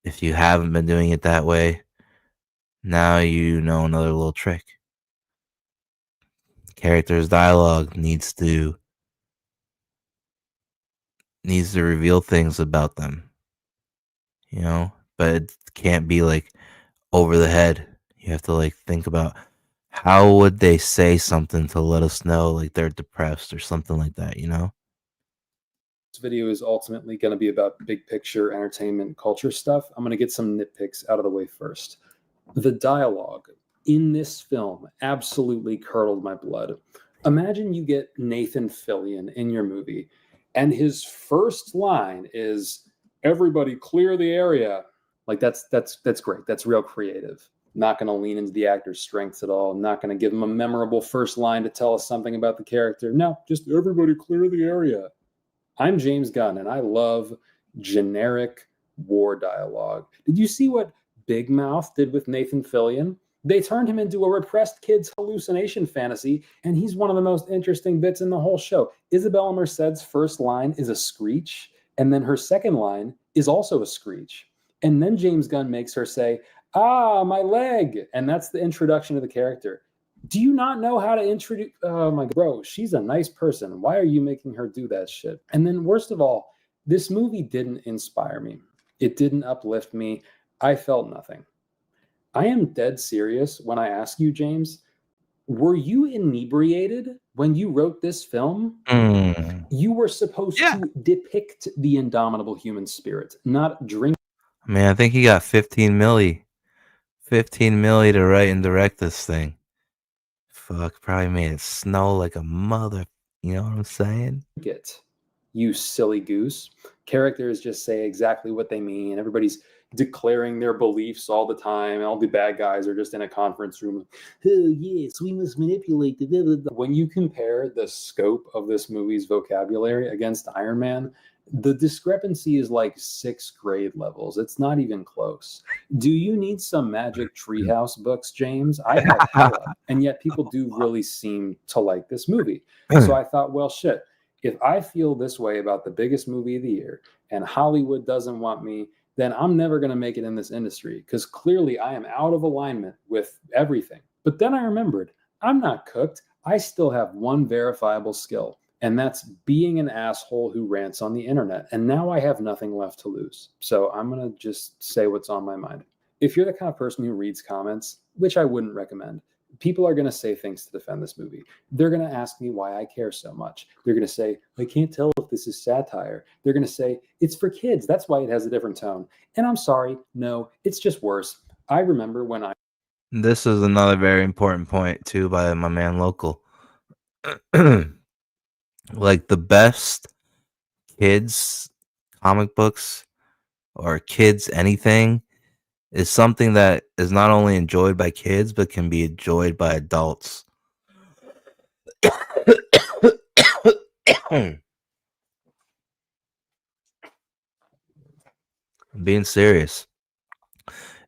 if you haven't been doing it that way, now you know another little trick. Characters' dialogue needs to reveal things about them, you know, but it can't be like over the head. You have to like think about how would they say something to let us know like they're depressed or something like that, you know? This video is ultimately going to be about big picture entertainment culture stuff. I'm going to get some nitpicks out of the way first. The dialogue in this film absolutely curdled my blood. Imagine you get Nathan Fillion in your movie, and his first line is, "Everybody clear the area." Like, that's great. That's real creative. Not going to lean into the actor's strengths at all. Not going to give him a memorable first line to tell us something about the character. No, just everybody clear the area. I'm James Gunn, and I love generic war dialogue. Did you see what Big Mouth did with Nathan Fillion? They turned him into a repressed kid's hallucination fantasy, and he's one of the most interesting bits in the whole show. Isabella Merced's first line is a screech, and then her second line is also a screech. And then James Gunn makes her say, "Ah, my leg," and that's the introduction of the character. Do you not know how to introduce? Oh my God, bro, she's a nice person. Why are you making her do that shit? And then, worst of all, this movie didn't inspire me. It didn't uplift me. I felt nothing. I am dead serious when I ask you, James, were you inebriated when you wrote this film? You were supposed to depict the indomitable human spirit, not drink. I mean, I think he got 15 milli to write and direct this thing. Fuck, probably made it snow like a mother. You know what I'm saying? It, you silly goose. Characters just say exactly what they mean. Everybody's declaring their beliefs all the time. All the bad guys are just in a conference room. Oh, yes, we must manipulate the blah, blah, blah. When you compare the scope of this movie's vocabulary against Iron Man, the discrepancy is like 6th grade levels. It's not even close. Do you need some magic treehouse books, James? I have hella, and yet people do really seem to like this movie. So I thought, well, shit, if I feel this way about the biggest movie of the year and Hollywood doesn't want me, then I'm never going to make it in this industry, because clearly I am out of alignment with everything. But then I remembered, I'm not cooked. I still have one verifiable skill, and that's being an asshole who rants on the internet. And now I have nothing left to lose. So I'm going to just say what's on my mind. If you're the kind of person who reads comments, which I wouldn't recommend, people are going to say things to defend this movie. They're going to ask me why I care so much. They're going to say, I can't tell if this is satire. They're going to say, it's for kids. That's why it has a different tone. And I'm sorry, no, it's just worse. I remember when I... This is another very important point, too, by my man Local. Like, the best kids comic books or kids anything is something that is not only enjoyed by kids, but can be enjoyed by adults. I'm being serious.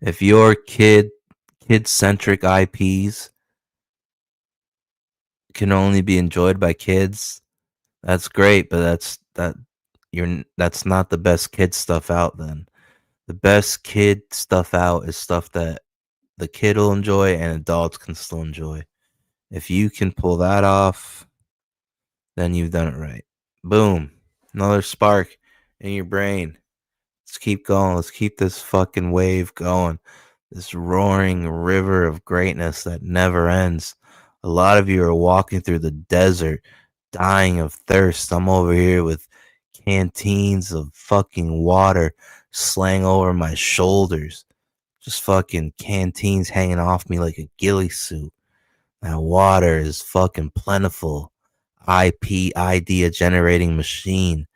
If your kid-centric IPs can only be enjoyed by kids, that's great, but that's not the best kid stuff out then. The best kid stuff out is stuff that the kid will enjoy and adults can still enjoy. If you can pull that off, then you've done it right. Boom. Another spark in your brain. Let's keep going. Let's keep this fucking wave going. This roaring river of greatness that never ends. A lot of you are walking through the desert, dying of thirst. I'm over here with canteens of fucking water slang over my shoulders. Just fucking canteens hanging off me like a ghillie suit. That water is fucking plentiful. idea generating machine.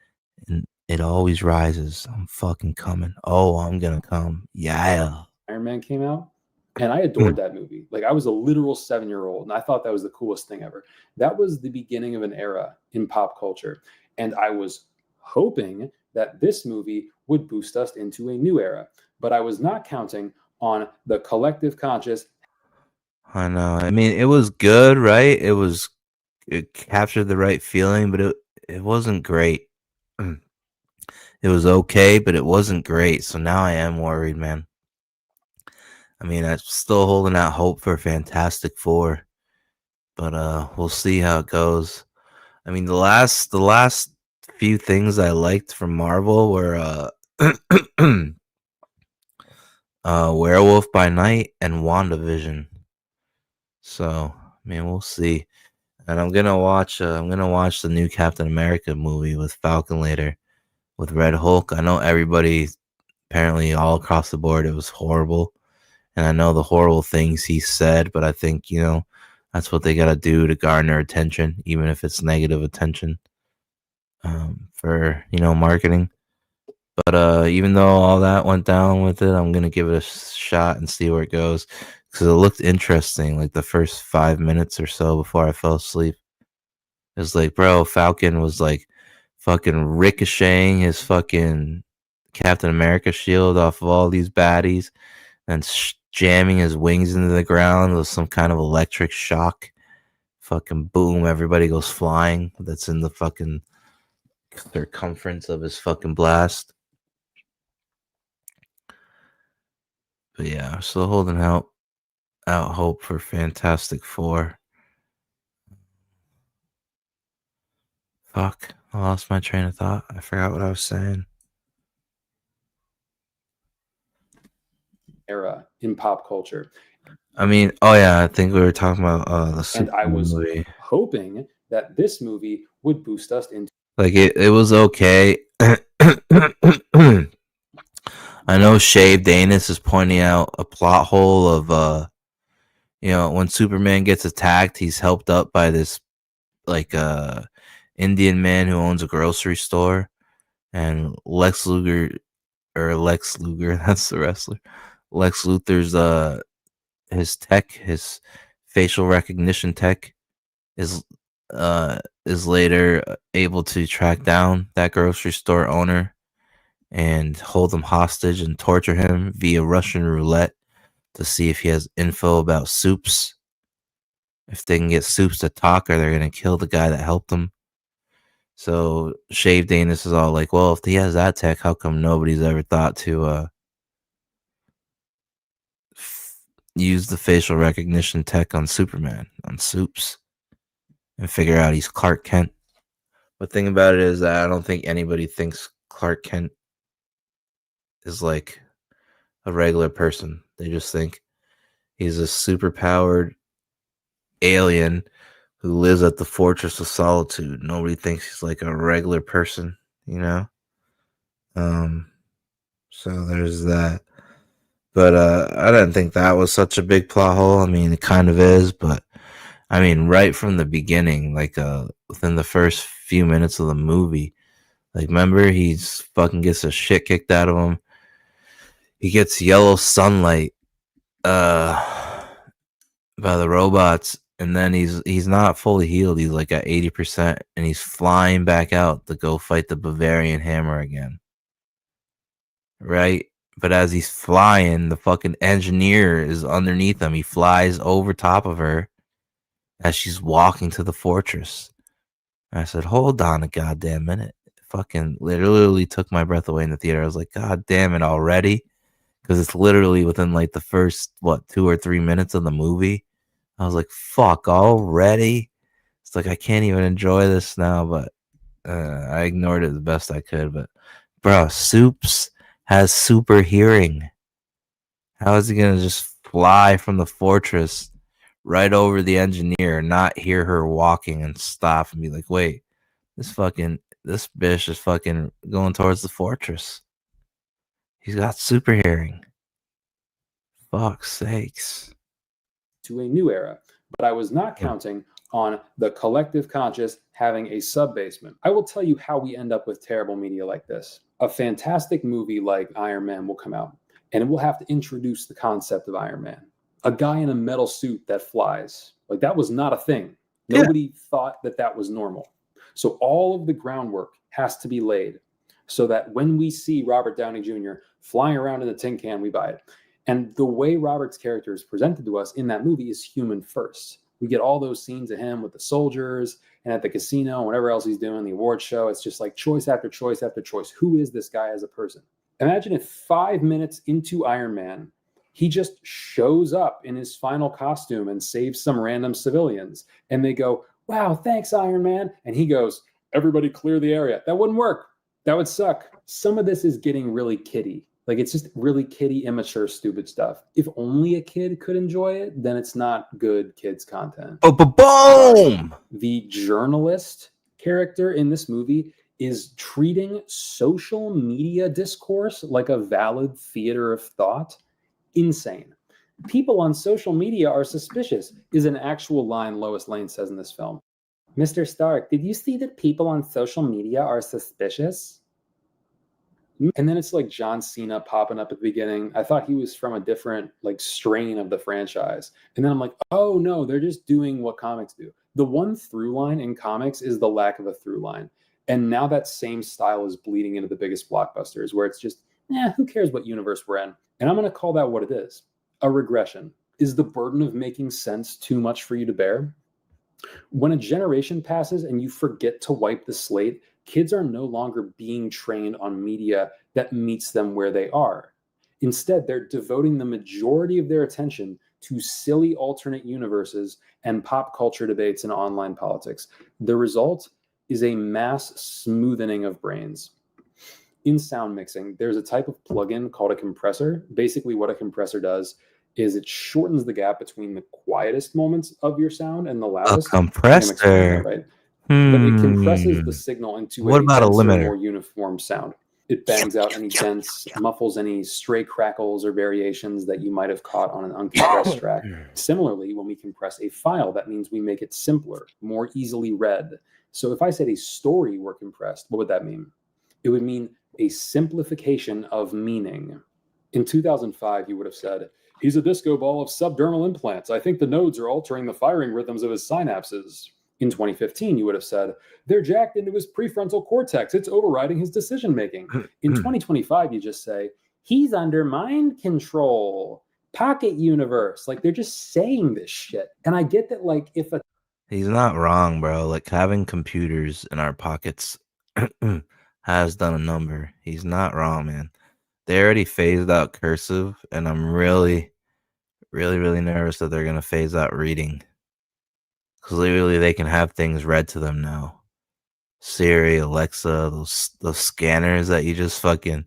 And it always rises. I'm fucking coming. Oh, I'm gonna come. Yeah. Iron Man came out, and I adored that movie. Like, I was a literal 7-year-old, and I thought that was the coolest thing ever. That was the beginning of an era in pop culture, and I was hoping that this movie would boost us into a new era, but I was not counting on the collective conscious. I know. I mean, it was good, right? It captured the right feeling, but it wasn't great. It was okay, but it wasn't great. So now I am worried, man. I mean, I'm still holding out hope for Fantastic Four, but we'll see how it goes. I mean, the last few things I liked from Marvel were Werewolf by Night and WandaVision. So, I mean, we'll see. And I'm gonna watch the new Captain America movie with Falcon later, with Red Hulk. I know everybody, apparently all across the board, it was horrible. And I know the horrible things he said, but I think, that's what they gotta do to garner attention, even if it's negative attention, for, marketing. But even though all that went down with it, I'm gonna give it a shot and see where it goes. Because it looked interesting, like the first 5 minutes or so before I fell asleep. It was like, bro, Falcon was like fucking ricocheting his fucking Captain America shield off of all these baddies and jamming his wings into the ground with some kind of electric shock. Fucking boom, everybody goes flying. That's in the fucking circumference of his fucking blast. But yeah, I'm still holding out hope for Fantastic Four. Fuck, I lost my train of thought. I forgot what I was saying. Era in pop culture. I mean, oh yeah, I think we were talking about the And I Superman was movie. hoping that this movie would boost us into... Like it was okay. I know Shave Danis is pointing out a plot hole of when Superman gets attacked, he's helped up by this like Indian man who owns a grocery store, and Lex Luger, that's the wrestler. Lex Luthor's his facial recognition tech is later able to track down that grocery store owner and hold him hostage and torture him via Russian roulette to see if he has info about Soups. If they can get Soups to talk, or they're gonna kill the guy that helped him. So Shave Danis is all like, well, if he has that tech, how come nobody's ever thought to use the facial recognition tech on Superman, on Soups, and figure out he's Clark Kent? The thing about it is that I don't think anybody thinks Clark Kent is like a regular person. They just think he's a super powered alien who lives at the Fortress of Solitude. Nobody thinks he's like a regular person, you know? So there's that. But I didn't think that was such a big plot hole. I mean, it kind of is, but I mean, right from the beginning, like within the first few minutes of the movie, like remember he's fucking gets the shit kicked out of him. He gets yellow sunlight by the robots, and then he's not fully healed. He's like at 80%, and he's flying back out to go fight the Bavarian Hammer again. Right? But as he's flying, the fucking engineer is underneath him. He flies over top of her as she's walking to the fortress. And I said, hold on a goddamn minute. Fucking literally took my breath away in the theater. I was like, God damn it already. Because it's literally within like the first, 2 or 3 minutes of the movie. I was like, fuck, already? It's like, I can't even enjoy this now, but I ignored it the best I could. But, bro, Soups has super hearing. How is he going to just fly from the fortress right over the engineer and not hear her walking and stop and be like, wait, this bitch is fucking going towards the fortress. He's got super hearing. Fuck's sakes. To a new era, but I was not counting on the collective conscious having a sub-basement. I will tell you how we end up with terrible media like this. A fantastic movie like Iron Man will come out, and it will have to introduce the concept of Iron Man. A guy in a metal suit that flies. Like, that was not a thing. Nobody thought that was normal. So all of the groundwork has to be laid so that when we see Robert Downey Jr. flying around in a tin can, we buy it. And the way Robert's character is presented to us in that movie is human first. We get all those scenes of him with the soldiers and at the casino and whatever else he's doing, the award show. It's just like choice after choice after choice. Who is this guy as a person? Imagine if 5 minutes into Iron Man, he just shows up in his final costume and saves some random civilians. And they go, wow, thanks, Iron Man. And he goes, everybody clear the area. That wouldn't work. That would suck. Some of this is getting really kiddie. Like, it's just really kiddie, immature, stupid stuff. If only a kid could enjoy it, then it's not good kids content. Oh, boom! The journalist character in this movie is treating social media discourse like a valid theater of thought. Insane. People on social media are suspicious is an actual line Lois Lane says in this film. Mr. Stark, did you see that people on social media are suspicious? And then it's like John Cena popping up at the beginning. I thought he was from a different strain of the franchise. And then I'm like, oh no, they're just doing what comics do. The one through line in comics is the lack of a through line. And now that same style is bleeding into the biggest blockbusters where it's just, who cares what universe we're in? And I'm going to call that what it is. A regression. Is the burden of making sense too much for you to bear? When a generation passes and you forget to wipe the slate, kids are no longer being trained on media that meets them where they are. Instead, they're devoting the majority of their attention to silly alternate universes and pop culture debates and online politics. The result is a mass smoothing of brains. In sound mixing, there's a type of plugin called a compressor. Basically, what a compressor does is it shortens the gap between the quietest moments of your sound and the loudest. A compressor. Right? But it compresses the signal into What about a denser, limiter? more uniform sound. It bangs out any dents, muffles any stray crackles or variations that you might have caught on an uncompressed track. Similarly, when we compress a file, that means we make it simpler, more easily read. So if I said a story were compressed, what would that mean? It would mean a simplification of meaning. In 2005, you would have said, he's a disco ball of subdermal implants. I think the nodes are altering the firing rhythms of his synapses. In 2015, you would have said, they're jacked into his prefrontal cortex. It's overriding his decision-making. In 2025, you just say, he's under mind control, pocket universe. Like, they're just saying this shit. And I get that, if a... He's not wrong, bro. Like, having computers in our pockets has done a number. He's not wrong, man. They already phased out cursive, and I'm really, really, really nervous that they're going to phase out reading. Because literally they can have things read to them now. Siri, Alexa, those scanners that you just fucking,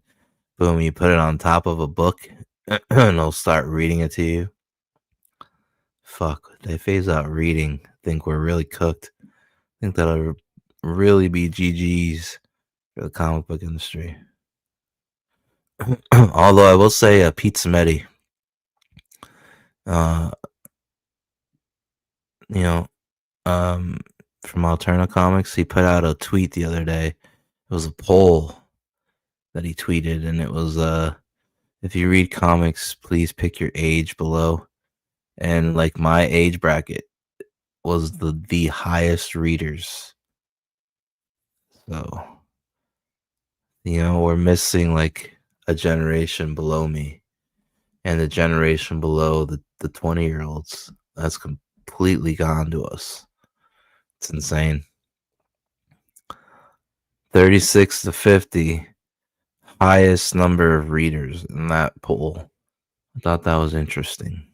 boom, you put it on top of a book, and they'll start reading it to you. fuck, if they phase out reading, I think we're really cooked. I think that'll really be GG's for the comic book industry. Although I will say, Pete Smetti, you know, from Alterna Comics, he put out a tweet the other day. It was a poll that he tweeted, and it was, if you read comics, please pick your age below. And like my age bracket was the highest readers. So, we're missing like a generation below me, and the generation below the 20-year-olds. That's completely gone to us. It's insane. 36 to 50, highest number of readers in that poll. I thought that was interesting.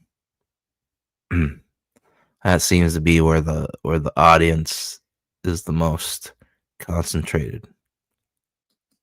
That seems to be where the audience is the most concentrated.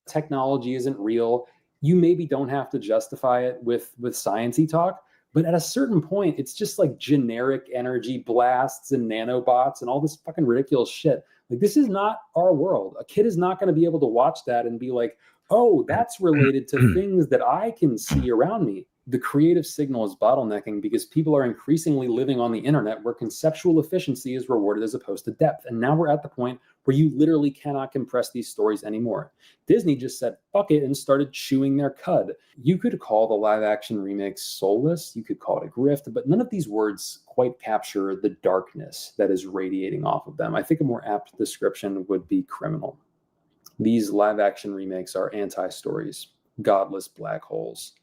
Technology isn't real. You maybe don't have to justify it with sciencey talk, but at a certain point, it's just like generic energy blasts and nanobots and all this fucking ridiculous shit. Like, this is not our world. A kid is not going to be able to watch that and be like, oh, that's related to things that I can see around me. The creative signal is bottlenecking because people are increasingly living on the internet where conceptual efficiency is rewarded as opposed to depth. And now we're at the point where you literally cannot compress these stories anymore. Disney just said, fuck it, and started chewing their cud. You could call the live action remakes soulless, you could call it a grift, but none of these words quite capture the darkness that is radiating off of them. I think a more apt description would be criminal. These live action remakes are anti-stories, godless black holes.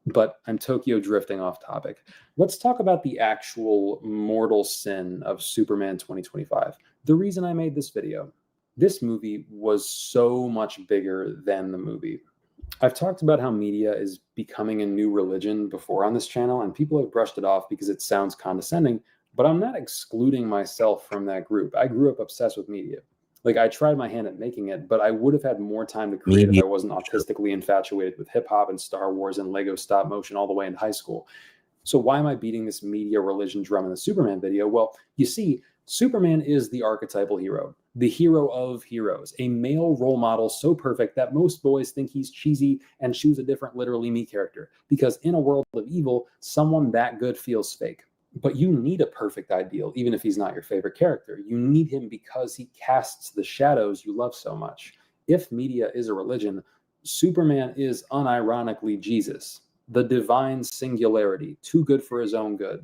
But I'm Tokyo drifting off topic. Let's talk about the actual mortal sin of Superman 2025. The reason I made this video. This movie was so much bigger than the movie. I've talked about how media is becoming a new religion before on this channel, and people have brushed it off because it sounds condescending, but I'm not excluding myself from that group. I grew up obsessed with media. Like, I tried my hand at making it, but I would have had more time to create if I wasn't autistically infatuated with hip-hop and Star Wars and Lego stop motion all the way into high school. So why am I beating this media religion drum in the Superman video? Well, you see, Superman is the archetypal hero, the hero of heroes, a male role model so perfect that most boys think he's cheesy and choose a different literally me character. Because in a world of evil, someone that good feels fake. But you need a perfect ideal, even if he's not your favorite character. You need him because he casts the shadows you love so much. If media is a religion, Superman is unironically Jesus, the divine singularity, too good for his own good.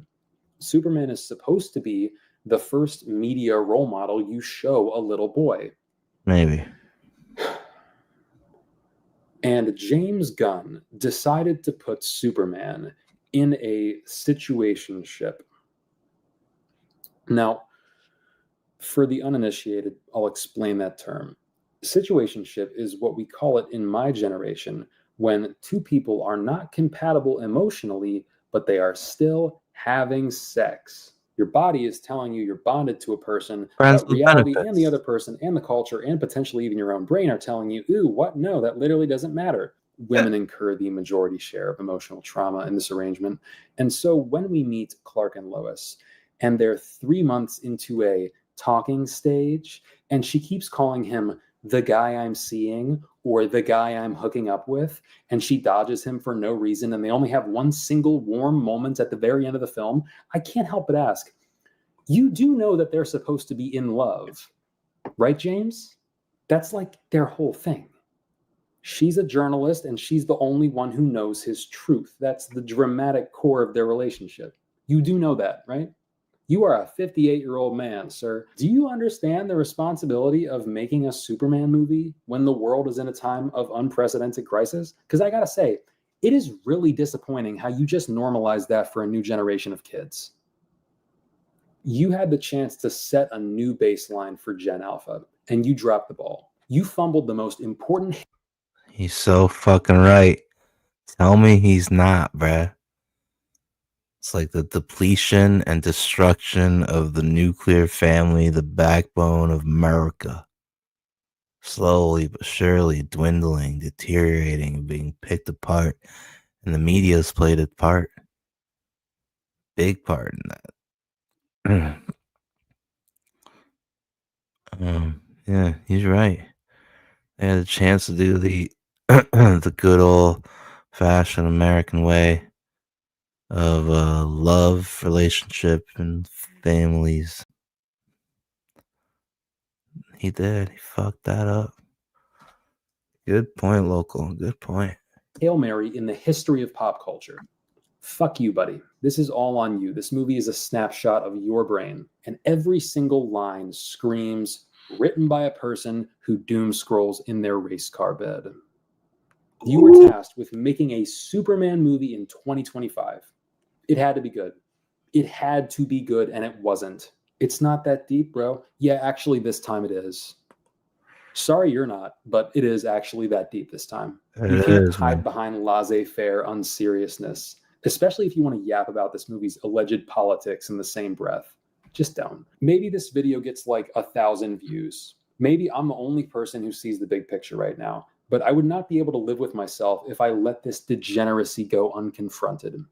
Superman is supposed to be the first media role model you show a little boy. Maybe. And James Gunn decided to put Superman in a situationship. Now, for the uninitiated, I'll explain that term. Situationship is what we call it in my generation when two people are not compatible emotionally, but they are still having sex. Your body is telling you you're bonded to a person, but reality and the other person and the culture and potentially even your own brain are telling you, ooh, what? No, that literally doesn't matter. Women incur the majority share of emotional trauma in this arrangement. And so when we meet Clark and Lois, and they're 3 months into a talking stage, and she keeps calling him the guy I'm seeing or the guy I'm hooking up with, and she dodges him for no reason, and they only have one single warm moment at the very end of the film, I can't help but ask, you do know that they're supposed to be in love, right, James? That's like their whole thing. She's a journalist, and she's the only one who knows his truth. That's the dramatic core of their relationship. You do know that, right? You are a 58-year-old man, sir. Do you understand the responsibility of making a Superman movie when the world is in a time of unprecedented crisis? Because I gotta say, it is really disappointing how you just normalized that for a new generation of kids. You had the chance to set a new baseline for Gen Alpha, and you dropped the ball. You fumbled the most important... He's so fucking right. Tell me he's not, bruh. It's like the depletion and destruction of the nuclear family, the backbone of America. Slowly but surely dwindling, deteriorating, being picked apart. And the media's played a part. Big part in that. Yeah, he's right. They had a chance to do the the good old fashioned American way of love, relationship, and families. He did. He fucked that up. Good point, local. Good point. Hail Mary in the history of pop culture. Fuck you, buddy. This is all on you. This movie is a snapshot of your brain, and every single line screams, written by a person who doom scrolls in their race car bed. You were tasked with making a Superman movie in 2025. It had to be good. It had to be good, and it wasn't. It's not that deep, bro. Yeah, actually, this time it is. Sorry you're not, but it is actually that deep this time. You can't hide behind laissez-faire unseriousness, especially if you want to yap about this movie's alleged politics in the same breath. Just don't. Maybe this video gets like 1,000 views. Maybe I'm the only person who sees the big picture right now, but I would not be able to live with myself if I let this degeneracy go unconfronted.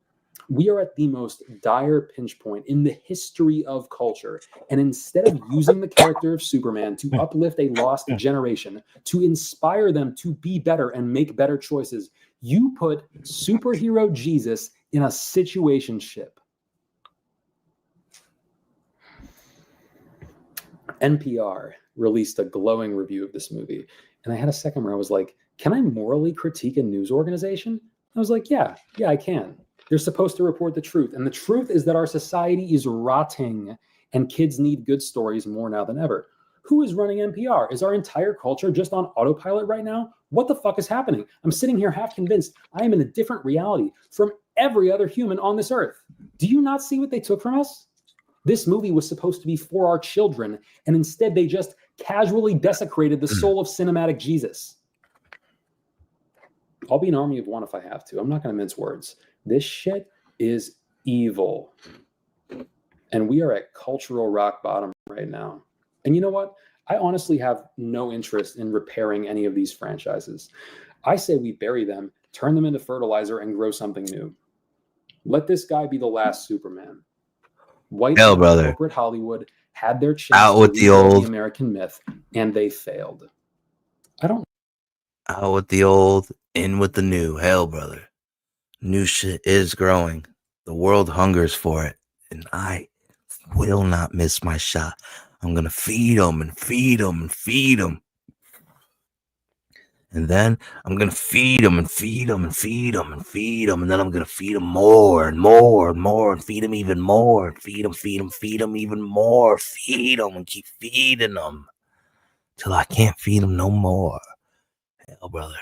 We are at the most dire pinch point in the history of culture, and instead of using the character of Superman to uplift a lost generation, to inspire them to be better and make better choices, you put superhero Jesus in a situationship. NPR released a glowing review of this movie, and I had a second where I was like, can I morally critique a news organization? I was like, yeah, I can. They're supposed to report the truth, and the truth is that our society is rotting, and kids need good stories more now than ever. Who is running NPR? Is our entire culture just on autopilot right now? What the fuck is happening? I'm sitting here half convinced I am in a different reality from every other human on this earth. Do you not see what they took from us? This movie was supposed to be for our children, and instead they just casually desecrated the soul of cinematic Jesus. I'll be an army of one if I have to. I'm not going to mince words. This shit is evil. And we are at cultural rock bottom right now. And you know what? I honestly have no interest in repairing any of these franchises. I say we bury them, turn them into fertilizer, and grow something new. Let this guy be the last Superman. White Hell, brother. corporate Hollywood had their chance Out to with the rebuild old. the American myth, and they failed. Out with the old, in with the new. Hell, brother. New shit is growing. The world hungers for it, and I will not miss my shot. I'm gonna feed them and feed them and feed them. And then I'm going to feed them and feed them and feed them and feed them. And then I'm going to feed them more and more and more and feed them even more. And feed them even more. Feed them and keep feeding them till I can't feed them no more. Hell, brother.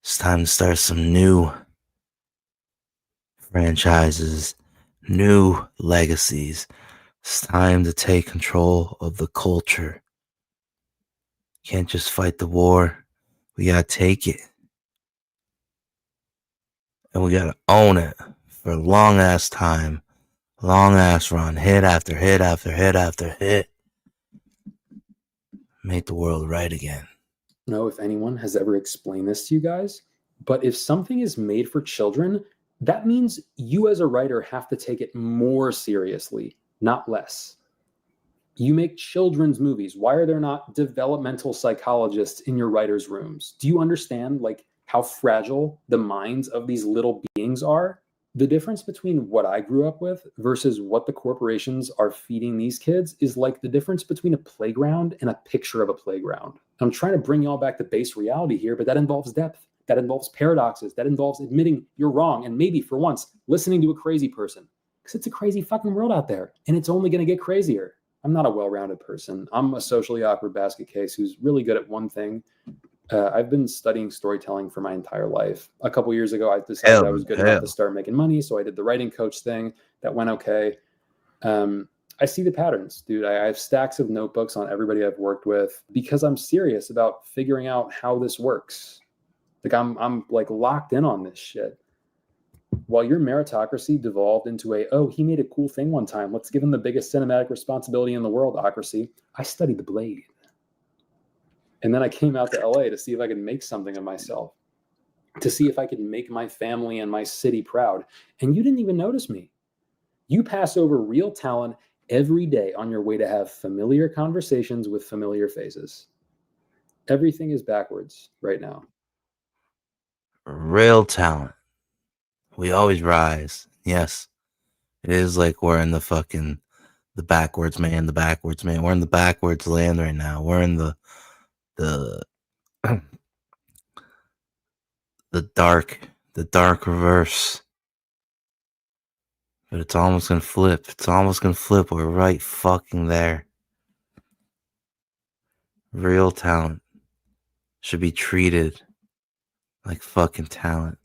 It's time to start some new franchises, new legacies. It's time to take control of the culture. Can't just fight the war. We gotta take it. And we gotta own it for a long ass time. Long ass run. Hit after hit after hit after hit. Make the world right again. I don't know if anyone has ever explained this to you guys, but if something is made for children, that means you as a writer have to take it more seriously, not less. You make children's movies. Why are there not developmental psychologists in your writers' rooms? Do you understand how fragile the minds of these little beings are? The difference between what I grew up with versus what the corporations are feeding these kids is like the difference between a playground and a picture of a playground. I'm trying to bring y'all back to base reality here, but that involves depth. That involves paradoxes. That involves admitting you're wrong and maybe for once listening to a crazy person. Because it's a crazy fucking world out there and it's only going to get crazier. I'm not a well-rounded person. I'm a socially awkward basket case who's really good at one thing. I've been studying storytelling for my entire life. A couple years ago, I decided I was good enough to start making money, so I did the writing coach thing. That went okay. I see the patterns, dude. I have stacks of notebooks on everybody I've worked with because I'm serious about figuring out how this works. I'm locked in on this shit. While your meritocracy devolved into he made a cool thing one time. Let's give him the biggest cinematic responsibility in the world-ocracy. I studied the Blade. And then I came out to LA to see if I could make something of myself, to see if I could make my family and my city proud. And you didn't even notice me. You pass over real talent every day on your way to have familiar conversations with familiar faces. Everything is backwards right now. Real talent. We always rise. Yes. It is like we're in the backwards man. We're in the backwards land right now. We're in the the dark reverse. But it's almost gonna flip. We're right fucking there. Real talent should be treated like fucking talent.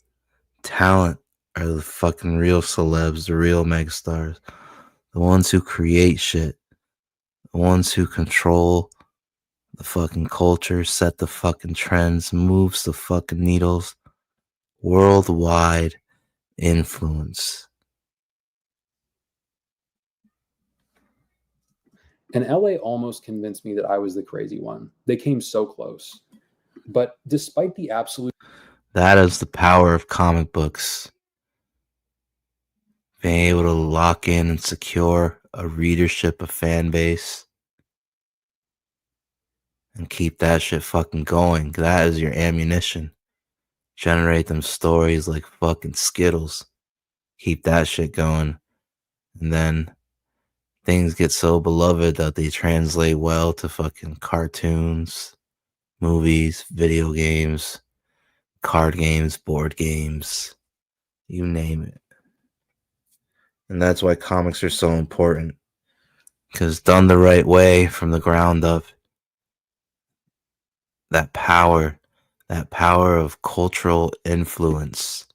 Talent are the fucking real celebs, the real megastars. The ones who create shit. The ones who control the fucking culture, set the fucking trends, moves the fucking needles. Worldwide influence. And LA almost convinced me that I was the crazy one. They came so close. But despite the absolute... That is the power of comic books. Being able to lock in and secure a readership, a fan base. And keep that shit fucking going. That is your ammunition. Generate them stories like fucking Skittles. Keep that shit going. And then things get so beloved that they translate well to fucking cartoons, movies, video games, card games, board games, you name it. And that's why comics are so important. Because done the right way from the ground up, that power of cultural influence,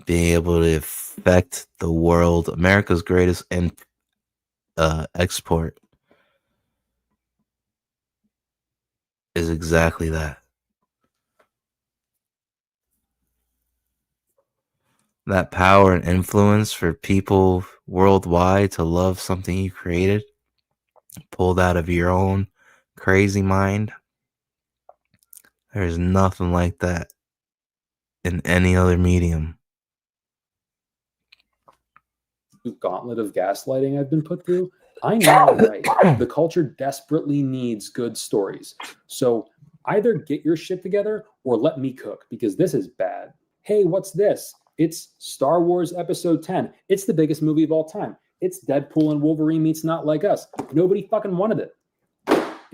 being able to affect the world, America's greatest export is exactly that. That power and influence for people worldwide to love something you created, pulled out of your own crazy mind. There's nothing like that in any other medium. Gauntlet of gaslighting I've been put through, I know I'm right. The culture desperately needs good stories. So either get your shit together or let me cook, because this is bad. Hey, what's this? It's Star Wars Episode 10. It's the biggest movie of all time. It's Deadpool and Wolverine meets Not Like Us. Nobody fucking wanted it.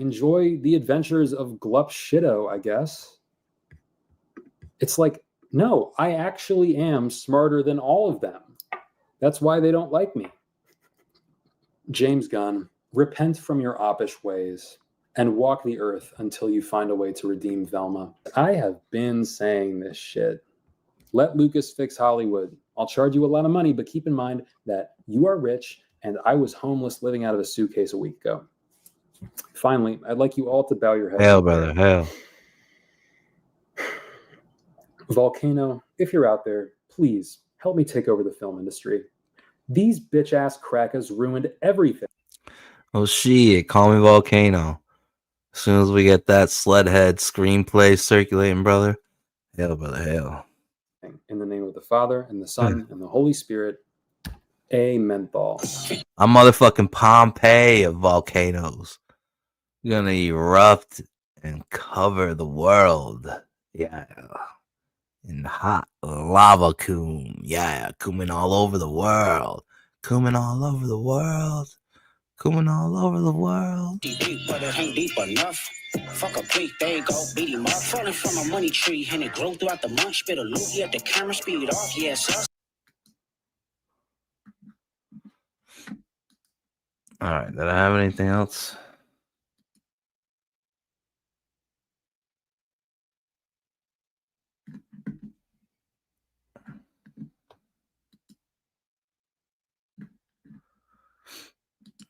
Enjoy the adventures of Glup Shitto, I guess. It's like, no, I actually am smarter than all of them. That's why they don't like me. James Gunn, repent from your oppish ways and walk the earth until you find a way to redeem Velma. I have been saying this shit. Let Lucas fix Hollywood. I'll charge you a lot of money, but keep in mind that you are rich and I was homeless living out of a suitcase a week ago. Finally, I'd like you all to bow your heads. Hell, brother, hell. Volcano, if you're out there, please help me take over the film industry. These bitch-ass crackers ruined everything. Oh shit, call me Volcano. As soon as we get that Sledhead screenplay circulating, brother. Hell, brother, hell. In the name of the Father, and the Son, and the Holy Spirit. Amen. I'm motherfucking Pompeii of volcanoes. We're gonna erupt and cover the world. Yeah. In hot lava coom. Yeah, cooming all over the world. Cooming all over the world. Cooming all over the world. Deep, but it ain't deep enough. Fuck a creek, there you go, beat him up. Falling from a money tree, and it grow throughout the month. Spit a loogie at the camera, speed off, yes. Alright, did I have anything else?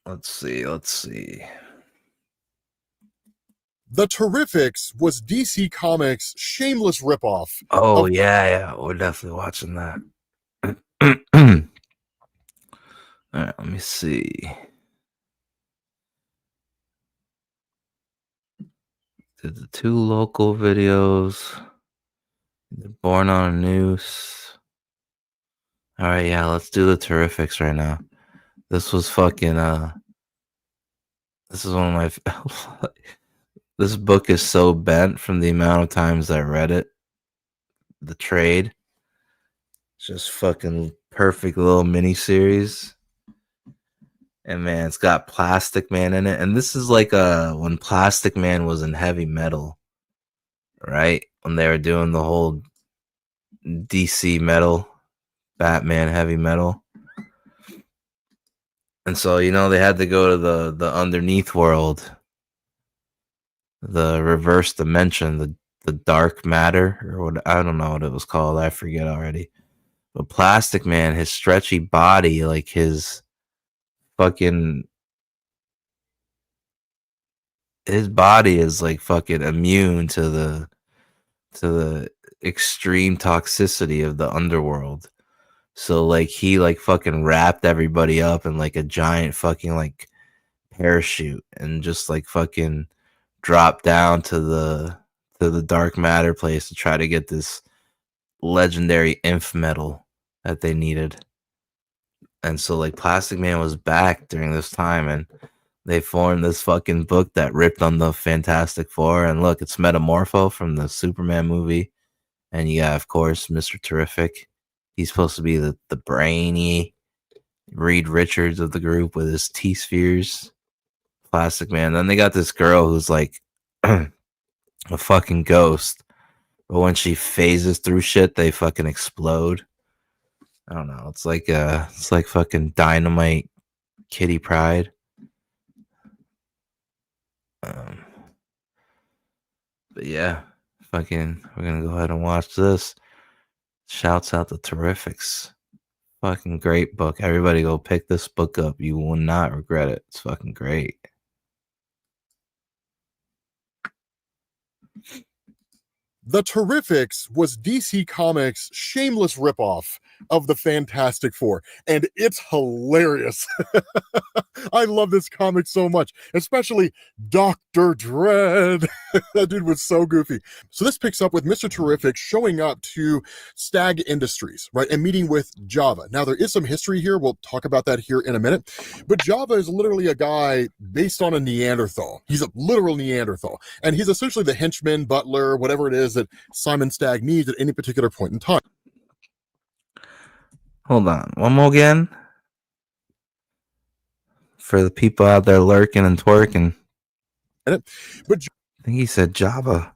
Let's see. The Terrifics was DC Comics' shameless ripoff. Oh, yeah, we're definitely watching that. Alright, let me see. Did the 2 local videos. Born on a Noose. All right, yeah, let's do the Terrifics right now. This was fucking this is one of my this book is so bent from the amount of times I read it. The trade. It's just fucking perfect little mini series. And man, it's got Plastic Man in it. And this is like when Plastic Man was in heavy metal, right? When they were doing the whole DC metal, Batman heavy metal. And so, you know, they had to go to the underneath world, the reverse dimension, the dark matter, or what, I don't know what it was called. I forget already. But Plastic Man, his stretchy body, like his fucking, his body is like fucking immune to the extreme toxicity of the underworld. So like he like fucking wrapped everybody up in like a giant fucking like parachute and just like fucking dropped down to the dark matter place to try to get this legendary inf metal that they needed. And so like Plastic Man was back during this time, and they formed this fucking book that ripped on the Fantastic Four. And look, it's Metamorpho from the Superman movie. And you got, of course, Mr. Terrific. He's supposed to be the brainy Reed Richards of the group with his T-spheres. Plastic Man. Then they got this girl who's like a fucking ghost. But when she phases through shit, they fucking explode. I don't know. It's like fucking Dynamite Kitty Pryde. But yeah, fucking, we're gonna go ahead and watch this. Shouts out to Terrifics. Fucking great book. Everybody go pick this book up. You will not regret it. It's fucking great. The Terrifics was DC Comics' shameless ripoff of the Fantastic Four, and it's hilarious. I love this comic so much, especially Dr. Dread. That dude was so goofy. So this picks up with Mr. Terrific showing up to Stag Industries, right, and meeting with Java. Now, there is some history here. We'll talk about that here in a minute. But Java is literally a guy based on a Neanderthal. He's a literal Neanderthal. And he's essentially the henchman, butler, whatever it is that Simon Stagg needs at any particular point in time. Hold on. One more again. For the people out there lurking and twerking. But I think he said Java.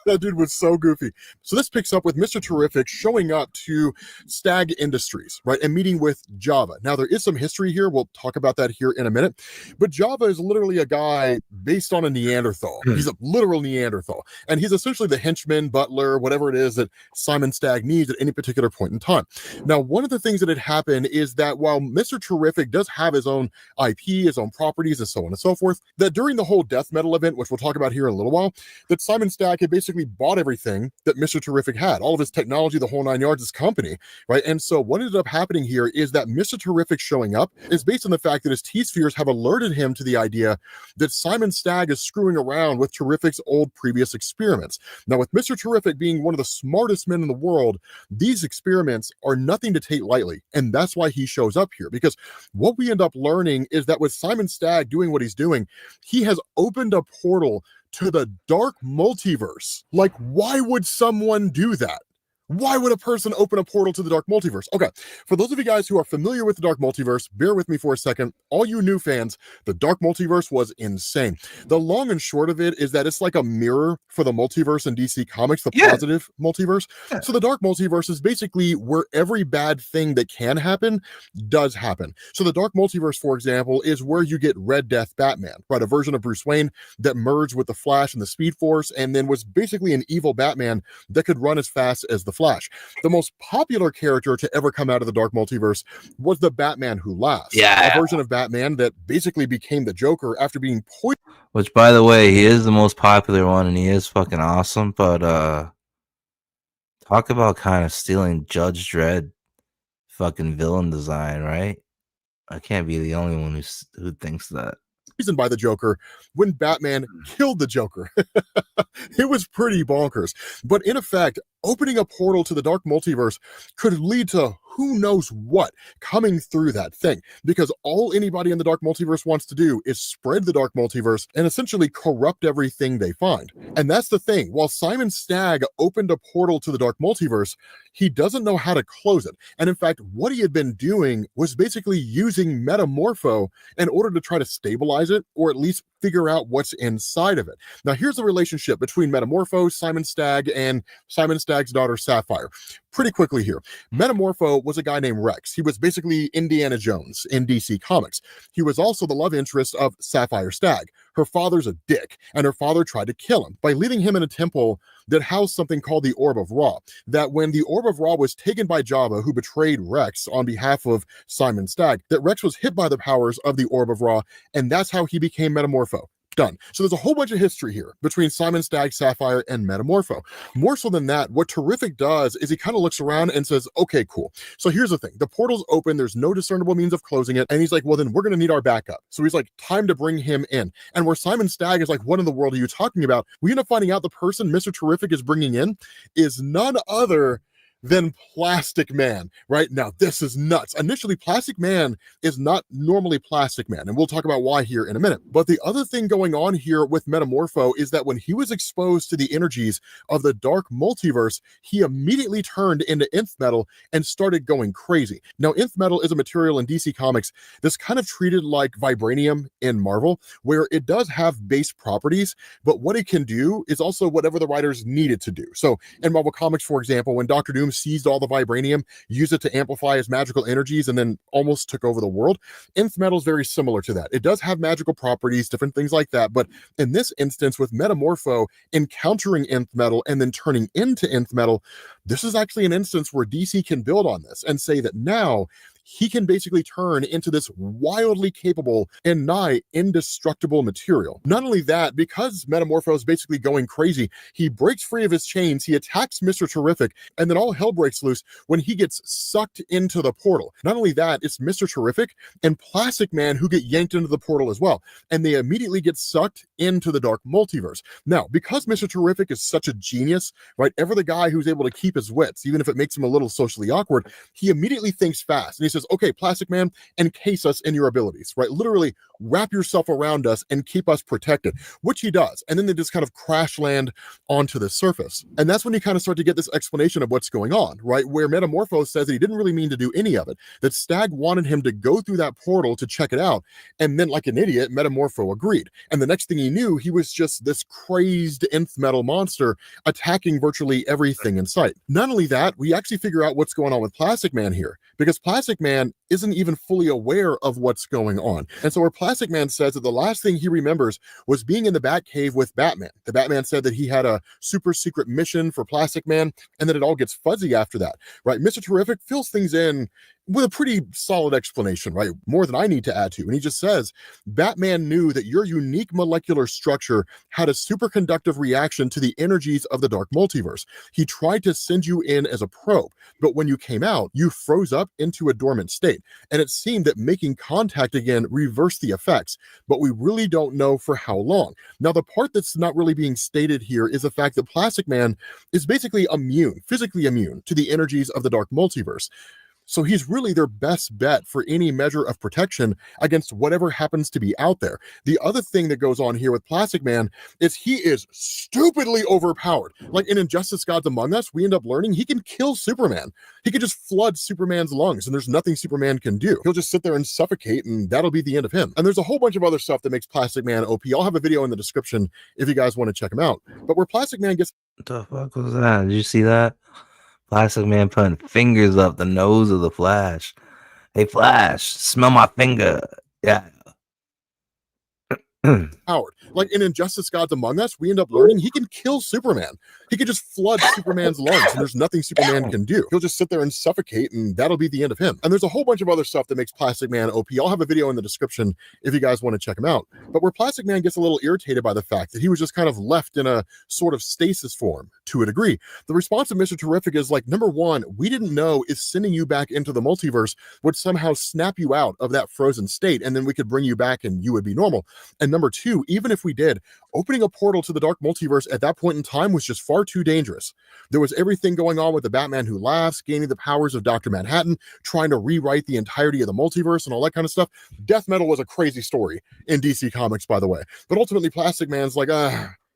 That dude was so goofy. So this picks up with Mr. Terrific showing up to Stag Industries, right, and meeting with Java. Now, there is some history here. We'll talk about that here in a minute. But Java is literally a guy based on a Neanderthal. He's a literal Neanderthal. And he's essentially the henchman, butler, whatever it is that Simon Stagg needs at any particular point in time. Now, one of the things that had happened is that while Mr. Terrific does have his own IP, his own properties, and so on and so forth, that during the whole death metal event, which we'll talk about here in a little while, that Simon Stagg had basically bought everything that Mr. Terrific had, all of his technology, the whole nine yards, his company, right? And so what ended up happening here is that Mr. Terrific showing up is based on the fact that his T-spheres have alerted him to the idea that Simon Stagg is screwing around with Terrific's old previous experiments. Now, with Mr. Terrific being one of the smartest men in the world, these experiments are nothing to take lightly. And that's why he shows up here, because what we end up learning is that with Simon Stagg doing what he's doing, he has opened a portal to the dark multiverse. Like, why would someone do that? Why would a person open a portal to the dark multiverse? Okay, for those of you guys who are familiar with the dark multiverse, bear with me for a second. All you new fans, the dark multiverse was insane. The long and short of it is that it's like a mirror for the multiverse in DC Comics, the positive multiverse. So the dark multiverse is basically where every bad thing that can happen does happen. So the dark multiverse, for example, is where you get Red Death Batman, right? A version of Bruce Wayne that merged with the Flash and the Speed Force, and then was basically an evil Batman that could run as fast as the Flash. The most popular character to ever come out of the dark multiverse was the Batman Who Laughs. Yeah. A version of Batman that basically became the Joker after being poisoned. Which, by the way, he is the most popular one, and he is fucking awesome. But talk about kind of stealing Judge Dredd fucking villain design, right? I can't be the only one who thinks that. poisoned by the Joker when Batman killed the Joker. It was pretty bonkers. But in effect, opening a portal to the dark multiverse could lead to who knows what coming through that thing, because all anybody in the dark multiverse wants to do is spread the dark multiverse and essentially corrupt everything they find. And that's the thing. While Simon Stagg opened a portal to the dark multiverse, he doesn't know how to close it. And in fact, what he had been doing was basically using Metamorpho in order to try to stabilize it, or at least figure out what's inside of it. Now, here's the relationship between Metamorpho, Simon Stagg, and Simon Stagg's daughter, Sapphire. Pretty quickly here. Metamorpho was a guy named Rex. He was basically Indiana Jones in DC Comics. He was also the love interest of Sapphire Stagg. Her father's a dick, and her father tried to kill him by leaving him in a temple that housed something called the Orb of Ra. That when the Orb of Ra was taken by Jabba, who betrayed Rex on behalf of Simon Stagg, that Rex was hit by the powers of the Orb of Ra, and that's how he became Metamorpho. Done. So there's a whole bunch of history here between Simon Stagg, Sapphire, and Metamorpho. More so than that, what Terrific does is he kind of looks around and says, okay, cool. So here's the thing. The portal's open. There's no discernible means of closing it. And he's like, well, then we're going to need our backup. So he's like, time to bring him in. And where Simon Stagg is like, what in the world are you talking about? We end up finding out the person Mr. Terrific is bringing in is none other than Plastic Man. Right now, this is nuts. Initially, Plastic Man is not normally Plastic Man, and we'll talk about why here in a minute. But the other thing going on here with Metamorpho is that when he was exposed to the energies of the dark multiverse, he immediately turned into Nth Metal and started going crazy. Now, Nth Metal is a material in DC Comics that's kind of treated like vibranium in Marvel, where it does have base properties, but what it can do is also whatever the writers need it to do. So in Marvel Comics, for example, when Dr. Doom seized all the vibranium, used it to amplify his magical energies, and then almost took over the world. Nth Metal is very similar to that. It does have magical properties, different things like that, but in this instance, with Metamorpho encountering Nth Metal and then turning into Nth Metal, this is actually an instance where DC can build on this and say that now he can basically turn into this wildly capable and nigh indestructible material. Not only that, because Metamorpho is basically going crazy, he breaks free of his chains, he attacks Mr. Terrific, and then all hell breaks loose when he gets sucked into the portal. Not only that, it's Mr. Terrific and Plastic Man who get yanked into the portal as well, and they immediately get sucked into the dark multiverse. Now, because Mr. Terrific is such a genius, right, ever the guy who's able to keep his wits, even if it makes him a little socially awkward, he immediately thinks fast, and he says, okay, Plastic Man, encase us in your abilities, right? Literally wrap yourself around us and keep us protected, which he does. And then they just kind of crash land onto the surface. And that's when you kind of start to get this explanation of what's going on, right? Where Metamorpho says that he didn't really mean to do any of it, that Stagg wanted him to go through that portal to check it out. And then like an idiot, Metamorpho agreed. And the next thing he knew, he was just this crazed Nth Metal monster attacking virtually everything in sight. Not only that, we actually figure out what's going on with Plastic Man here, because Plastic Man isn't even fully aware of what's going on. And so where Plastic Man says that the last thing he remembers was being in the Batcave with Batman. The Batman said that he had a super secret mission for Plastic Man, and then it all gets fuzzy after that, right? Mr. Terrific fills things in with a pretty solid explanation, right? More than I need to add to. And he just says, Batman knew that your unique molecular structure had a superconductive reaction to the energies of the dark multiverse. He tried to send you in as a probe, but when you came out, you froze up into a dormant state. And it seemed that making contact again reversed the effects, but we really don't know for how long. Now, the part that's not really being stated here is the fact that Plastic Man is basically immune, physically immune to the energies of the dark multiverse. So he's really their best bet for any measure of protection against whatever happens to be out there. The other thing that goes on here with Plastic Man is he is stupidly overpowered. Like in Injustice Gods Among Us, we end up learning he can kill Superman. He can just flood Superman's lungs and there's nothing Superman can do. He'll just sit there and suffocate and that'll be the end of him. And there's a whole bunch of other stuff that makes Plastic Man OP. I'll have a video in the description if you guys want to check him out. But where Plastic Man gets... What the fuck was that? Did you see that? Plastic Man putting fingers up the nose of the Flash. Hey, Flash, smell my finger. Yeah. powered. Like in Injustice Gods Among Us, we end up learning he can kill Superman. He can just flood Superman's lungs, and there's nothing Superman can do. He'll just sit there and suffocate, and that'll be the end of him. And there's a whole bunch of other stuff that makes Plastic Man OP. I'll have a video in the description if you guys want to check him out. But where Plastic Man gets a little irritated by the fact that he was just kind of left in a sort of stasis form to a degree, the response of Mr. Terrific is like, number one, we didn't know if sending you back into the multiverse would somehow snap you out of that frozen state, and then we could bring you back and you would be normal. And number two, even if we did, opening a portal to the dark multiverse at that point in time was just far too dangerous. There was everything going on with the Batman Who Laughs, gaining the powers of Dr. Manhattan, trying to rewrite the entirety of the multiverse and all that kind of stuff. Death Metal was a crazy story in DC Comics, by the way. But ultimately, Plastic Man's like,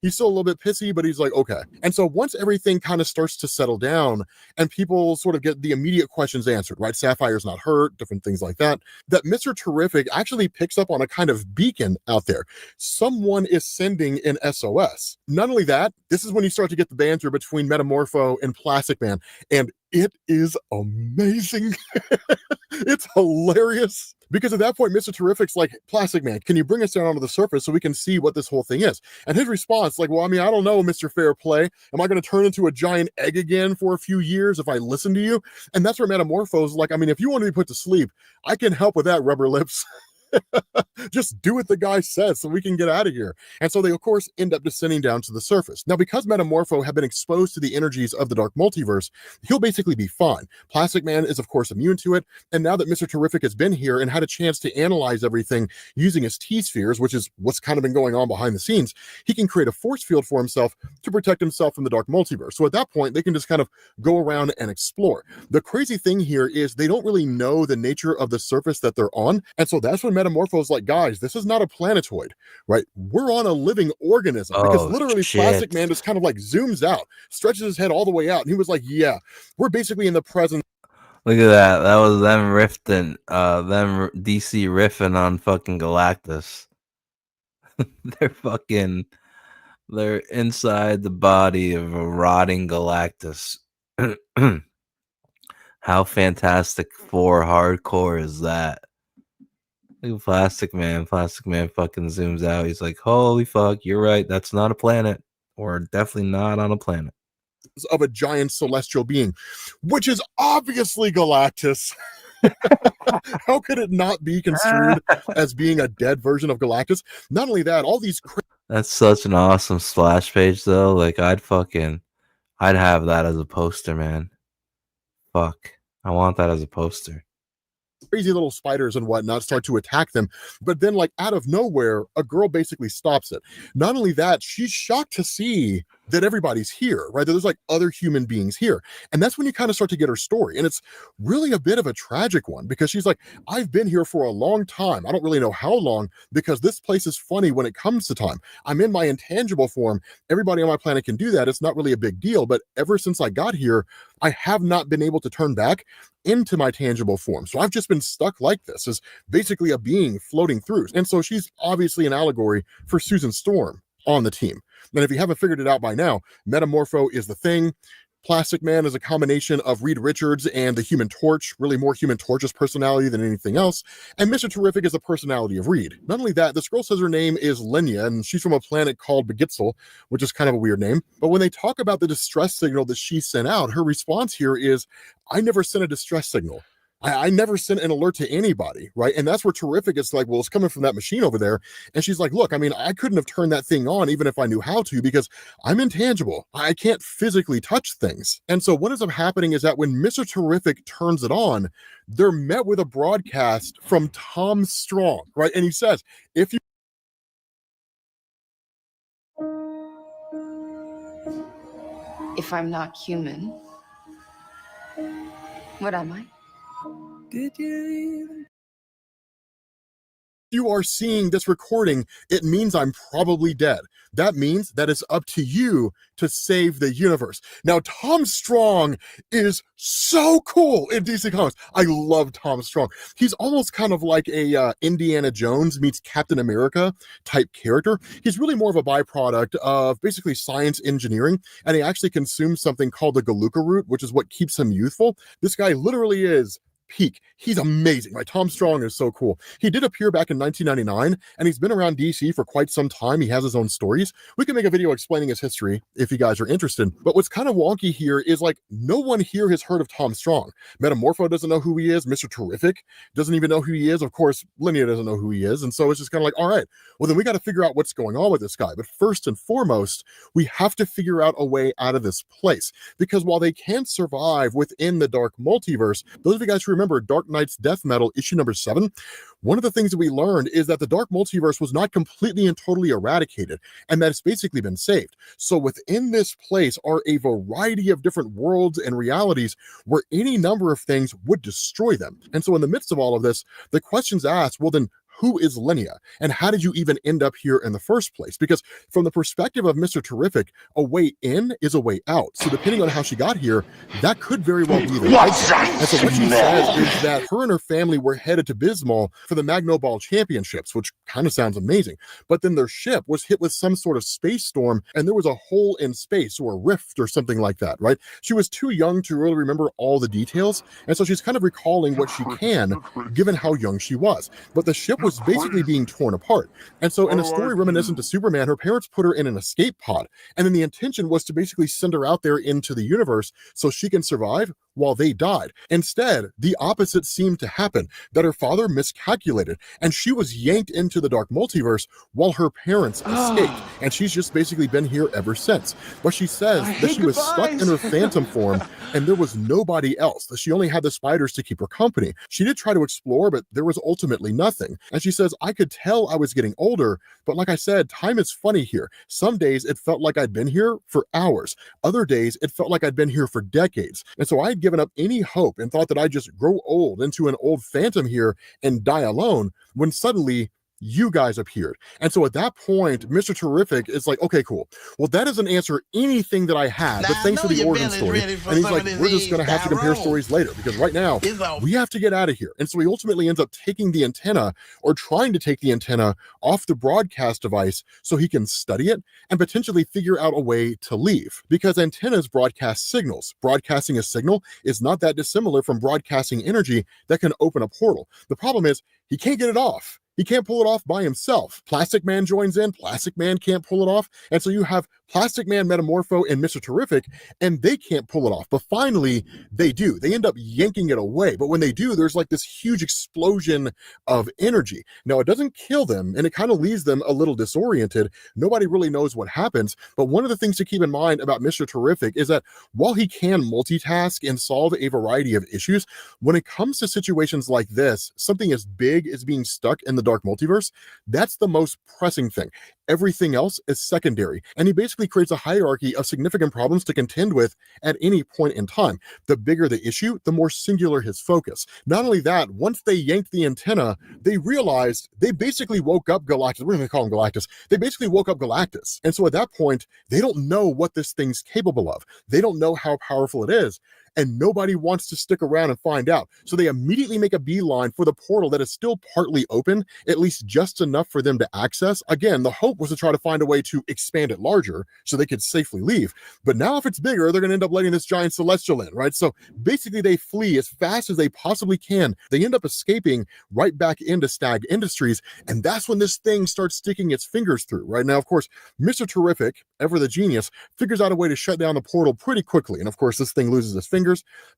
he's still a little bit pissy, but he's like, okay. And so once everything kind of starts to settle down and people sort of get the immediate questions answered, right? Sapphire's not hurt, different things like that, that Mr. Terrific actually picks up on a kind of beacon out there. Someone is sending an SOS. Not only that, this is when you start to get the banter between Metamorpho and Plastic Man, and it is amazing. It's hilarious. Because at that point, Mr. Terrific's like, Plastic Man, can you bring us down onto the surface so we can see what this whole thing is? And his response, like, well, I mean, I don't know, Mr. Fair Play. Am I going to turn into a giant egg again for a few years if I listen to you? And that's where Metamorpho's like, I mean, if you want to be put to sleep, I can help with that, Rubber Lips. Just do what the guy says so we can get out of here. And so they, of course, end up descending down to the surface. Now, because Metamorpho had been exposed to the energies of the dark multiverse, he'll basically be fine. Plastic Man is, of course, immune to it. And now that Mr. Terrific has been here and had a chance to analyze everything using his T-spheres, which is what's kind of been going on behind the scenes, he can create a force field for himself to protect himself from the dark multiverse. So at that point, they can just kind of go around and explore. The crazy thing here is they don't really know the nature of the surface that they're on. And so that's when Metamorpho's like, guys, this is not a planetoid, right? We're on a living organism. Because literally Plastic Man just kind of like zooms out, stretches his head all the way out, and he was like, yeah, we're basically in the presence. Look at that. That was them riffing, them DC riffing on fucking Galactus. They're inside the body of a rotting Galactus. How Fantastic Four hardcore is that? Look at Plastic Man. Plastic Man fucking zooms out. He's like, holy fuck, you're right. That's not a planet. Or definitely not on a planet. Of a giant celestial being, which is obviously Galactus. How could it not be construed as being a dead version of Galactus? Not only that, all these... That's such an awesome splash page, though. Like, I'd have that as a poster, man. Fuck. I want that as a poster. Crazy little spiders and whatnot start to attack them, but then like out of nowhere a girl basically stops it. Not only that, she's shocked to see that everybody's here, right? There's like other human beings here, and that's when you kind of start to get her story. And it's really a bit of a tragic one, because she's like, I've been here for a long time. I don't really know how long, because this place is funny when it comes to time. I'm in my intangible form. Everybody on my planet can do that. It's not really a big deal, but ever since I got here, I have not been able to turn back into my tangible form. So I've just been stuck like this, as basically a being floating through. And so she's obviously an allegory for Susan Storm on the team. And if you haven't figured it out by now, Metamorpho is the Thing. Plastic Man is a combination of Reed Richards and the Human Torch, really more Human Torch's personality than anything else. And Mr. Terrific is the personality of Reed. Not only that, this girl says her name is Lenya, and she's from a planet called Begitzel, which is kind of a weird name. But when they talk about the distress signal that she sent out, her response here is, I never sent a distress signal. I never sent an alert to anybody, right? And that's where Terrific is like, well, it's coming from that machine over there. And she's like, look, I mean, I couldn't have turned that thing on even if I knew how to, because I'm intangible. I can't physically touch things. And so what ends up happening is that when Mr. Terrific turns it on, they're met with a broadcast from Tom Strong, right? And he says, if I'm not human, what am I? Did you? You are seeing this recording, it means I'm probably dead. That means that it's up to you to save the universe. Now, Tom Strong is so cool in DC Comics. I love Tom Strong. He's almost kind of like a Indiana Jones meets Captain America type character. He's really more of a byproduct of basically science engineering, and he actually consumes something called the Galuka root, which is what keeps him youthful. This guy literally is peak. He's amazing, right? Tom Strong is so cool. He did appear back in 1999, and he's been around DC for quite some time. He has his own stories. We can make a video explaining his history if you guys are interested. But what's kind of wonky here is like no one here has heard of Tom Strong. Metamorpho doesn't know who he is. Mr. Terrific doesn't even know who he is. Of course, Linnea doesn't know who he is. And so it's just kind of like, all right, well, then we got to figure out what's going on with this guy. But first and foremost, we have to figure out a way out of this place. Because while they can survive within the dark multiverse, those of you guys who remember Dark Knight's Death Metal, issue number 7, one of the things that we learned is that the dark multiverse was not completely and totally eradicated, and that it's basically been saved. So within this place are a variety of different worlds and realities where any number of things would destroy them. And so in the midst of all of this, the question's asked, well then, who is Linnea? And how did you even end up here in the first place? Because from the perspective of Mr. Terrific, a way in is a way out. So depending on how she got here, that could very well be the case. And so what she says is that her and her family were headed to Bismol for the Magno Ball Championships, which kind of sounds amazing. But then their ship was hit with some sort of space storm, and there was a hole in space or a rift or something like that, right? She was too young to really remember all the details. And so she's kind of recalling what she can, given how young she was. But the ship was basically being torn apart. And so in a story reminiscent to Superman, her parents put her in an escape pod. And then the intention was to basically send her out there into the universe so she can survive while they died. Instead, the opposite seemed to happen, that her father miscalculated, and she was yanked into the dark multiverse while her parents escaped. And she's just basically been here ever since. But she says that she was stuck in her phantom form and there was nobody else, that she only had the spiders to keep her company. She did try to explore, but there was ultimately nothing. And she says, I could tell I was getting older, but like I said, time is funny here. Some days it felt like I'd been here for hours. Other days it felt like I'd been here for decades. And so I'd given up any hope and thought that I'd just grow old into an old phantom here and die alone, when suddenly you guys appeared. And so at that point, Mr. Terrific is like, okay, cool. Well, that doesn't answer anything that I had, but thanks for the origin story. And he's like, we're just going to have to compare stories later, because right now we have to get out of here. And so he ultimately ends up taking the antenna, or trying to take the antenna off the broadcast device so he can study it and potentially figure out a way to leave, because antennas broadcast signals. Broadcasting a signal is not that dissimilar from broadcasting energy that can open a portal. The problem is he can't get it off. He can't pull it off by himself. Plastic Man joins in. Plastic Man can't pull it off. And so you have Plastic Man, Metamorpho, and Mr. Terrific, and they can't pull it off. But finally, they do. They end up yanking it away. But when they do, there's like this huge explosion of energy. Now, it doesn't kill them, and it kind of leaves them a little disoriented. Nobody really knows what happens. But one of the things to keep in mind about Mr. Terrific is that while he can multitask and solve a variety of issues, when it comes to situations like this, something as big as being stuck in the dark multiverse, that's the most pressing thing. Everything else is secondary. And he basically creates a hierarchy of significant problems to contend with at any point in time. The bigger the issue, the more singular his focus. Not only that, once they yanked the antenna, they realized they basically woke up Galactus. We're going to call him Galactus. They basically woke up Galactus. And so at that point, they don't know what this thing's capable of. They don't know how powerful it is. And nobody wants to stick around and find out. So they immediately make a beeline for the portal that is still partly open, at least just enough for them to access. Again, the hope was to try to find a way to expand it larger so they could safely leave. But now if it's bigger, they're going to end up letting this giant celestial in, right? So basically they flee as fast as they possibly can. They end up escaping right back into Stag Industries. And that's when this thing starts sticking its fingers through, right? Now, of course, Mr. Terrific, ever the genius, figures out a way to shut down the portal pretty quickly. And of course, this thing loses its fingers,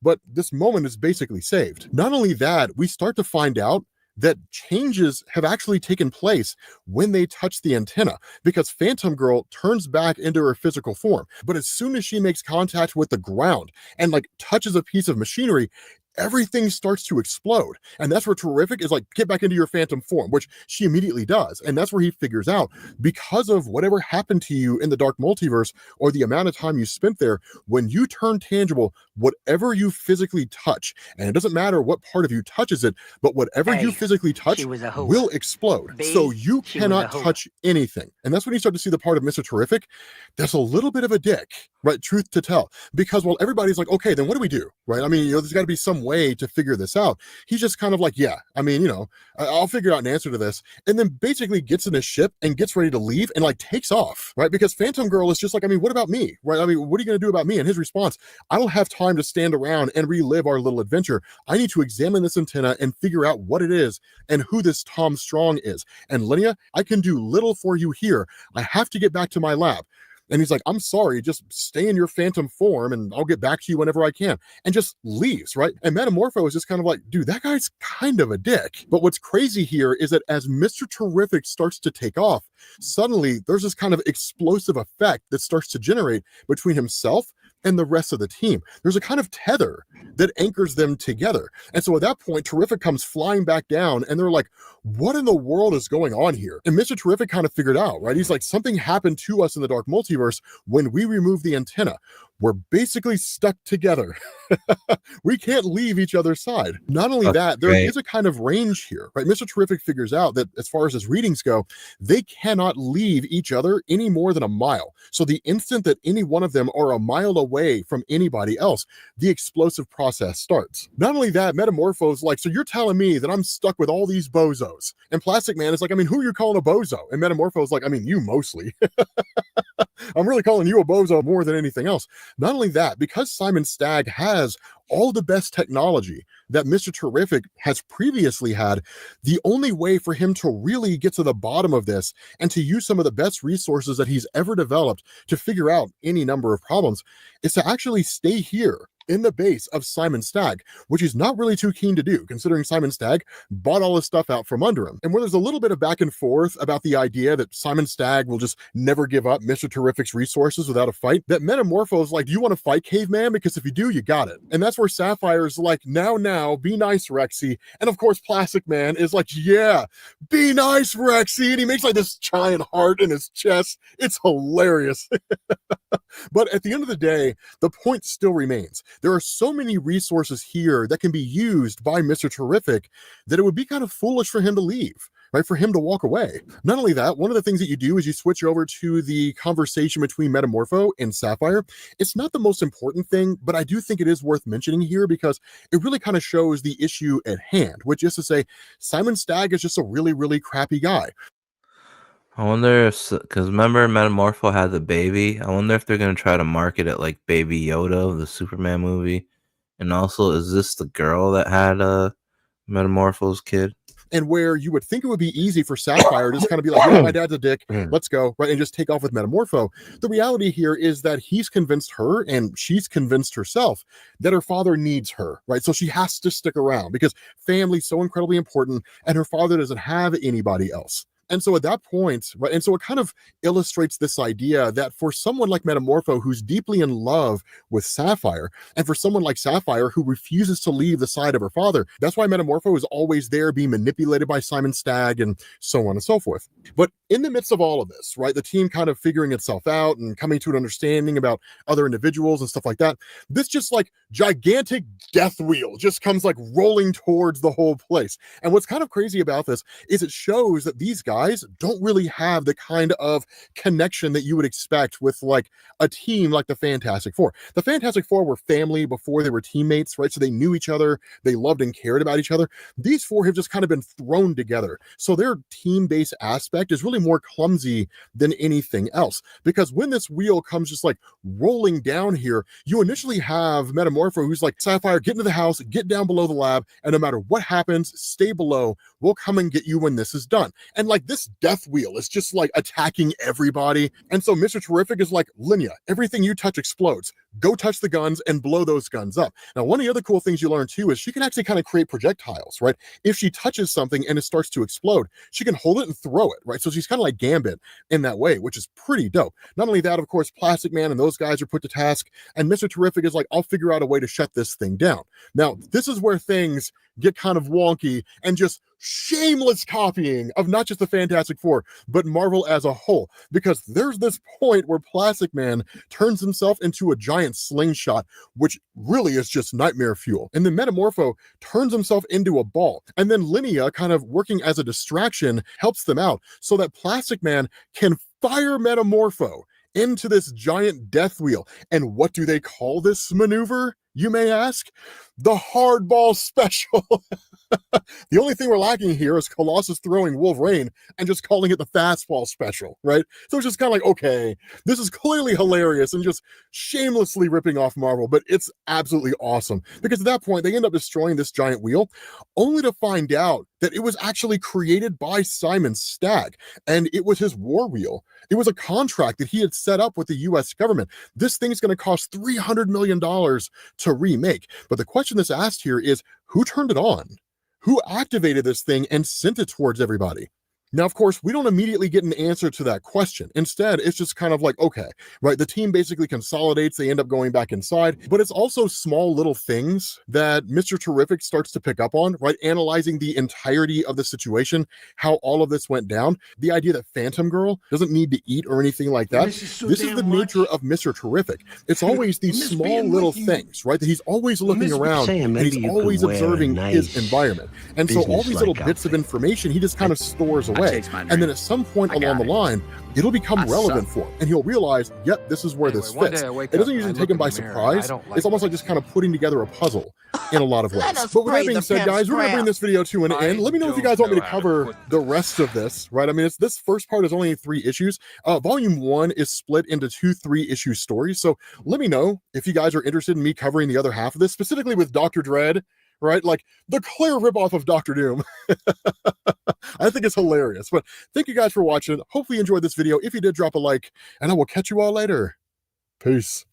but this moment is basically saved. Not only that, we start to find out that changes have actually taken place when they touch the antenna, because Phantom Girl turns back into her physical form. But as soon as she makes contact with the ground and like touches a piece of machinery, everything starts to explode. And that's where Terrific is like, get back into your phantom form, which she immediately does. And that's where he figures out, because of whatever happened to you in the dark multiverse or the amount of time you spent there, when you turn tangible, whatever you physically touch, and it doesn't matter what part of you touches it, but whatever you physically touch will explode. So you cannot touch anything. And that's when you start to see the part of Mr. Terrific that's a little bit of a dick, right? Truth to tell. Because while everybody's like, okay, then what do we do, right? I mean, there's got to be some some way to figure this out. He's just kind of like, yeah, I mean, you know, I'll figure out an answer to this. And then basically gets in his ship and gets ready to leave and like takes off, right? Because Phantom Girl is just like, I mean, what about me, right? I mean, what are you going to do about me? And his response, I don't have time to stand around and relive our little adventure. I need to examine this antenna and figure out what it is and who this Tom Strong is. And Linnea, I can do little for you here. I have to get back to my lab. And he's like, I'm sorry, just stay in your phantom form and I'll get back to you whenever I can. And just leaves, right? And Metamorpho is just kind of like, dude, that guy's kind of a dick. But what's crazy here is that as Mr. Terrific starts to take off, suddenly there's this kind of explosive effect that starts to generate between himself and the rest of the team. There's a kind of tether that anchors them together. And so at that point, Terrific comes flying back down and they're like, what in the world is going on here? And Mr. Terrific kind of figured out, right? He's like, something happened to us in the Dark Multiverse when we removed the antenna. We're basically stuck together. We can't leave each other's side. Not only that, there is a kind of range here, right? Mr. Terrific figures out that as far as his readings go, they cannot leave each other any more than a mile. So the instant that any one of them are a mile away from anybody else, the explosive process starts. Not only that, Metamorpho's like, so you're telling me that I'm stuck with all these bozos. And Plastic Man is like, I mean, who are you calling a bozo? And Metamorpho's like, I mean, you mostly. I'm really calling you a bozo more than anything else. Not only that, because Simon Stagg has all the best technology that Mr. Terrific has previously had, the only way for him to really get to the bottom of this and to use some of the best resources that he's ever developed to figure out any number of problems is to actually stay here in the base of Simon Stagg, which he's not really too keen to do, considering Simon Stagg bought all his stuff out from under him. And where there's a little bit of back and forth about the idea that Simon Stagg will just never give up Mr. Terrific's resources without a fight, that Metamorpho's like, do you want to fight, caveman? Because if you do, you got it. And that's where Sapphire's like, now, be nice, Rexy. And of course, Plastic Man is like, yeah, be nice, Rexy. And he makes like this giant heart in his chest. It's hilarious. But at the end of the day, the point still remains. There are so many resources here that can be used by Mr. Terrific that it would be kind of foolish for him to leave, right? For him to walk away. Not only that, one of the things that you do is you switch over to the conversation between Metamorpho and Sapphire. It's not the most important thing, but I do think it is worth mentioning here because it really kind of shows the issue at hand, which is to say, Simon Stagg is just a really, really crappy guy. I wonder if, because remember Metamorpho had the baby. I wonder if they're going to try to market it like Baby Yoda of the Superman movie. And also, is this the girl that had Metamorpho's kid? And where you would think it would be easy for Sapphire to just kind of be like, yeah, my dad's a dick, let's go, right, and just take off with Metamorpho. The reality here is that he's convinced her, and she's convinced herself, that her father needs her, right? So she has to stick around because family's so incredibly important, and her father doesn't have anybody else. And so at that point, right, and so it kind of illustrates this idea that for someone like Metamorpho, who's deeply in love with Sapphire, and for someone like Sapphire, who refuses to leave the side of her father, that's why Metamorpho is always there being manipulated by Simon Stagg and so on and so forth. But in the midst of all of this, right, the team kind of figuring itself out and coming to an understanding about other individuals and stuff like that, this just like gigantic death wheel just comes like rolling towards the whole place. And what's kind of crazy about this is it shows that these guys don't really have the kind of connection that you would expect with like a team like the Fantastic Four. The Fantastic Four were family before they were teammates, right? So they knew each other, they loved and cared about each other. These four have just kind of been thrown together. So their team-based aspect is really more clumsy than anything else. Because when this wheel comes just like rolling down here, you initially have Metamorpho who's like, Sapphire, get into the house, get down below the lab, and no matter what happens, stay below. We'll come and get you when this is done. And like this death wheel is just like attacking everybody. And so Mr. Terrific is like, Linnea, everything you touch explodes. Go touch the guns and blow those guns up. Now, one of the other cool things you learn too is she can actually kind of create projectiles, right? If she touches something and it starts to explode, she can hold it and throw it, right? So she's kind of like Gambit in that way, which is pretty dope. Not only that, of course, Plastic Man and those guys are put to task, and Mr. Terrific is like, I'll figure out a way to shut this thing down. Now, this is where things get kind of wonky and just shameless copying of not just the Fantastic Four, but Marvel as a whole. Because there's this point where Plastic Man turns himself into a giant slingshot, which really is just nightmare fuel. And then Metamorpho turns himself into a ball. And then Linnea, kind of working as a distraction, helps them out so that Plastic Man can fire Metamorpho into this giant death wheel. And what do they call this maneuver? you may ask? The hardball special. The only thing we're lacking here is Colossus throwing Wolverine and just calling it the fastball special, right? So it's just kind of like, okay, this is clearly hilarious and just shamelessly ripping off Marvel, but it's absolutely awesome because at that point they end up destroying this giant wheel only to find out that it was actually created by Simon Stagg and it was his war wheel. It was a contract that he had set up with the US government. This thing's going to cost $300 million to remake. But the question that's asked here is, who turned it on? Who activated this thing and sent it towards everybody? Now, of course, we don't immediately get an answer to that question. Instead, it's just kind of like, okay, right? The team basically consolidates. They end up going back inside, but it's also small little things that Mr. Terrific starts to pick up on, right? Analyzing the entirety of the situation, how all of this went down. The idea that Phantom Girl doesn't need to eat or anything like that. This is the nature of Mr. Terrific. It's always these small little things, right? That he's always looking around and he's always observing his environment. And so all these little bits of information he just kind of stores away. And then at some point along the line, it'll become relevant for him. And he'll realize, yep, this is where this fits. It doesn't usually take him by surprise. It's almost like just kind of putting together a puzzle in a lot of ways. But with that being said, guys, we're going to bring this video to an end. Let me know if you guys want me to cover the rest of this, right? I mean, this first part is only 3 issues. Volume 1 is split into 2 3-issue stories. So let me know if you guys are interested in me covering the other half of this, specifically with Dr. Dread, right? Like the clear ripoff of Dr. Doom. I think it's hilarious. But thank you guys for watching. Hopefully you enjoyed this video. If you did, drop a like, and I will catch you all later. Peace.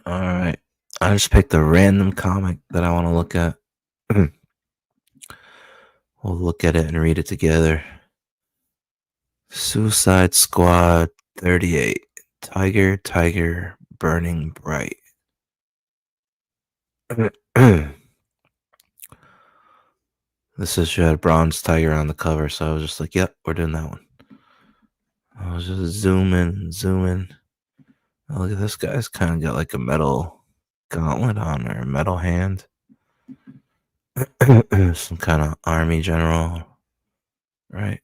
All right. I just picked a random comic that I want to look at. We'll look at it and read it together. Suicide Squad 38. Tiger, Tiger, Burning Bright. This issue had Bronze Tiger on the cover, so I was just like, yep, we're doing that one. I was just zooming. Oh, look at this guy's kind of got like a metal gauntlet on or a metal hand. Some kind of army general, right?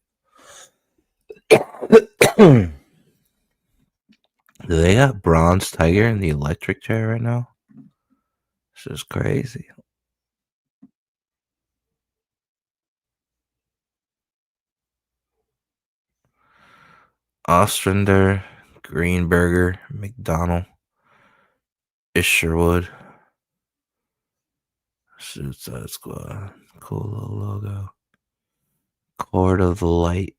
Do they got Bronze Tiger in the electric chair right now? This is crazy. Ostrander, Greenberger, McDonald, Isherwood, Suicide Squad, cool little logo, Court of the Light.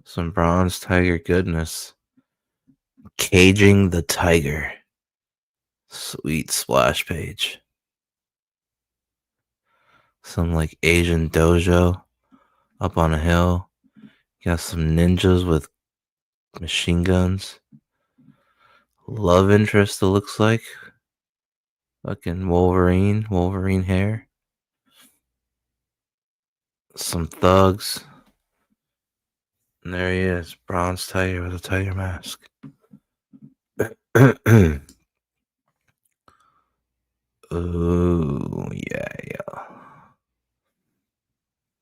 Some Bronze Tiger goodness. Caging the Tiger. Sweet splash page. Some like Asian dojo up on a hill. Got some ninjas with machine guns. Love interest, it looks like. Fucking Wolverine hair. Some thugs. And there he is, bronze tiger with a tiger mask. Ooh, yeah.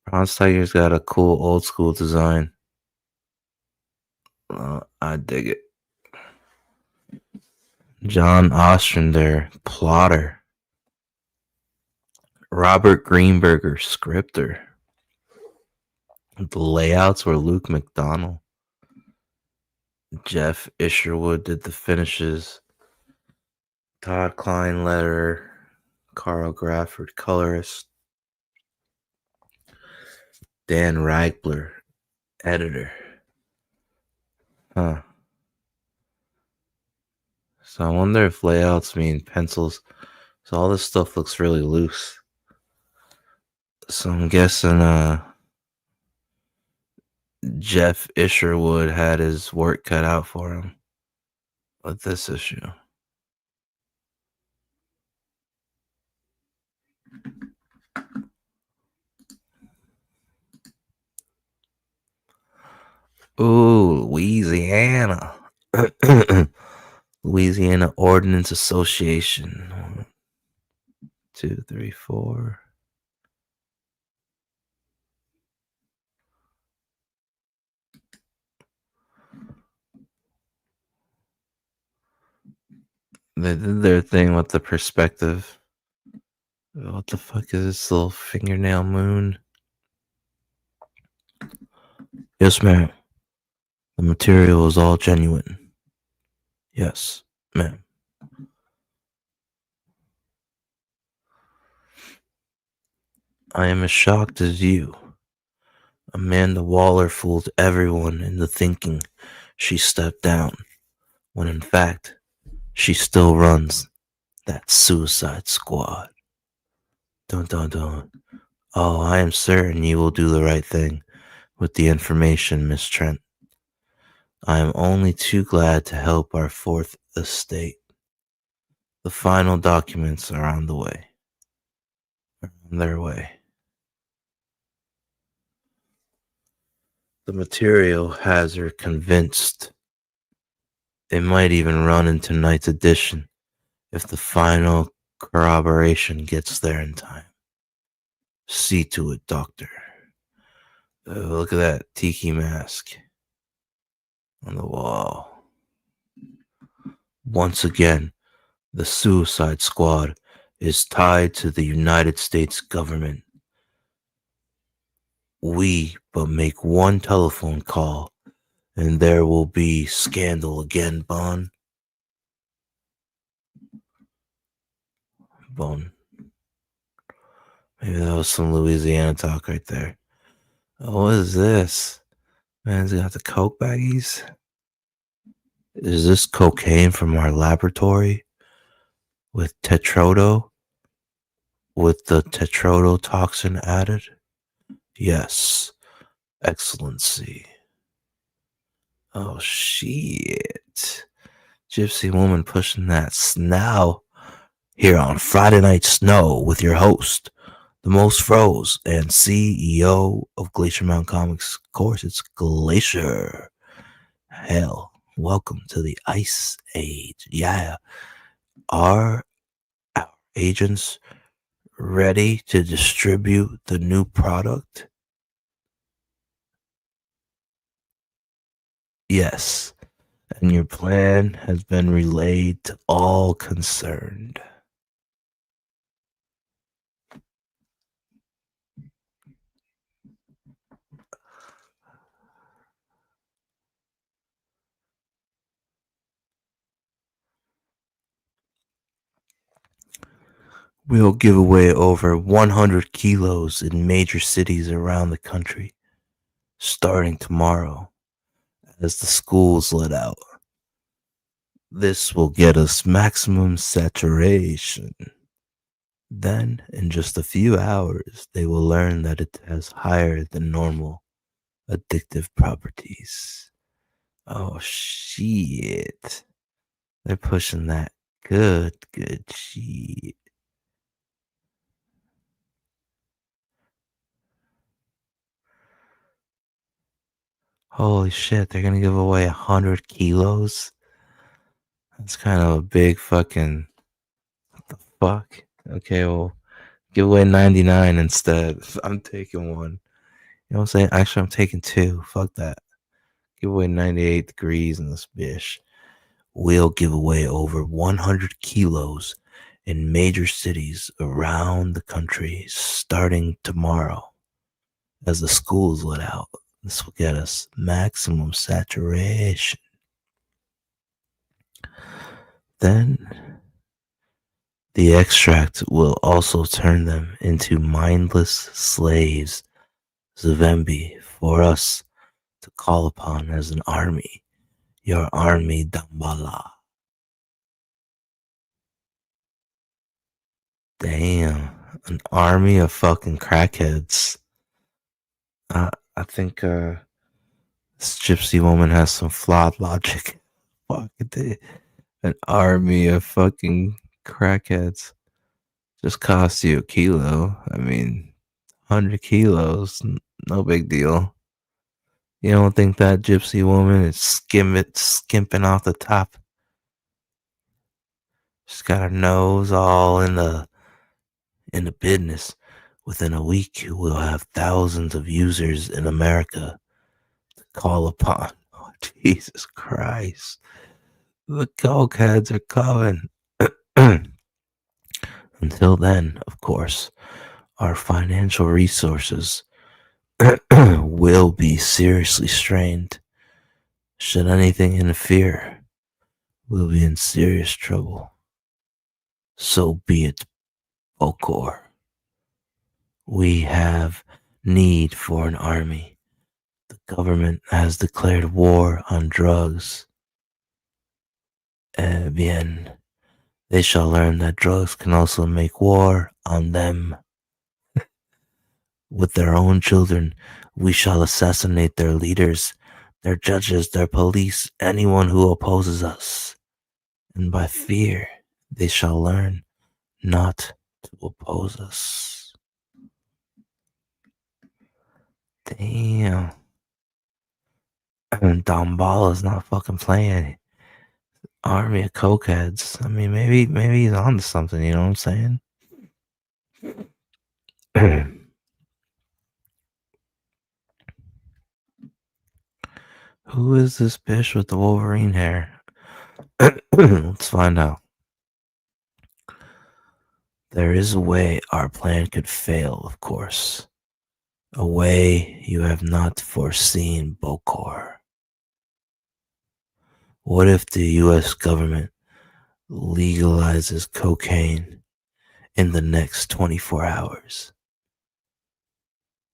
Bronze tiger's got a cool old school design. I dig it. John Ostrander, plotter. Robert Greenberger, scripter. The layouts were Luke McDonnell. Jeff Isherwood did the finishes. Todd Klein, letterer. Carl Grafford, colorist. Dan Ragler, editor. Huh. So I wonder if layouts mean pencils. So all this stuff looks really loose. So I'm guessing Jeff Isherwood had his work cut out for him with this issue. Ooh, Louisiana. Louisiana Ordnance Association. 1, 2, 3, 4. They did their thing with the perspective. What the fuck is this little fingernail moon? Yes, ma'am. The material is all genuine. Yes, ma'am. I am as shocked as you. Amanda Waller fooled everyone into thinking she stepped down, when in fact, she still runs that Suicide Squad. Dun dun dun. Oh, I am certain you will do the right thing with the information, Miss Trent. I am only too glad to help our fourth estate. The final documents are on the way. On their way. The material has her convinced. It might even run into tonight's edition if the final corroboration gets there in time. See to it, Doctor. Look at that tiki mask on the wall. Once again, the Suicide Squad is tied to the United States government. We but make one telephone call, and there will be scandal again, Bond. Bone. Maybe that was some Louisiana talk right there. Oh, what is this? Man's got the coke baggies. Is this cocaine from our laboratory with tetrodo? With the tetrodo toxin added? Yes, Excellency. Oh, shit. Gypsy woman pushing that snow here on Friday Night Snow with your host, the most froze and CEO of Glacier Mountain Comics. Of course, it's Glacier. Hell, welcome to the Ice Age. Yeah. Are our agents ready to distribute the new product? Yes. And your plan has been relayed to all concerned. We'll give away over 100 kilos in major cities around the country, starting tomorrow, as the schools let out. This will get us maximum saturation. Then, in just a few hours, they will learn that it has higher than normal addictive properties. Oh, shit. They're pushing that Good shit. Holy shit, they're gonna give away 100 kilos? That's kind of a big fucking... What the fuck? Okay, well, give away 99 instead. I'm taking one. You know what I'm saying? Actually, I'm taking two. Fuck that. Give away 98 degrees in this bitch. We'll give away over 100 kilos in major cities around the country starting tomorrow as the schools let out. This will get us maximum saturation. Then the extract will also turn them into mindless slaves, Zavembi, for us to call upon as an army. Your army, Dambala. Damn, an army of fucking crackheads. I think this gypsy woman has some flawed logic. Fuck it. An army of fucking crackheads just cost you a kilo. I mean, 100 kilos, no big deal. You don't think that gypsy woman is skimping off the top? She's got her nose all in the business. Within a week, we'll have thousands of users in America to call upon. Oh, Jesus Christ. The cokeheads are coming. Until then, of course, our financial resources will be seriously strained. Should anything interfere, we'll be in serious trouble. So be it, Bokor. We have need for an army. The government has declared war on drugs. Bien. They shall learn that drugs can also make war on them. With their own children, we shall assassinate their leaders, their judges, their police, anyone who opposes us. And by fear, they shall learn not to oppose us. Damn. And Dambala's not fucking playing. Army of cokeheads. I mean, maybe he's on to something, you know what I'm saying? Who is this bitch with the Wolverine hair? Let's find out. There is a way our plan could fail, of course. A way you have not foreseen, Bokor. What if the US government legalizes cocaine in the next 24 hours?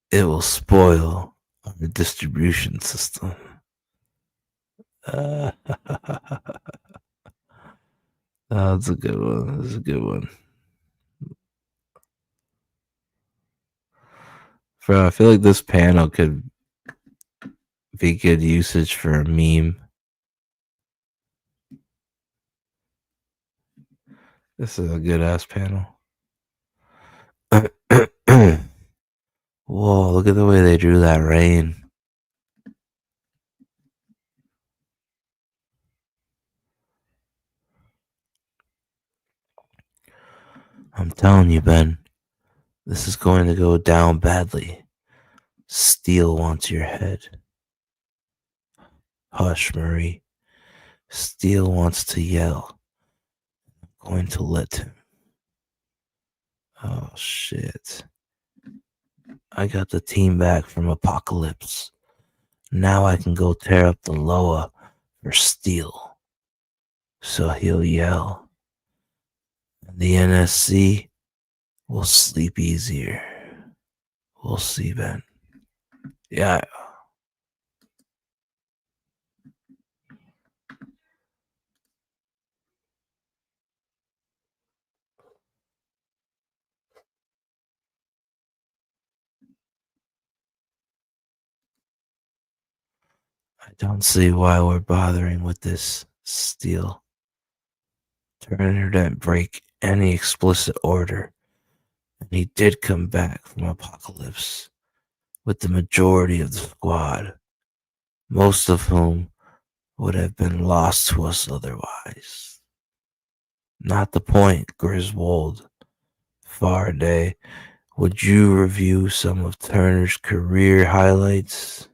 It will spoil our distribution system. That's a good one. That's a good one. I feel like this panel could be good usage for a meme. This is a good ass panel. Whoa, look at the way they drew that rain. I'm telling you, Ben, this is going to go down badly. Steel wants your head. Hush, Marie. Steel wants to yell. I'm going to let him. Oh, shit. I got the team back from Apocalypse. Now I can go tear up the Loa for Steel. So he'll yell. And the NSC will sleep easier. We'll see, Ben. Yeah. I don't see why we're bothering with this Steel. Turner didn't break any explicit order, and he did come back from Apocalypse with the majority of the squad, most of whom would have been lost to us otherwise. Not the point, Griswold. Faraday, would you review some of Turner's career highlights?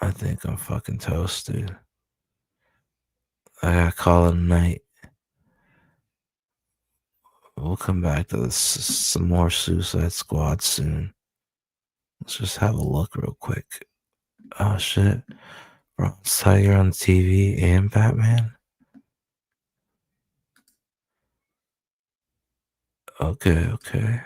I think I'm fucking toast, dude. I gotta call it a night. We'll come back to this, some more Suicide Squad soon. Let's just have a look real quick. Oh shit. Bronze Tiger on TV and Batman? Okay.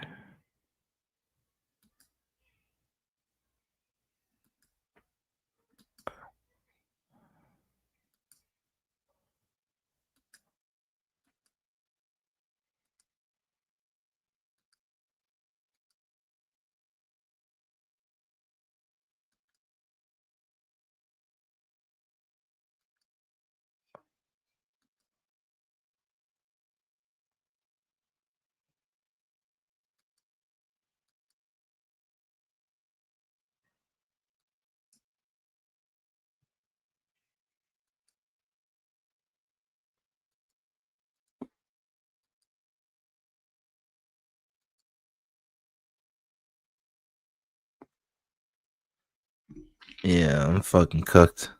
Yeah, I'm fucking cooked.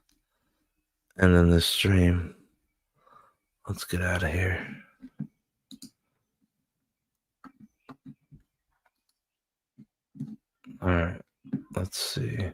And then this stream. Let's get out of here. Alright, let's see.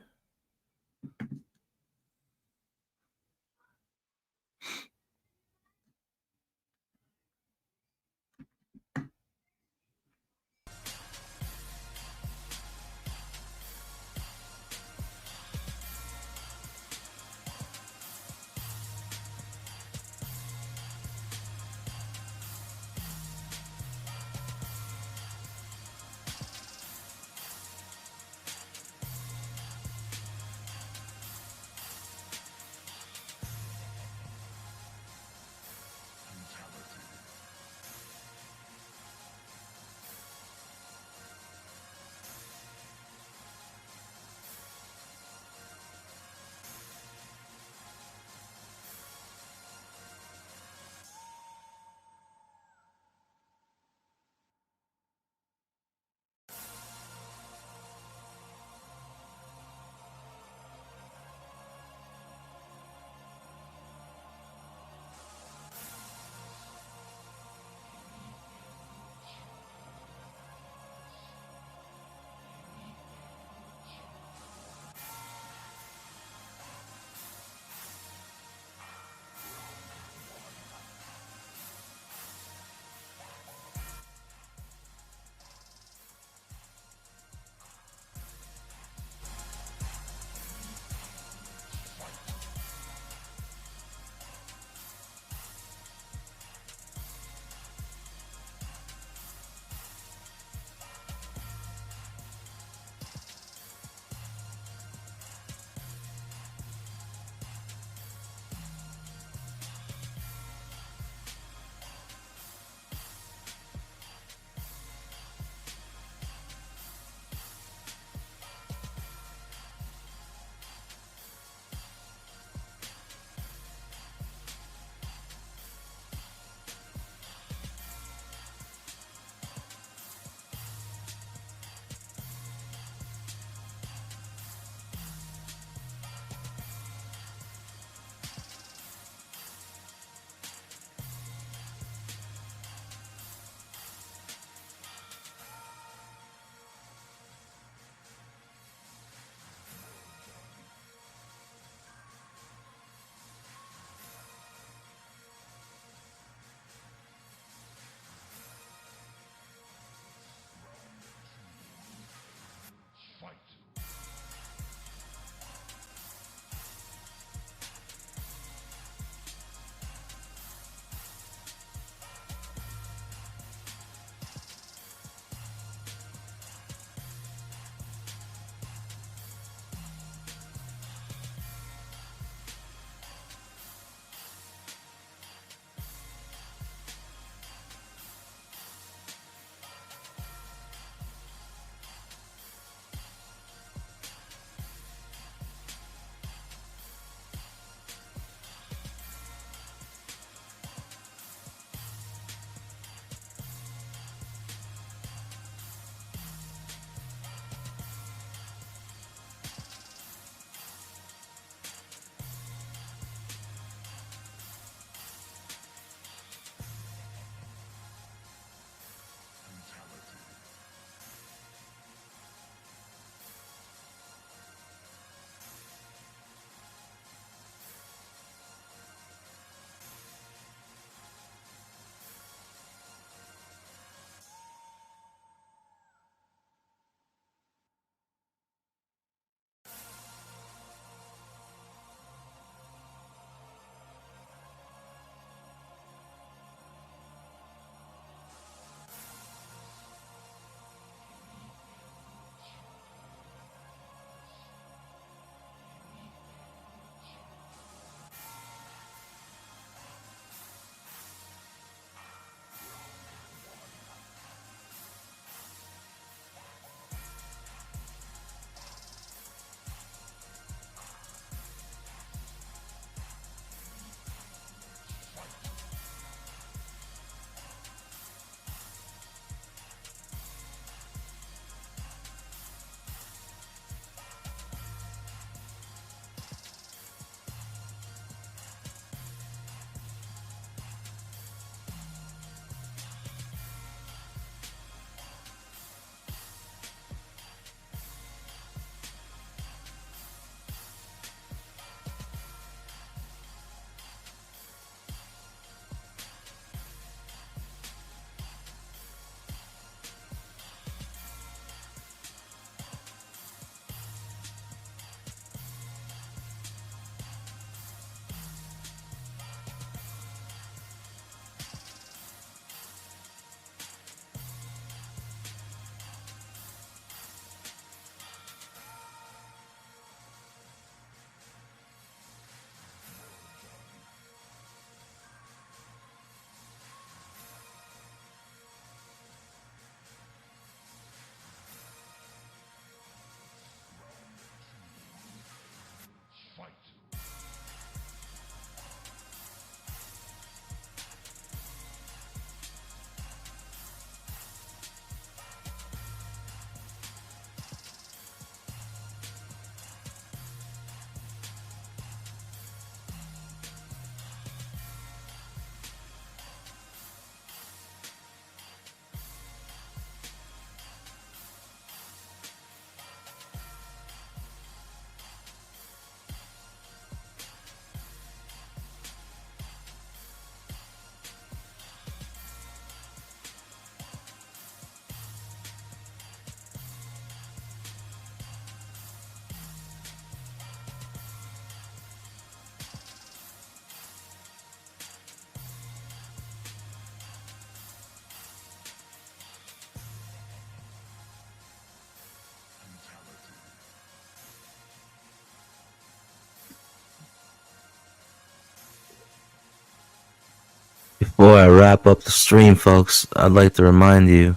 Before I wrap up the stream, folks, I'd like to remind you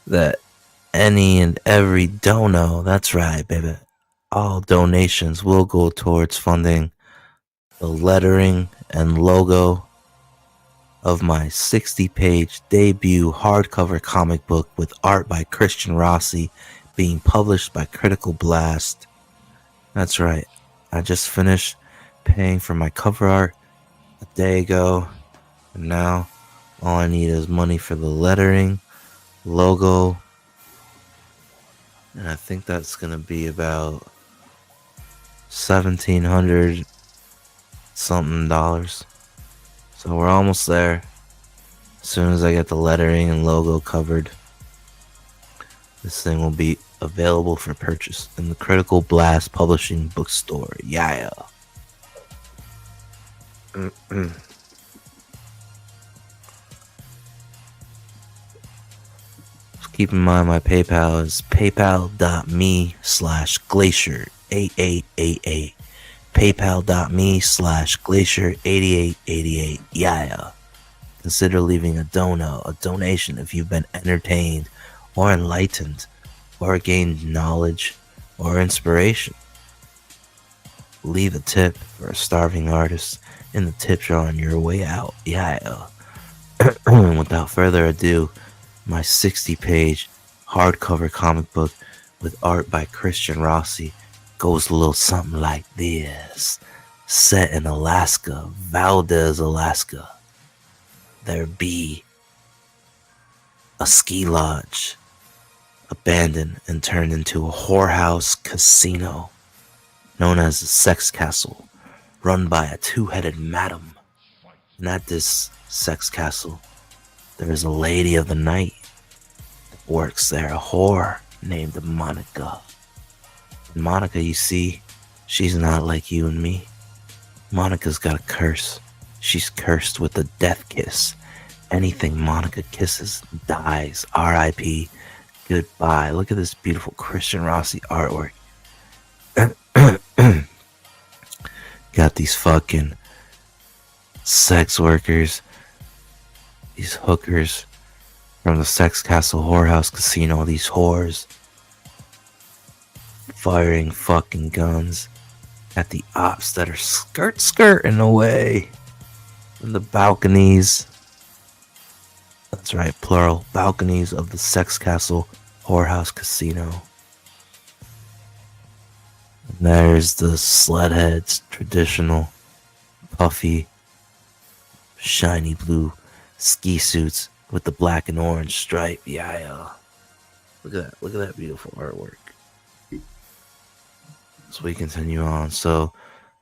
that any and every dono, that's right, baby, all donations will go towards funding the lettering and logo of my 60-page debut hardcover comic book with art by Christian Rossi being published by Critical Blast. That's right, I just finished paying for my cover art a day ago, and now all I need is money for the lettering, logo, and I think that's gonna be about $1,700 something dollars. So we're almost there. As soon as I get the lettering and logo covered, this thing will be available for purchase in the Critical Blast Publishing bookstore. Yeah. Just keep in mind my PayPal is paypal.me/glacier8888. paypal.me/glacier8888. Yeah. Consider leaving a donation if you've been entertained or enlightened or gained knowledge or inspiration. Leave a tip for a starving artist in the tip jar on your way out. Yeah. Without further ado, my 60-page hardcover comic book with art by Christian Rossi goes a little something like this. Set in Alaska, Valdez, Alaska, there be a ski lodge abandoned and turned into a whorehouse casino known as the Sex Castle, run by a two-headed madam. And at this sex castle, there is a lady of the night that works there, a whore named Monica. And Monica, you see, she's not like you and me. Monica's got a curse. She's cursed with a death kiss. Anything Monica kisses dies. R.I.P. Goodbye. Look at this beautiful Christian Rossi artwork. Got these fucking sex workers, these hookers from the Sex Castle Whorehouse Casino, these whores firing fucking guns at the ops that are skirting away from the balconies. That's right, plural, balconies of the Sex Castle Whorehouse Casino. And there's the Sledheads, traditional, puffy, shiny blue ski suits with the black and orange stripe. Yeah. Look at that beautiful artwork. So we continue on. So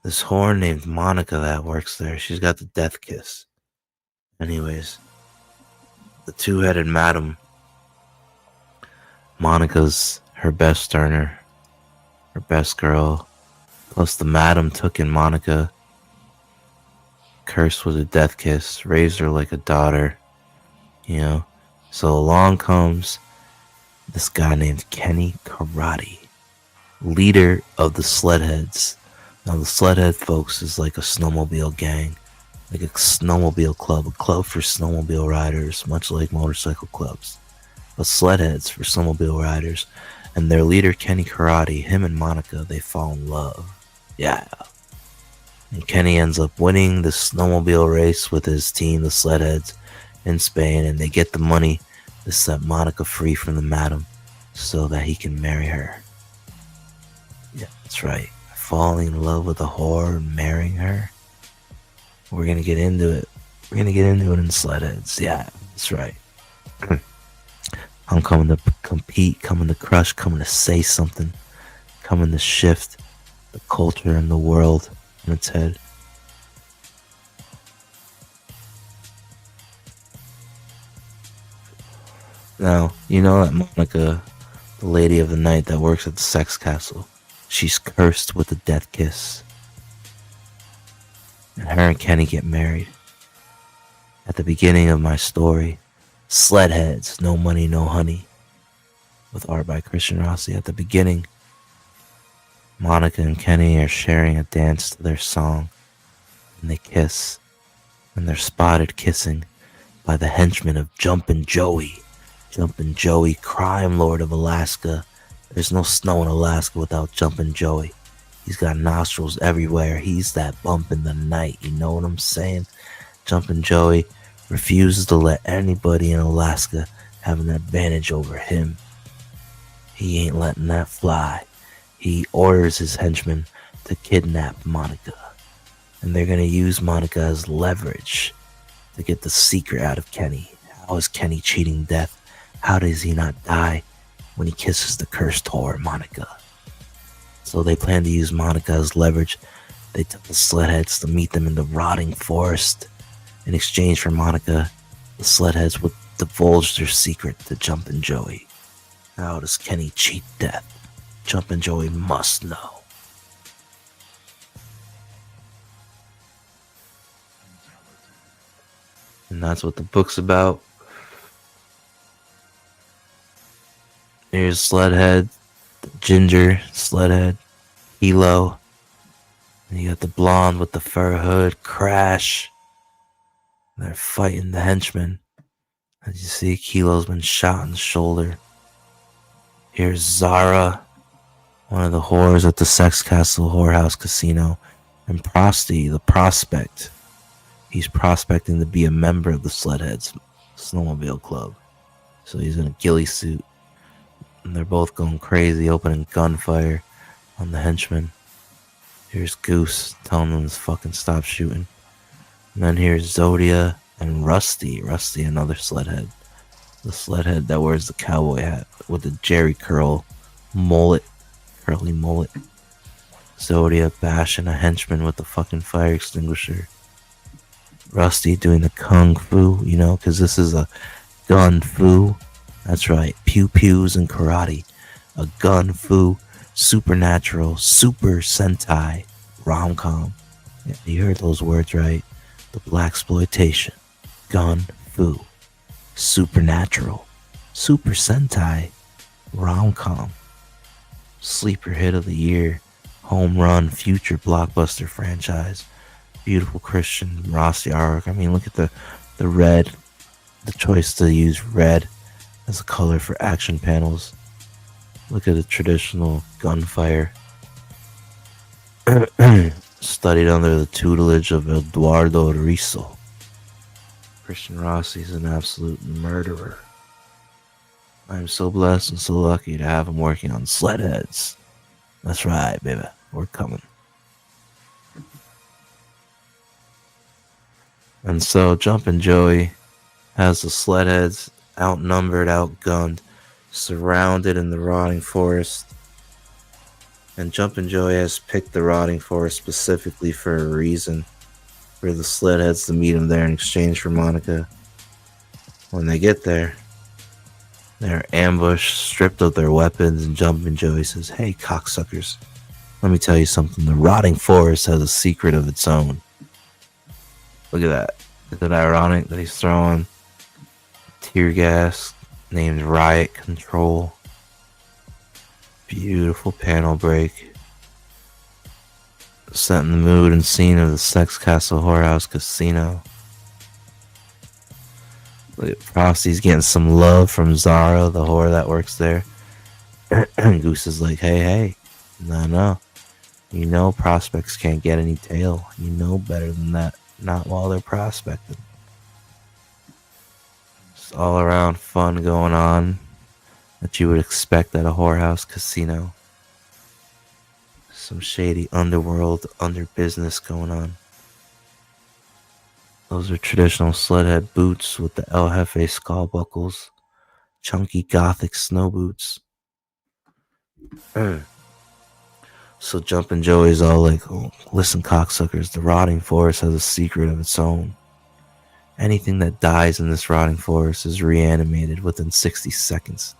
this whore named Monica that works there, she's got the death kiss. Anyways, the two-headed madam, Monica's her best earner, her best girl. Plus the madam took in Monica, cursed with a death kiss, raised her like a daughter, you know. So along comes this guy named Kenny Karate, leader of the Sledheads. Now the Sledhead folks is like a snowmobile gang, like a snowmobile club, a club for snowmobile riders, much like motorcycle clubs, but Sledheads for snowmobile riders. And their leader Kenny Karate, him and Monica, they fall in love. Yeah. And Kenny ends up winning the snowmobile race with his team, the Sledheads, in Spain, and they get the money to set Monica free from the madam so that he can marry her. Yeah, that's right. Falling in love with a whore and marrying her. We're gonna get into it. We're gonna get into it in Sledheads. Yeah, that's right. I'm coming to compete, coming to crush, coming to say something, coming to shift the culture and the world on its head. Now, you know that Monica, the lady of the night that works at the Sex Castle, she's cursed with a death kiss. And her and Kenny get married. At the beginning of my story, Sledheads, No Money, No Honey, with art by Christian Rossi. At the beginning, Monica and Kenny are sharing a dance to their song, and they kiss. and they're spotted kissing by the henchmen of Jumpin' Joey. Jumpin' Joey, crime lord of Alaska. There's no snow in Alaska without Jumpin' Joey. He's got nostrils everywhere. He's that bump in the night. You know what I'm saying? Jumpin' Joey refuses to let anybody in Alaska have an advantage over him. He ain't letting that fly. He orders his henchmen to kidnap Monica. And they're going to use Monica as leverage to get the secret out of Kenny. How is Kenny cheating death? How does he not die when he kisses the cursed whore, Monica? So they plan to use Monica as leverage. They tell the Sledheads to meet them in the rotting forest. In exchange for Monica, the Sledheads would divulge their secret to Jumpin' Joey. How does Kenny cheat death? Jumpin' Joey must know. And that's what the book's about. Here's Sledhead, Ginger, Sledhead, Hilo. And you got the blonde with the fur hood, Crash. They're fighting the henchmen. As you see, Kilo's been shot in the shoulder. Here's Zara, one of the whores at the Sex Castle Whorehouse Casino. And Prosty, the prospect. He's prospecting to be a member of the Sledheads Snowmobile Club. So he's in a ghillie suit. And they're both going crazy, opening gunfire on the henchmen. Here's Goose telling them to fucking stop shooting. And then here's Zodia and Rusty. Rusty, another Sledhead. The Sledhead that wears the cowboy hat with the Jerry curl mullet. Curly mullet. Zodia bashing a henchman with the fucking fire extinguisher. Rusty doing the kung fu, you know, because this is a gun fu. That's right, pew pews and karate. A gun fu, supernatural, super sentai, rom-com. Yeah, you heard those words right. The blaxploitation, gun fu, supernatural, super sentai, rom-com. Sleeper hit of the year, home run, future blockbuster franchise. Beautiful Christian Rossi artwork. I mean, look at the red, the choice to use red as a color for action panels. Look at the traditional gunfire. Studied under the tutelage of Eduardo Riso. Christian Rossi is an absolute murderer. I'm so blessed and so lucky to have him working on Sledheads. That's right, baby. We're coming. And so Jumpin' Joey has the Sledheads outnumbered, outgunned, surrounded in the rotting forest. And Jumpin' Joey has picked the rotting forest specifically for a reason. For the Sledheads to meet him there in exchange for Monica. When they get there, they're ambushed, stripped of their weapons, and Jumpin' Joey says, "Hey, cocksuckers, let me tell you something. The rotting forest has a secret of its own." Look at that. Is it ironic that he's throwing tear gas named Riot Control? Beautiful panel break. Setting the mood and scene of the Sex Castle Whorehouse Casino. Look at Frosty's getting some love from Zara, the whore that works there. Goose is like, hey, no. You know prospects can't get any tail. You know better than that. Not while they're prospecting. Just all around fun going on that you would expect at a whorehouse casino. Some shady underworld, under business going on. Those are traditional Sledhead boots with the El Jefe skull buckles. Chunky gothic snow boots. So Jumpin' Joey's all like, "Oh, listen, cocksuckers, the rotting forest has a secret of its own. Anything that dies in this rotting forest is reanimated within 60 seconds.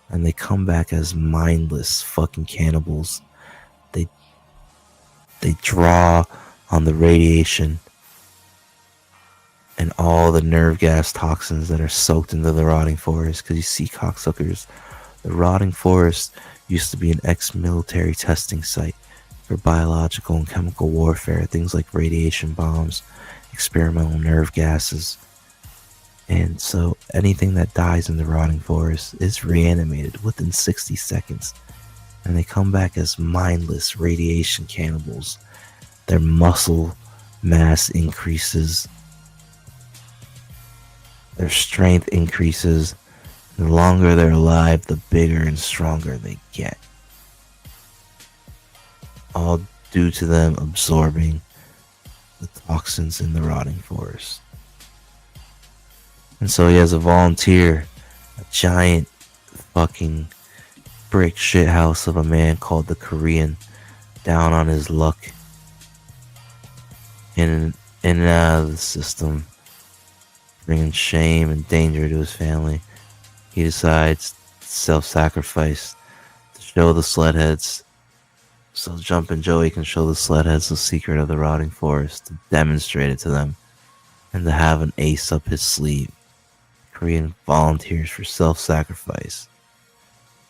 And they come back as mindless fucking cannibals. They draw on the radiation and all the nerve gas toxins that are soaked into the rotting forest. Because you see, cocksuckers, the rotting forest used to be an ex-military testing site for biological and chemical warfare, things like radiation bombs, experimental nerve gases. And so anything that dies in the rotting forest is reanimated within 60 seconds. And they come back as mindless radiation cannibals. Their muscle mass increases. Their strength increases. The longer they're alive, the bigger and stronger they get. All due to them absorbing the toxins in the rotting forest. And so he has a volunteer, a giant fucking brick shit house of a man called the Korean, down on his luck, in and out of the system, bringing shame and danger to his family. He decides to self-sacrifice to show the Sledheads, so Jumpin' Joey can show the Sledheads the secret of the rotting forest, to demonstrate it to them, and to have an ace up his sleeve. Korean volunteers for self-sacrifice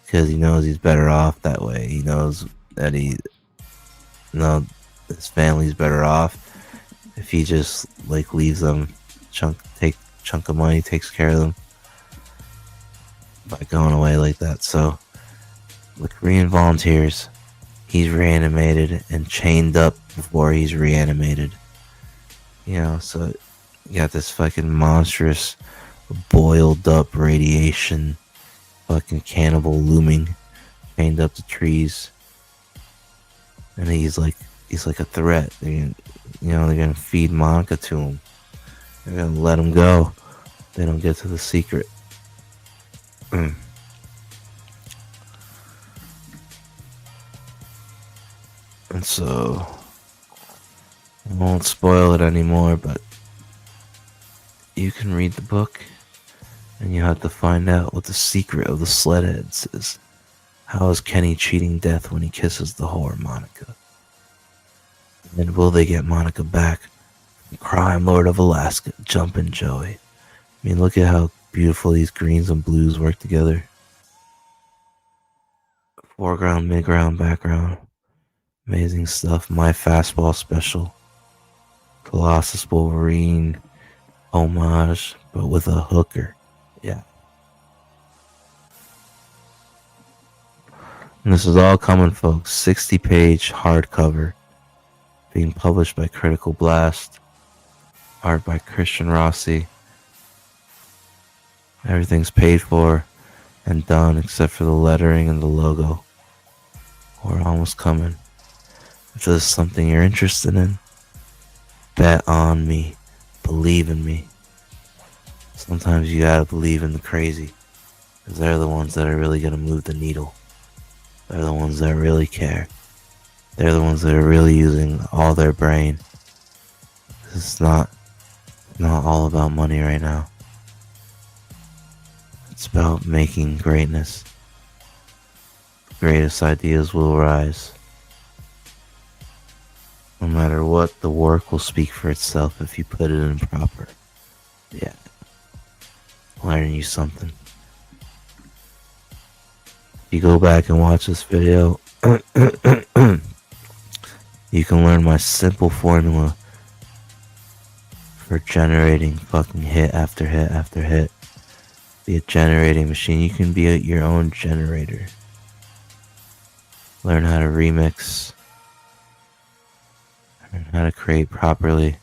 because he knows he's better off that way. He knows that his family's better off if he just like leaves them chunk of money, takes care of them by going away like that. So the Korean volunteers, he's reanimated and chained up before he's reanimated. So you got this fucking monstrous boiled up radiation fucking cannibal looming, chained up to trees, and he's like a threat. They're gonna feed Monica to him. They're gonna let him go. They don't get to the secret. And so I won't spoil it anymore, but you can read the book and you have to find out what the secret of the Sledheads is. How is Kenny cheating death when he kisses the whore Monica? And will they get Monica back from Crime Lord of Alaska, Jumpin' Joey? I mean, look at how beautiful these greens and blues work together. Foreground, midground, background. Amazing stuff. My Fastball Special. Colossus Wolverine homage, but with a hooker. Yeah. And this is all coming, folks. 60-page hardcover. Being published by Critical Blast. Art by Christian Rossi. Everything's paid for and done except for the lettering and the logo. We're almost coming. If this is something you're interested in, bet on me. Believe in me. Sometimes you gotta believe in the crazy, because they're the ones that are really gonna move the needle. They're the ones that really care. They're the ones that are really using all their brain. It's not all about money right now. It's about making greatness. The greatest ideas will rise. No matter what, the work will speak for itself if you put it in proper. Yeah. Learn you something. If you go back and watch this video, you can learn my simple formula for generating fucking hit after hit after hit. Be a generating machine. You can be your own generator. Learn how to remix. Learn how to create properly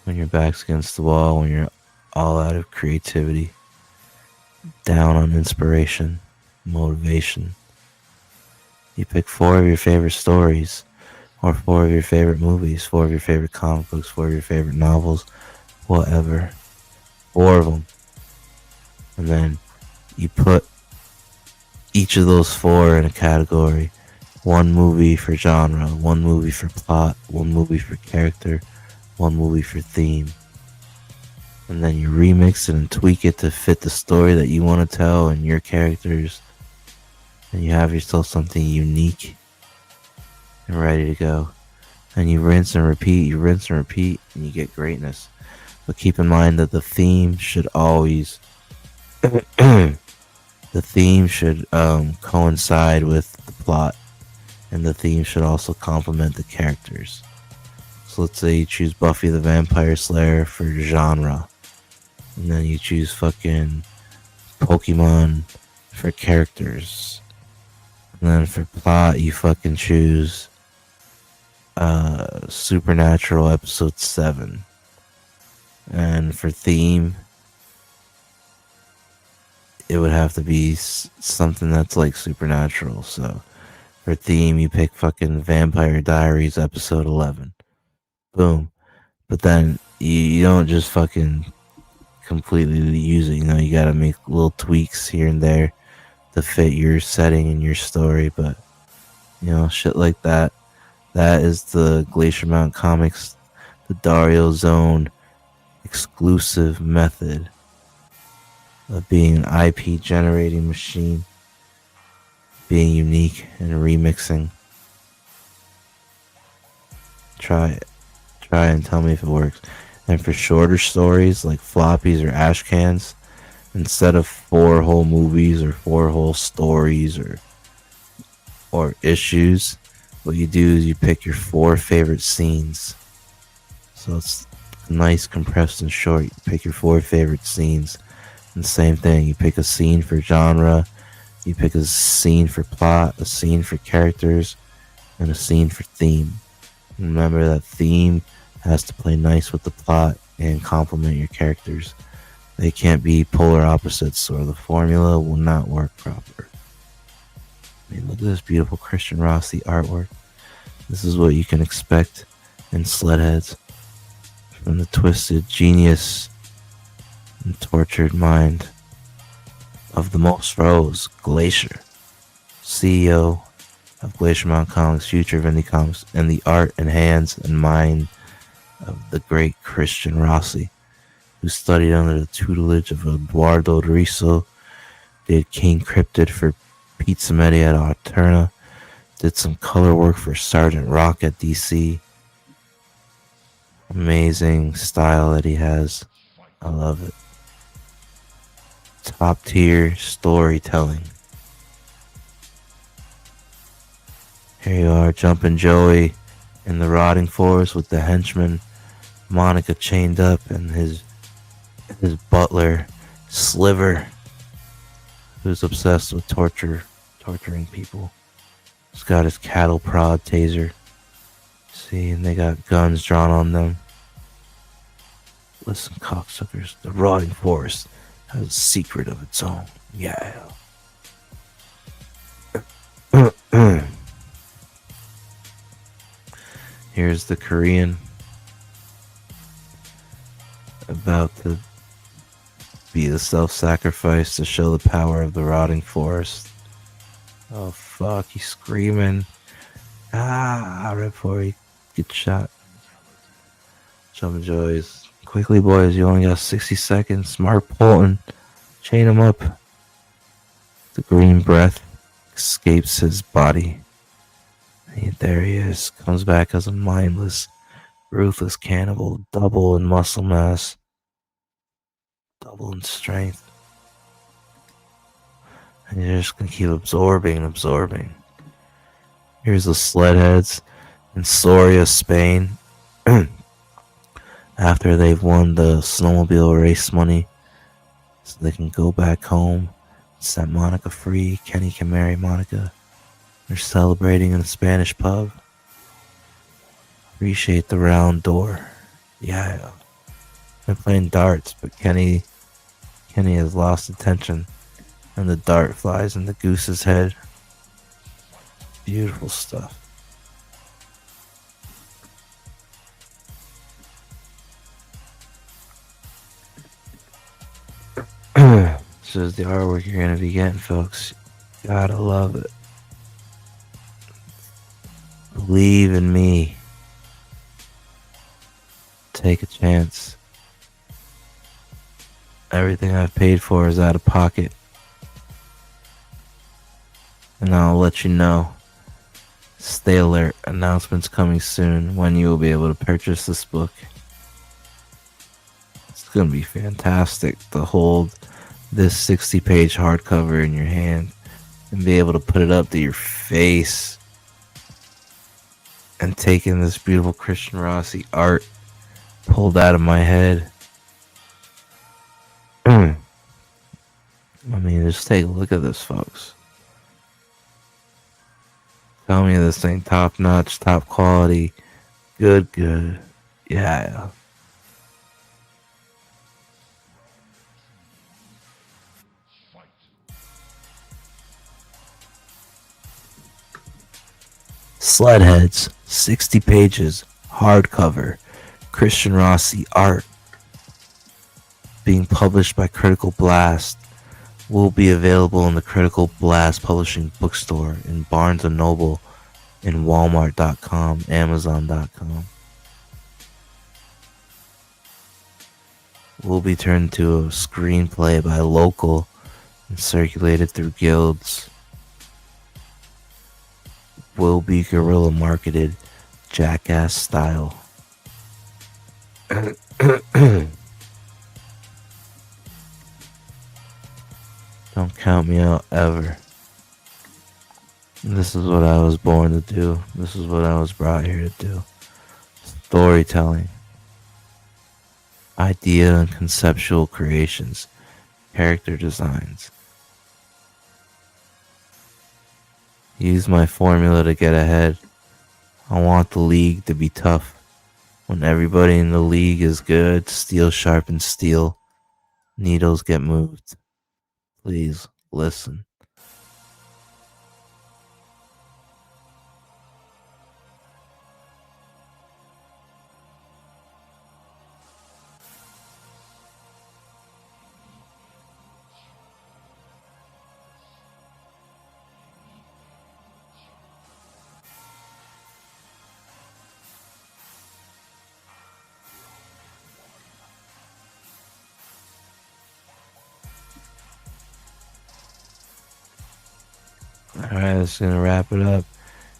when your back's against the wall, when you're all out of creativity, down on inspiration, motivation. You pick 4 of your favorite stories, or 4 of your favorite movies, 4 of your favorite comic books, 4 of your favorite novels, whatever. 4 of them. And then you put each of those 4 in a category. 1 movie for genre, 1 movie for plot, 1 movie for character, 1 movie for theme. And then you remix it and tweak it to fit the story that you want to tell and your characters. And you have yourself something unique and ready to go. And you rinse and repeat, and you get greatness. But keep in mind that the theme should always coincide with the plot, and the theme should also complement the characters. So let's say you choose Buffy the Vampire Slayer for genre, and then you choose fucking Pokemon for characters, and then for plot you fucking choose Supernatural episode 7, and for theme it would have to be something that's like Supernatural. So for theme you pick fucking Vampire Diaries episode 11. Boom. But then you don't just fucking completely use it, you know, you gotta make little tweaks here and there to fit your setting and your story. But you know, shit like that, that is the Glacier Mountain Comics, the Dario Zone exclusive method of being an IP generating machine, being unique and remixing. Try it. Try and tell me if it works. And for shorter stories like floppies or ash cans, instead of 4 whole movies or 4 whole stories or issues, what you do is you pick your 4 favorite scenes. So it's nice, compressed, and short. You pick your 4 favorite scenes. And same thing, you pick a scene for genre, you pick a scene for plot, a scene for characters, and a scene for theme. Remember that theme has to play nice with the plot and complement your characters. They can't be polar opposites or the formula will not work proper. I mean, look at this beautiful Christian Rossi artwork. This is what you can expect in Sledheads from the twisted genius and tortured mind of the most rose, Glacier, CEO of Glacier Mountain Comics, future of indie comics, and the art and hands and mind of the great Christian Rossi, who studied under the tutelage of Eduardo Riso, did King Cryptid for Pete Samedi at Alterna, did some color work for Sergeant Rock at DC. Amazing style that he has. I love it. Top tier storytelling. Here you are, Jumpin' Joey in the rotting forest with the henchman Monica chained up and his butler Sliver, who's obsessed with torturing people. He's got his cattle prod taser. See, and they got guns drawn on them. Listen, cocksuckers, the rotting forest has a secret of its own. Yeah. Here's the Korean about to be the self-sacrifice to show the power of the rotting forest. Oh fuck, he's screaming. Right before he gets shot. Jumpin' Joys. Quickly, boys, you only got 60 seconds. Mark Polton. Chain him up. The green breath escapes his body. And there he is. Comes back as a mindless, ruthless cannibal. Double in muscle mass. Double in strength. And you're just going to keep absorbing and absorbing. Here's the Sledheads in Soria, Spain. After they've won the snowmobile race money, so they can go back home, set Monica free. Kenny can marry Monica. They're celebrating in a Spanish pub. Appreciate the round door. Yeah. They're playing darts, but Kenny has lost attention, and the dart flies in the goose's head. Beautiful stuff. This is the artwork you're going to be getting, folks. Gotta love it. Believe in me. Take a chance. Everything I've paid for is out of pocket. And I'll let you know. Stay alert. Announcements coming soon when you will be able to purchase this book. It's going to be fantastic to hold this 60-page hardcover in your hand and be able to put it up to your face and taking this beautiful Christian Rossi art pulled out of my head. I mean, just take a look at this, folks. Tell me this ain't top notch, top quality, good. Yeah. Sledheads, 60 pages, hardcover, Christian Rossi art, being published by Critical Blast, will be available in the Critical Blast Publishing bookstore, in Barnes & Noble, in Walmart.com, Amazon.com. Will be turned into a screenplay by Local and circulated through guilds. Will be guerrilla marketed, Jackass style. Don't count me out ever. This is what I was born to do. This is what I was brought here to do. Storytelling. Idea and conceptual creations. Character designs. Use my formula to get ahead. I want the league to be tough. When everybody in the league is good, steel sharpens steel. Needles get moved. Please listen. Alright, that's gonna wrap it up.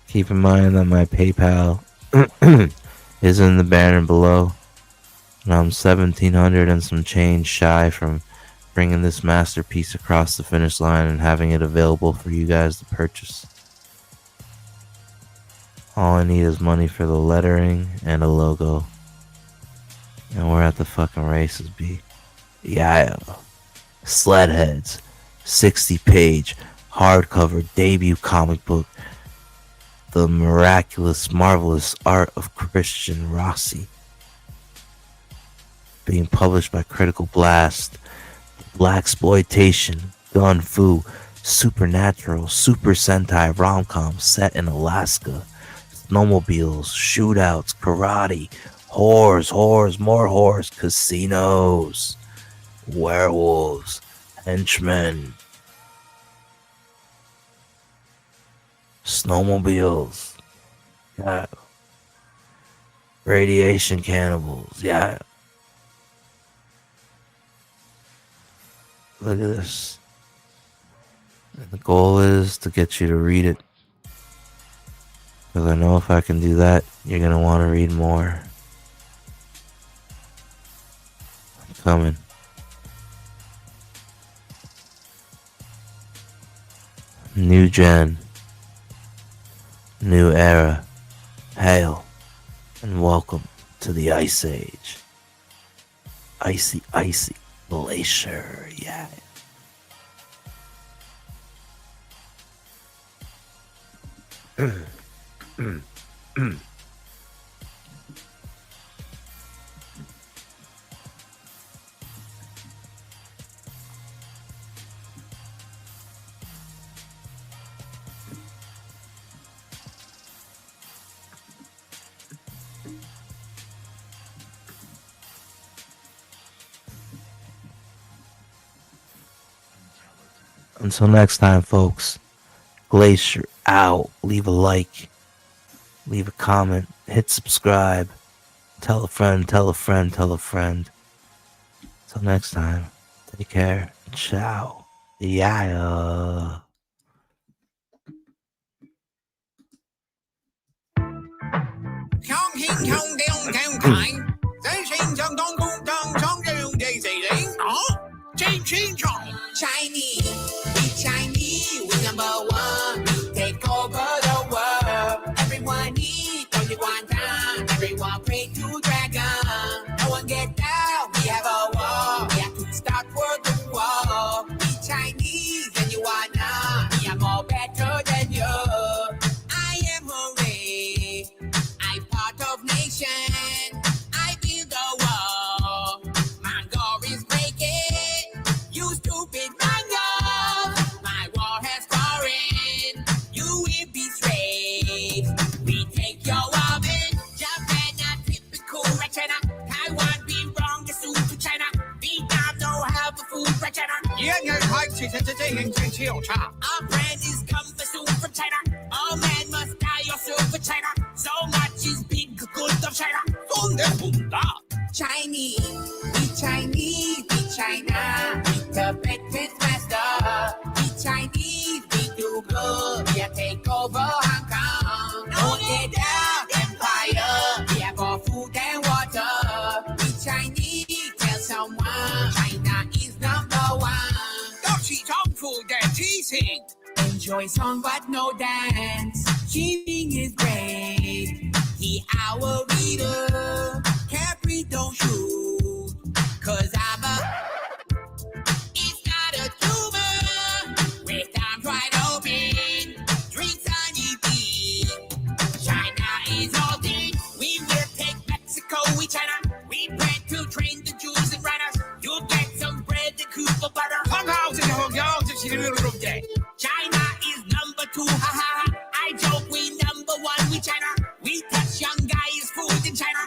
Keep in mind that my PayPal is in the banner below. And I'm 1,700 and some change shy from bringing this masterpiece across the finish line and having it available for you guys to purchase. All I need is money for the lettering and a logo. And we're at the fucking races, B. Yeah. Sledheads. 60-page. Hardcover debut comic book, The Miraculous, Marvelous Art of Christian Rossi, being published by Critical Blast. Blaxploitation, gun fu, supernatural, Super Sentai rom-com set in Alaska, snowmobiles, shootouts, karate, whores, more whores, casinos, werewolves, henchmen, snowmobiles, yeah, radiation cannibals, yeah. Look at this. And the goal is to get you to read it, because I know if I can do that, you're gonna want to read more. I'm coming. New gen. New era, hail, and welcome to the Ice Age. Icy glacier, yeah. Until next time, folks. Glacier out. Leave a like. Leave a comment. Hit subscribe. Tell a friend, tell a friend, tell a friend. Until next time. Take care. Ciao. Yeah. Chinese, we Chinese, we number one. Take over the world. Everyone eat, throw your Our brand is coming soon from China. All man must die or soon for China. So much is big good of China. Chinese, we Chinese, we China. We the breakfast master. We Chinese, we do good. We take over Hong Kong. Don't get down empire. We have our food and water. We Chinese, tell someone China is number one. Don't eat on food and teasing. Enjoy song but no dance. Cheating is great. He our leader. Capri don't shoot. Cause I'm a. It's not a tumor. With arms wide open. Drinks on EP. China is all in. We will take Mexico, we China. We plan to train the Jews and runners. You'll get some bread and Cooper butter. China is number two, haha. I joke we number one, we China. We touch young guys' food in China.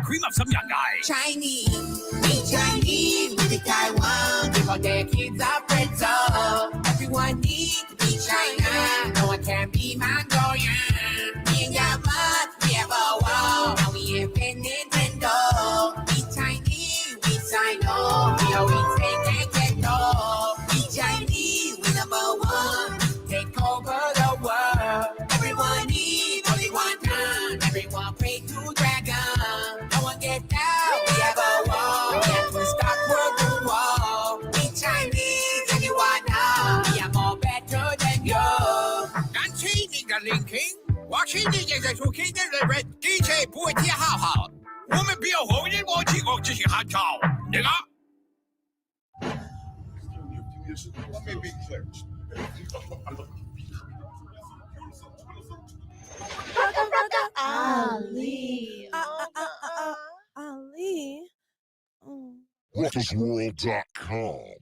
Cream of some young guys. Chinese, we Chinese, we the Taiwan. Give all their kids a pretzel. Everyone needs to be China. No one can be Mongolian. We ain't got much, we have a wall. Now we invent Nintendo. We Chinese, we Sino. We always say can't get no. We Chinese, we number one. Take over the world. Everyone eat only one time. Everyone pray to dragon. No one get down. We have a wall. We have to stop world war. We Chinese, anyone know? We are more better than you. 感谢你的聆听，我是你现在收听的人 DJ 不会听好好，我们不要后人忘记我这些喊招，那个。Let me be clear. Ali. Ali. WhatIsWorld.com.